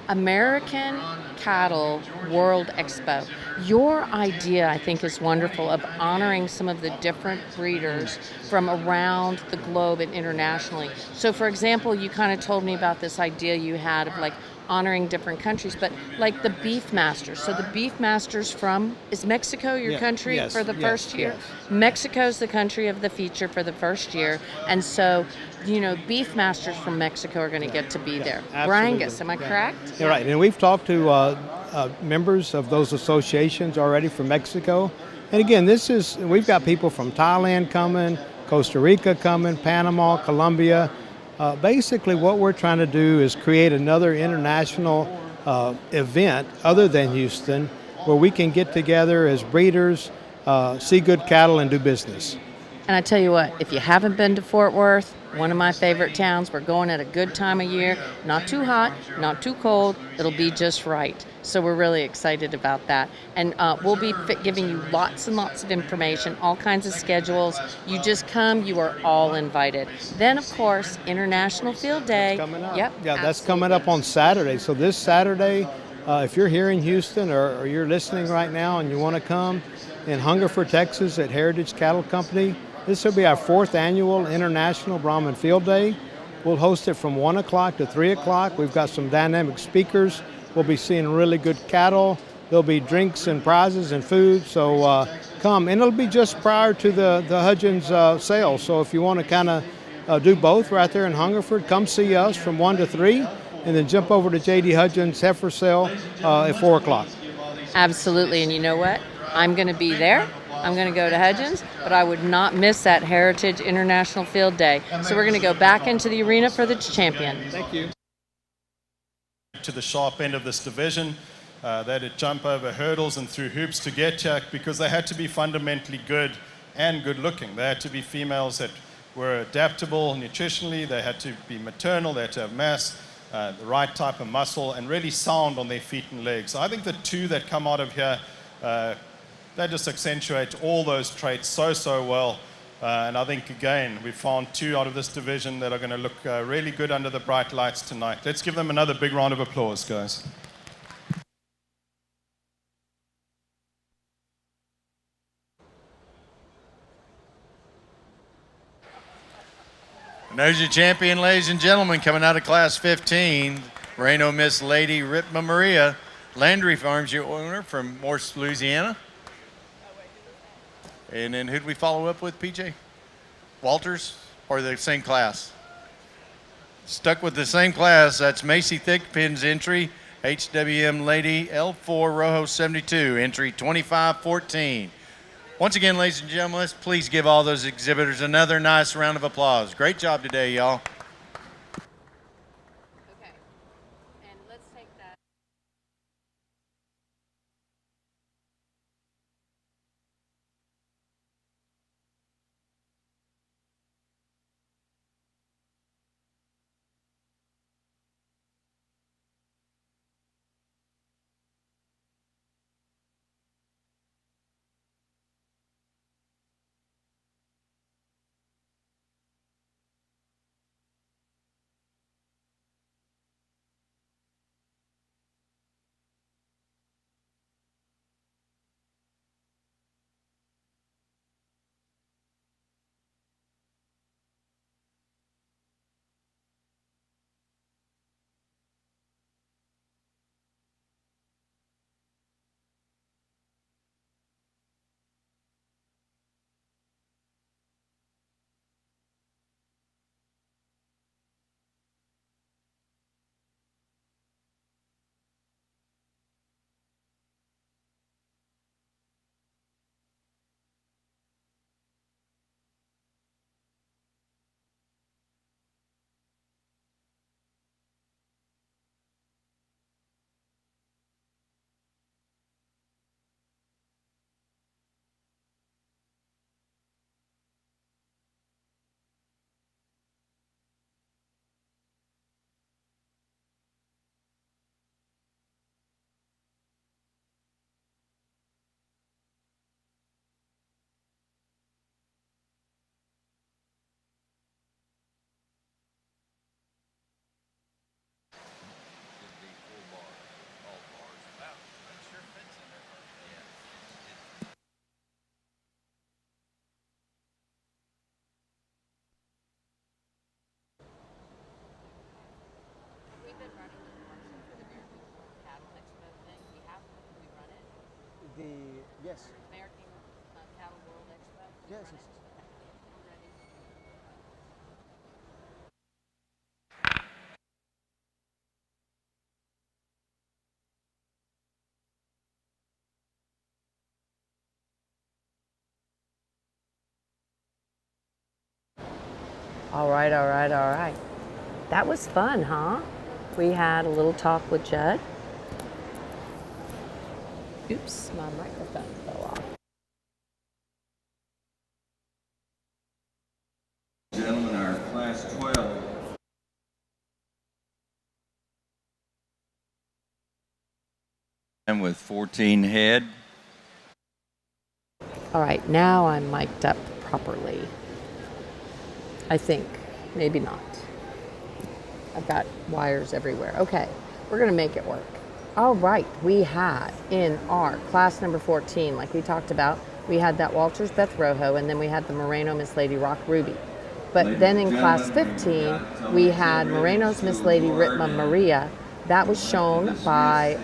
American Cattle World Expo. Your idea, I think, is wonderful of honoring some of the different breeders from around the globe and internationally. So, for example, you kind of told me about this idea you had of like honoring different countries, but like the Beef Masters. So the Beef Masters is Mexico your country for the first year? Yes. Mexico's the country of the feature for the first year. And so beef masters from Mexico are going to get to be there. Absolutely. Brangus, am I correct? You're right, and we've talked to members of those associations already from Mexico. And again, we've got people from Thailand coming, Costa Rica coming, Panama, Colombia. Basically, what we're trying to do is create another international event other than Houston, where we can get together as breeders, see good cattle, and do business. And I tell you what, if you haven't been to Fort Worth, one of my favorite towns, we're going at a good time of year, not too hot, not too cold, it'll be just right. So we're really excited about that. And we'll be giving you lots and lots of information, all kinds of schedules. You just come, you are all invited. Then, of course, International Field Day. Coming up. Yep. Yeah, that's coming up on Saturday. So this Saturday, if you're here in Houston or you're listening right now and you want to come in Hungerford, Texas at Heritage Cattle Company, this will be our 4th annual International Brahman Field Day. We'll host it from 1 o'clock to 3 o'clock. We've got some dynamic speakers. We'll be seeing really good cattle. There'll be drinks and prizes and food. So come. And it'll be just prior to the Hudgens sale. So if you want to kind of do both right there in Hungerford, come see us from 1 to 3 and then jump over to J.D. Hudgens heifer sale at 4 o'clock. Absolutely. And you know what? I'm going to be there. I'm going to go to Hudgens, but I would not miss that Heritage International Field Day. So we're going to go back into the arena for the champion. Thank you. To the sharp end of this division. They had to jump over hurdles and through hoops to get here because they had to be fundamentally good and good looking. They had to be females that were adaptable nutritionally. They had to be maternal. They had to have mass, the right type of muscle, and really sound on their feet and legs. So I think the two that come out of here, they just accentuate all those traits so well. And I think, again, we found 2 out of this division that are going to look really good under the bright lights tonight. Let's give them another big round of applause, guys. And there's your champion, ladies and gentlemen, coming out of Class 15, Moreno Miss Lady Ritma Maria, Landry Farms, your owner from Morse, Louisiana. And then who'd we follow up with, PJ? Walters or the same class? Stuck with the same class. That's Macy Thickpin's entry, HWM Lady L4 Rojo 72, entry 2514. Once again, ladies and gentlemen, let's please give all those exhibitors another nice round of applause. Great job today, y'all. Okay. And let's take that. Yes. American Cattle World Expo. Yes. All right, all right, all right. That was fun, huh? We had a little talk with Judd. Oops, my microphone fell off. Gentlemen, our class 12. And with 14 head. All right, now I'm mic'd up properly. I think, maybe not. I've got wires everywhere. Okay, we're gonna make it work. All right, we had in our class number 14, like we talked about, we had that Walters Beth Rojo, and then we had the Moreno Miss Lady Rock Ruby. But then in class 15, we had Moreno's Miss Lady Ritma Maria. That was shown by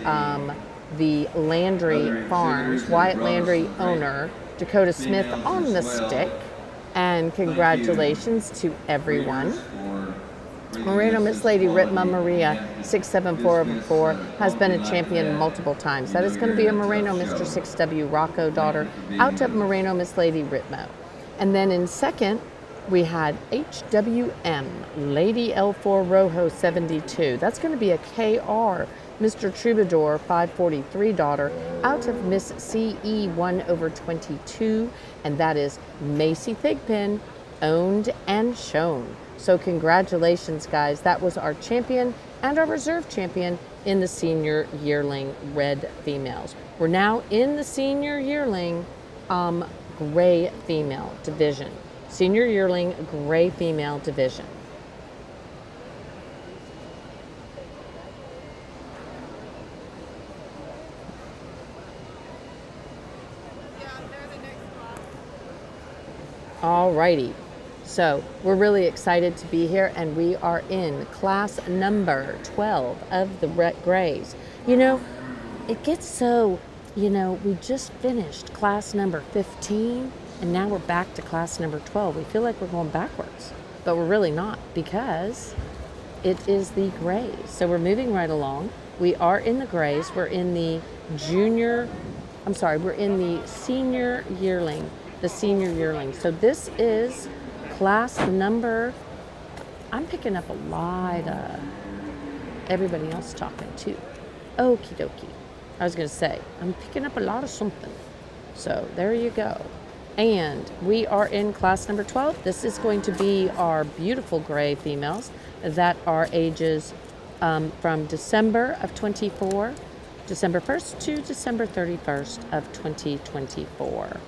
the Landry Farms, Wyatt Landry owner, Dakota Smith on the stick. And congratulations to everyone. Moreno Miss Lady Ritma Maria 67404 has been a champion multiple times. That is going to be a Moreno Mr. 6W Rocco daughter out of Moreno Miss Lady Ritmo. And then in second, we had HWM Lady L4 Rojo 72. That's going to be a KR Mr. Troubadour 543 daughter out of Miss CE 1/22, and that is Macy Thigpen, owned and shown. So congratulations, guys. That was our champion and our reserve champion in the senior yearling red females. We're now in the senior yearling gray female division. Senior yearling gray female division. All righty. So we're really excited to be here, and we are in class number 12 of the Grays. You know, it gets so, we just finished class number 15, and now we're back to class number 12. We feel like we're going backwards, but we're really not, because it is the Grays. So we're moving right along. We are in the Grays. We're in the we're in the senior yearling. The senior yearling. So this is class number, I'm picking up a lot of everybody else talking too. Okie dokie. I was going to say, I'm picking up a lot of something. So there you go. And we are in class number 12. This is going to be our beautiful gray females that are ages from December of 24, December 1st to December 31st of 2024.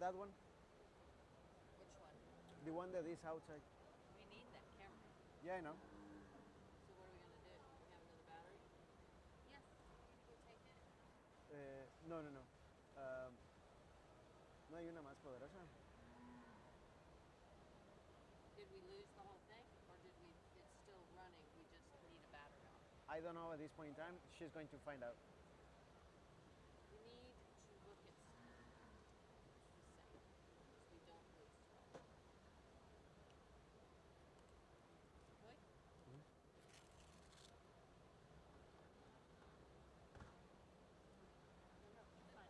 That one? Which one? The one that is outside. We need that camera. Yeah, I know. So what are we going to do? We have another battery? Yes. We'll take it. No. No hay una más poderosa. Did we lose the whole thing, or it's still running, we just need a battery on it? I don't know at this point in time. She's going to find out. We need to look at we don't lose.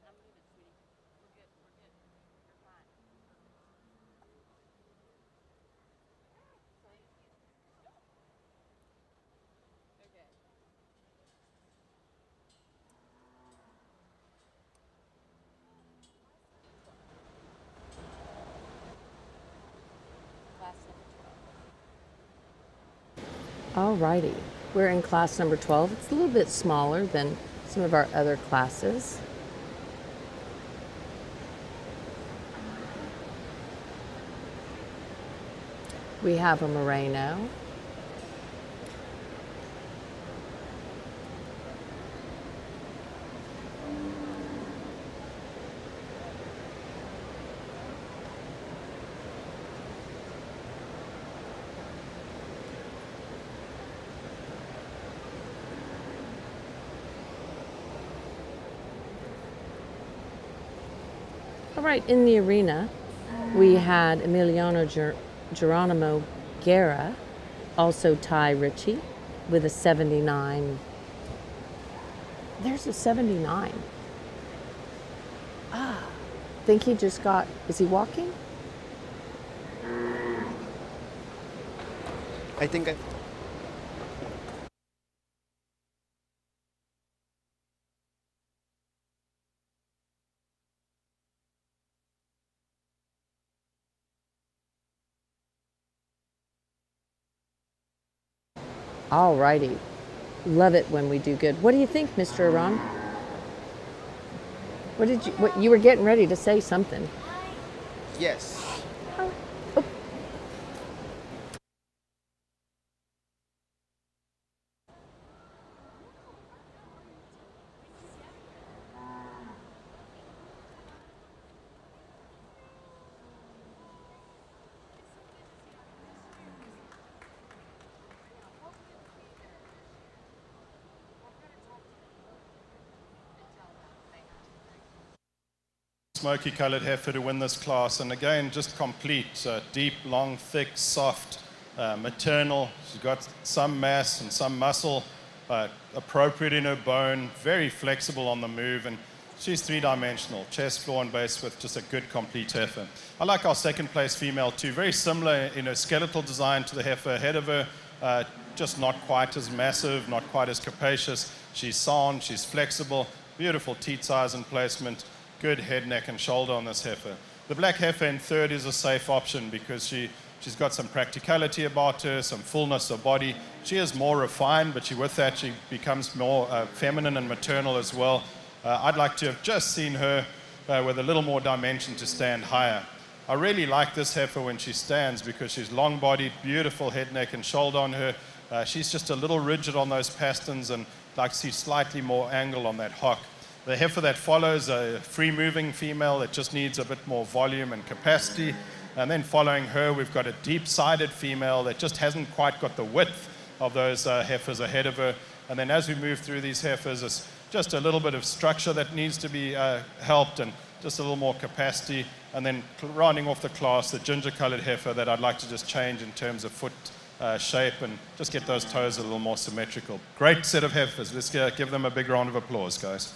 I'm moving, sweetie. We're good. You're fine. Okay. Class number 12. All righty. We're in class number 12. It's a little bit smaller than some of our other classes. We have a Moreno. right, in the arena, we had Emiliano Geronimo Guerra, also Ty Ritchie, with a 79. There's a 79. Think he just got, is he walking? I think All righty. Love it when we do good. What do you think, Mr. Iran? What you were getting ready to say something. yes. Smoky colored heifer to win this class, and again, just complete, deep, long, thick, soft, maternal. She's got some mass and some muscle, appropriate in her bone, very flexible on the move, and she's three-dimensional, chest, floor, and base with just a good, complete heifer. I like our second place female too, very similar in her skeletal design to the heifer ahead of her, just not quite as massive, not quite as capacious. She's sound, she's flexible, beautiful teat size and placement, good head, neck, and shoulder on this heifer. The black heifer in third is a safe option because she's got some practicality about her, some fullness of body. She is more refined, but with that she becomes more feminine and maternal as well. I'd like to have just seen her with a little more dimension to stand higher. I really like this heifer when she stands because she's long-bodied, beautiful head, neck, and shoulder on her. She's just a little rigid on those pasterns, and I'd like to see slightly more angle on that hock. The heifer that follows, a free-moving female that just needs a bit more volume and capacity. And then following her, we've got a deep-sided female that just hasn't quite got the width of those heifers ahead of her. And then as we move through these heifers, it's just a little bit of structure that needs to be helped and just a little more capacity. And then rounding off the class, the ginger-colored heifer that I'd like to just change in terms of foot shape and just get those toes a little more symmetrical. Great set of heifers. Let's give them a big round of applause, guys.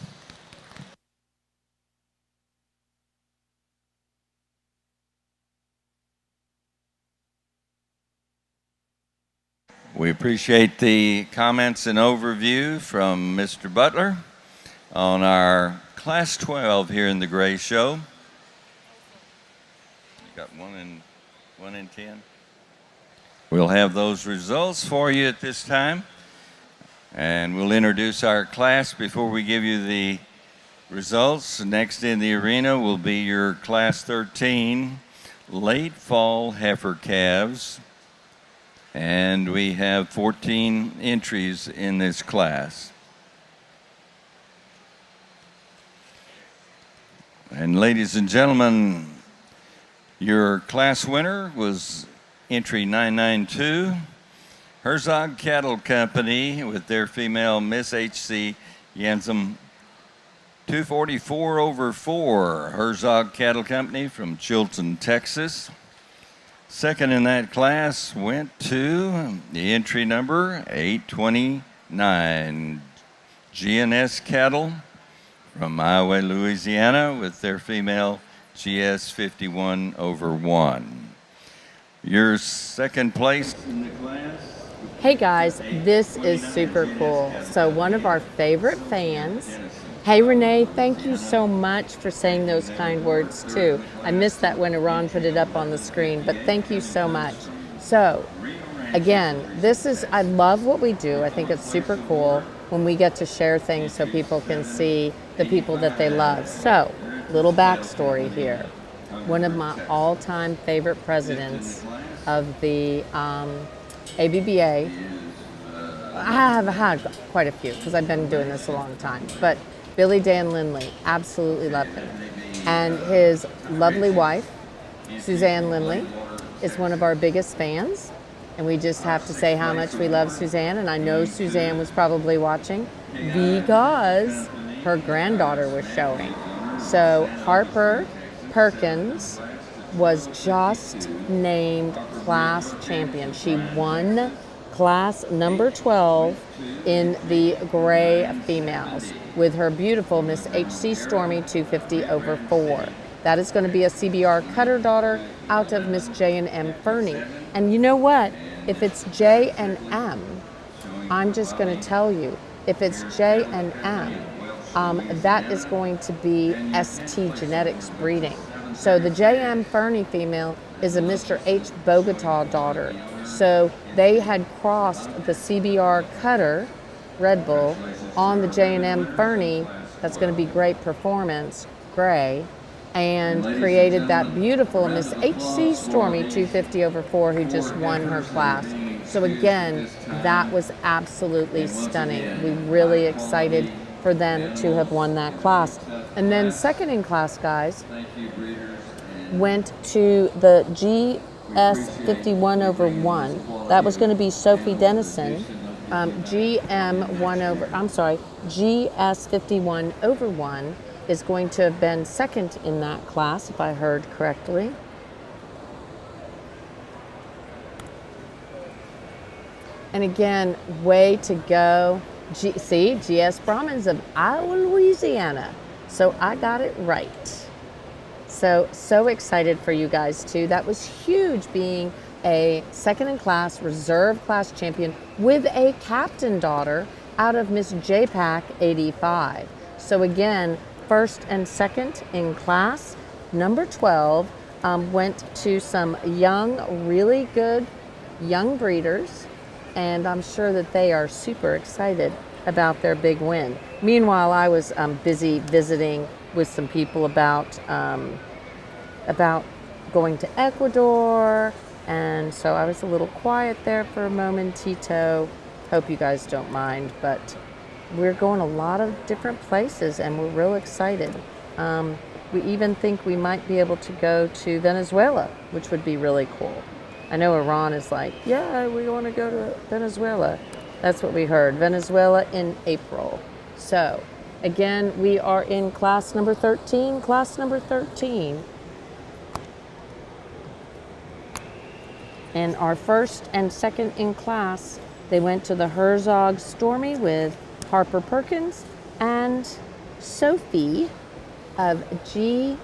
We appreciate the comments and overview from Mr. Butler on our Class 12 here in the Gray Show. You got 1 in 10. We'll have those results for you at this time, and we'll introduce our class before we give you the results. Next in the arena will be your Class 13 late fall heifer calves. And we have 14 entries in this class. And ladies and gentlemen, your class winner was entry 992, Herzog Cattle Company with their female Miss HC Yansum 244/4, Herzog Cattle Company from Chilton, Texas. Second in that class went to the entry number 829, GNS Cattle from Iowa, Louisiana, with their female GS 51/1. Your second place in the class. Hey guys, this is super cool. So one of our favorite fans, hey Renee, thank you so much for saying those kind words too. I missed that when Iran put it up on the screen, but thank you so much. So again, I love what we do. I think it's super cool when we get to share things so people can see the people that they love. So, little backstory here. One of my all-time favorite presidents of the ABBA, I have had quite a few because I've been doing this a long time, but Billy Dan Lindley, absolutely love him. And his lovely wife, Suzanne Lindley, is one of our biggest fans. And we just have to say how much we love Suzanne. And I know Suzanne was probably watching because her granddaughter was showing. So Harper Perkins was just named class champion. She won class number 12 in the gray females with her beautiful Miss HC Stormy 250 over 4. That is going to be a CBR cutter daughter out of Miss J&M Fernie. And you know what? If it's J&M, I'm just going to tell you, if it's J&M, that is going to be ST Genetics breeding. So the J.M. Fernie female is a Mr. H. Bogota daughter. So they had crossed the CBR cutter, Red Bull, on the J&M Fernie, that's going to be great performance, gray, and created that beautiful Miss H.C. Stormy 250 over 4 who just won her class. So again, that was absolutely stunning. We're really excited for them to have won that class. And then second in class, guys, went to the GS 51 over 1. That was going to be Sophie Dennison. GS 51 over 1 is going to have been second in that class, if I heard correctly. And again, way to go. GS Brahmans of Iowa, Louisiana. So I got it right. So excited for you guys too. That was huge, being a second in class, reserve class champion with a captain daughter out of Miss JPAC 85. So again, first and second in class. Number 12 went to some young, really good young breeders, and I'm sure that they are super excited about their big win. Meanwhile, I was busy visiting with some people about going to Ecuador, and so I was a little quiet there for a momentito. Hope you guys don't mind, but we're going a lot of different places and we're real excited. We even think we might be able to go to Venezuela, which would be really cool. I know Iran is like, yeah, we want to go to Venezuela. That's what we heard. Venezuela in April. So again, we are in class number 13. Class number 13. And our first and second in class, they went to the Herzog Stormy with Harper Perkins and Sophie of GS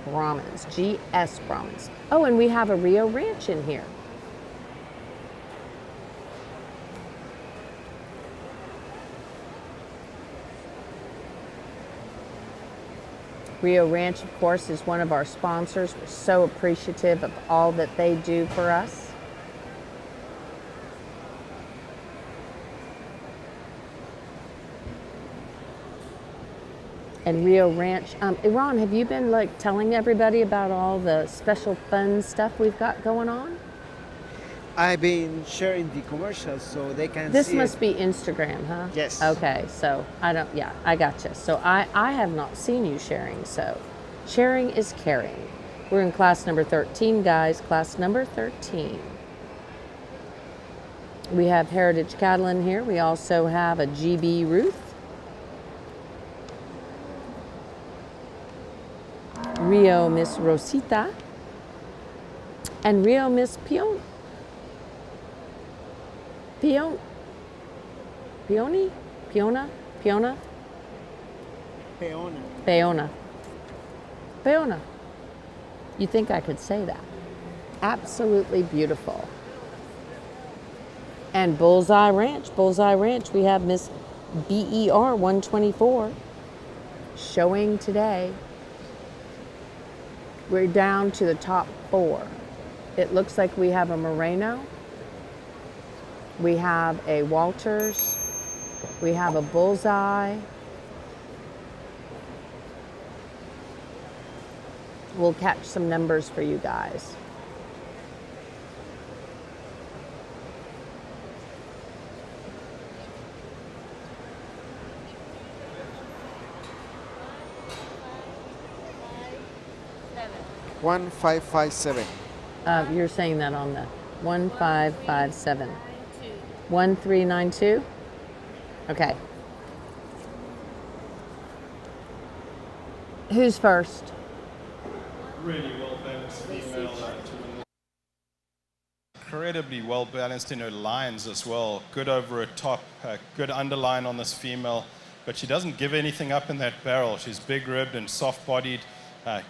Brahmans. GS Brahmans. Oh, and we have a Rio Ranch in here. Rio Ranch, of course, is one of our sponsors. We're so appreciative of all that they do for us. And Rio Ranch. Iran, have you been like telling everybody about all the special fun stuff we've got going on? I've been sharing the commercials so they can This see must it. be Instagram, huh? Yes. Okay, so I gotcha. So I have not seen you sharing, so sharing is caring. We're in class number 13, guys, class number 13. We have Heritage Cattle in here. We also have a GB Ruth. Rio Miss Rosita. And Rio Miss Piona. Peona. You think I could say that? Absolutely beautiful. And Bullseye Ranch, we have Miss BER 124 showing today. We're down to the top 4. It looks like we have a Moreno. We have a Walters, we have a Bullseye. We'll catch some numbers for you guys. One 557. You're saying that on the 1557. 1392? Okay. Who's first? Really well balanced female. Incredibly well balanced in her lines as well. Good over her top, good underline on this female, but she doesn't give anything up in that barrel. She's big ribbed and soft bodied.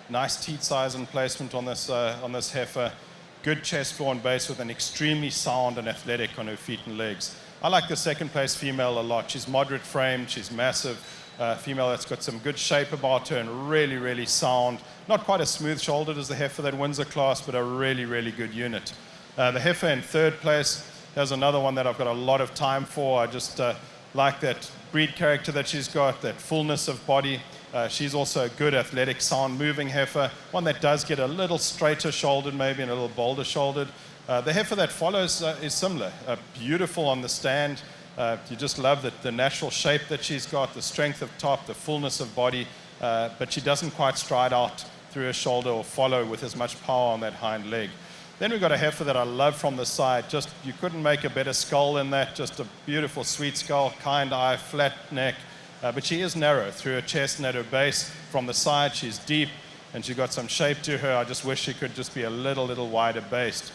Nice teat size and placement on this heifer. Good chest floor and base with an extremely sound and athletic on her feet and legs. I like the second place female a lot. She's moderate framed, she's massive. Female that's got some good shape about her and really, really sound. Not quite as smooth shouldered as the heifer that wins the class, but a really, really good unit. The heifer in third place, there's another one that I've got a lot of time for. I just like that breed character that she's got, that fullness of body. She's also a good athletic, sound moving heifer, one that does get a little straighter shouldered maybe and a little bolder shouldered. The heifer that follows is similar, beautiful on the stand. You just love the natural shape that she's got, the strength of top, the fullness of body, but she doesn't quite stride out through her shoulder or follow with as much power on that hind leg. Then we've got a heifer that I love from the side. Just, you couldn't make a better skull than that. Just a beautiful, sweet skull, kind eye, flat neck. But she is narrow through her chest and at her base. From the side, she's deep, and she's got some shape to her. I just wish she could just be a little wider based.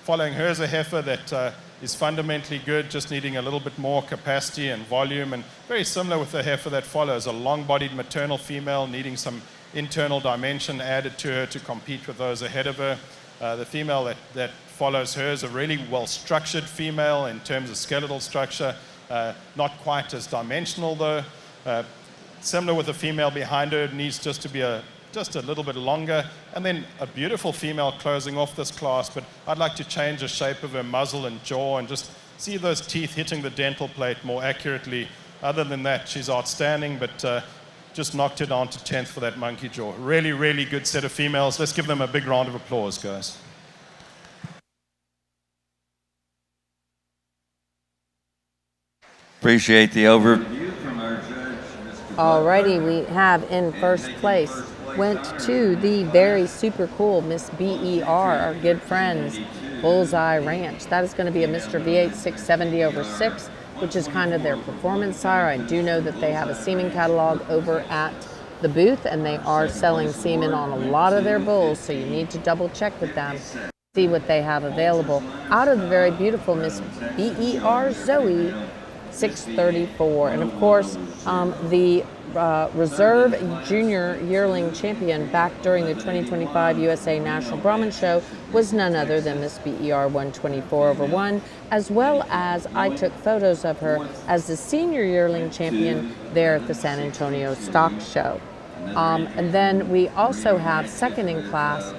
Following her is a heifer that is fundamentally good, just needing a little bit more capacity and volume, and very similar with the heifer that follows, a long-bodied maternal female needing some internal dimension added to her to compete with those ahead of her. The female that follows her is a really well-structured female in terms of skeletal structure, not quite as dimensional though. Similar with the female behind her, needs just to be just a little bit longer, and then a beautiful female closing off this class, but I'd like to change the shape of her muzzle and jaw and just see those teeth hitting the dental plate more accurately. Other than that, she's outstanding, but just knocked it down to 10th for that monkey jaw. Really, really good set of females. Let's give them a big round of applause, guys. Appreciate the overview from our judge, Mr. Alrighty, we have in first place, went to the very super cool Miss BER, our good friends, Bullseye Ranch. That is going to be a Mr. V8 670 over 6, which is kind of their performance sire. I do know that they have a semen catalog over at the booth, and they are selling semen on a lot of their bulls, so you need to double check with them, see what they have available. Out of the very beautiful Miss BER Zoe 634, and of course the reserve junior yearling champion back during the 2025 USA National Brahman Show was none other than Miss BER 124 over 1, as well as I took photos of her as the senior yearling champion there at the San Antonio Stock Show. And then we also have second in class.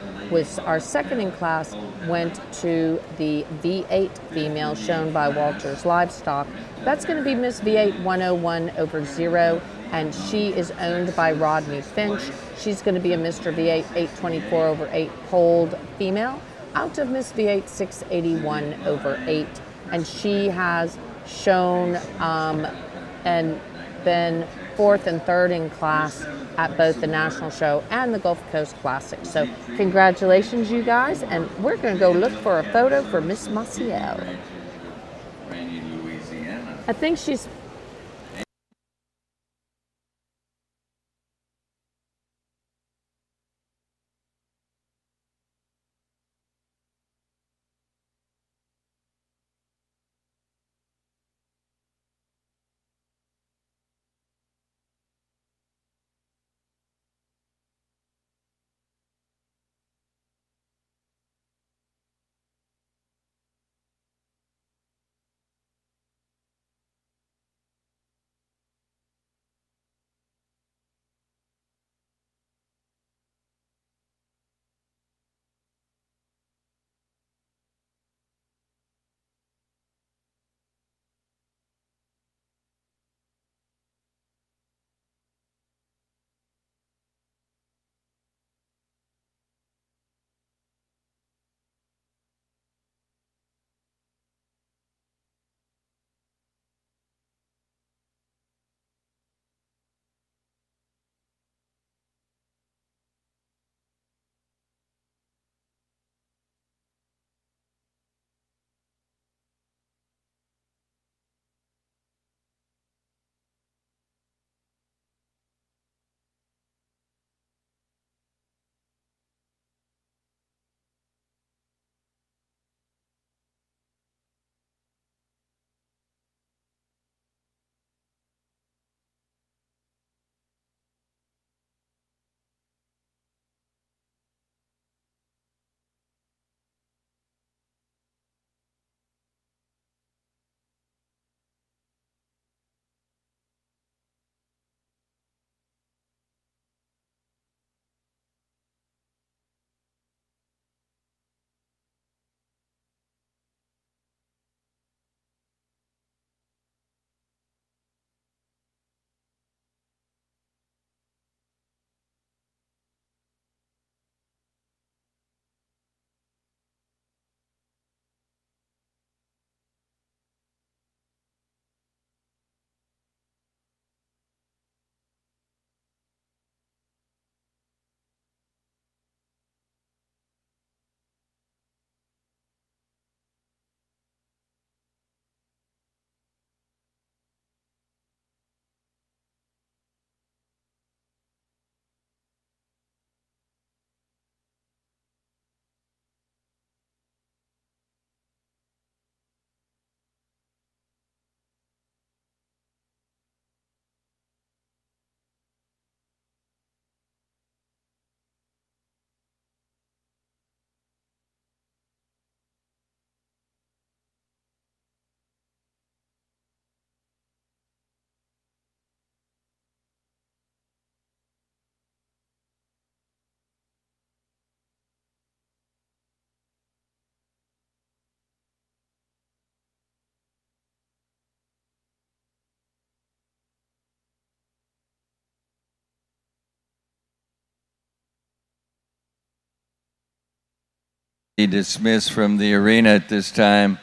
Our second in class went to the V8 female shown by Walters Livestock. That's going to be Miss V8 101 over 0, and she is owned by Rodney Finch. She's going to be a Mr. V8 824 over 8 polled female out of Miss V8 681 over 8, and she has shown and been fourth and third in class at both the National Show and the Gulf Coast Classic. So congratulations, you guys, and we're going to go look for a photo for Miss Maciel. I think she's Be dismissed from the arena at this time.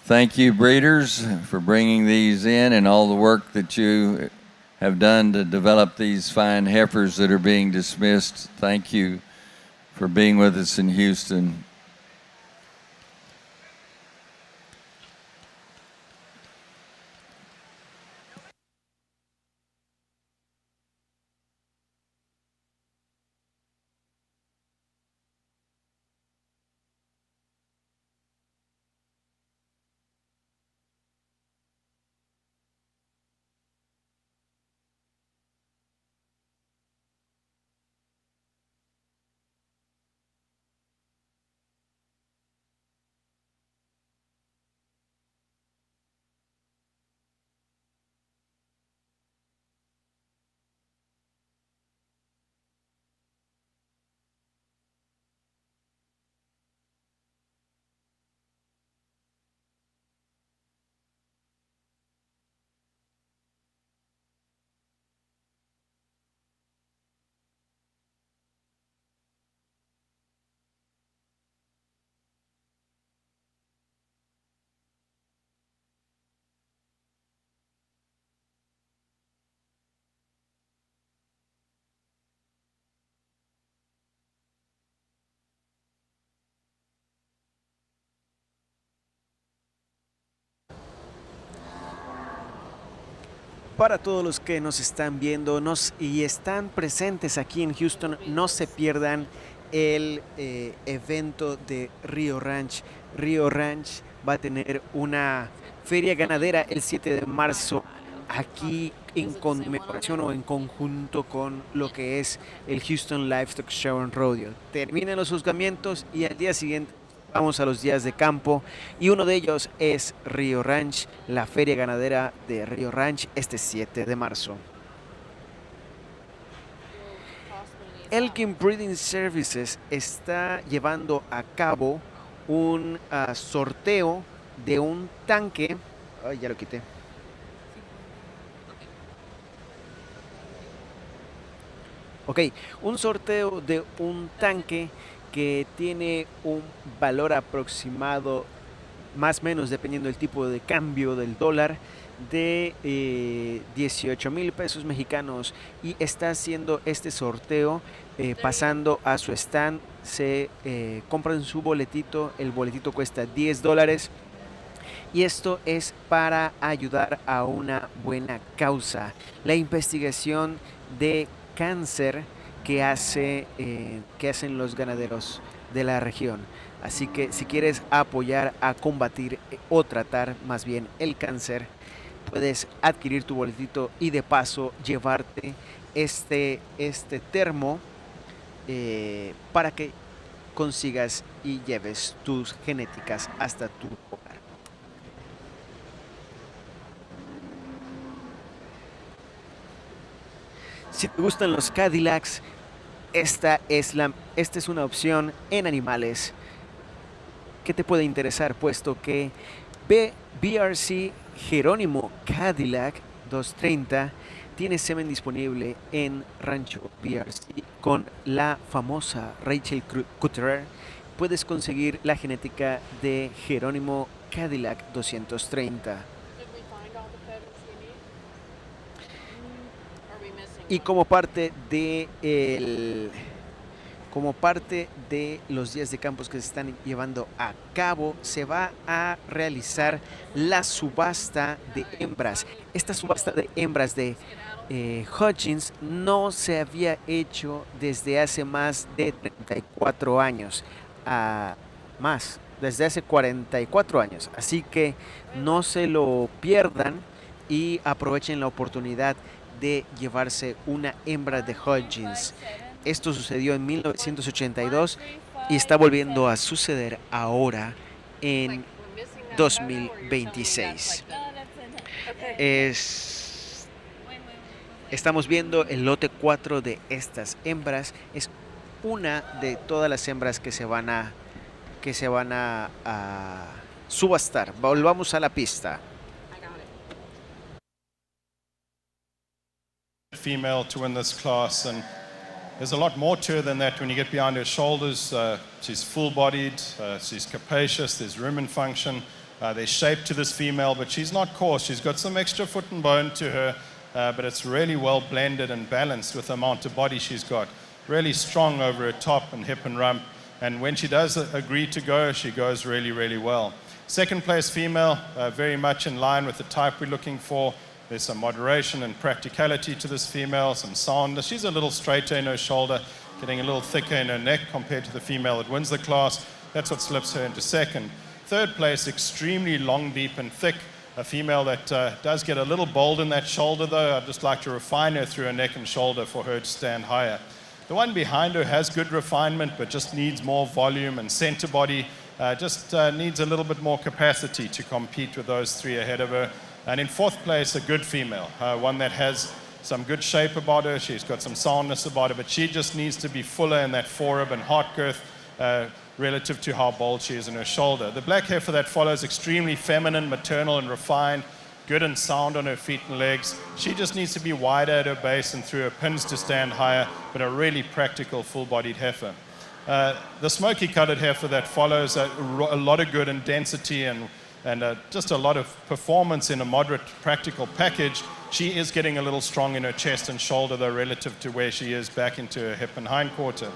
Thank you, breeders, for bringing these in and all the work that you have done to develop these fine heifers that are being dismissed. Thank you for being with us in Houston. Para todos los que nos están viendo y están presentes aquí en Houston, no se pierdan el evento de Rio Ranch. Rio Ranch va a tener una feria ganadera el 7 de marzo aquí en conmemoración o en conjunto con lo que es el Houston Livestock Show en Rodeo. Terminan los juzgamientos y al día siguiente vamos a los días de campo y uno de ellos es Rio Ranch, la feria ganadera de Rio Ranch este 7 de marzo. Elkin Breeding Services está llevando a cabo un sorteo de un tanque. Ay, ya lo quité. Ok, un sorteo de un tanque que tiene un valor aproximado, más o menos dependiendo del tipo de cambio del dólar, de 18,000 pesos mexicanos, y está haciendo este sorteo pasando a su stand. Se compran su boletito, el boletito cuesta $10 y esto es para ayudar a una buena causa, la investigación de cáncer que hacen los ganaderos de la región. Así que si quieres apoyar a combatir o tratar más bien el cáncer, puedes adquirir tu boletito y de paso llevarte este termo para que consigas y lleves tus genéticas hasta tu hogar. Si te gustan los Cadillacs, esta es una opción en animales que te puede interesar, puesto que BRC Jerónimo Cadillac 230 tiene semen disponible en Rancho BRC con la famosa Rachel Cutterer. Puedes conseguir la genética de Jerónimo Cadillac 230. Y como parte de los días de campos que se están llevando a cabo, se va a realizar la subasta de hembras. Esta subasta de hembras de Hutchins no se había hecho desde hace más de 34 años. Desde hace 44 años. Así que no se lo pierdan y aprovechen la oportunidad de llevarse una hembra de Hutchins. Esto sucedió en 1982 y está volviendo a suceder ahora en 2026. Estamos viendo el lote 4 de estas hembras. Es una de todas las hembras que se van a subastar. Volvamos a la pista. Female to win this class, and there's a lot more to her than that when you get behind her shoulders. She's full-bodied, she's capacious, there's rumen function, there's shape to this female, but she's not coarse. She's got some extra foot and bone to her, but it's really well blended and balanced with the amount of body she's got. Really strong over her top and hip and rump, and when she does agree to go, she goes really, really well. Second place female, very much in line with the type we're looking for. There's some moderation and practicality to this female, some soundness. She's a little straighter in her shoulder, getting a little thicker in her neck compared to the female that wins the class. That's what slips her into second. Third place, extremely long, deep, and thick. A female that does get a little bold in that shoulder, though. I'd just like to refine her through her neck and shoulder for her to stand higher. The one behind her has good refinement, but just needs more volume and center body. Just needs a little bit more capacity to compete with those three ahead of her. And in fourth place, a good female, one that has some good shape about her. She's got some soundness about her, but she just needs to be fuller in that forerib and heart girth relative to how bold she is in her shoulder. The black heifer that follows, extremely feminine, maternal, and refined, good and sound on her feet and legs. She just needs to be wider at her base and through her pins to stand higher, but a really practical, full-bodied heifer. The smoky-colored heifer that follows, a lot of good and density and just a lot of performance in a moderate practical package. She is getting a little strong in her chest and shoulder, though, relative to where she is back into her hip and hindquarter.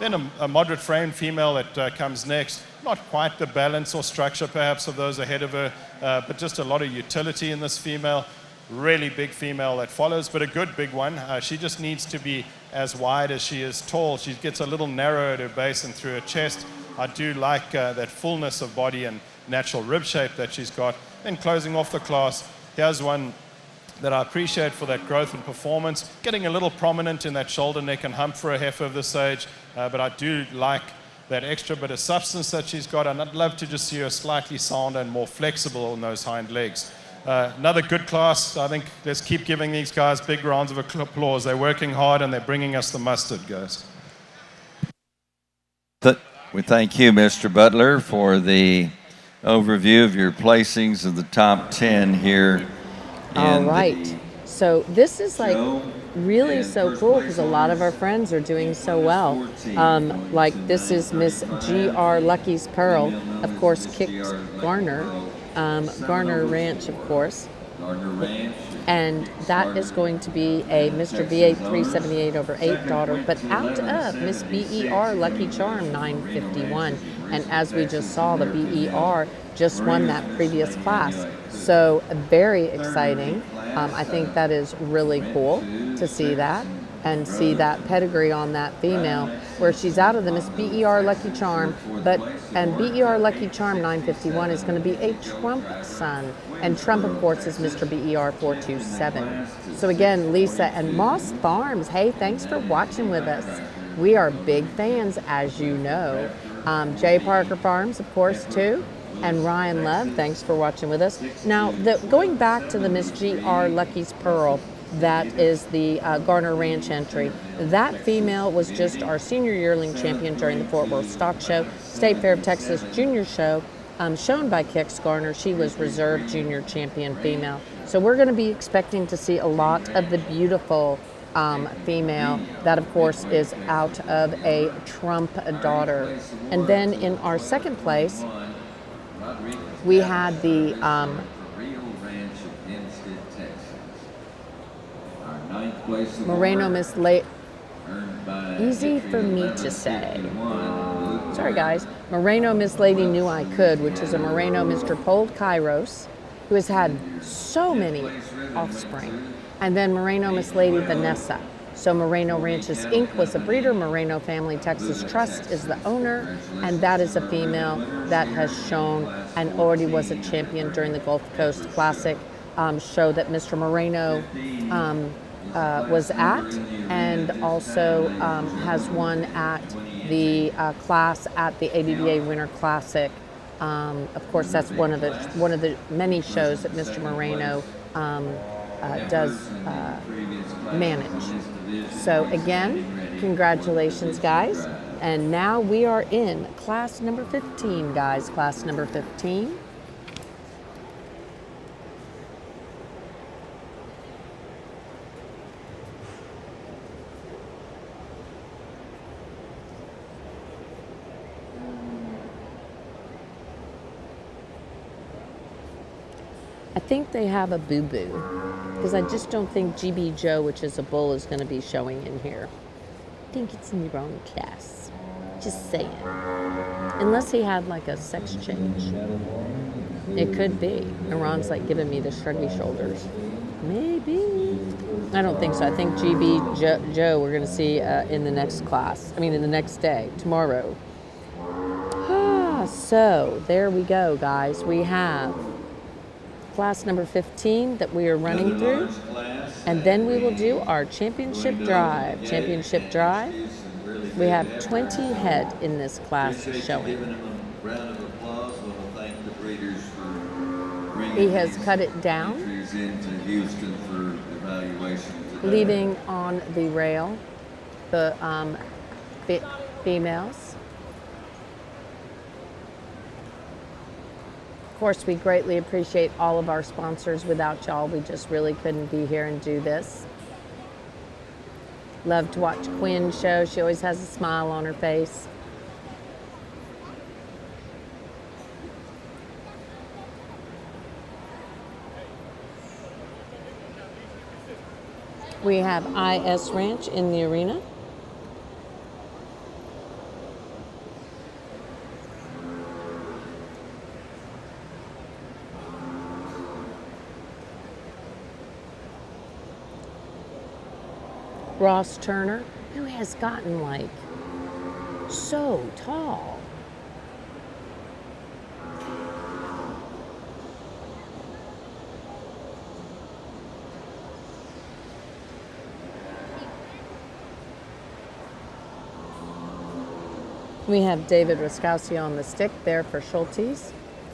Then a moderate frame female that comes next. Not quite the balance or structure, perhaps, of those ahead of her, but just a lot of utility in this female. Really big female that follows, but a good big one. She just needs to be as wide as she is tall. She gets a little narrow at her base and through her chest. I do like that fullness of body and natural rib shape that she's got. Then closing off the class, here's one that I appreciate for that growth and performance. Getting a little prominent in that shoulder, neck, and hump for a heifer of this age, but I do like that extra bit of substance that she's got, and I'd love to just see her slightly sounder and more flexible on those hind legs. Another good class. I think let's keep giving these guys big rounds of applause. They're working hard and they're bringing us the mustard, guys. We thank you, Mr. Butler, for the overview of your placings of the top 10 here. All right. So this is like really so cool because a lot of our friends are doing so well. Like this is Miss G.R. Lucky's Pearl, of course, kicked Garner. Garner Ranch, of course. And that is going to be a Mr. B8 378 over 8 daughter, but out of Miss BER Lucky Charm 951. And as we just saw, the BER just won that previous class. So very exciting. I think that is really cool to see that and see that pedigree on that female where she's out of the Miss BER Lucky Charm, and BER Lucky Charm 951 is going to be a Trump son, and Trump, of course, is Mr. BER 427. So again, Lisa and Moss Farms, hey, thanks for watching with us. We are big fans, as you know. Jay Parker Farms, of course, too. And Ryan Love, thanks for watching with us. Now, going back to the Miss G.R. Lucky's Pearl, that is the Garner Ranch entry. That female was just our senior yearling champion during the Fort Worth Stock Show, State Fair of Texas Junior Show, shown by Kicks Garner. She was reserve junior champion female. So we're going to be expecting to see a lot of the beautiful female that, of course, is out of a Trump daughter. And then in our second place, we had the Moreno Miss Lady. Easy for me to say. Sorry, guys. Moreno Miss Lady Knew I Could, which is a Moreno Mr. Pold Kairos, who has had so many offspring. And then Moreno Miss Lady Vanessa. So Moreno Ranches Inc. was a breeder. Moreno Family Texas Trust is the owner. And that is a female that has shown and already was a champion during the Gulf Coast Classic show that Mr. Moreno was at, and also has won at the class at the ABBA Winter Classic. Of course, that's one of the many shows that Mr. Moreno does manage. So again, congratulations, guys. And now we are in class number 15, guys. Class number 15. I think they have a boo-boo because I just don't think GB Joe, which is a bull, is going to be showing in here. I think it's in the wrong class. Just saying. Unless he had like a sex change. It could be. And Ron's like giving me the shruggy shoulders. Maybe. I don't think so. I think GB Joe we're going to see in the next class. I mean, in the next day, tomorrow. So there we go, guys. We have class number 15 that we are running through. And then we will do our championship drive. Championship drive. We have 20 head in this class showing. He has cut it down, leaving on the rail the females. Of course, we greatly appreciate all of our sponsors. Without y'all, we just really couldn't be here and do this. Love to watch Quinn's show. She always has a smile on her face. We have IS Ranch in the arena. Ross Turner, who has gotten like so tall. We have David Raskowski on the stick there for Schultes.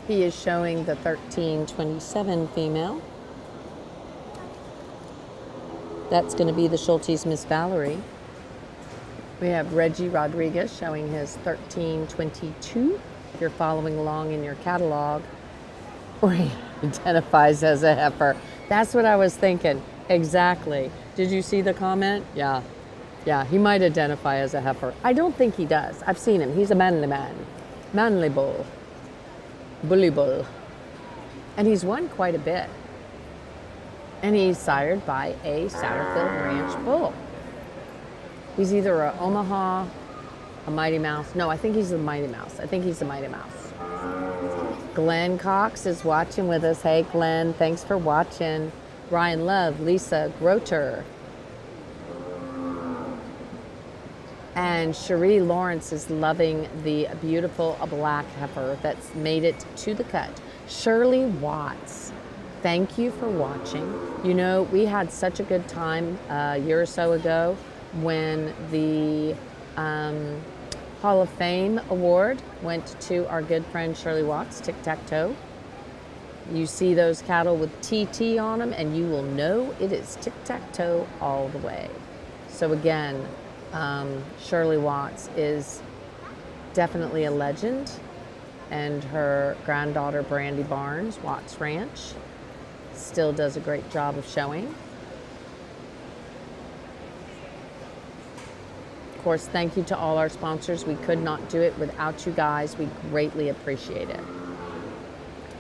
He is showing the 1327 female. That's going to be the Schultes Miss Valerie. We have Reggie Rodriguez showing his 1322. If you're following along in your catalog, or he identifies as a heifer. That's what I was thinking. Exactly. Did you see the comment? Yeah. Yeah, he might identify as a heifer. I don't think he does. I've seen him. He's a manly man. Manly bull. Bully bull. And he's won quite a bit. And he's sired by a Satterfield Ranch bull. He's either a Omaha, a Mighty Mouse. No, I think he's the Mighty Mouse. I think he's the Mighty Mouse. Glenn Cox is watching with us. Hey, Glenn, thanks for watching. Ryan Love, Lisa Groter. And Cherie Lawrence is loving the beautiful black heifer that's made it to the cut. Shirley Watts, thank you for watching. You know, we had such a good time a year or so ago when the Hall of Fame award went to our good friend Shirley Watts, Tic Tac Toe. You see those cattle with TT on them and you will know it is Tic Tac Toe all the way. So again, Shirley Watts is definitely a legend, and her granddaughter Brandy Barnes, Watts Ranch, still does a great job of showing. Of course, thank you to all our sponsors. We could not do it without you guys. We greatly appreciate it.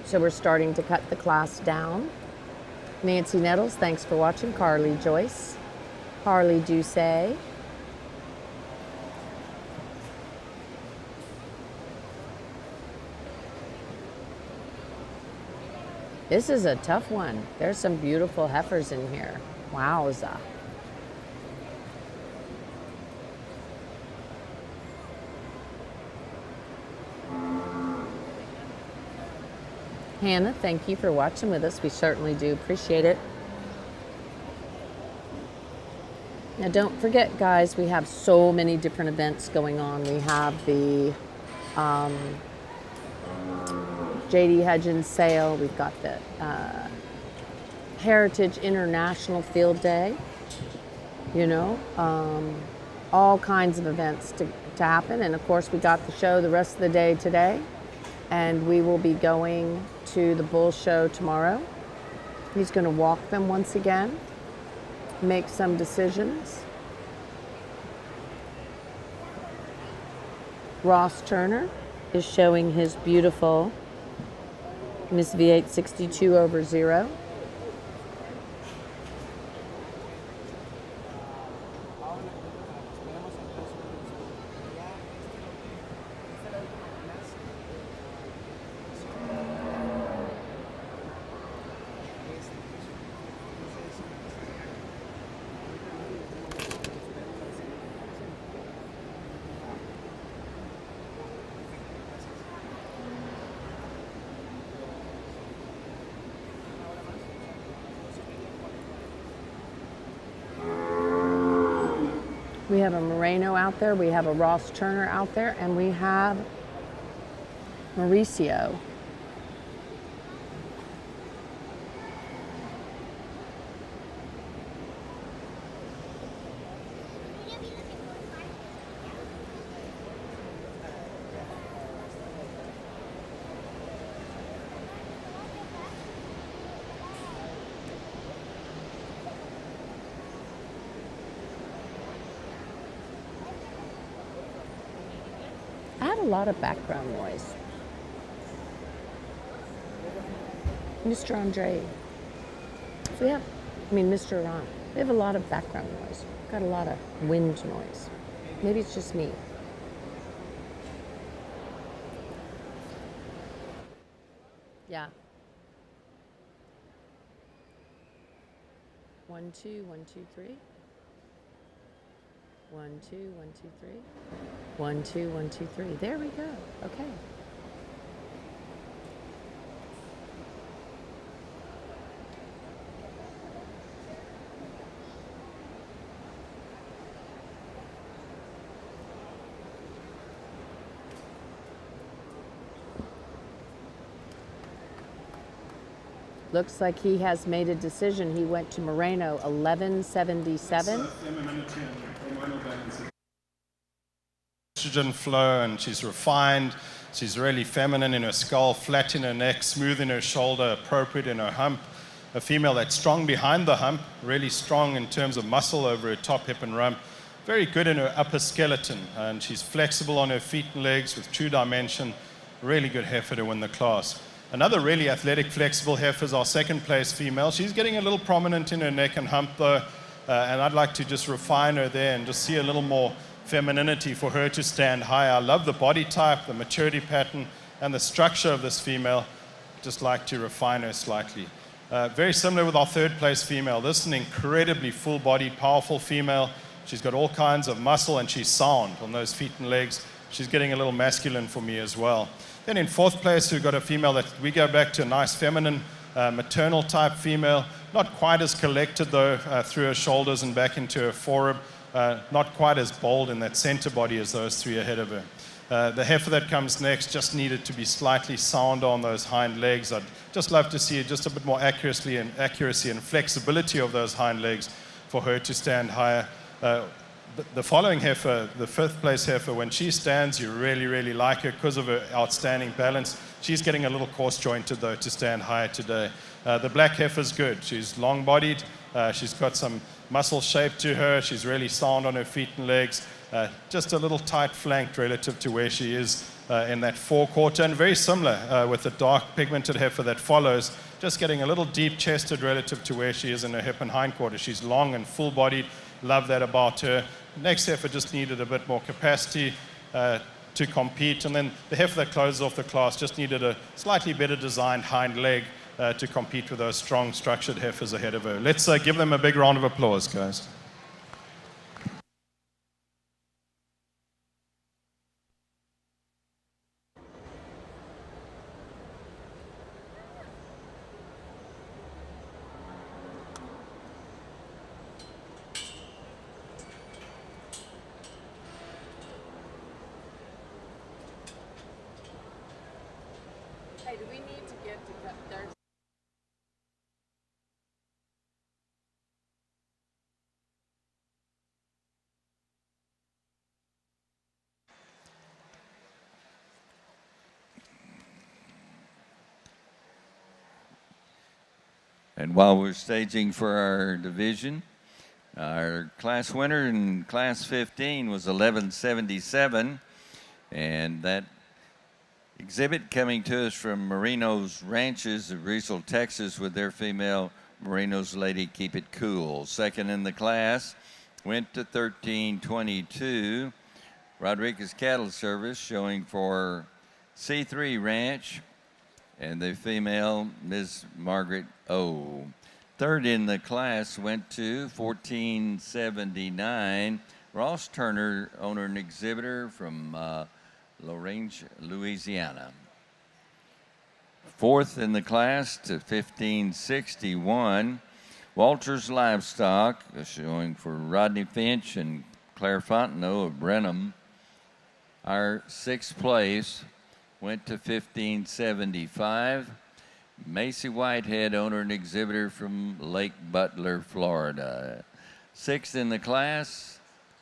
So we're starting to cut the class down. Nancy Nettles, thanks for watching. Carly Joyce, Harley Ducey, this is a tough one. There's some beautiful heifers in here. Wowza. Hannah, thank you for watching with us. We certainly do appreciate it. Now don't forget, guys, we have so many different events going on. We have the J.D. Hudgens sale. We've got the Heritage International Field Day. You know, all kinds of events to happen. And of course, we got the show the rest of the day today. And we will be going to the bull show tomorrow. He's going to walk them once again, make some decisions. Ross Turner is showing his beautiful Miss V8 62 over 0. We have a Moreno out there, we have a Ross Turner out there, and we have Mauricio. I had a lot of background noise. Mr. Andre. So we have, Mr. Ron. We have a lot of background noise. Got a lot of wind noise. Maybe it's just me. Yeah. 1, 2, 1, 2, 3. 1, 2, 1, 2, 3. 1, 2, 1, 2, 3. There we go. Okay. Looks like he has made a decision. He went to Moreno 1177. Estrogen flow, and she's refined. She's really feminine in her skull, flat in her neck, smooth in her shoulder, appropriate in her hump. A female that's strong behind the hump, really strong in terms of muscle over her top, hip, and rump. Very good in her upper skeleton, and she's flexible on her feet and legs with true dimension. Really good heifer to win the class. Another really athletic, flexible heifer is our second place female. She's getting a little prominent in her neck and hump though, and I'd like to just refine her there and just see a little more femininity for her to stand high. I love the body type, the maturity pattern, and the structure of this female. Just like to refine her slightly. Very similar with our third place female. This is an incredibly full-bodied, powerful female. She's got all kinds of muscle and she's sound on those feet and legs. She's getting a little masculine for me as well. Then in fourth place, we've got a female that we go back to a nice feminine, maternal type female. Not quite as collected though through her shoulders and back into her forearm. Not quite as bold in that center body as those three ahead of her. The heifer that comes next just needed to be slightly sound on those hind legs. I'd just love to see just a bit more accuracy and flexibility of those hind legs for her to stand higher. The following heifer, the fifth place heifer, when she stands, you really, really like her because of her outstanding balance. She's getting a little coarse jointed though to stand higher today. The black heifer's good. She's long bodied. She's got some muscle shape to her. She's really sound on her feet and legs. Just a little tight flanked relative to where she is in that forequarter, and very similar with the dark pigmented heifer that follows, just getting a little deep chested relative to where she is in her hip and hindquarter. She's long and full bodied. Love that about her. Next heifer just needed a bit more capacity to compete, and then the heifer that closes off the class just needed a slightly better designed hind leg to compete with those strong structured heifers ahead of her. Let's give them a big round of applause, guys. Hey, do we need to get to cut third? And while we're staging for our division, our class winner in class 15 was 1177, and that exhibit coming to us from Merino's Ranches of Riesel, Texas, with their female Merino's Lady Keep It Cool. Second in the class went to 1322. Rodriguez Cattle Service, showing for C3 Ranch, and the female, Ms. Margaret O. Third in the class went to 1479. Ross Turner, owner and exhibitor from Lorange, Louisiana. Fourth in the class to 1561. Walters Livestock, showing for Rodney Finch and Claire Fontenot of Brenham. Our sixth place went to 1575. Macy Whitehead, owner and exhibitor from Lake Butler, Florida. Sixth in the class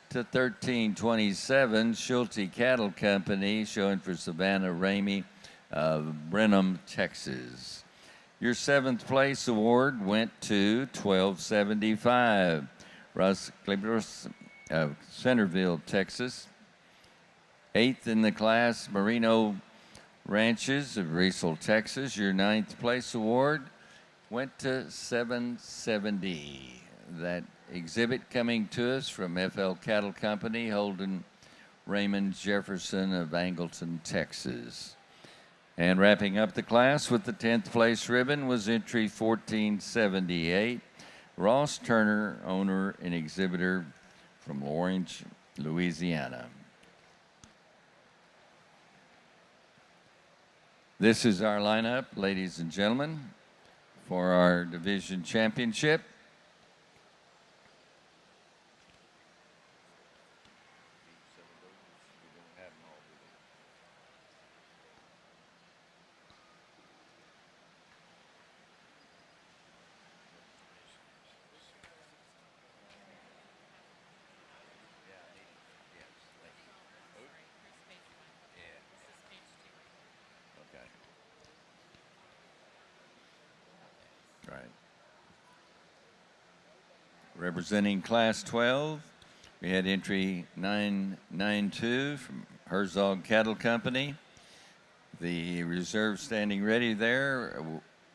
to 1327. Schulte Cattle Company, showing for Savannah Ramey of Brenham, Texas. Your seventh place award went to 1275. Russ Klebros of Centerville, Texas. Eighth in the class, Merino Ranches of Riesel, Texas. Your ninth place award went to 770. That exhibit coming to us from FL Cattle Company, Holden Raymond Jefferson of Angleton, Texas. And wrapping up the class with the 10th place ribbon was entry 1478. Ross Turner, owner and exhibitor from Orange, Louisiana. This is our lineup, ladies and gentlemen, for our division championship. Representing Class 12, we had entry 992 from Herzog Cattle Company. The reserve standing ready there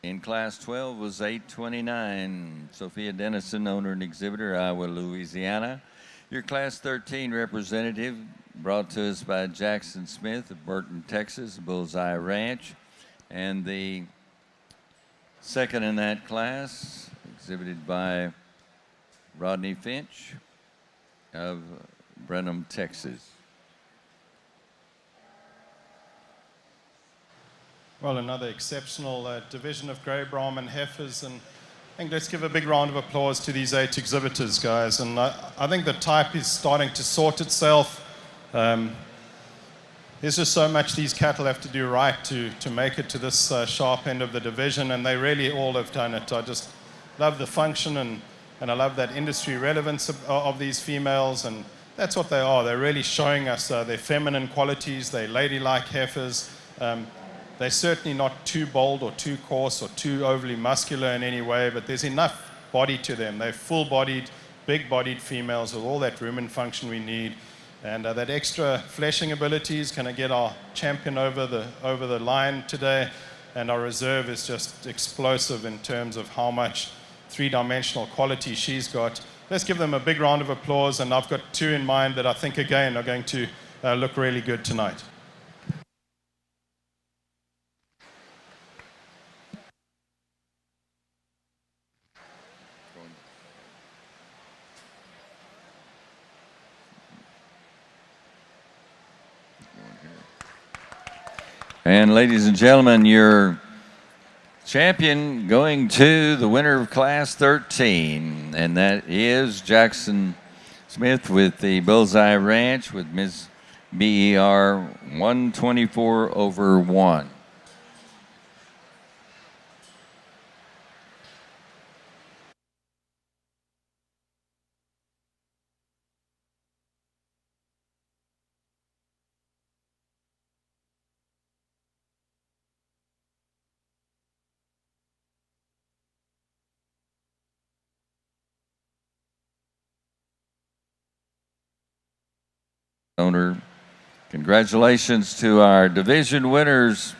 in Class 12 was 829. Sophia Dennison, owner and exhibitor, Iowa, Louisiana. Your Class 13 representative brought to us by Jackson Smith of Burton, Texas, Bullseye Ranch. And the second in that class, exhibited by Rodney Finch of Brenham, Texas. Well, another exceptional division of grey Brahman heifers, and I think let's give a big round of applause to these 8 exhibitors, guys. And I think the type is starting to sort itself. There's just so much these cattle have to do right to make it to this sharp end of the division, and they really all have done it. I just love the function, and I love that industry relevance of these females, and that's what they are. They're really showing us their feminine qualities, their ladylike heifers. They're certainly not too bold or too coarse or too overly muscular in any way, but there's enough body to them. They're full-bodied, big-bodied females with all that rumen function we need. And that extra fleshing ability is going to get our champion over the line today. And our reserve is just explosive in terms of how much three-dimensional quality she's got. Let's give them a big round of applause. And I've got 2 in mind that I think, again, are going to look really good tonight. And ladies and gentlemen, your champion going to the winner of Class 13, and that is Jackson Smith with the Bullseye Ranch with Ms. BER 124/1. Owner Congratulations to our division winners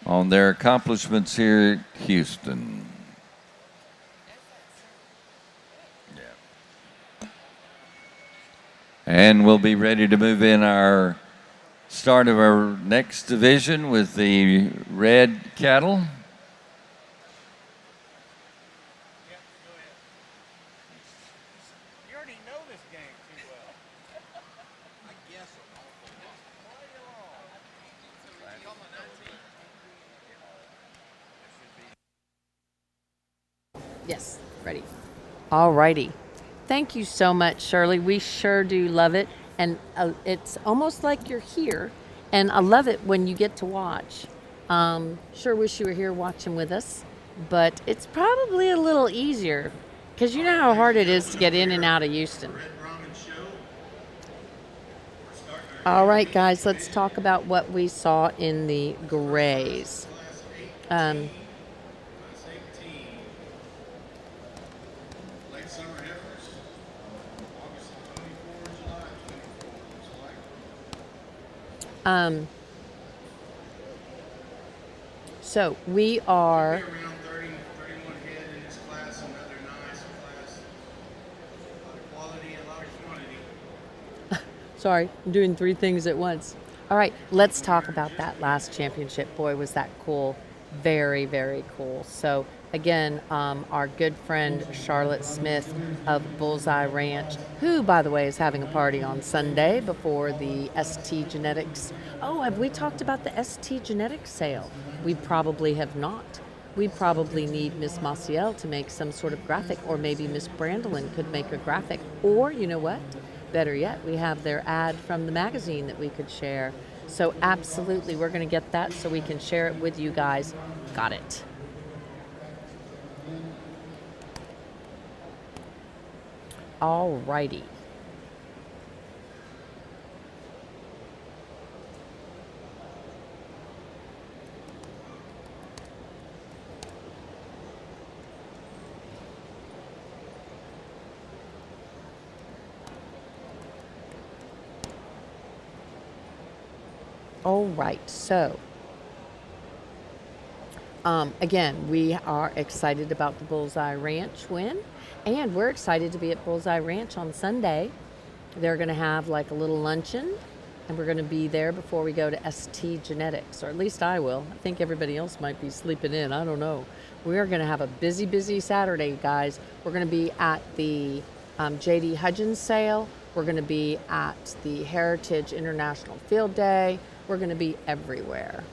on their accomplishments here at Houston. And we'll be ready to move in our start of our next division with the red cattle. Yes, ready. All righty. Thank you so much, Shirley. We sure do love it. And it's almost like you're here. And I love it when you get to watch. Sure wish you were here watching with us. But it's probably a little easier because you know how hard it is to get in and out of Houston. All right, guys, let's talk about what we saw in the grays. So we are Around 30, 31 head in this class, another nice class. A lot of quality and a lot of quantity. Sorry, I'm doing three things at once. All right, let's talk about that last championship. Boy, was that cool. Very, very cool. So, again, our good friend Charlotte Smith of Bullseye Ranch, who, by the way, is having a party on Sunday before the ST Genetics. Oh, have we talked about the ST Genetics sale? We probably have not. We probably need Miss Maciel to make some sort of graphic, or maybe Miss Brandolin could make a graphic. Or, you know what? Better yet, we have their ad from the magazine that we could share. So absolutely, we're going to get that so we can share it with you guys. Got it. All righty. All right, so again, we are excited about the Bullseye Ranch win, and we're excited to be at Bullseye Ranch on Sunday. They're going to have like a little luncheon, and we're going to be there before we go to ST Genetics, or at least I will. I think everybody else might be sleeping in. I don't know. We are going to have a busy, busy Saturday, guys. We're going to be at the J.D. Hudgens sale. We're going to be at the Heritage International Field Day. We're going to be everywhere.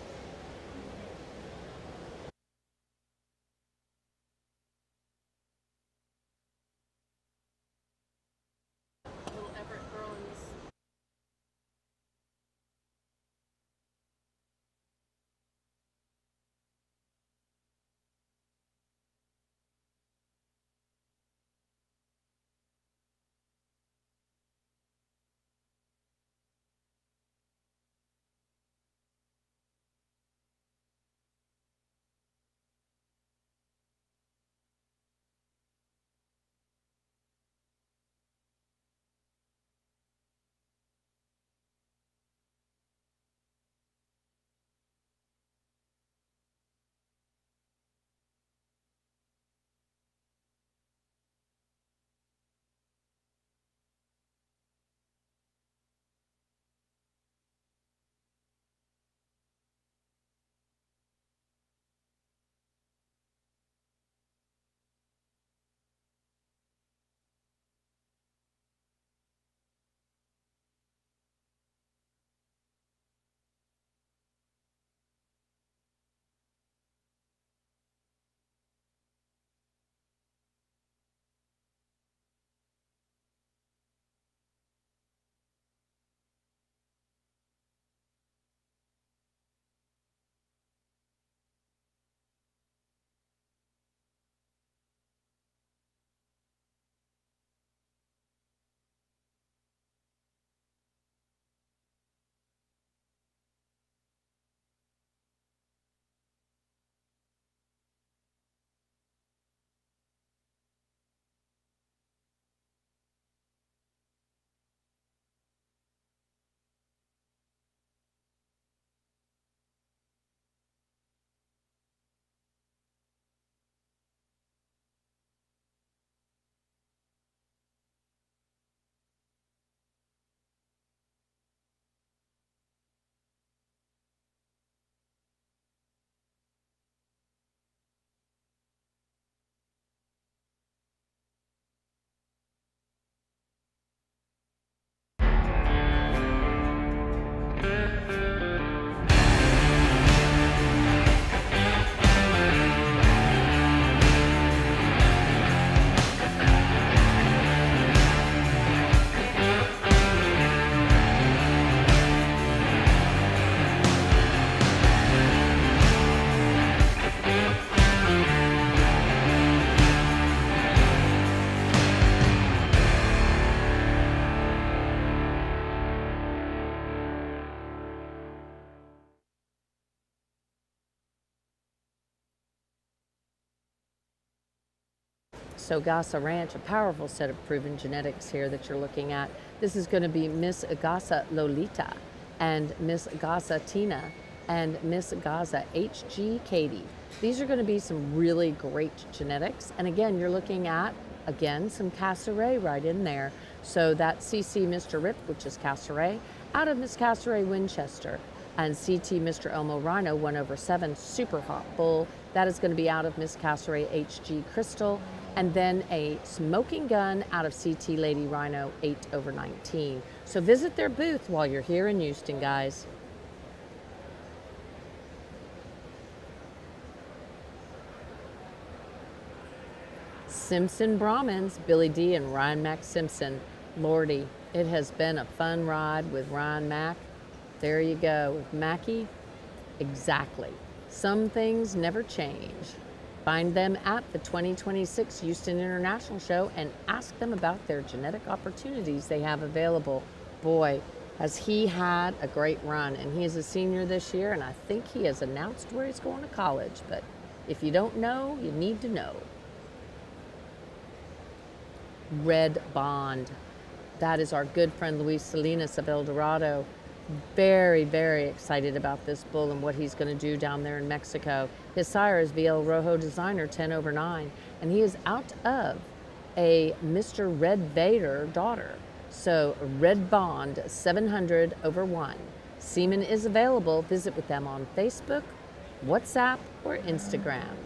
Miss Ogasa Ranch, a powerful set of proven genetics here that you're looking at. This is going to be Miss Ogasa Lolita and Miss Ogasa Tina and Miss Ogasa HG Katie. These are going to be some really great genetics. And again, you're looking at, again, some Casseret right in there. So that CC Mr. Rip, which is Casseret, out of Miss Casseret Winchester. And CT Mr. Elmo Rhino 1/7 super hot bull. That is going to be out of Miss Casseret HG Crystal. And then a smoking gun out of CT Lady Rhino 8/19. So visit their booth while you're here in Houston, guys. Simpson Brahmins, Billy D and Ryan Mack Simpson. Lordy, it has been a fun ride with Ryan Mack. There you go. With Mackie, exactly. Some things never change. Find them at the 2026 Houston International Show and ask them about their genetic opportunities they have available. Boy, has he had a great run. And he is a senior this year, and I think he has announced where he's going to college. But if you don't know, you need to know. Red Bond. That is our good friend Luis Salinas of El Dorado. Very, very excited about this bull and what he's going to do down there in Mexico. His sire is VL Rojo Designer 10/9, and he is out of a Mr. Red Vader daughter. So Red Bond 700/1. Semen is available. Visit with them on Facebook, WhatsApp, or Instagram.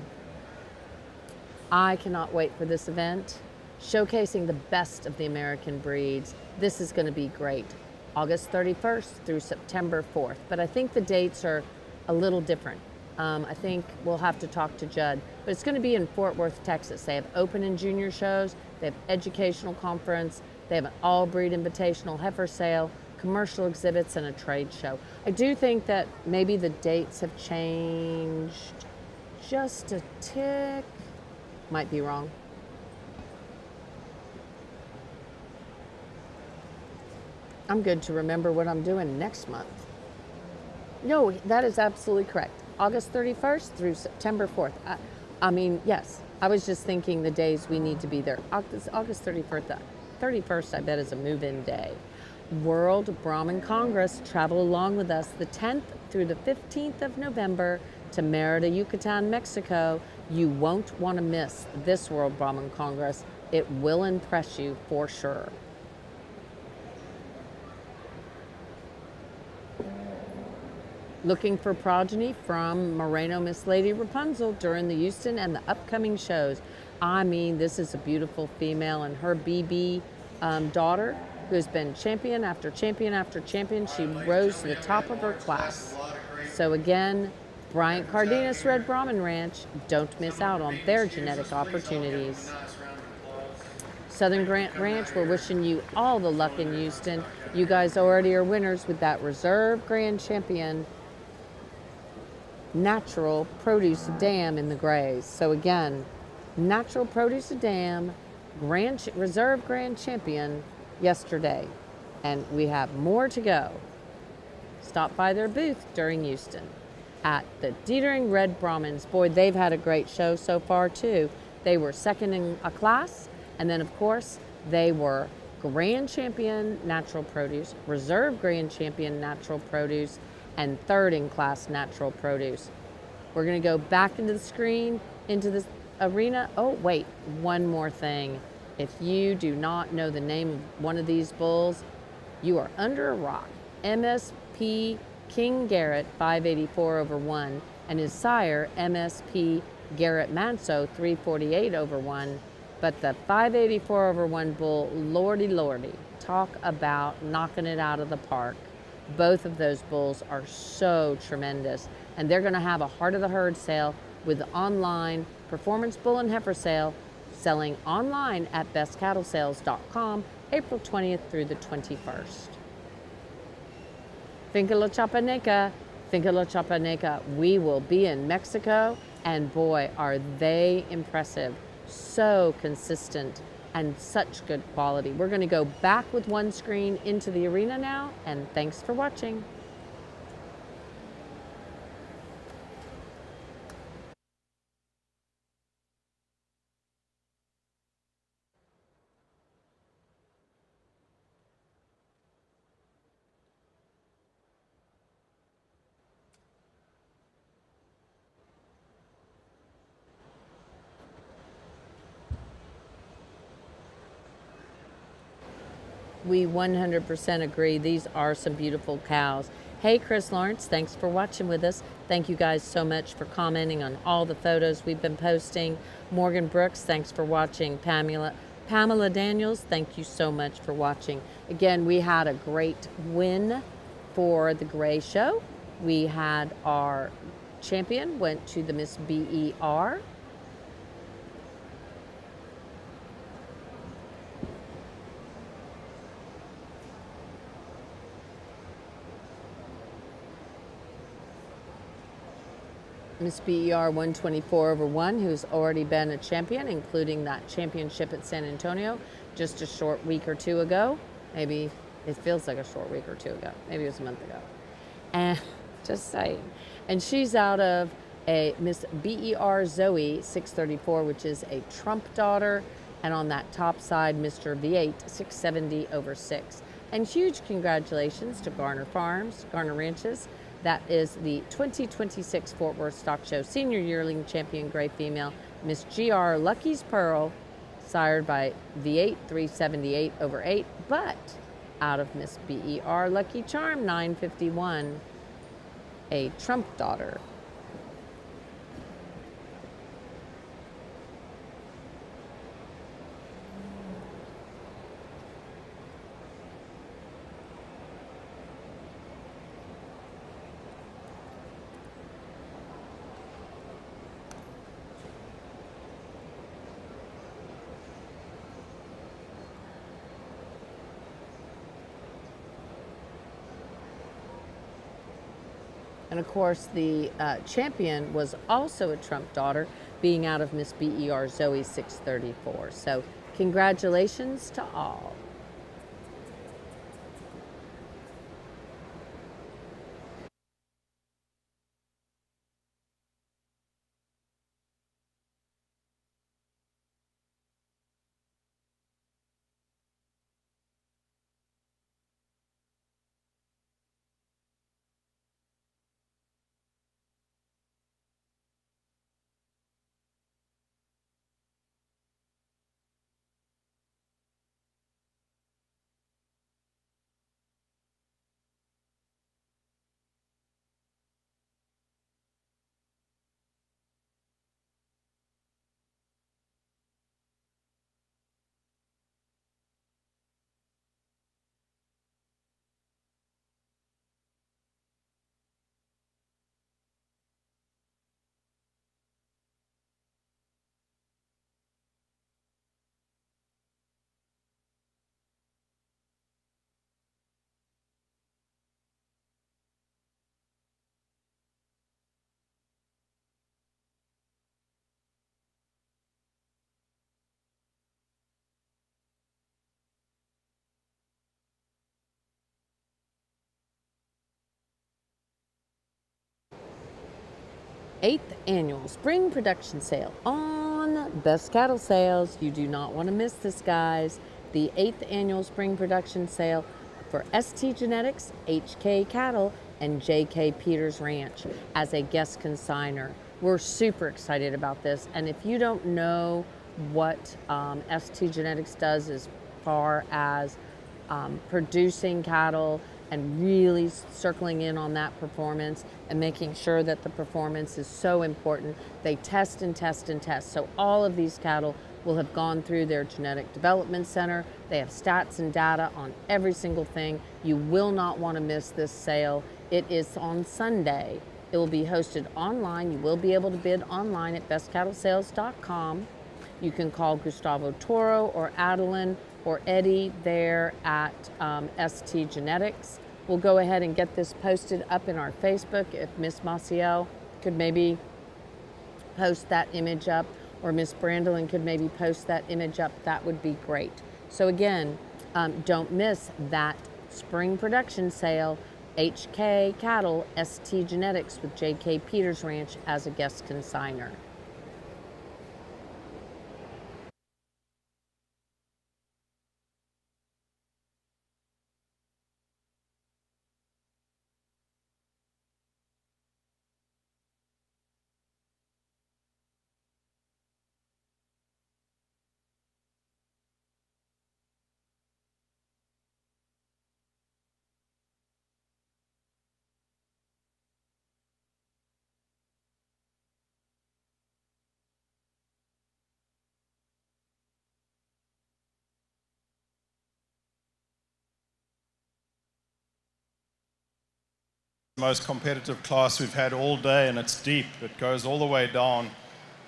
I cannot wait for this event, showcasing the best of the American breeds. This is going to be great. August 31st through September 4th. But I think the dates are a little different. I think we'll have to talk to Judd. But it's going to be in Fort Worth, Texas. They have open and junior shows. They have educational conference. They have an all-breed invitational heifer sale, commercial exhibits, and a trade show. I do think that maybe the dates have changed just a tick. Might be wrong. I'm good to remember what I'm doing next month. No, that is absolutely correct. August 31st through September 4th. I mean, yes, I was just thinking the days we need to be there. August 31st, I bet, is a move-in day. World Brahman Congress. Travel along with us the 10th through the 15th of November to Merida, Yucatan, Mexico. You won't want to miss this World Brahman Congress. It will impress you for sure. Looking for progeny from Moreno Miss Lady Rapunzel during the Houston and the upcoming shows. I mean, this is a beautiful female, and her BB daughter, who has been champion after champion after champion. She rose to the top of her class. So again, Bryant Cardenas Red Brahman Ranch, don't miss out on their genetic opportunities. Southern Grant Ranch, we're wishing you all the luck in Houston. You guys already are winners with that Reserve Grand Champion Natural Produce Dam in the grays. So again, Natural Produce Dam Reserve Grand Champion yesterday. And we have more to go. Stop by their booth during Houston at the Dietering Red Brahmins. Boy, they've had a great show so far too. They were second in a class, and then of course they were Grand Champion Natural Produce, Reserve Grand Champion Natural Produce, and third in class Natural Produce. We're gonna go back into the screen, into the arena. Oh wait, one more thing. If you do not know the name of one of these bulls, you are under a rock. MSP King Garrett 584/1 and his sire MSP Garrett Manso 348/1. But the 584/1 bull, lordy, talk about knocking it out of the park. Both of those bulls are so tremendous. And they're gonna have a Heart of the Herd sale with the online Performance Bull and Heifer sale, selling online at bestcattlesales.com, April 20th through the 21st. Finca La Chapaneca, we will be in Mexico, and boy, are they impressive. So consistent and such good quality. We're going to go back with one screen into the arena now, and thanks for watching. We 100% agree. These are some beautiful cows. Hey, Chris Lawrence, thanks for watching with us. Thank you guys so much for commenting on all the photos we've been posting. Morgan Brooks, thanks for watching. Pamela Daniels, thank you so much for watching. Again, we had a great win for the Gray Show. We had our champion went to the Miss BER. Miss BER 124/1, who's already been a champion, including that championship at San Antonio just a short week or two ago. Maybe it feels like a short week or two ago. Maybe it was a month ago. And just saying. And she's out of a Miss BER Zoe 634, which is a Trump daughter. And on that top side, Mr. V8 670/6. And huge congratulations to Garner Ranches. That is the 2026 Fort Worth Stock Show Senior Yearling Champion Gray Female, Miss GR Lucky's Pearl, sired by V8 378/8, but out of Miss BER Lucky Charm 951, a Trump daughter. And of course, the champion was also a Trump daughter, being out of Miss BER Zoe 634. So congratulations to all. Eighth annual spring production sale on Best Cattle Sales. You do not want to miss this, guys. The 8th annual spring production sale for ST Genetics, HK Cattle, and JK Peters Ranch as a guest consigner. We're super excited about this. And if you don't know what ST Genetics does as far as producing cattle and really circling in on that performance and making sure that the performance is so important. They test and test and test. So all of these cattle will have gone through their genetic development center. They have stats and data on every single thing. You will not want to miss this sale. It is on Sunday. It will be hosted online. You will be able to bid online at bestcattlesales.com. You can call Gustavo Toro or Adeline or Eddie there at ST Genetics. We'll go ahead and get this posted up in our Facebook. If Miss Maciel could maybe post that image up, or Miss Brandolin could maybe post that image up, that would be great. So again, don't miss that spring production sale, HK Cattle, ST Genetics with JK Peters Ranch as a guest consigner. Most competitive class we've had all day, and it's deep. It goes all the way down.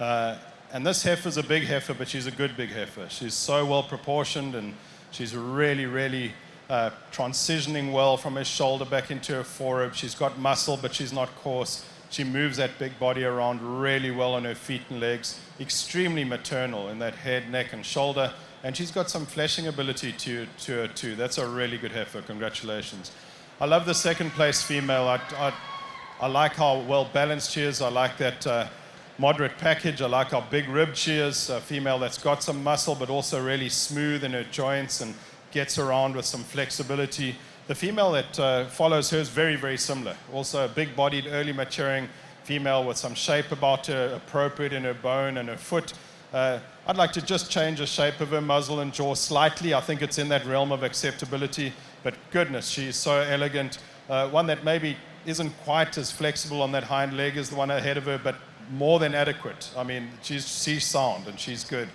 And this heifer's a big heifer, but she's a good big heifer. She's so well proportioned, and she's really transitioning well from her shoulder back into her forerib. She's got muscle, but she's not coarse. She moves that big body around really well on her feet and legs. Extremely maternal in that head, neck, and shoulder. And she's got some fleshing ability to her too. That's a really good heifer. Congratulations. I love the second place female. I like how well balanced she is. I like that moderate package. I like how big ribbed she is. A female that's got some muscle, but also really smooth in her joints and gets around with some flexibility. The female that follows her is very similar. Also a big bodied, early maturing female with some shape about her, appropriate in her bone and her foot. I'd like to just change the shape of her muzzle and jaw slightly. I think it's in that realm of acceptability. But goodness, she's so elegant. One that maybe isn't quite as flexible on that hind leg as the one ahead of her, but more than adequate. I mean, she's sound and she's good.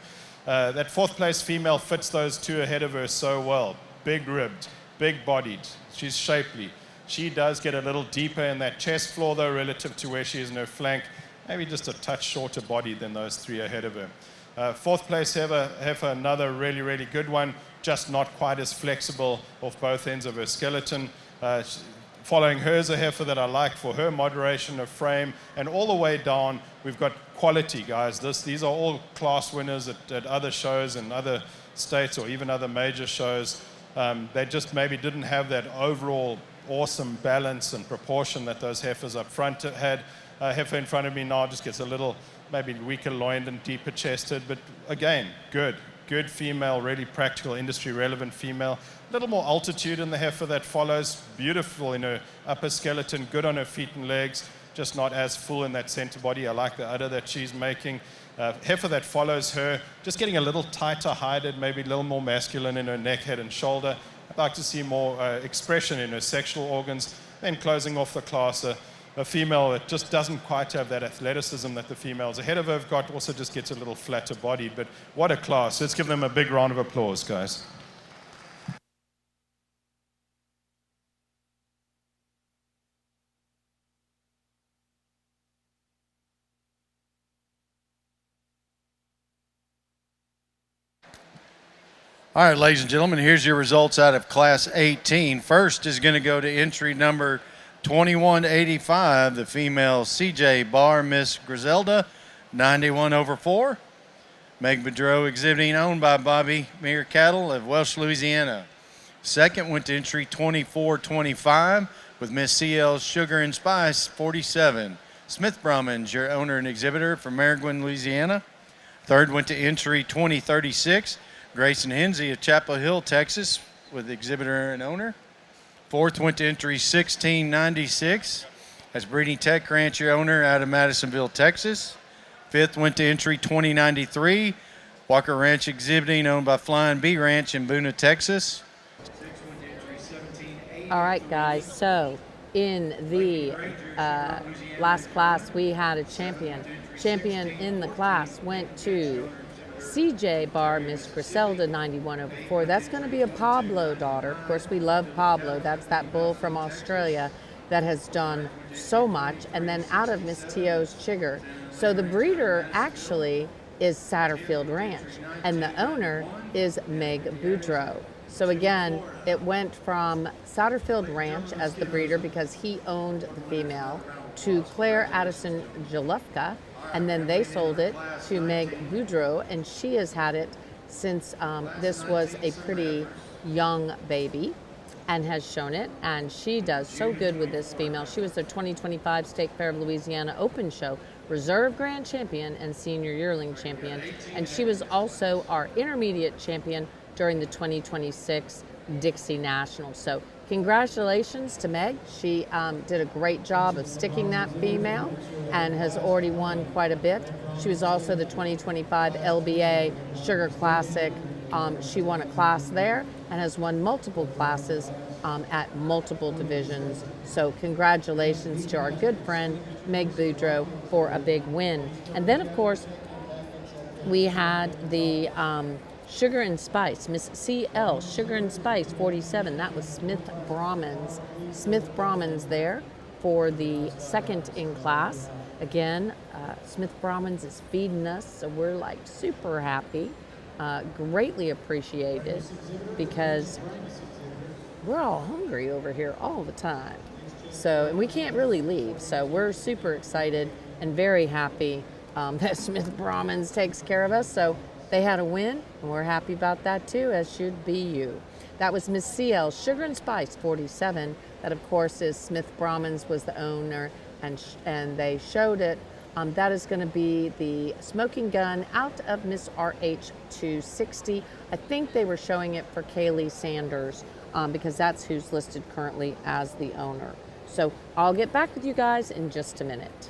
That fourth place female fits those two ahead of her so well. Big ribbed, big bodied. She's shapely. She does get a little deeper in that chest floor though, relative to where she is in her flank. Maybe just a touch shorter body than those three ahead of her. Fourth place heifer, another really good one. Just not quite as flexible off both ends of her skeleton. Following her is a heifer that I like for her moderation of frame, and all the way down we've got quality, guys. These are all class winners at other shows in other states or even other major shows. They just maybe didn't have that overall awesome balance and proportion that those heifers up front had. Heifer in front of me now just gets a little maybe weaker loined and deeper chested, but again, good female, really practical, industry relevant female. A little more altitude in the heifer that follows, beautiful in her upper skeleton, good on her feet and legs, just not as full in that center body. I like the udder that she's making. Heifer that follows her, just getting a little tighter hided, maybe a little more masculine in her neck, head and shoulder. I'd like to see more expression in her sexual organs. Then closing off the class, a female that just doesn't quite have that athleticism that the females ahead of her have got, also just gets a little flatter bodied. But what a class. Let's give them a big round of applause, guys. All right, ladies and gentlemen, here's your results out of Class 18. First is going to go to entry number 2185, the female CJ Bar Miss Griselda, 91/4. Meg Bedreau exhibiting, owned by Bobby Meir Cattle of Welsh, Louisiana. Second went to entry 2425 with Miss CL Sugar and Spice, 47. Smith Brahman's your owner and exhibitor from Maringouin, Louisiana. Third went to entry 2036, Grayson Hensey of Chapel Hill, Texas, with exhibitor and owner. Fourth went to entry 1696. That's Breeding Tech Ranch, your owner, out of Madisonville, Texas. Fifth went to entry 2093. Walker Ranch exhibiting, owned by Flying Bee Ranch in Boona, Texas. Sixth went to entry 1780. All right, guys. So in the last class, we had a champion. Champion in the class went to CJ Bar Miss Griselda, 91/4. That's going to be a Pablo daughter. Of course, we love Pablo. That's that bull from Australia that has done so much. And then out of Miss T.O.'s Chigger. So the breeder actually is Satterfield Ranch, and the owner is Meg Boudreau. So again, it went from Satterfield Ranch as the breeder because he owned the female to Claire Addison Jalufka, and then they sold it to Meg Boudreau, and she has had it since this was a pretty young baby and has shown it, and she does so good with this female. She was the 2025 State Fair of Louisiana Open Show Reserve Grand Champion and Senior Yearling Champion, and she was also our Intermediate Champion during the 2026 Dixie Nationals. So congratulations to Meg. She did a great job of sticking that female and has already won quite a bit. She was also the 2025 LBA Sugar Classic. She won a class there and has won multiple classes at multiple divisions. So congratulations to our good friend Meg Boudreau for a big win. And then of course we had the Sugar and Spice, Miss CL Sugar and Spice, 47. That was Smith Brahman's there. for the second in class. Again, Smith Brahmans is feeding us, so we're like super happy, greatly appreciated, because we're all hungry over here all the time. So, and we can't really leave, so we're super excited and very happy that Smith Brahmans takes care of us. So they had a win, and we're happy about that too, as should be you. That was Miss CL Sugar and Spice 47. That, of course, is Smith Brahmans was the owner, and they showed it. That is going to be the smoking gun out of Miss RH 260. I think they were showing it for Kaylee Sanders because that's who's listed currently as the owner. So I'll get back with you guys in just a minute.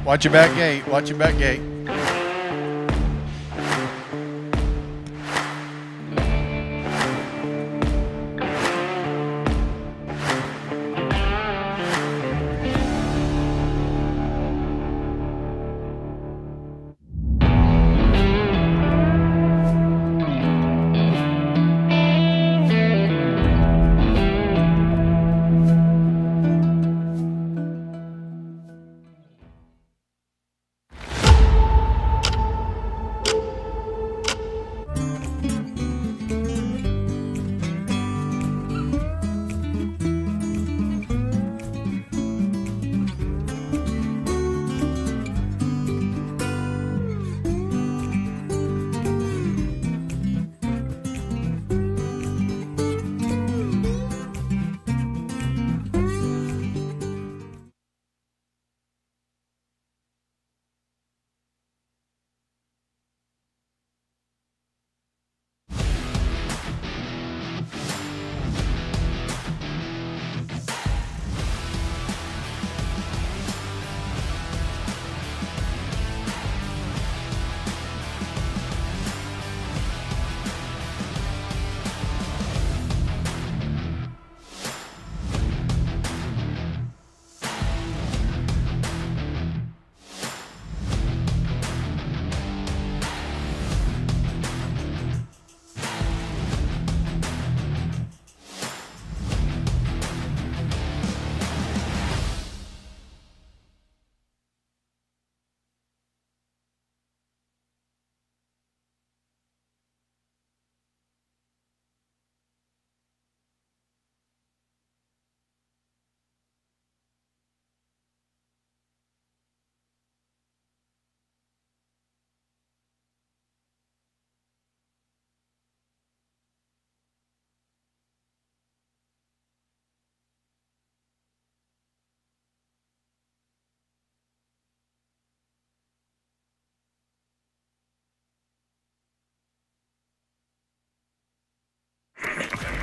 Watch your back gate. Watch your back gate.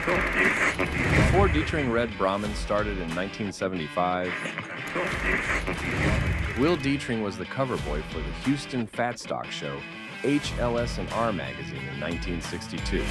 Before Dieting Brahman started in 1975, Will Dieting was the cover boy for the Houston Fat Stock show, HLS&R magazine in 1962.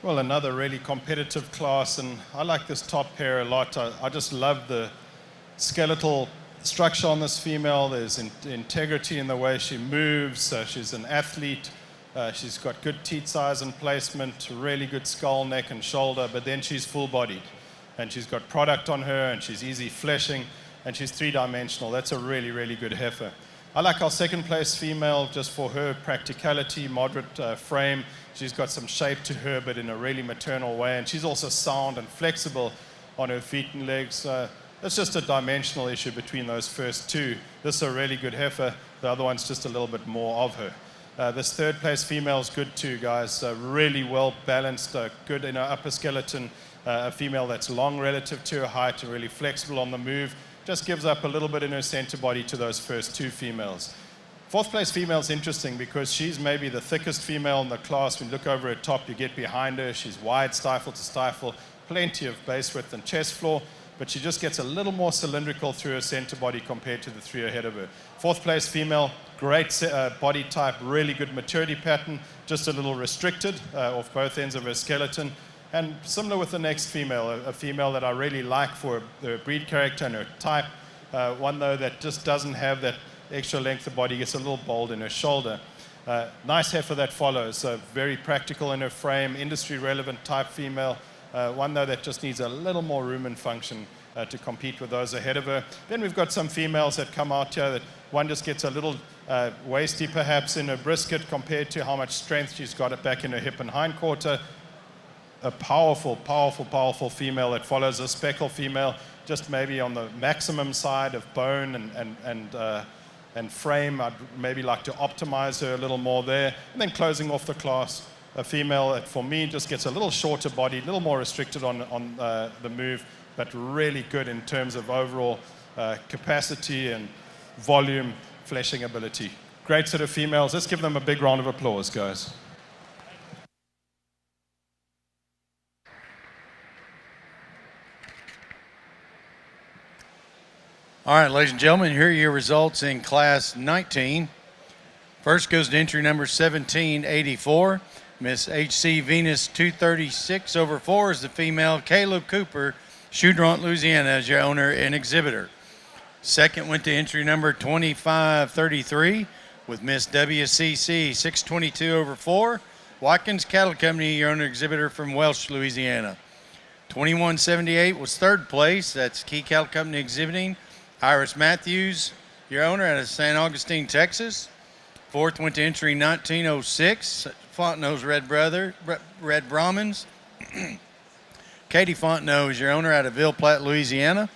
Well, another really competitive class, and I like this top pair a lot. I just love the skeletal structure on this female. There's integrity in the way she moves. She's an athlete. She's got good teat size and placement, really good skull, neck, and shoulder, but then she's full-bodied. And she's got product on her, and she's easy fleshing, and she's three-dimensional. That's a really, really good heifer. I like our second place female just for her practicality, moderate frame. She's got some shape to her, but in a really maternal way. And she's also sound and flexible on her feet and legs. It's just a dimensional issue between those first two. This is a really good heifer. The other one's just a little bit more of her. This third place female is good too, guys. Really well balanced, good in her upper skeleton. A female that's long relative to her height and really flexible on the move. Just gives up a little bit in her center body to those first two females. Fourth place female is interesting because she's maybe the thickest female in the class. When you look over her top, you get behind her. She's wide stifle to stifle, plenty of base width and chest floor, but she just gets a little more cylindrical through her center body compared to the three ahead of her. Fourth place female, great body type, really good maturity pattern, just a little restricted off both ends of her skeleton. And similar with the next female, a female that I really like for her breed character and her type. One, though, that just doesn't have that extra length of body, gets a little bold in her shoulder. Nice heifer that follows, very practical in her frame, industry-relevant type female. One, though, that just needs a little more room and function to compete with those ahead of her. Then we've got some females that come out here that one just gets a little wasty, perhaps, in her brisket compared to how much strength she's got it back in her hip and hindquarter. A powerful, powerful, powerful female that follows a speckle female, just maybe on the maximum side of bone and frame. I'd maybe like to optimize her a little more there. And then closing off the class, a female that for me just gets a little shorter body, a little more restricted on the move, but really good in terms of overall capacity and volume, fleshing ability. Great set of females. Let's give them a big round of applause, guys. All right, ladies and gentlemen, here are your results in Class 19. First goes to entry number 1784. Miss HC Venus 236 over 4 is the female. Caleb Cooper, Choudron, Louisiana, as your owner and exhibitor. Second went to entry number 2533 with Miss WCC 622 over 4. Watkins Cattle Company, your owner exhibitor from Welsh, Louisiana. 2178 was third place. That's Key Cattle Company exhibiting. Iris Matthews, your owner, out of San Augustine, Texas. Fourth went to entry 1906, Fontenot's Red Brahmans. Katie Fontenot is your owner out of Ville Platte, Louisiana.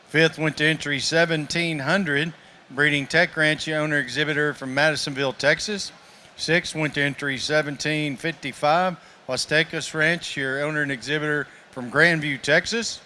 Fifth went to entry 1700, Breeding Tech Ranch, your owner exhibitor from Madisonville, Texas. Sixth went to entry 1755, Huastecas Ranch, your owner and exhibitor from Grandview, Texas.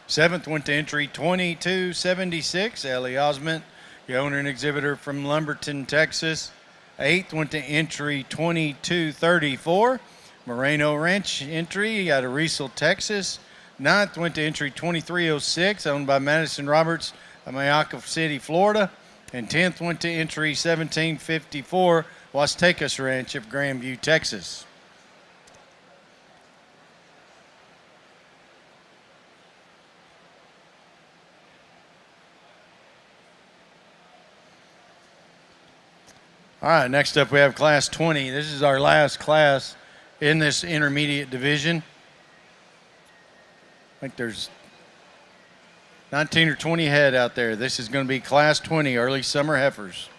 Seventh went to entry 2276, Ellie Osment, your owner and exhibitor from Lumberton, Texas. Eighth went to entry 2234, Moreno Ranch entry out of Riesel, Texas. Ninth went to entry 2306, owned by Madison Roberts of Mayaca City, Florida. And 10th went to entry 1754, Huastecas Ranch of Grandview, Texas. All right, next up we have Class 20. This is our last class in this intermediate division. I think there's 19 or 20 head out there. This is going to be Class 20, early summer heifers.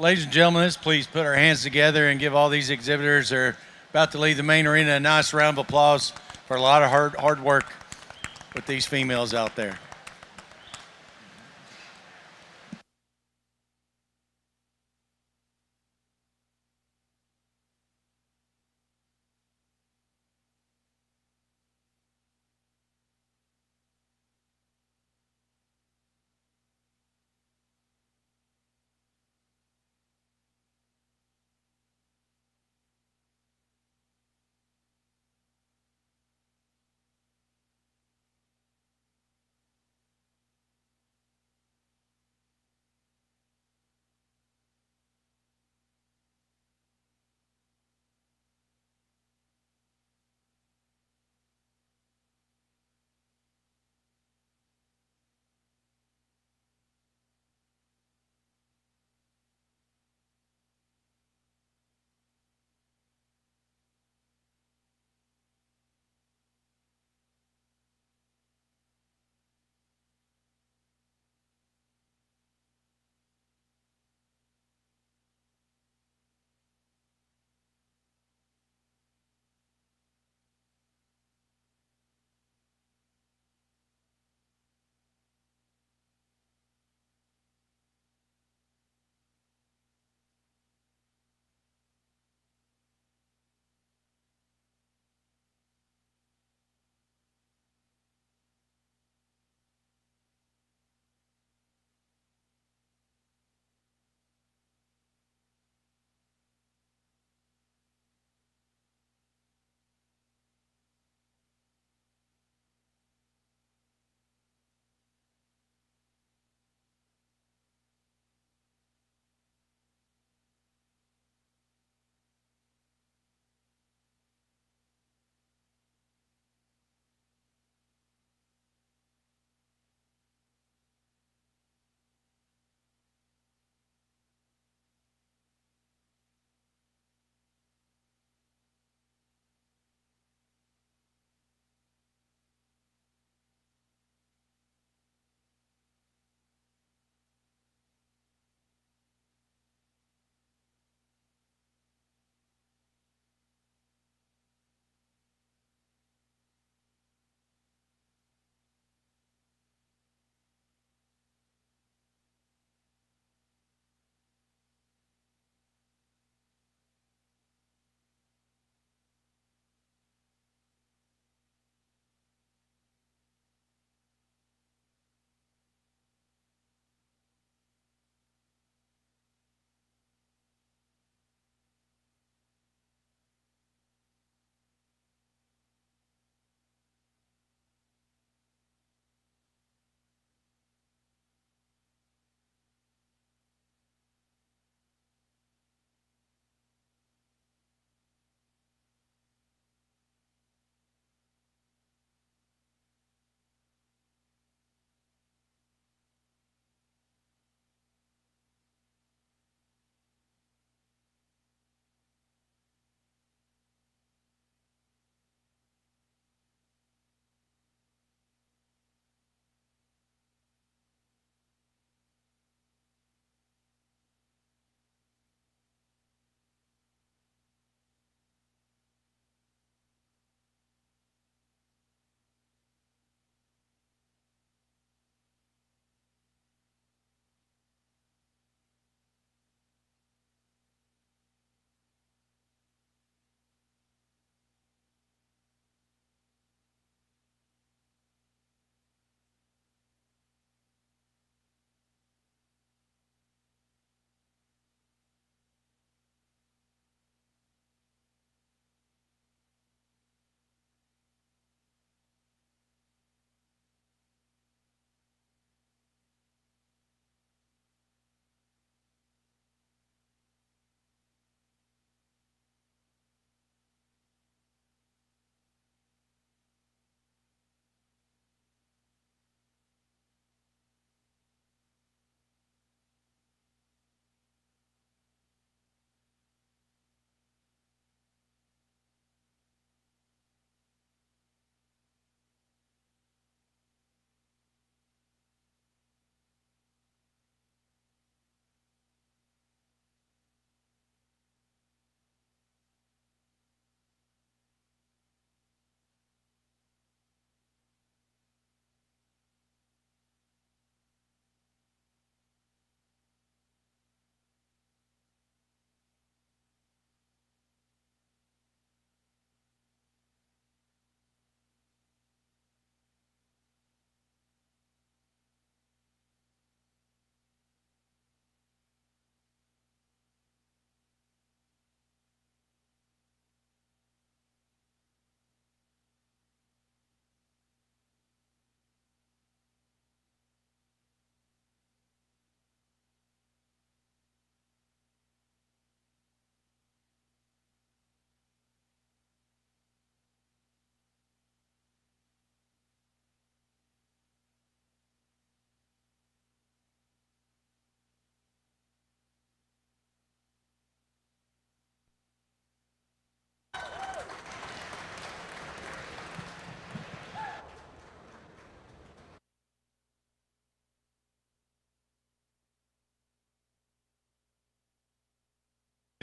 Ladies and gentlemen, let's please put our hands together and give all these exhibitors that are about to leave the main arena a nice round of applause for a lot of hard work with these females out there.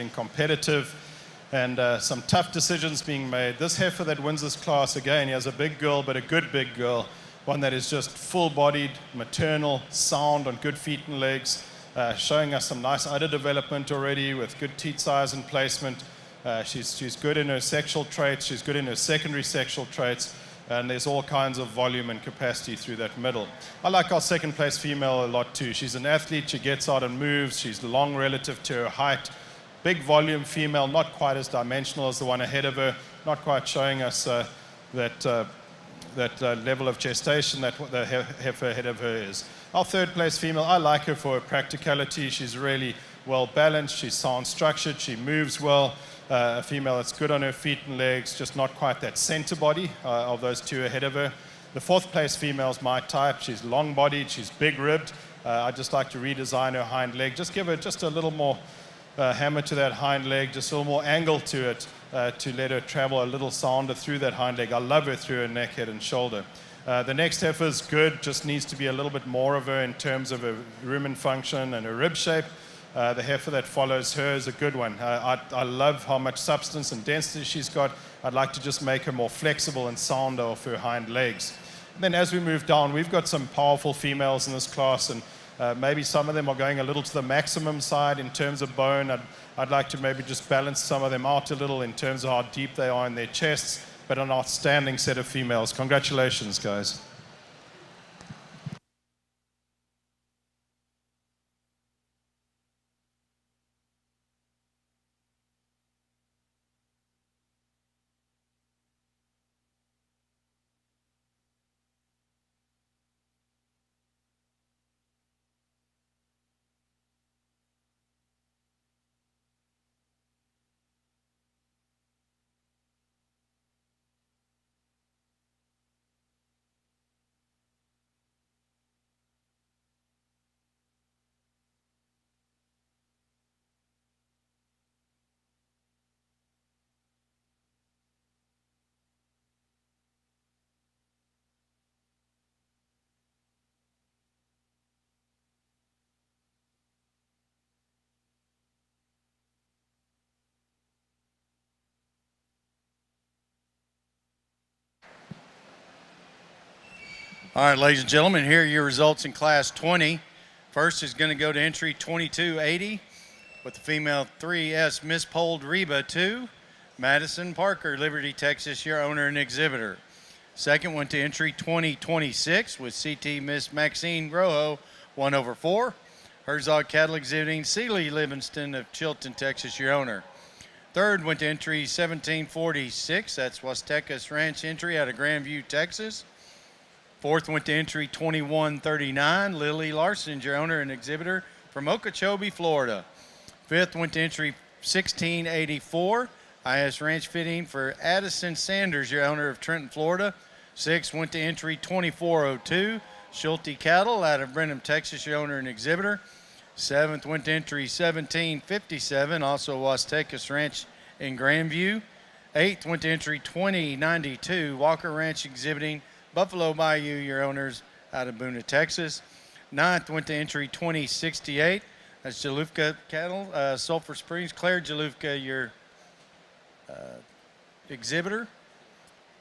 competitive, and some tough decisions being made. This heifer that wins this class, again, he has a big girl, but a good big girl, one that is just full-bodied, maternal, sound on good feet and legs, showing us some nice udder development already with good teat size and placement. She's good in her sexual traits, she's good in her secondary sexual traits, and there's all kinds of volume and capacity through that middle. I like our second place female a lot too. She's an athlete, she gets out and moves, she's long relative to her height. Big volume female, not quite as dimensional as the one ahead of her, not quite showing us that level of gestation that the heifer ahead of her is. Our third place female, I like her for her practicality. She's really well balanced, she's sound structured, she moves well. A female that's good on her feet and legs, just not quite that center body of those two ahead of her. The fourth place female is my type. She's long bodied, she's big ribbed. I'd just like to redesign her hind leg, just give her just a little more hammer to that hind leg, just a little more angle to it to let her travel a little sounder through that hind leg. I love her through her neck, head, and shoulder. The next heifer is good, just needs to be a little bit more of her in terms of her rumen function and her rib shape. The heifer that follows her is a good one. I love how much substance and density she's got. I'd like to just make her more flexible and sounder off her hind legs. And then as we move down, we've got some powerful females in this class, and maybe some of them are going a little to the maximum side in terms of bone. I'd like to maybe just balance some of them out a little in terms of how deep they are in their chests, but an outstanding set of females. Congratulations, guys. All right, ladies and gentlemen, here are your results in Class 20. First is going to go to entry 2280 with the female 3S Miss Pold Reba 2, Madison Parker, Liberty, Texas, your owner and exhibitor. Second went to entry 2026 with CT Miss Maxine Rojo 1/4. Herzog Cattle exhibiting Sealy Livingston of Chilton, Texas, your owner. Third went to entry 1746, that's Huastecas Ranch entry out of Grandview, Texas. Fourth went to entry 2139, Lily Larson, your owner and exhibitor from Okeechobee, Florida. Fifth went to entry 1684, IS Ranch fitting for Addison Sanders, your owner of Trenton, Florida. Sixth went to entry 2402, Schulte Cattle out of Brenham, Texas, your owner and exhibitor. Seventh went to entry 1757, also Huastecas Ranch in Grandview. Eighth went to entry 2092, Walker Ranch exhibiting Buffalo Bayou, your owners out of Boona, Texas. Ninth went to entry 2068. That's Jalufka Cattle, Sulphur Springs. Claire Jalufka, your exhibitor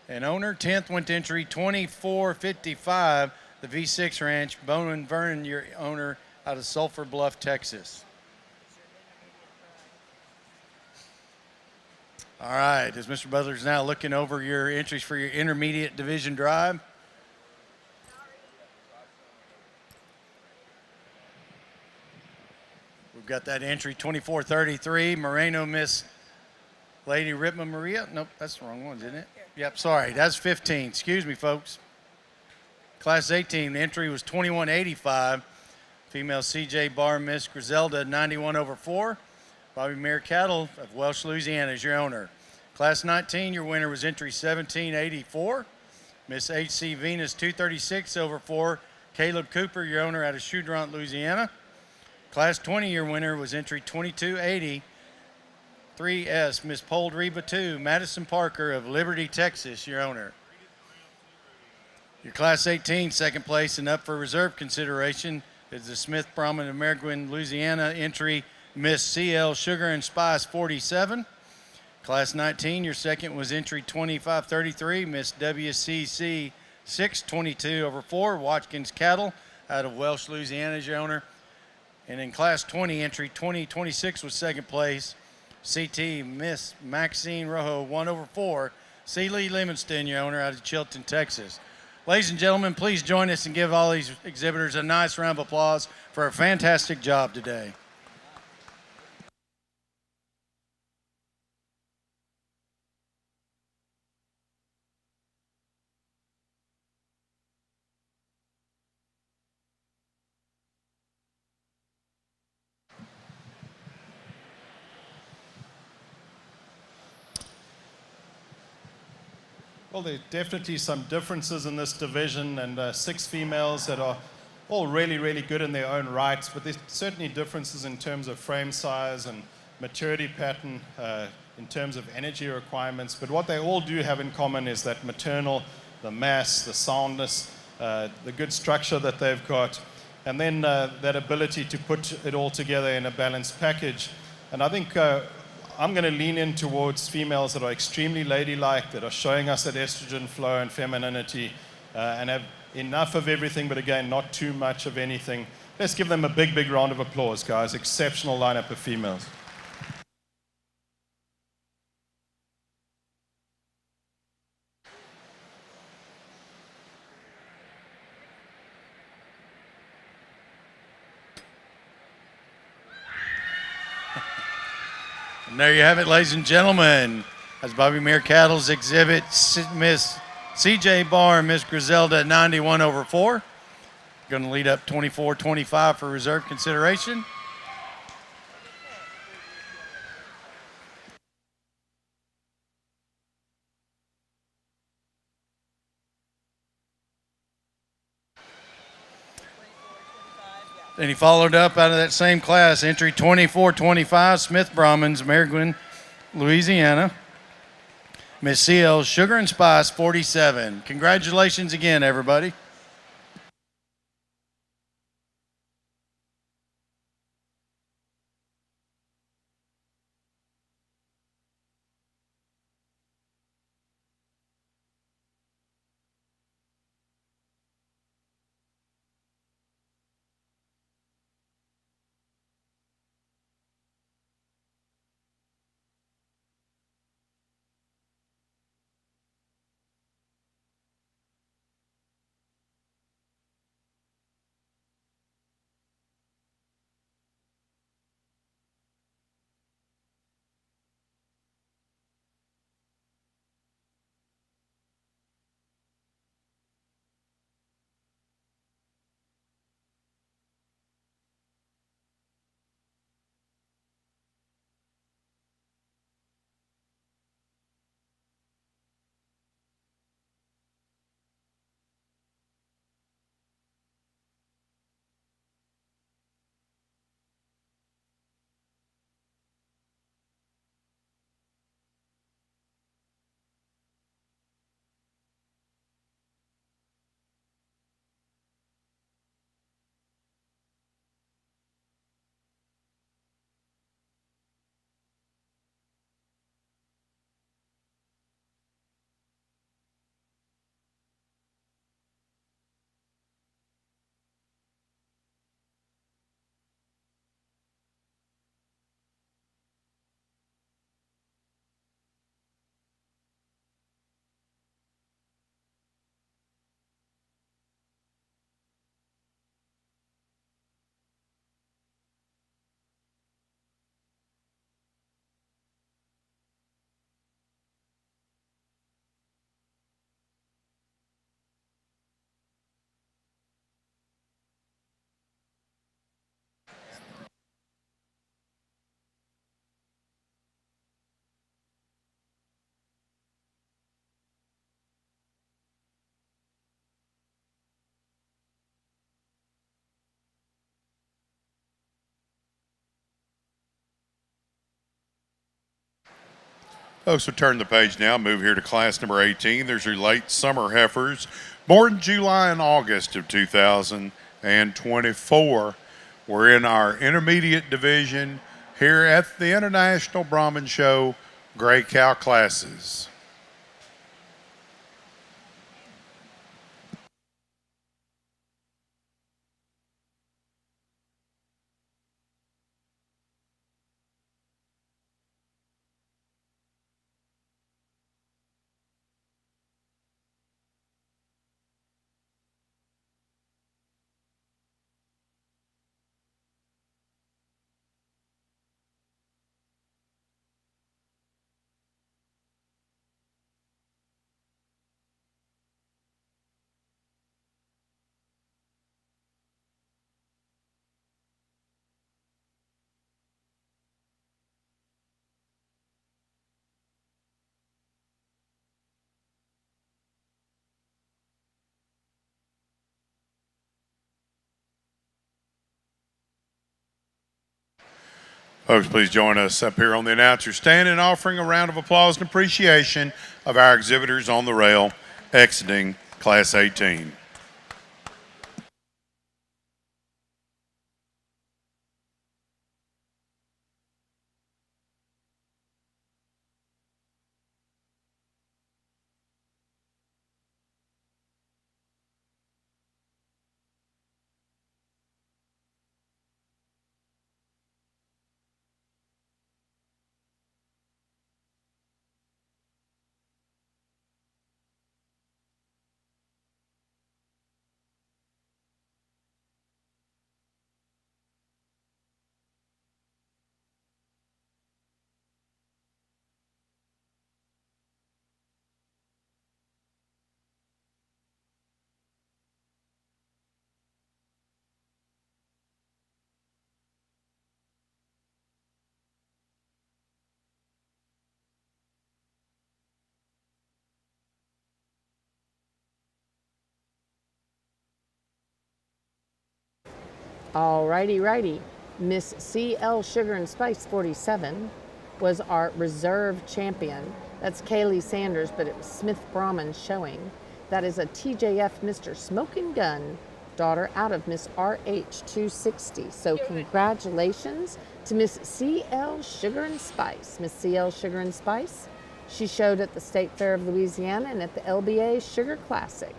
and owner. 10th went to entry 2455. The V6 Ranch, Bowman Vernon, your owner out of Sulphur Bluff, Texas. All right, as Mr. Butler's now looking over your entries for your intermediate division drive. We've got that entry 2433, Moreno Miss Lady Ripma Maria. Nope, that's the wrong one, isn't it? Yep, sorry, that's 15. Excuse me, folks. Class 18, the entry was 2185. Female CJ Bar Miss Griselda 91/4. Bobby Mayer Cattle of Welsh, Louisiana is your owner. Class 19, your winner was entry 1784. Miss HC Venus 236/4. Caleb Cooper, your owner out of Choudron, Louisiana. Class 20, your winner was entry 2280. 3S Miss Pold Reba 2, Madison Parker of Liberty, Texas, your owner. Your Class 18, second place and up for reserve consideration is the Smith Brahman of Merguin, Louisiana, entry Miss CL Sugar and Spice 47. Class 19, your second was entry 2533, Miss WCC 622 over 4, Watkins Cattle out of Welsh, Louisiana is your owner. And in class 20, entry 2026 was second place, CT Miss Maxine Rojo 1 over 4, C. Lee Livingston, your owner out of Chilton, Texas. Ladies and gentlemen, please join us and give all these exhibitors a nice round of applause for a fantastic job today. Well, there are definitely some differences in this division, and 6 females that are all really, really good in their own rights, but there's certainly differences in terms of frame size and maturity pattern, in terms of energy requirements. But what they all do have in common is that maternal, the mass, the soundness, the good structure that they've got, and then that ability to put it all together in a balanced package. And I think I'm going to lean in towards females that are extremely ladylike, that are showing us that estrogen flow and femininity, and have enough of everything, but again, not too much of anything. Let's give them a big, big round of applause, guys. Exceptional lineup of females. And there you have it, ladies and gentlemen. That's Bobby Mere Cattle's exhibit, Miss CJ Barr and Miss Griselda 91 over 4. Going to lead up 24-25 for reserve consideration. Then he followed up out of that same class, entry 24-25, Smith Brahmans, Maryland, Louisiana. Miss CL Sugar and Spice 47. Congratulations again, everybody. Folks, we'll turn the page now, move here to class number 18. There's your late summer heifers, born in July and August of 2024. We're in our intermediate division here at the International Brahman Show Gray Cow Classes. Folks, please join us up here on the announcer stand in offering a round of applause and appreciation of our exhibitors on the rail exiting Class 18. Alrighty, righty. Miss CL Sugar and Spice 47 was our reserve champion. That's Kaylee Sanders, but it was Smith Brahman showing. That is a TJF Mr. Smoking Gun daughter out of Miss RH 260. So congratulations to Miss CL Sugar and Spice. Miss CL Sugar and Spice, she showed at the State Fair of Louisiana and at the LBA Sugar Classic.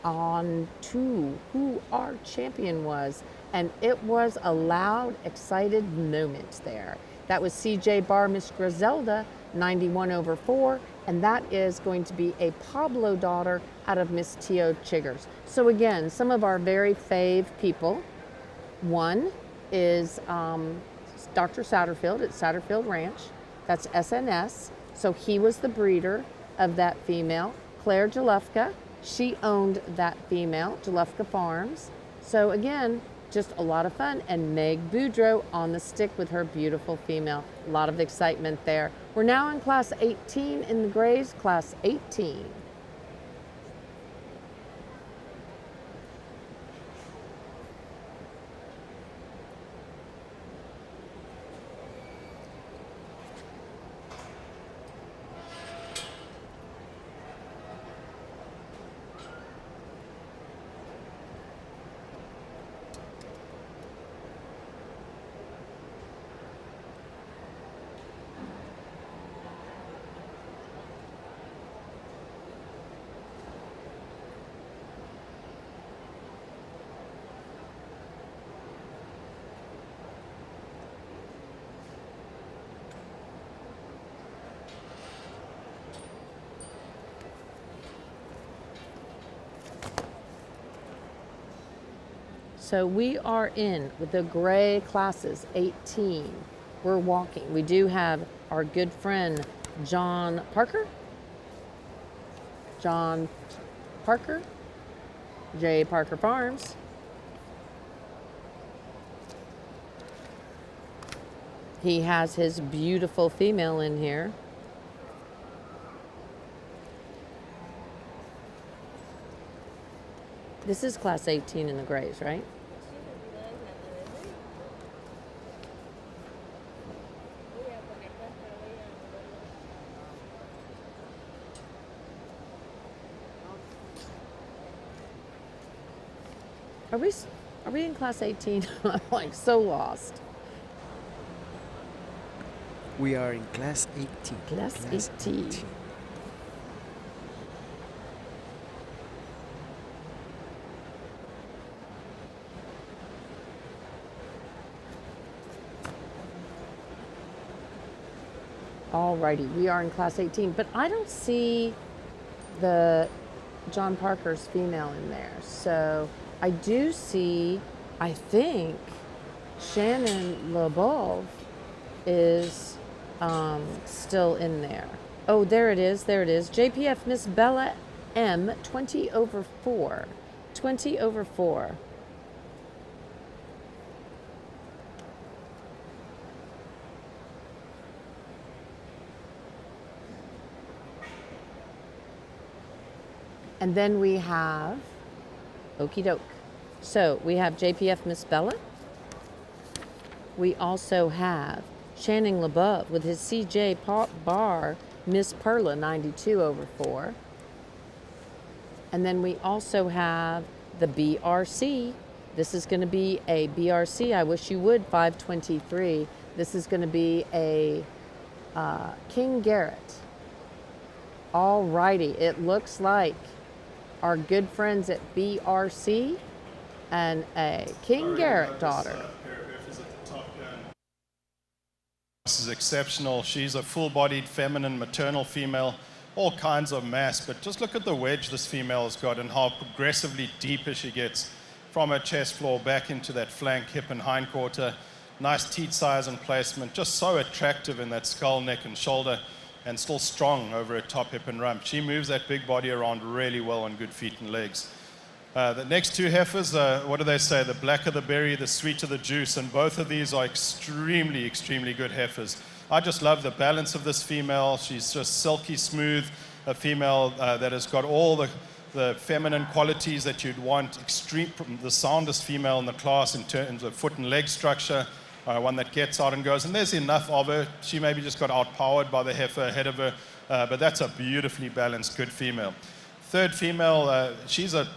On to who our champion was, and it was a loud, excited moment there. That was CJ Bar Miss Griselda, 91/4, and that is going to be a Pablo daughter out of Miss Tio Chiggers. So again, some of our very fave people. One is Dr. Satterfield at Satterfield Ranch. That's SNS. So he was the breeder of that female. Claire Jalufka, she owned that female, Jalufka Farms. So again, just a lot of fun. And Meg Boudreau on the stick with her beautiful female. A lot of excitement there. We're now in Class 18 in the Grays, Class 18. So we are in with the gray classes, 18. We're walking. We do have our good friend, John Parker. John Parker, J. Parker Farms. He has his beautiful female in here. This is Class 18 in the Grays, right? Are we in Class 18? I'm like so lost. We are in class 18. Class 18. Alrighty, we are in class 18, but I don't see the John Parker's female in there. So I do see, I think, Shannon LeBeau is still in there. Oh, there it is, there it is. JPF Miss Bella M, 20 over 4. 20 over 4. And then we have, okie doke. So we have JPF Miss Bella. We also have Shannon LeBeau with his CJ bar Miss Perla 92 over 4. And then we also have the BRC. This is going to be a BRC, I wish you would, 523. This is going to be a King Garrett. All righty, it looks like our good friends at BRC and a King Garrett daughter. This is exceptional. She's a full-bodied, feminine, maternal female, all kinds of mass, but just look at the wedge this female has got and how progressively deeper she gets from her chest floor back into that flank, hip, and hindquarter. Nice teat size and placement, just so attractive in that skull, neck, and shoulder, and still strong over her top, hip, and rump. She moves that big body around really well on good feet and legs. The next two heifers, what do they say? The blacker the berry, the sweeter the juice, and both of these are extremely, extremely good heifers. I just love the balance of this female. She's just silky smooth, a female that has got all the feminine qualities that you'd want, the soundest female in the class in terms of foot and leg structure, one that gets out and goes, and there's enough of her. She maybe just got outpowered by the heifer ahead of her, but that's a beautifully balanced, good female. Third female, she's a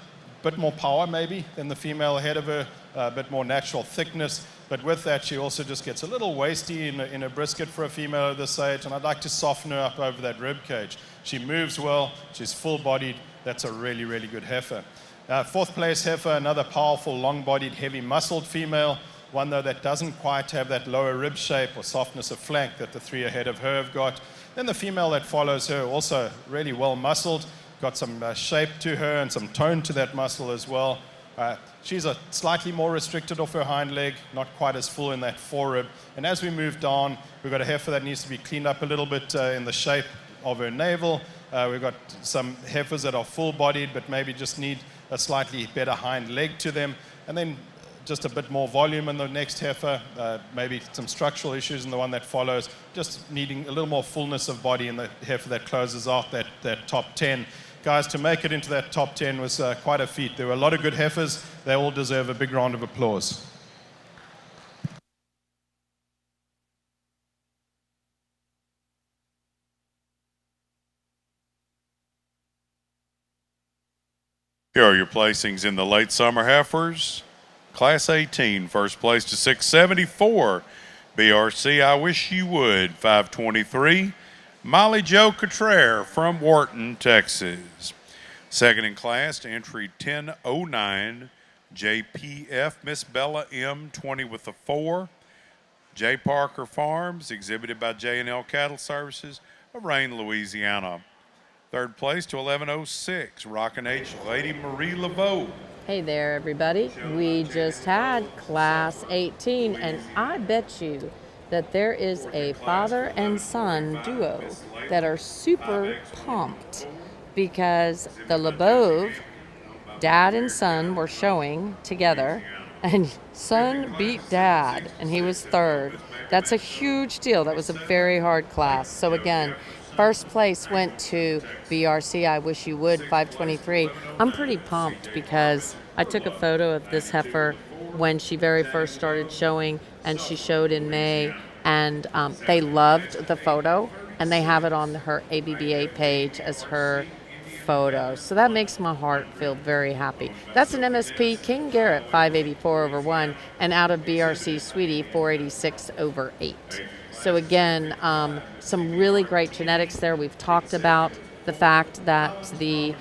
bit more power maybe than the female ahead of her, a bit more natural thickness, but with that she also just gets a little waisty in a brisket for a female of this age, and I'd like to soften her up over that rib cage. She moves well, she's full-bodied, that's a really, really good heifer. Fourth place heifer, another powerful, long-bodied, heavy-muscled female, one though that doesn't quite have that lower rib shape or softness of flank that the three ahead of her have got. Then the female that follows her, also really well-muscled, got some shape to her and some tone to that muscle as well. She's a slightly more restricted off her hind leg, not quite as full in that forerib. And as we move down, we've got a heifer that needs to be cleaned up a little bit in the shape of her navel. We've got some heifers that are full-bodied but maybe just need a slightly better hind leg to them. And then just a bit more volume in the next heifer, maybe some structural issues in the one that follows, just needing a little more fullness of body in the heifer that closes out that top 10. Guys, to make it into that top 10 was quite a feat. There were a lot of good heifers. They all deserve a big round of applause. Here are your placings in the late summer heifers. Class 18, first place to 674. BRC, I Wish You Would, 523. Molly Jo Cottrell from Wharton, Texas. Second in class to entry 1009. JPF Miss Bella M, 20 with a 4. J. Parker Farms, exhibited by J&L Cattle Services of Rayne, Louisiana. Third place to 1106. Rockin' H Lady Marie Laveau. Hey there, everybody. We just had Class 18, and I bet you that there is a father and son duo that are super pumped because the LeBeau, dad and son, were showing together, and son beat dad, and he was third. That's a huge deal. That was a very hard class. So again, first place went to BRC, I Wish You Would, 523. I'm pretty pumped because I took a photo of this heifer when she very first started showing, and she showed in May, and they loved the photo, and they have it on her ABBA page as her photo. So that makes my heart feel very happy. That's an MSP King Garrett, 584 over 1, and out of BRC Sweetie, 486 over 8. So again, some really great genetics there. We've talked about the fact that the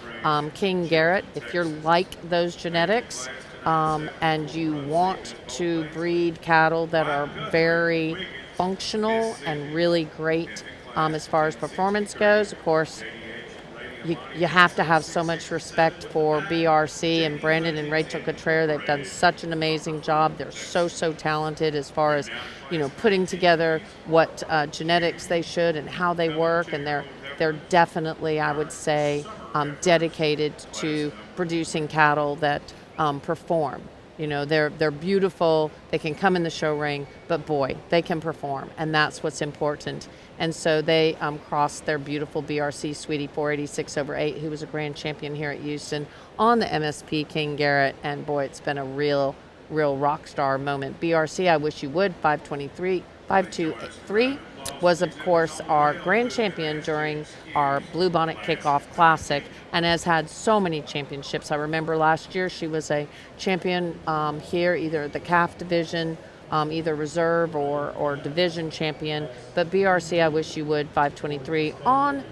King Garrett, if you're like those genetics and you want to breed cattle that are very functional and really great as far as performance goes, of course, you have to have so much respect for BRC and Brandon and Rachel Cottrell. They've done such an amazing job. They're so talented as far as, putting together what genetics they should and how they work. And they're definitely, I would say, dedicated to producing cattle that perform. They're beautiful. They can come in the show ring, but boy, they can perform, and that's what's important. And so they crossed their beautiful BRC Sweetie 486/8, who was a grand champion here at Houston on the MSP King Garrett. And boy, it's been a real rock star moment. BRC, I wish you would, 5283 was, of course, our grand champion during our Bluebonnet Kickoff Classic and has had so many championships. I remember last year she was a champion here, either the calf division, either reserve or division champion. But BRC, I wish you would, 523 on,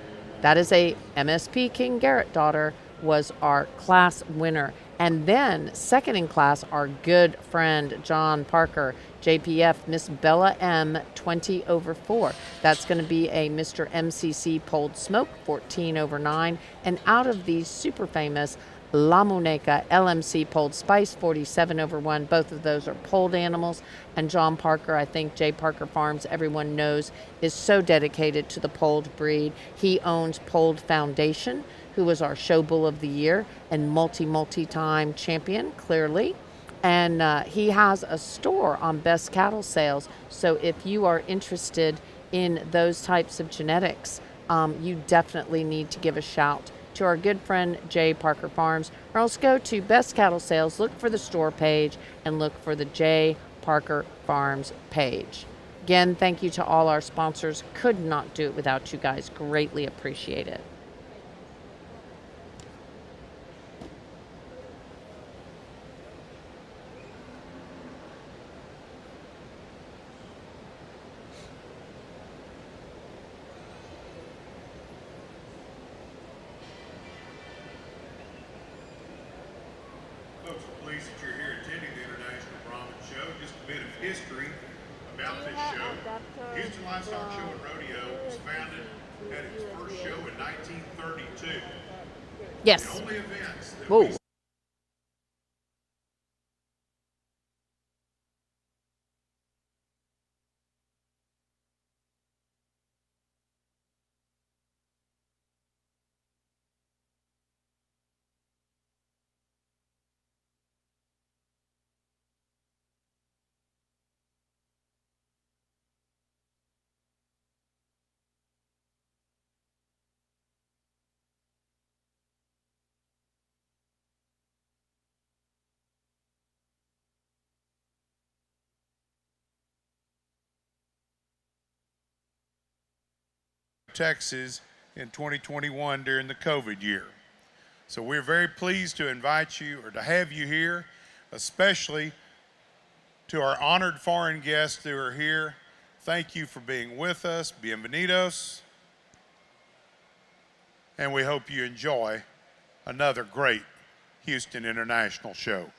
that is a MSP King Garrett daughter, was our class winner. And then second in class, our good friend John Parker, JPF, Miss Bella M, 20/4. That's going to be a Mr. MCC Polled Smoke, 14/9. And out of these super famous La Muneca LMC Polled Spice, 47/1. Both of those are polled animals. And John Parker, I think J. Parker Farms, everyone knows, is so dedicated to the polled breed. He owns Polled Foundation, who was our show bull of the year and multi-time champion, clearly. And he has a store on Best Cattle Sales. So if you are interested in those types of genetics, you definitely need to give a shout to our good friend J. Parker Farms, or else go to Best Cattle Sales, look for the store page, and look for the J. Parker Farms page. Again, thank you to all our sponsors. Could not do it without you guys. Greatly appreciate it. Folks, we're pleased that you're here attending the International Brahman Show. Just a bit of history about this show. Houston Livestock Show and Rodeo was founded at its first show in 1932. Yes. The only events that Whoa. we Texas in 2021 during the COVID year. So we're very pleased to invite you, or to have you here, especially to our honored foreign guests who are here. Thank you for being with us. Bienvenidos. And we hope you enjoy another great Houston International Show.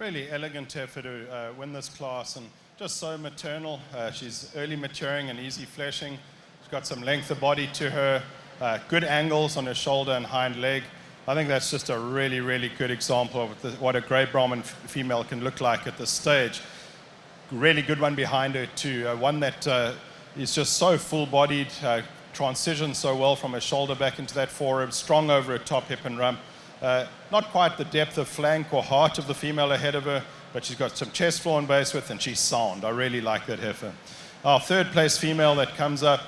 really elegant heifer to win this class, and just so maternal. She's early maturing and easy fleshing. She's got some length of body to her, good angles on her shoulder and hind leg. I think that's just a really, really good example of what a grey Brahman female can look like at this stage. Really good one behind her too, one that is just so full-bodied, transitions so well from her shoulder back into that forerib, strong over her top hip and rump. Not quite the depth of flank or heart of the female ahead of her, but she's got some chest floor and base width, and she's sound. I really like that heifer. Our third place female that comes up,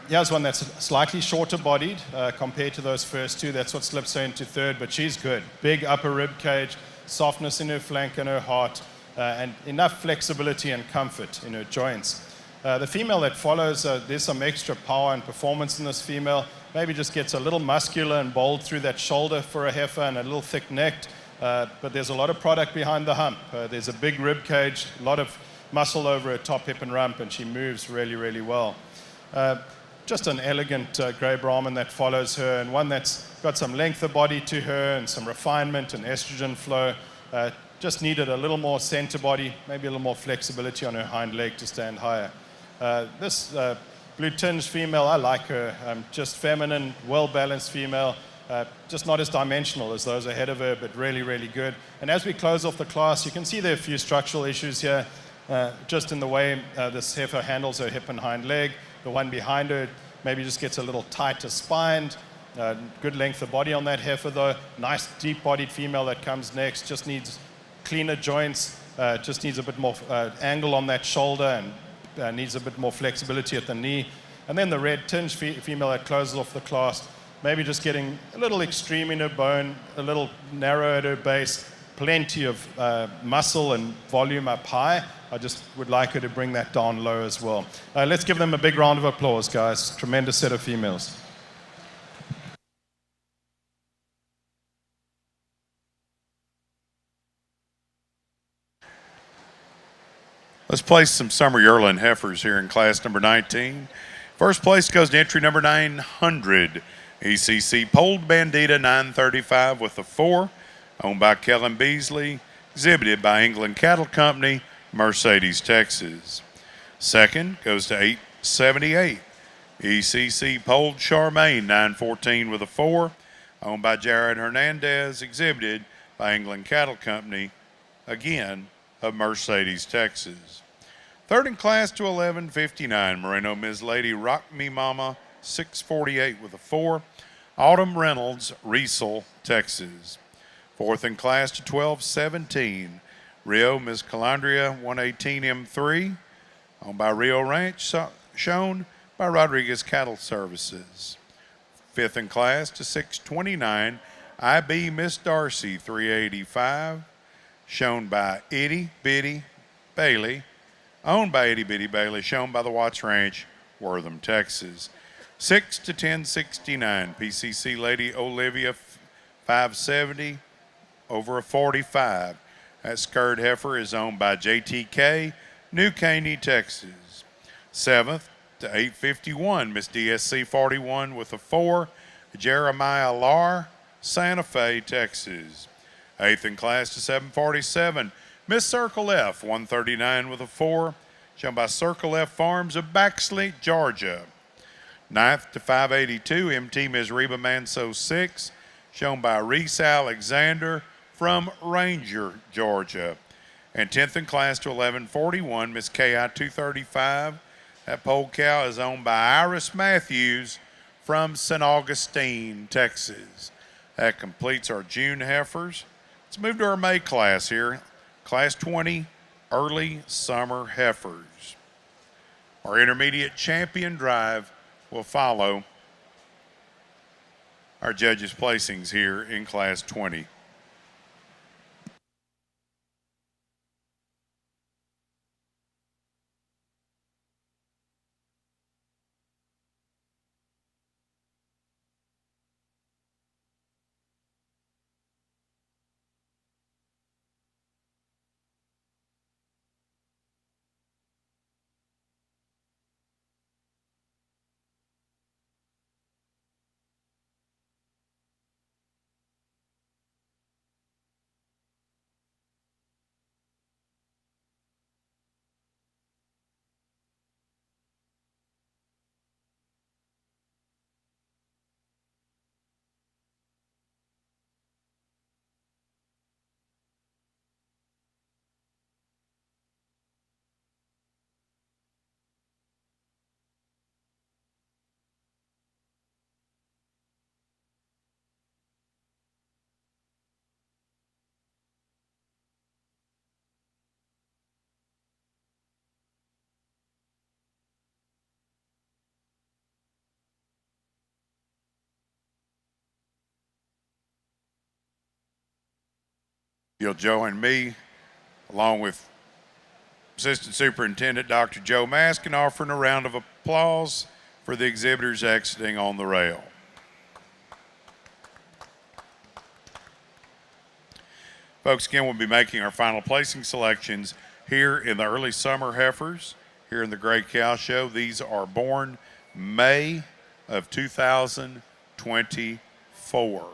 here's one that's slightly shorter bodied compared to those first two. That's what slips her into third, but she's good. Big upper rib cage, softness in her flank and her heart, and enough flexibility and comfort in her joints. The female that follows, there's some extra power and performance in this female. Maybe just gets a little muscular and bold through that shoulder for a heifer and a little thick-necked, but there's a lot of product behind the hump. There's a big rib cage, a lot of muscle over her top hip and rump, and she moves really, really well. Just an elegant grey Brahman that follows her, and one that's got some length of body to her and some refinement and estrogen flow. Just needed a little more center body, maybe a little more flexibility on her hind leg to stand higher. This blue tinged female, I like her. Just feminine, well-balanced female. Just not as dimensional as those ahead of her, but really, really good. And as we close off the class, you can see there are a few structural issues here, just in the way this heifer handles her hip and hind leg. The one behind her maybe just gets a little tighter spined. Good length of body on that heifer though. Nice deep-bodied female that comes next. Just needs cleaner joints, just needs a bit more angle on that shoulder, and needs a bit more flexibility at the knee. And then the red tinged female that closes off the class, maybe just getting a little extreme in her bone, a little narrow at her base, plenty of muscle and volume up high. I just would like her to bring that down low as well. Let's give them a big round of applause, guys. Tremendous set of females. Let's place some summer yearling heifers here in class number 19. First place goes to entry number 900, ECC Polled Bandita 935 with a 4, owned by Kellen Beasley, exhibited by England Cattle Company, Mercedes, Texas. Second goes to 878, ECC Polled Charmaine 914 with a 4, owned by Jared Hernandez, exhibited by England Cattle Company, again, of Mercedes, Texas. Third in class to 1159, Moreno Ms. Lady Rock Me Mama 648 with a 4, Autumn Reynolds, Riesel, Texas. Fourth in class to 1217, Rio Ms. Calandria 118 M3, owned by Rio Ranch, shown by Rodriguez Cattle Services. Fifth in class to 629, IB Miss Darcy 385, shown by Itty Bitty Bailey, owned by Itty Bitty Bailey, shown by the Watts Ranch, Wortham, Texas. 6 to 1069, PCC Lady Olivia 570, over a 45. That skirt heifer is owned by JTK, New Caney, Texas. 7th to 851, Miss DSC 41 with a 4, Jeremiah Lar, Santa Fe, Texas. 8th in class to 747, Miss Circle F 139 with a 4, shown by Circle F Farms of Baxley, Georgia. 9th to 582, MT Ms. Reba Manso 6, shown by Reese Alexander from Ranger, Georgia. And 10th in class to 1141, Miss KI 235. That pole cow is owned by Iris Matthews from St. Augustine, Texas. That completes our June heifers. Let's move to our May class here. Class 20, early summer heifers. Our intermediate champion drive will follow our judges' placings here in class 20. You'll join me, along with Assistant Superintendent Dr. Joe Mask, in offering a round of applause for the exhibitors exiting on the rail. Folks, again, we'll be making our final placing selections here in the early summer heifers, here in the Great Cow Show. These are born May of 2024.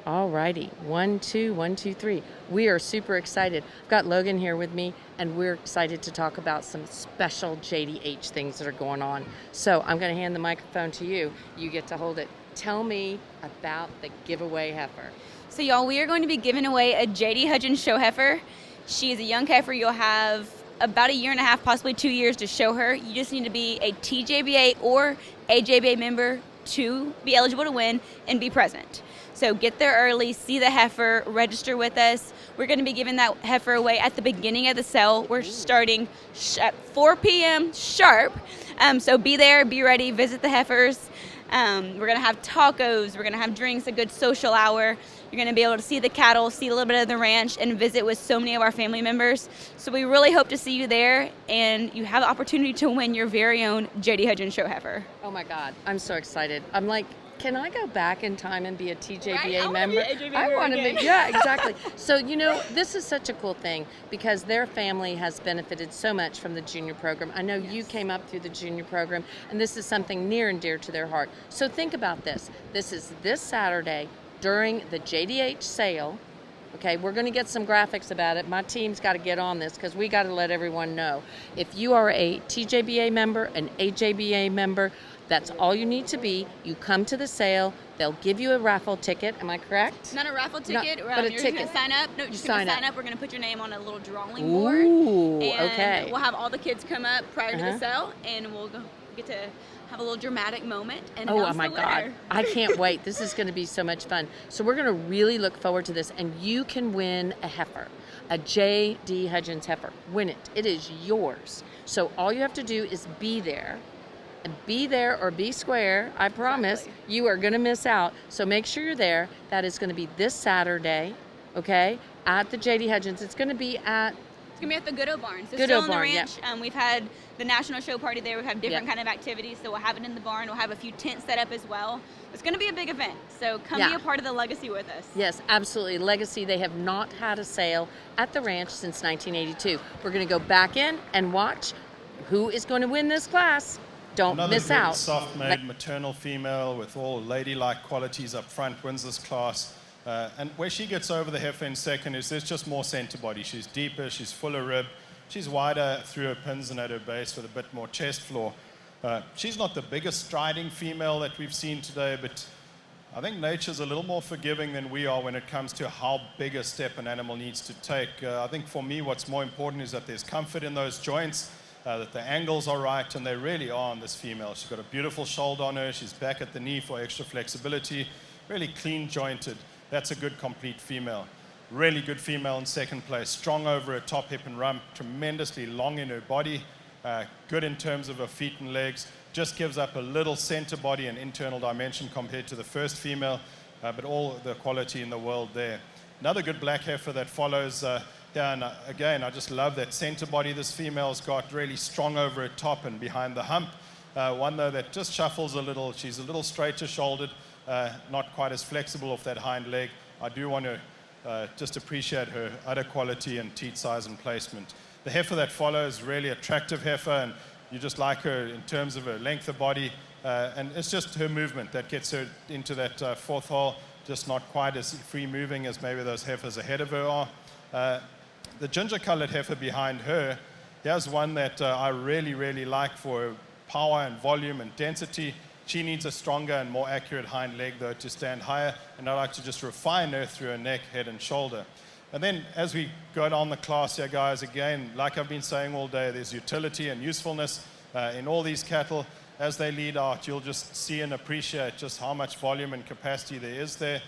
All righty, 1, 2, 1, 2, 3. We are super excited. I've got Logan here with me, and we're excited to talk about some special JDH things that are going on. So I'm going to hand the microphone to you. You get to hold it. Tell me about the giveaway heifer. So y'all, we are going to be giving away a J.D. Hudgens show heifer. She is a young heifer. You'll have about a year and a half, possibly 2 years to show her. You just need to be a TJBA or AJBA member to be eligible to win and be present. So get there early, see the heifer, register with us. We're going to be giving that heifer away at the beginning of the sale. We're starting at 4 p.m. sharp. So be there, be ready, visit the heifers. We're going to have tacos. We're going to have drinks, a good social hour. You're going to be able to see the cattle, see a little bit of the ranch, and visit with so many of our family members. So we really hope to see you there, and you have the opportunity to win your very own J.D. Hudgens show heifer. Oh my God, I'm so excited. I'm like, can I go back in time and be a TJBA Right? member? I want to be, yeah, exactly. So, you know, this is such a cool thing because their family has benefited so much from the junior program. I know you came up through the junior program, and this is something near and dear to their heart. So think about this. This is this Saturday during the JDH sale. Okay, we're going to get some graphics about it. My team's got to get on this because we got to let everyone know. If you are a TJBA member, an AJBA member, that's all you need to be. You come to the sale. They'll give you a raffle ticket. Am I correct? Not a raffle ticket, but a you're ticket. going to sign up. No, you're just going to sign up. We're going to put your name on a little drawing board. Ooh, and okay. we'll have all the kids come up prior to the sale, and we'll get to have a little dramatic moment and announce my the God. winner. I can't wait. This is going to be so much fun. So we're going to really look forward to this, and you can win a heifer, a J.D. Hudgens heifer. Win it. It is yours. So all you have to do is be there. And be there or be square. I promise. Exactly. You are going to miss out. So make sure you're there. That is going to be this Saturday, okay, at the J.D. Hudgens. It's going to be at gonna be at the Goodo Barn. So Goodo still in the Barn, ranch. We've had the national show party there. We have different Yep. kind of activities. So we'll have it in the barn. We'll have a few tents set up as well. It's gonna be a big event. So come be Yeah. a part of the legacy with us. Yes, absolutely. Legacy, they have not had a sale at the ranch since 1982. We're going to go back in and watch who is going to win this class. Don't Another miss good, out. soft-made maternal female with all ladylike qualities up front wins this class. And where she gets over the heifer in second is there's just more center body. She's deeper, she's fuller rib, she's wider through her pins and at her base with a bit more chest floor. She's not the biggest striding female that we've seen today, but I think nature's a little more forgiving than we are when it comes to how big a step an animal needs to take. I think for me what's more important is that there's comfort in those joints, that the angles are right, and they really are on this female. She's got a beautiful shoulder on her, she's back at the knee for extra flexibility, really clean jointed. That's a good complete female. Really good female in second place, strong over her top hip and rump, tremendously long in her body, good in terms of her feet and legs, just gives up a little center body and internal dimension compared to the first female, but all the quality in the world there. Another good black heifer that follows and again, I just love that center body this female's got, really strong over her top and behind the hump. One though that just shuffles a little, she's a little straighter shouldered, not quite as flexible off that hind leg. I do want to just appreciate her udder quality and teat size and placement. The heifer that follows, really attractive heifer, and you just like her in terms of her length of body, and it's just her movement that gets her into that fourth hole, just not quite as free moving as maybe those heifers ahead of her are. The ginger-colored heifer behind her, here's one that I really, really like for her power and volume and density. She needs a stronger and more accurate hind leg, though, to stand higher, and I like to just refine her through her neck, head, and shoulder. And then as we go down the class here, guys, again, like I've been saying all day, there's utility and usefulness in all these cattle. As they lead out, you'll just see and appreciate just how much volume and capacity there is there.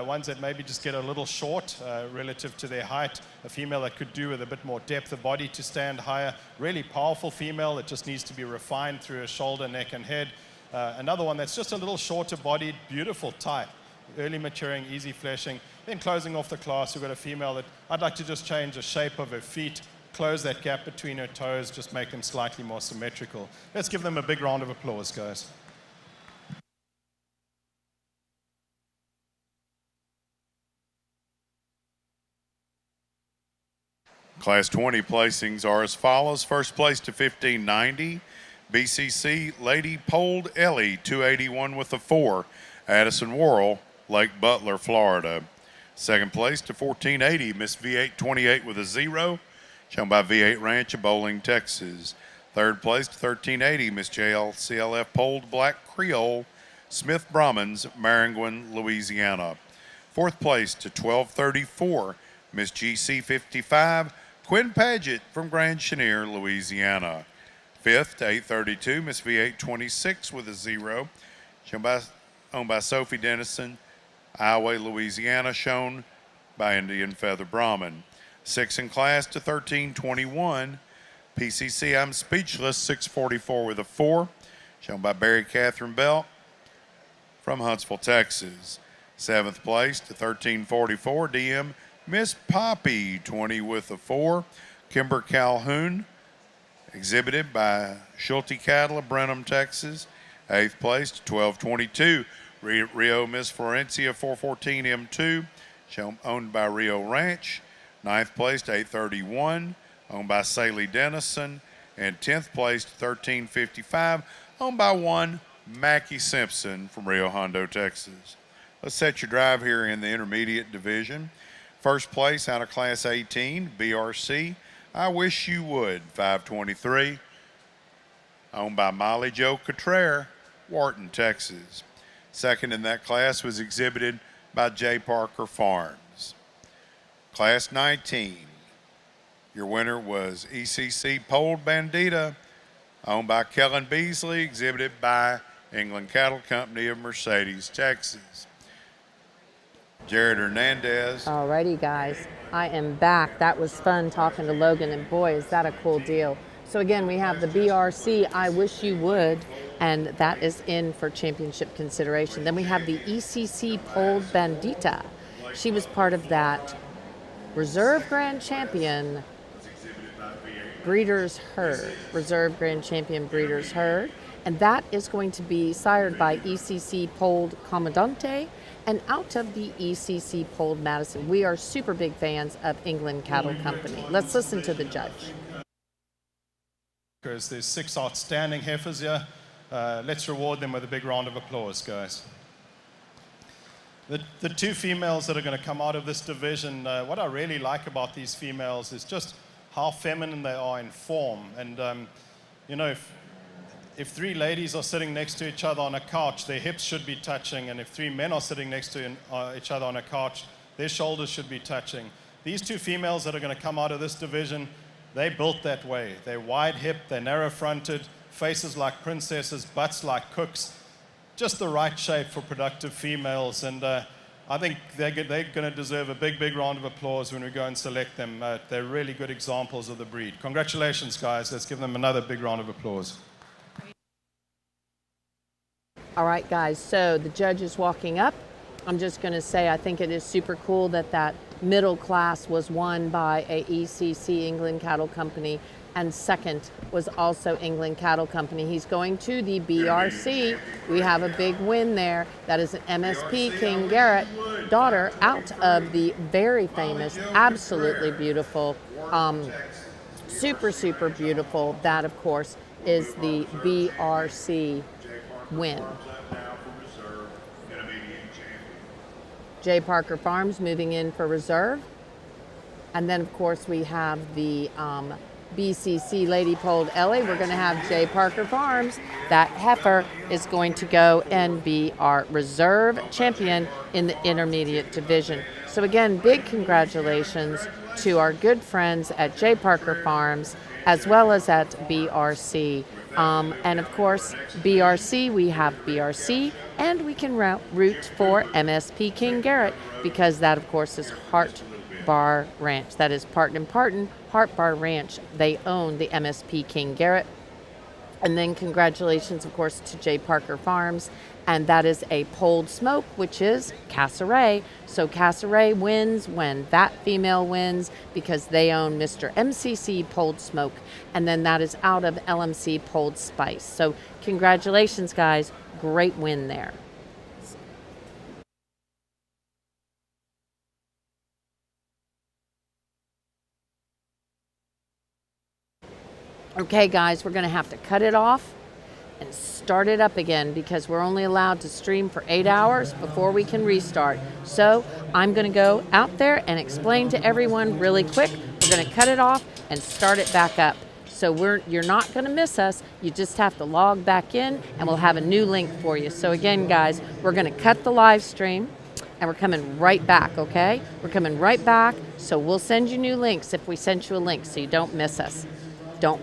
Ones that maybe just get a little short relative to their height. A female that could do with a bit more depth of body to stand higher. Really powerful female that just needs to be refined through her shoulder, neck, and head. Another one that's just a little shorter bodied, beautiful type. Early maturing, easy fleshing. Then closing off the class, we've got a female that I'd like to just change the shape of her feet, close that gap between her toes, just make them slightly more symmetrical. Let's give them a big round of applause, guys. Class 20 placings are as follows. First place to 1590, BCC Lady Polled Ellie, 281 with a 4, Addison Worrell, Lake Butler, Florida. Second place to 1480, Miss V8 28 with a 0, shown by V8 Ranch of Bowling, Texas. Third place to 1380, Miss JLCLF Polled Black Creole, Smith Brahmans, Maringouin, Louisiana. Fourth place to 1234, Miss GC 55, Quinn Paget from Grand Chenier, Louisiana. Fifth to 832, Miss V8 26 with a 0, owned by Sophie Dennison, Iowa, Louisiana, shown by Indian Feather Brahman. Sixth in class to 1321, PCC I'm Speechless 644 with a 4, shown by Barry Catherine Belt from Huntsville, Texas. Seventh place to 1344, DM Miss Poppy 20 with a 4, Kimber Calhoun, exhibited by Schulte Cattle of Brenham, Texas. Eighth place to 1222, Rio Miss Florencia 414 M2, owned by Rio Ranch. Ninth place to 831, owned by Saley Dennison. And 10th place to 1355, owned by one Mackie Simpson from Rio Hondo, Texas. Let's set your drive here in the intermediate division. First place out of Class 18, BRC, I Wish You Would, 523, owned by Molly Jo Cottrell, Wharton, Texas. Second in that class was exhibited by J. Parker Farms. Class 19, your winner was ECC Polled Bandita, owned by Kellen Beasley, exhibited by England Cattle Company of Mercedes, Texas. Jared Hernandez. Alrighty, guys, I am back. That was fun talking to Logan, and boy, is that a cool deal. So again, we have the BRC I Wish You Would, and that is in for championship consideration. Then we have the ECC Polled Bandita. She was part of that reserve grand champion Breeders' Herd, Reserve Grand Champion Breeders' Herd. And that is going to be sired by ECC Polled Commandante and out of the ECC Polled Madison. We are super big fans of England Cattle Company. Let's listen to the judge. There's 6 outstanding heifers here. Let's reward them with a big round of applause, guys. The 2 females that are going to come out of this division, what I really like about these females is just how feminine they are in form. And, you know, if 3 ladies are sitting next to each other on a couch, their hips should be touching. And if 3 men are sitting next to each other on a couch, their shoulders should be touching. These 2 females that are going to come out of this division, they're built that way. They're wide-hipped, they're narrow-fronted, faces like princesses, butts like cooks. Just the right shape for productive females. And I think they're going to deserve a big, big round of applause when we go and select them. They're really good examples of the breed. Congratulations, guys. Let's give them another big round of applause. All right, guys, so the judge is walking up. I'm just going to say I think it is super cool that that middle class was won by a ECC England Cattle Company, and second was also England Cattle Company. He's going to the BRC. We have a big win there. That is an MSP King Garrett daughter out of the very famous, absolutely beautiful, super, super beautiful. That, of course, is the BRC win. J. Parker Farms moving in for reserve. And then, of course, we have the BCC Lady Polled Ellie. We're going to have J. Parker Farms. That heifer is going to go and be our reserve champion in the intermediate division. So again, big congratulations to our good friends at J. Parker Farms as well as at BRC. And of course, BRC, we have BRC, and we can root for MSP King Garrett because that, of course, is Hart Bar Ranch. That is Parton, Hart Bar Ranch. They own the MSP King Garrett. And then congratulations, of course, to J. Parker Farms. And that is a polled smoke, which is Casseret. So Casseret wins when that female wins because they own Mr. MCC Polled Smoke. And then that is out of LMC Polled Spice. So congratulations, guys. Great win there. Okay, guys, we're going to have to cut it off and start it up again because we're only allowed to stream for 8 hours before we can restart. So I'm going to go out there and explain to everyone really quick. We're going to cut it off and start it back up. So you're not going to miss us. You just have to log back in and we'll have a new link for you. So again, guys, we're going to cut the live stream and we're coming right back, okay? We're coming right back. So we'll send you new links if we send you a link so you don't miss us. Don't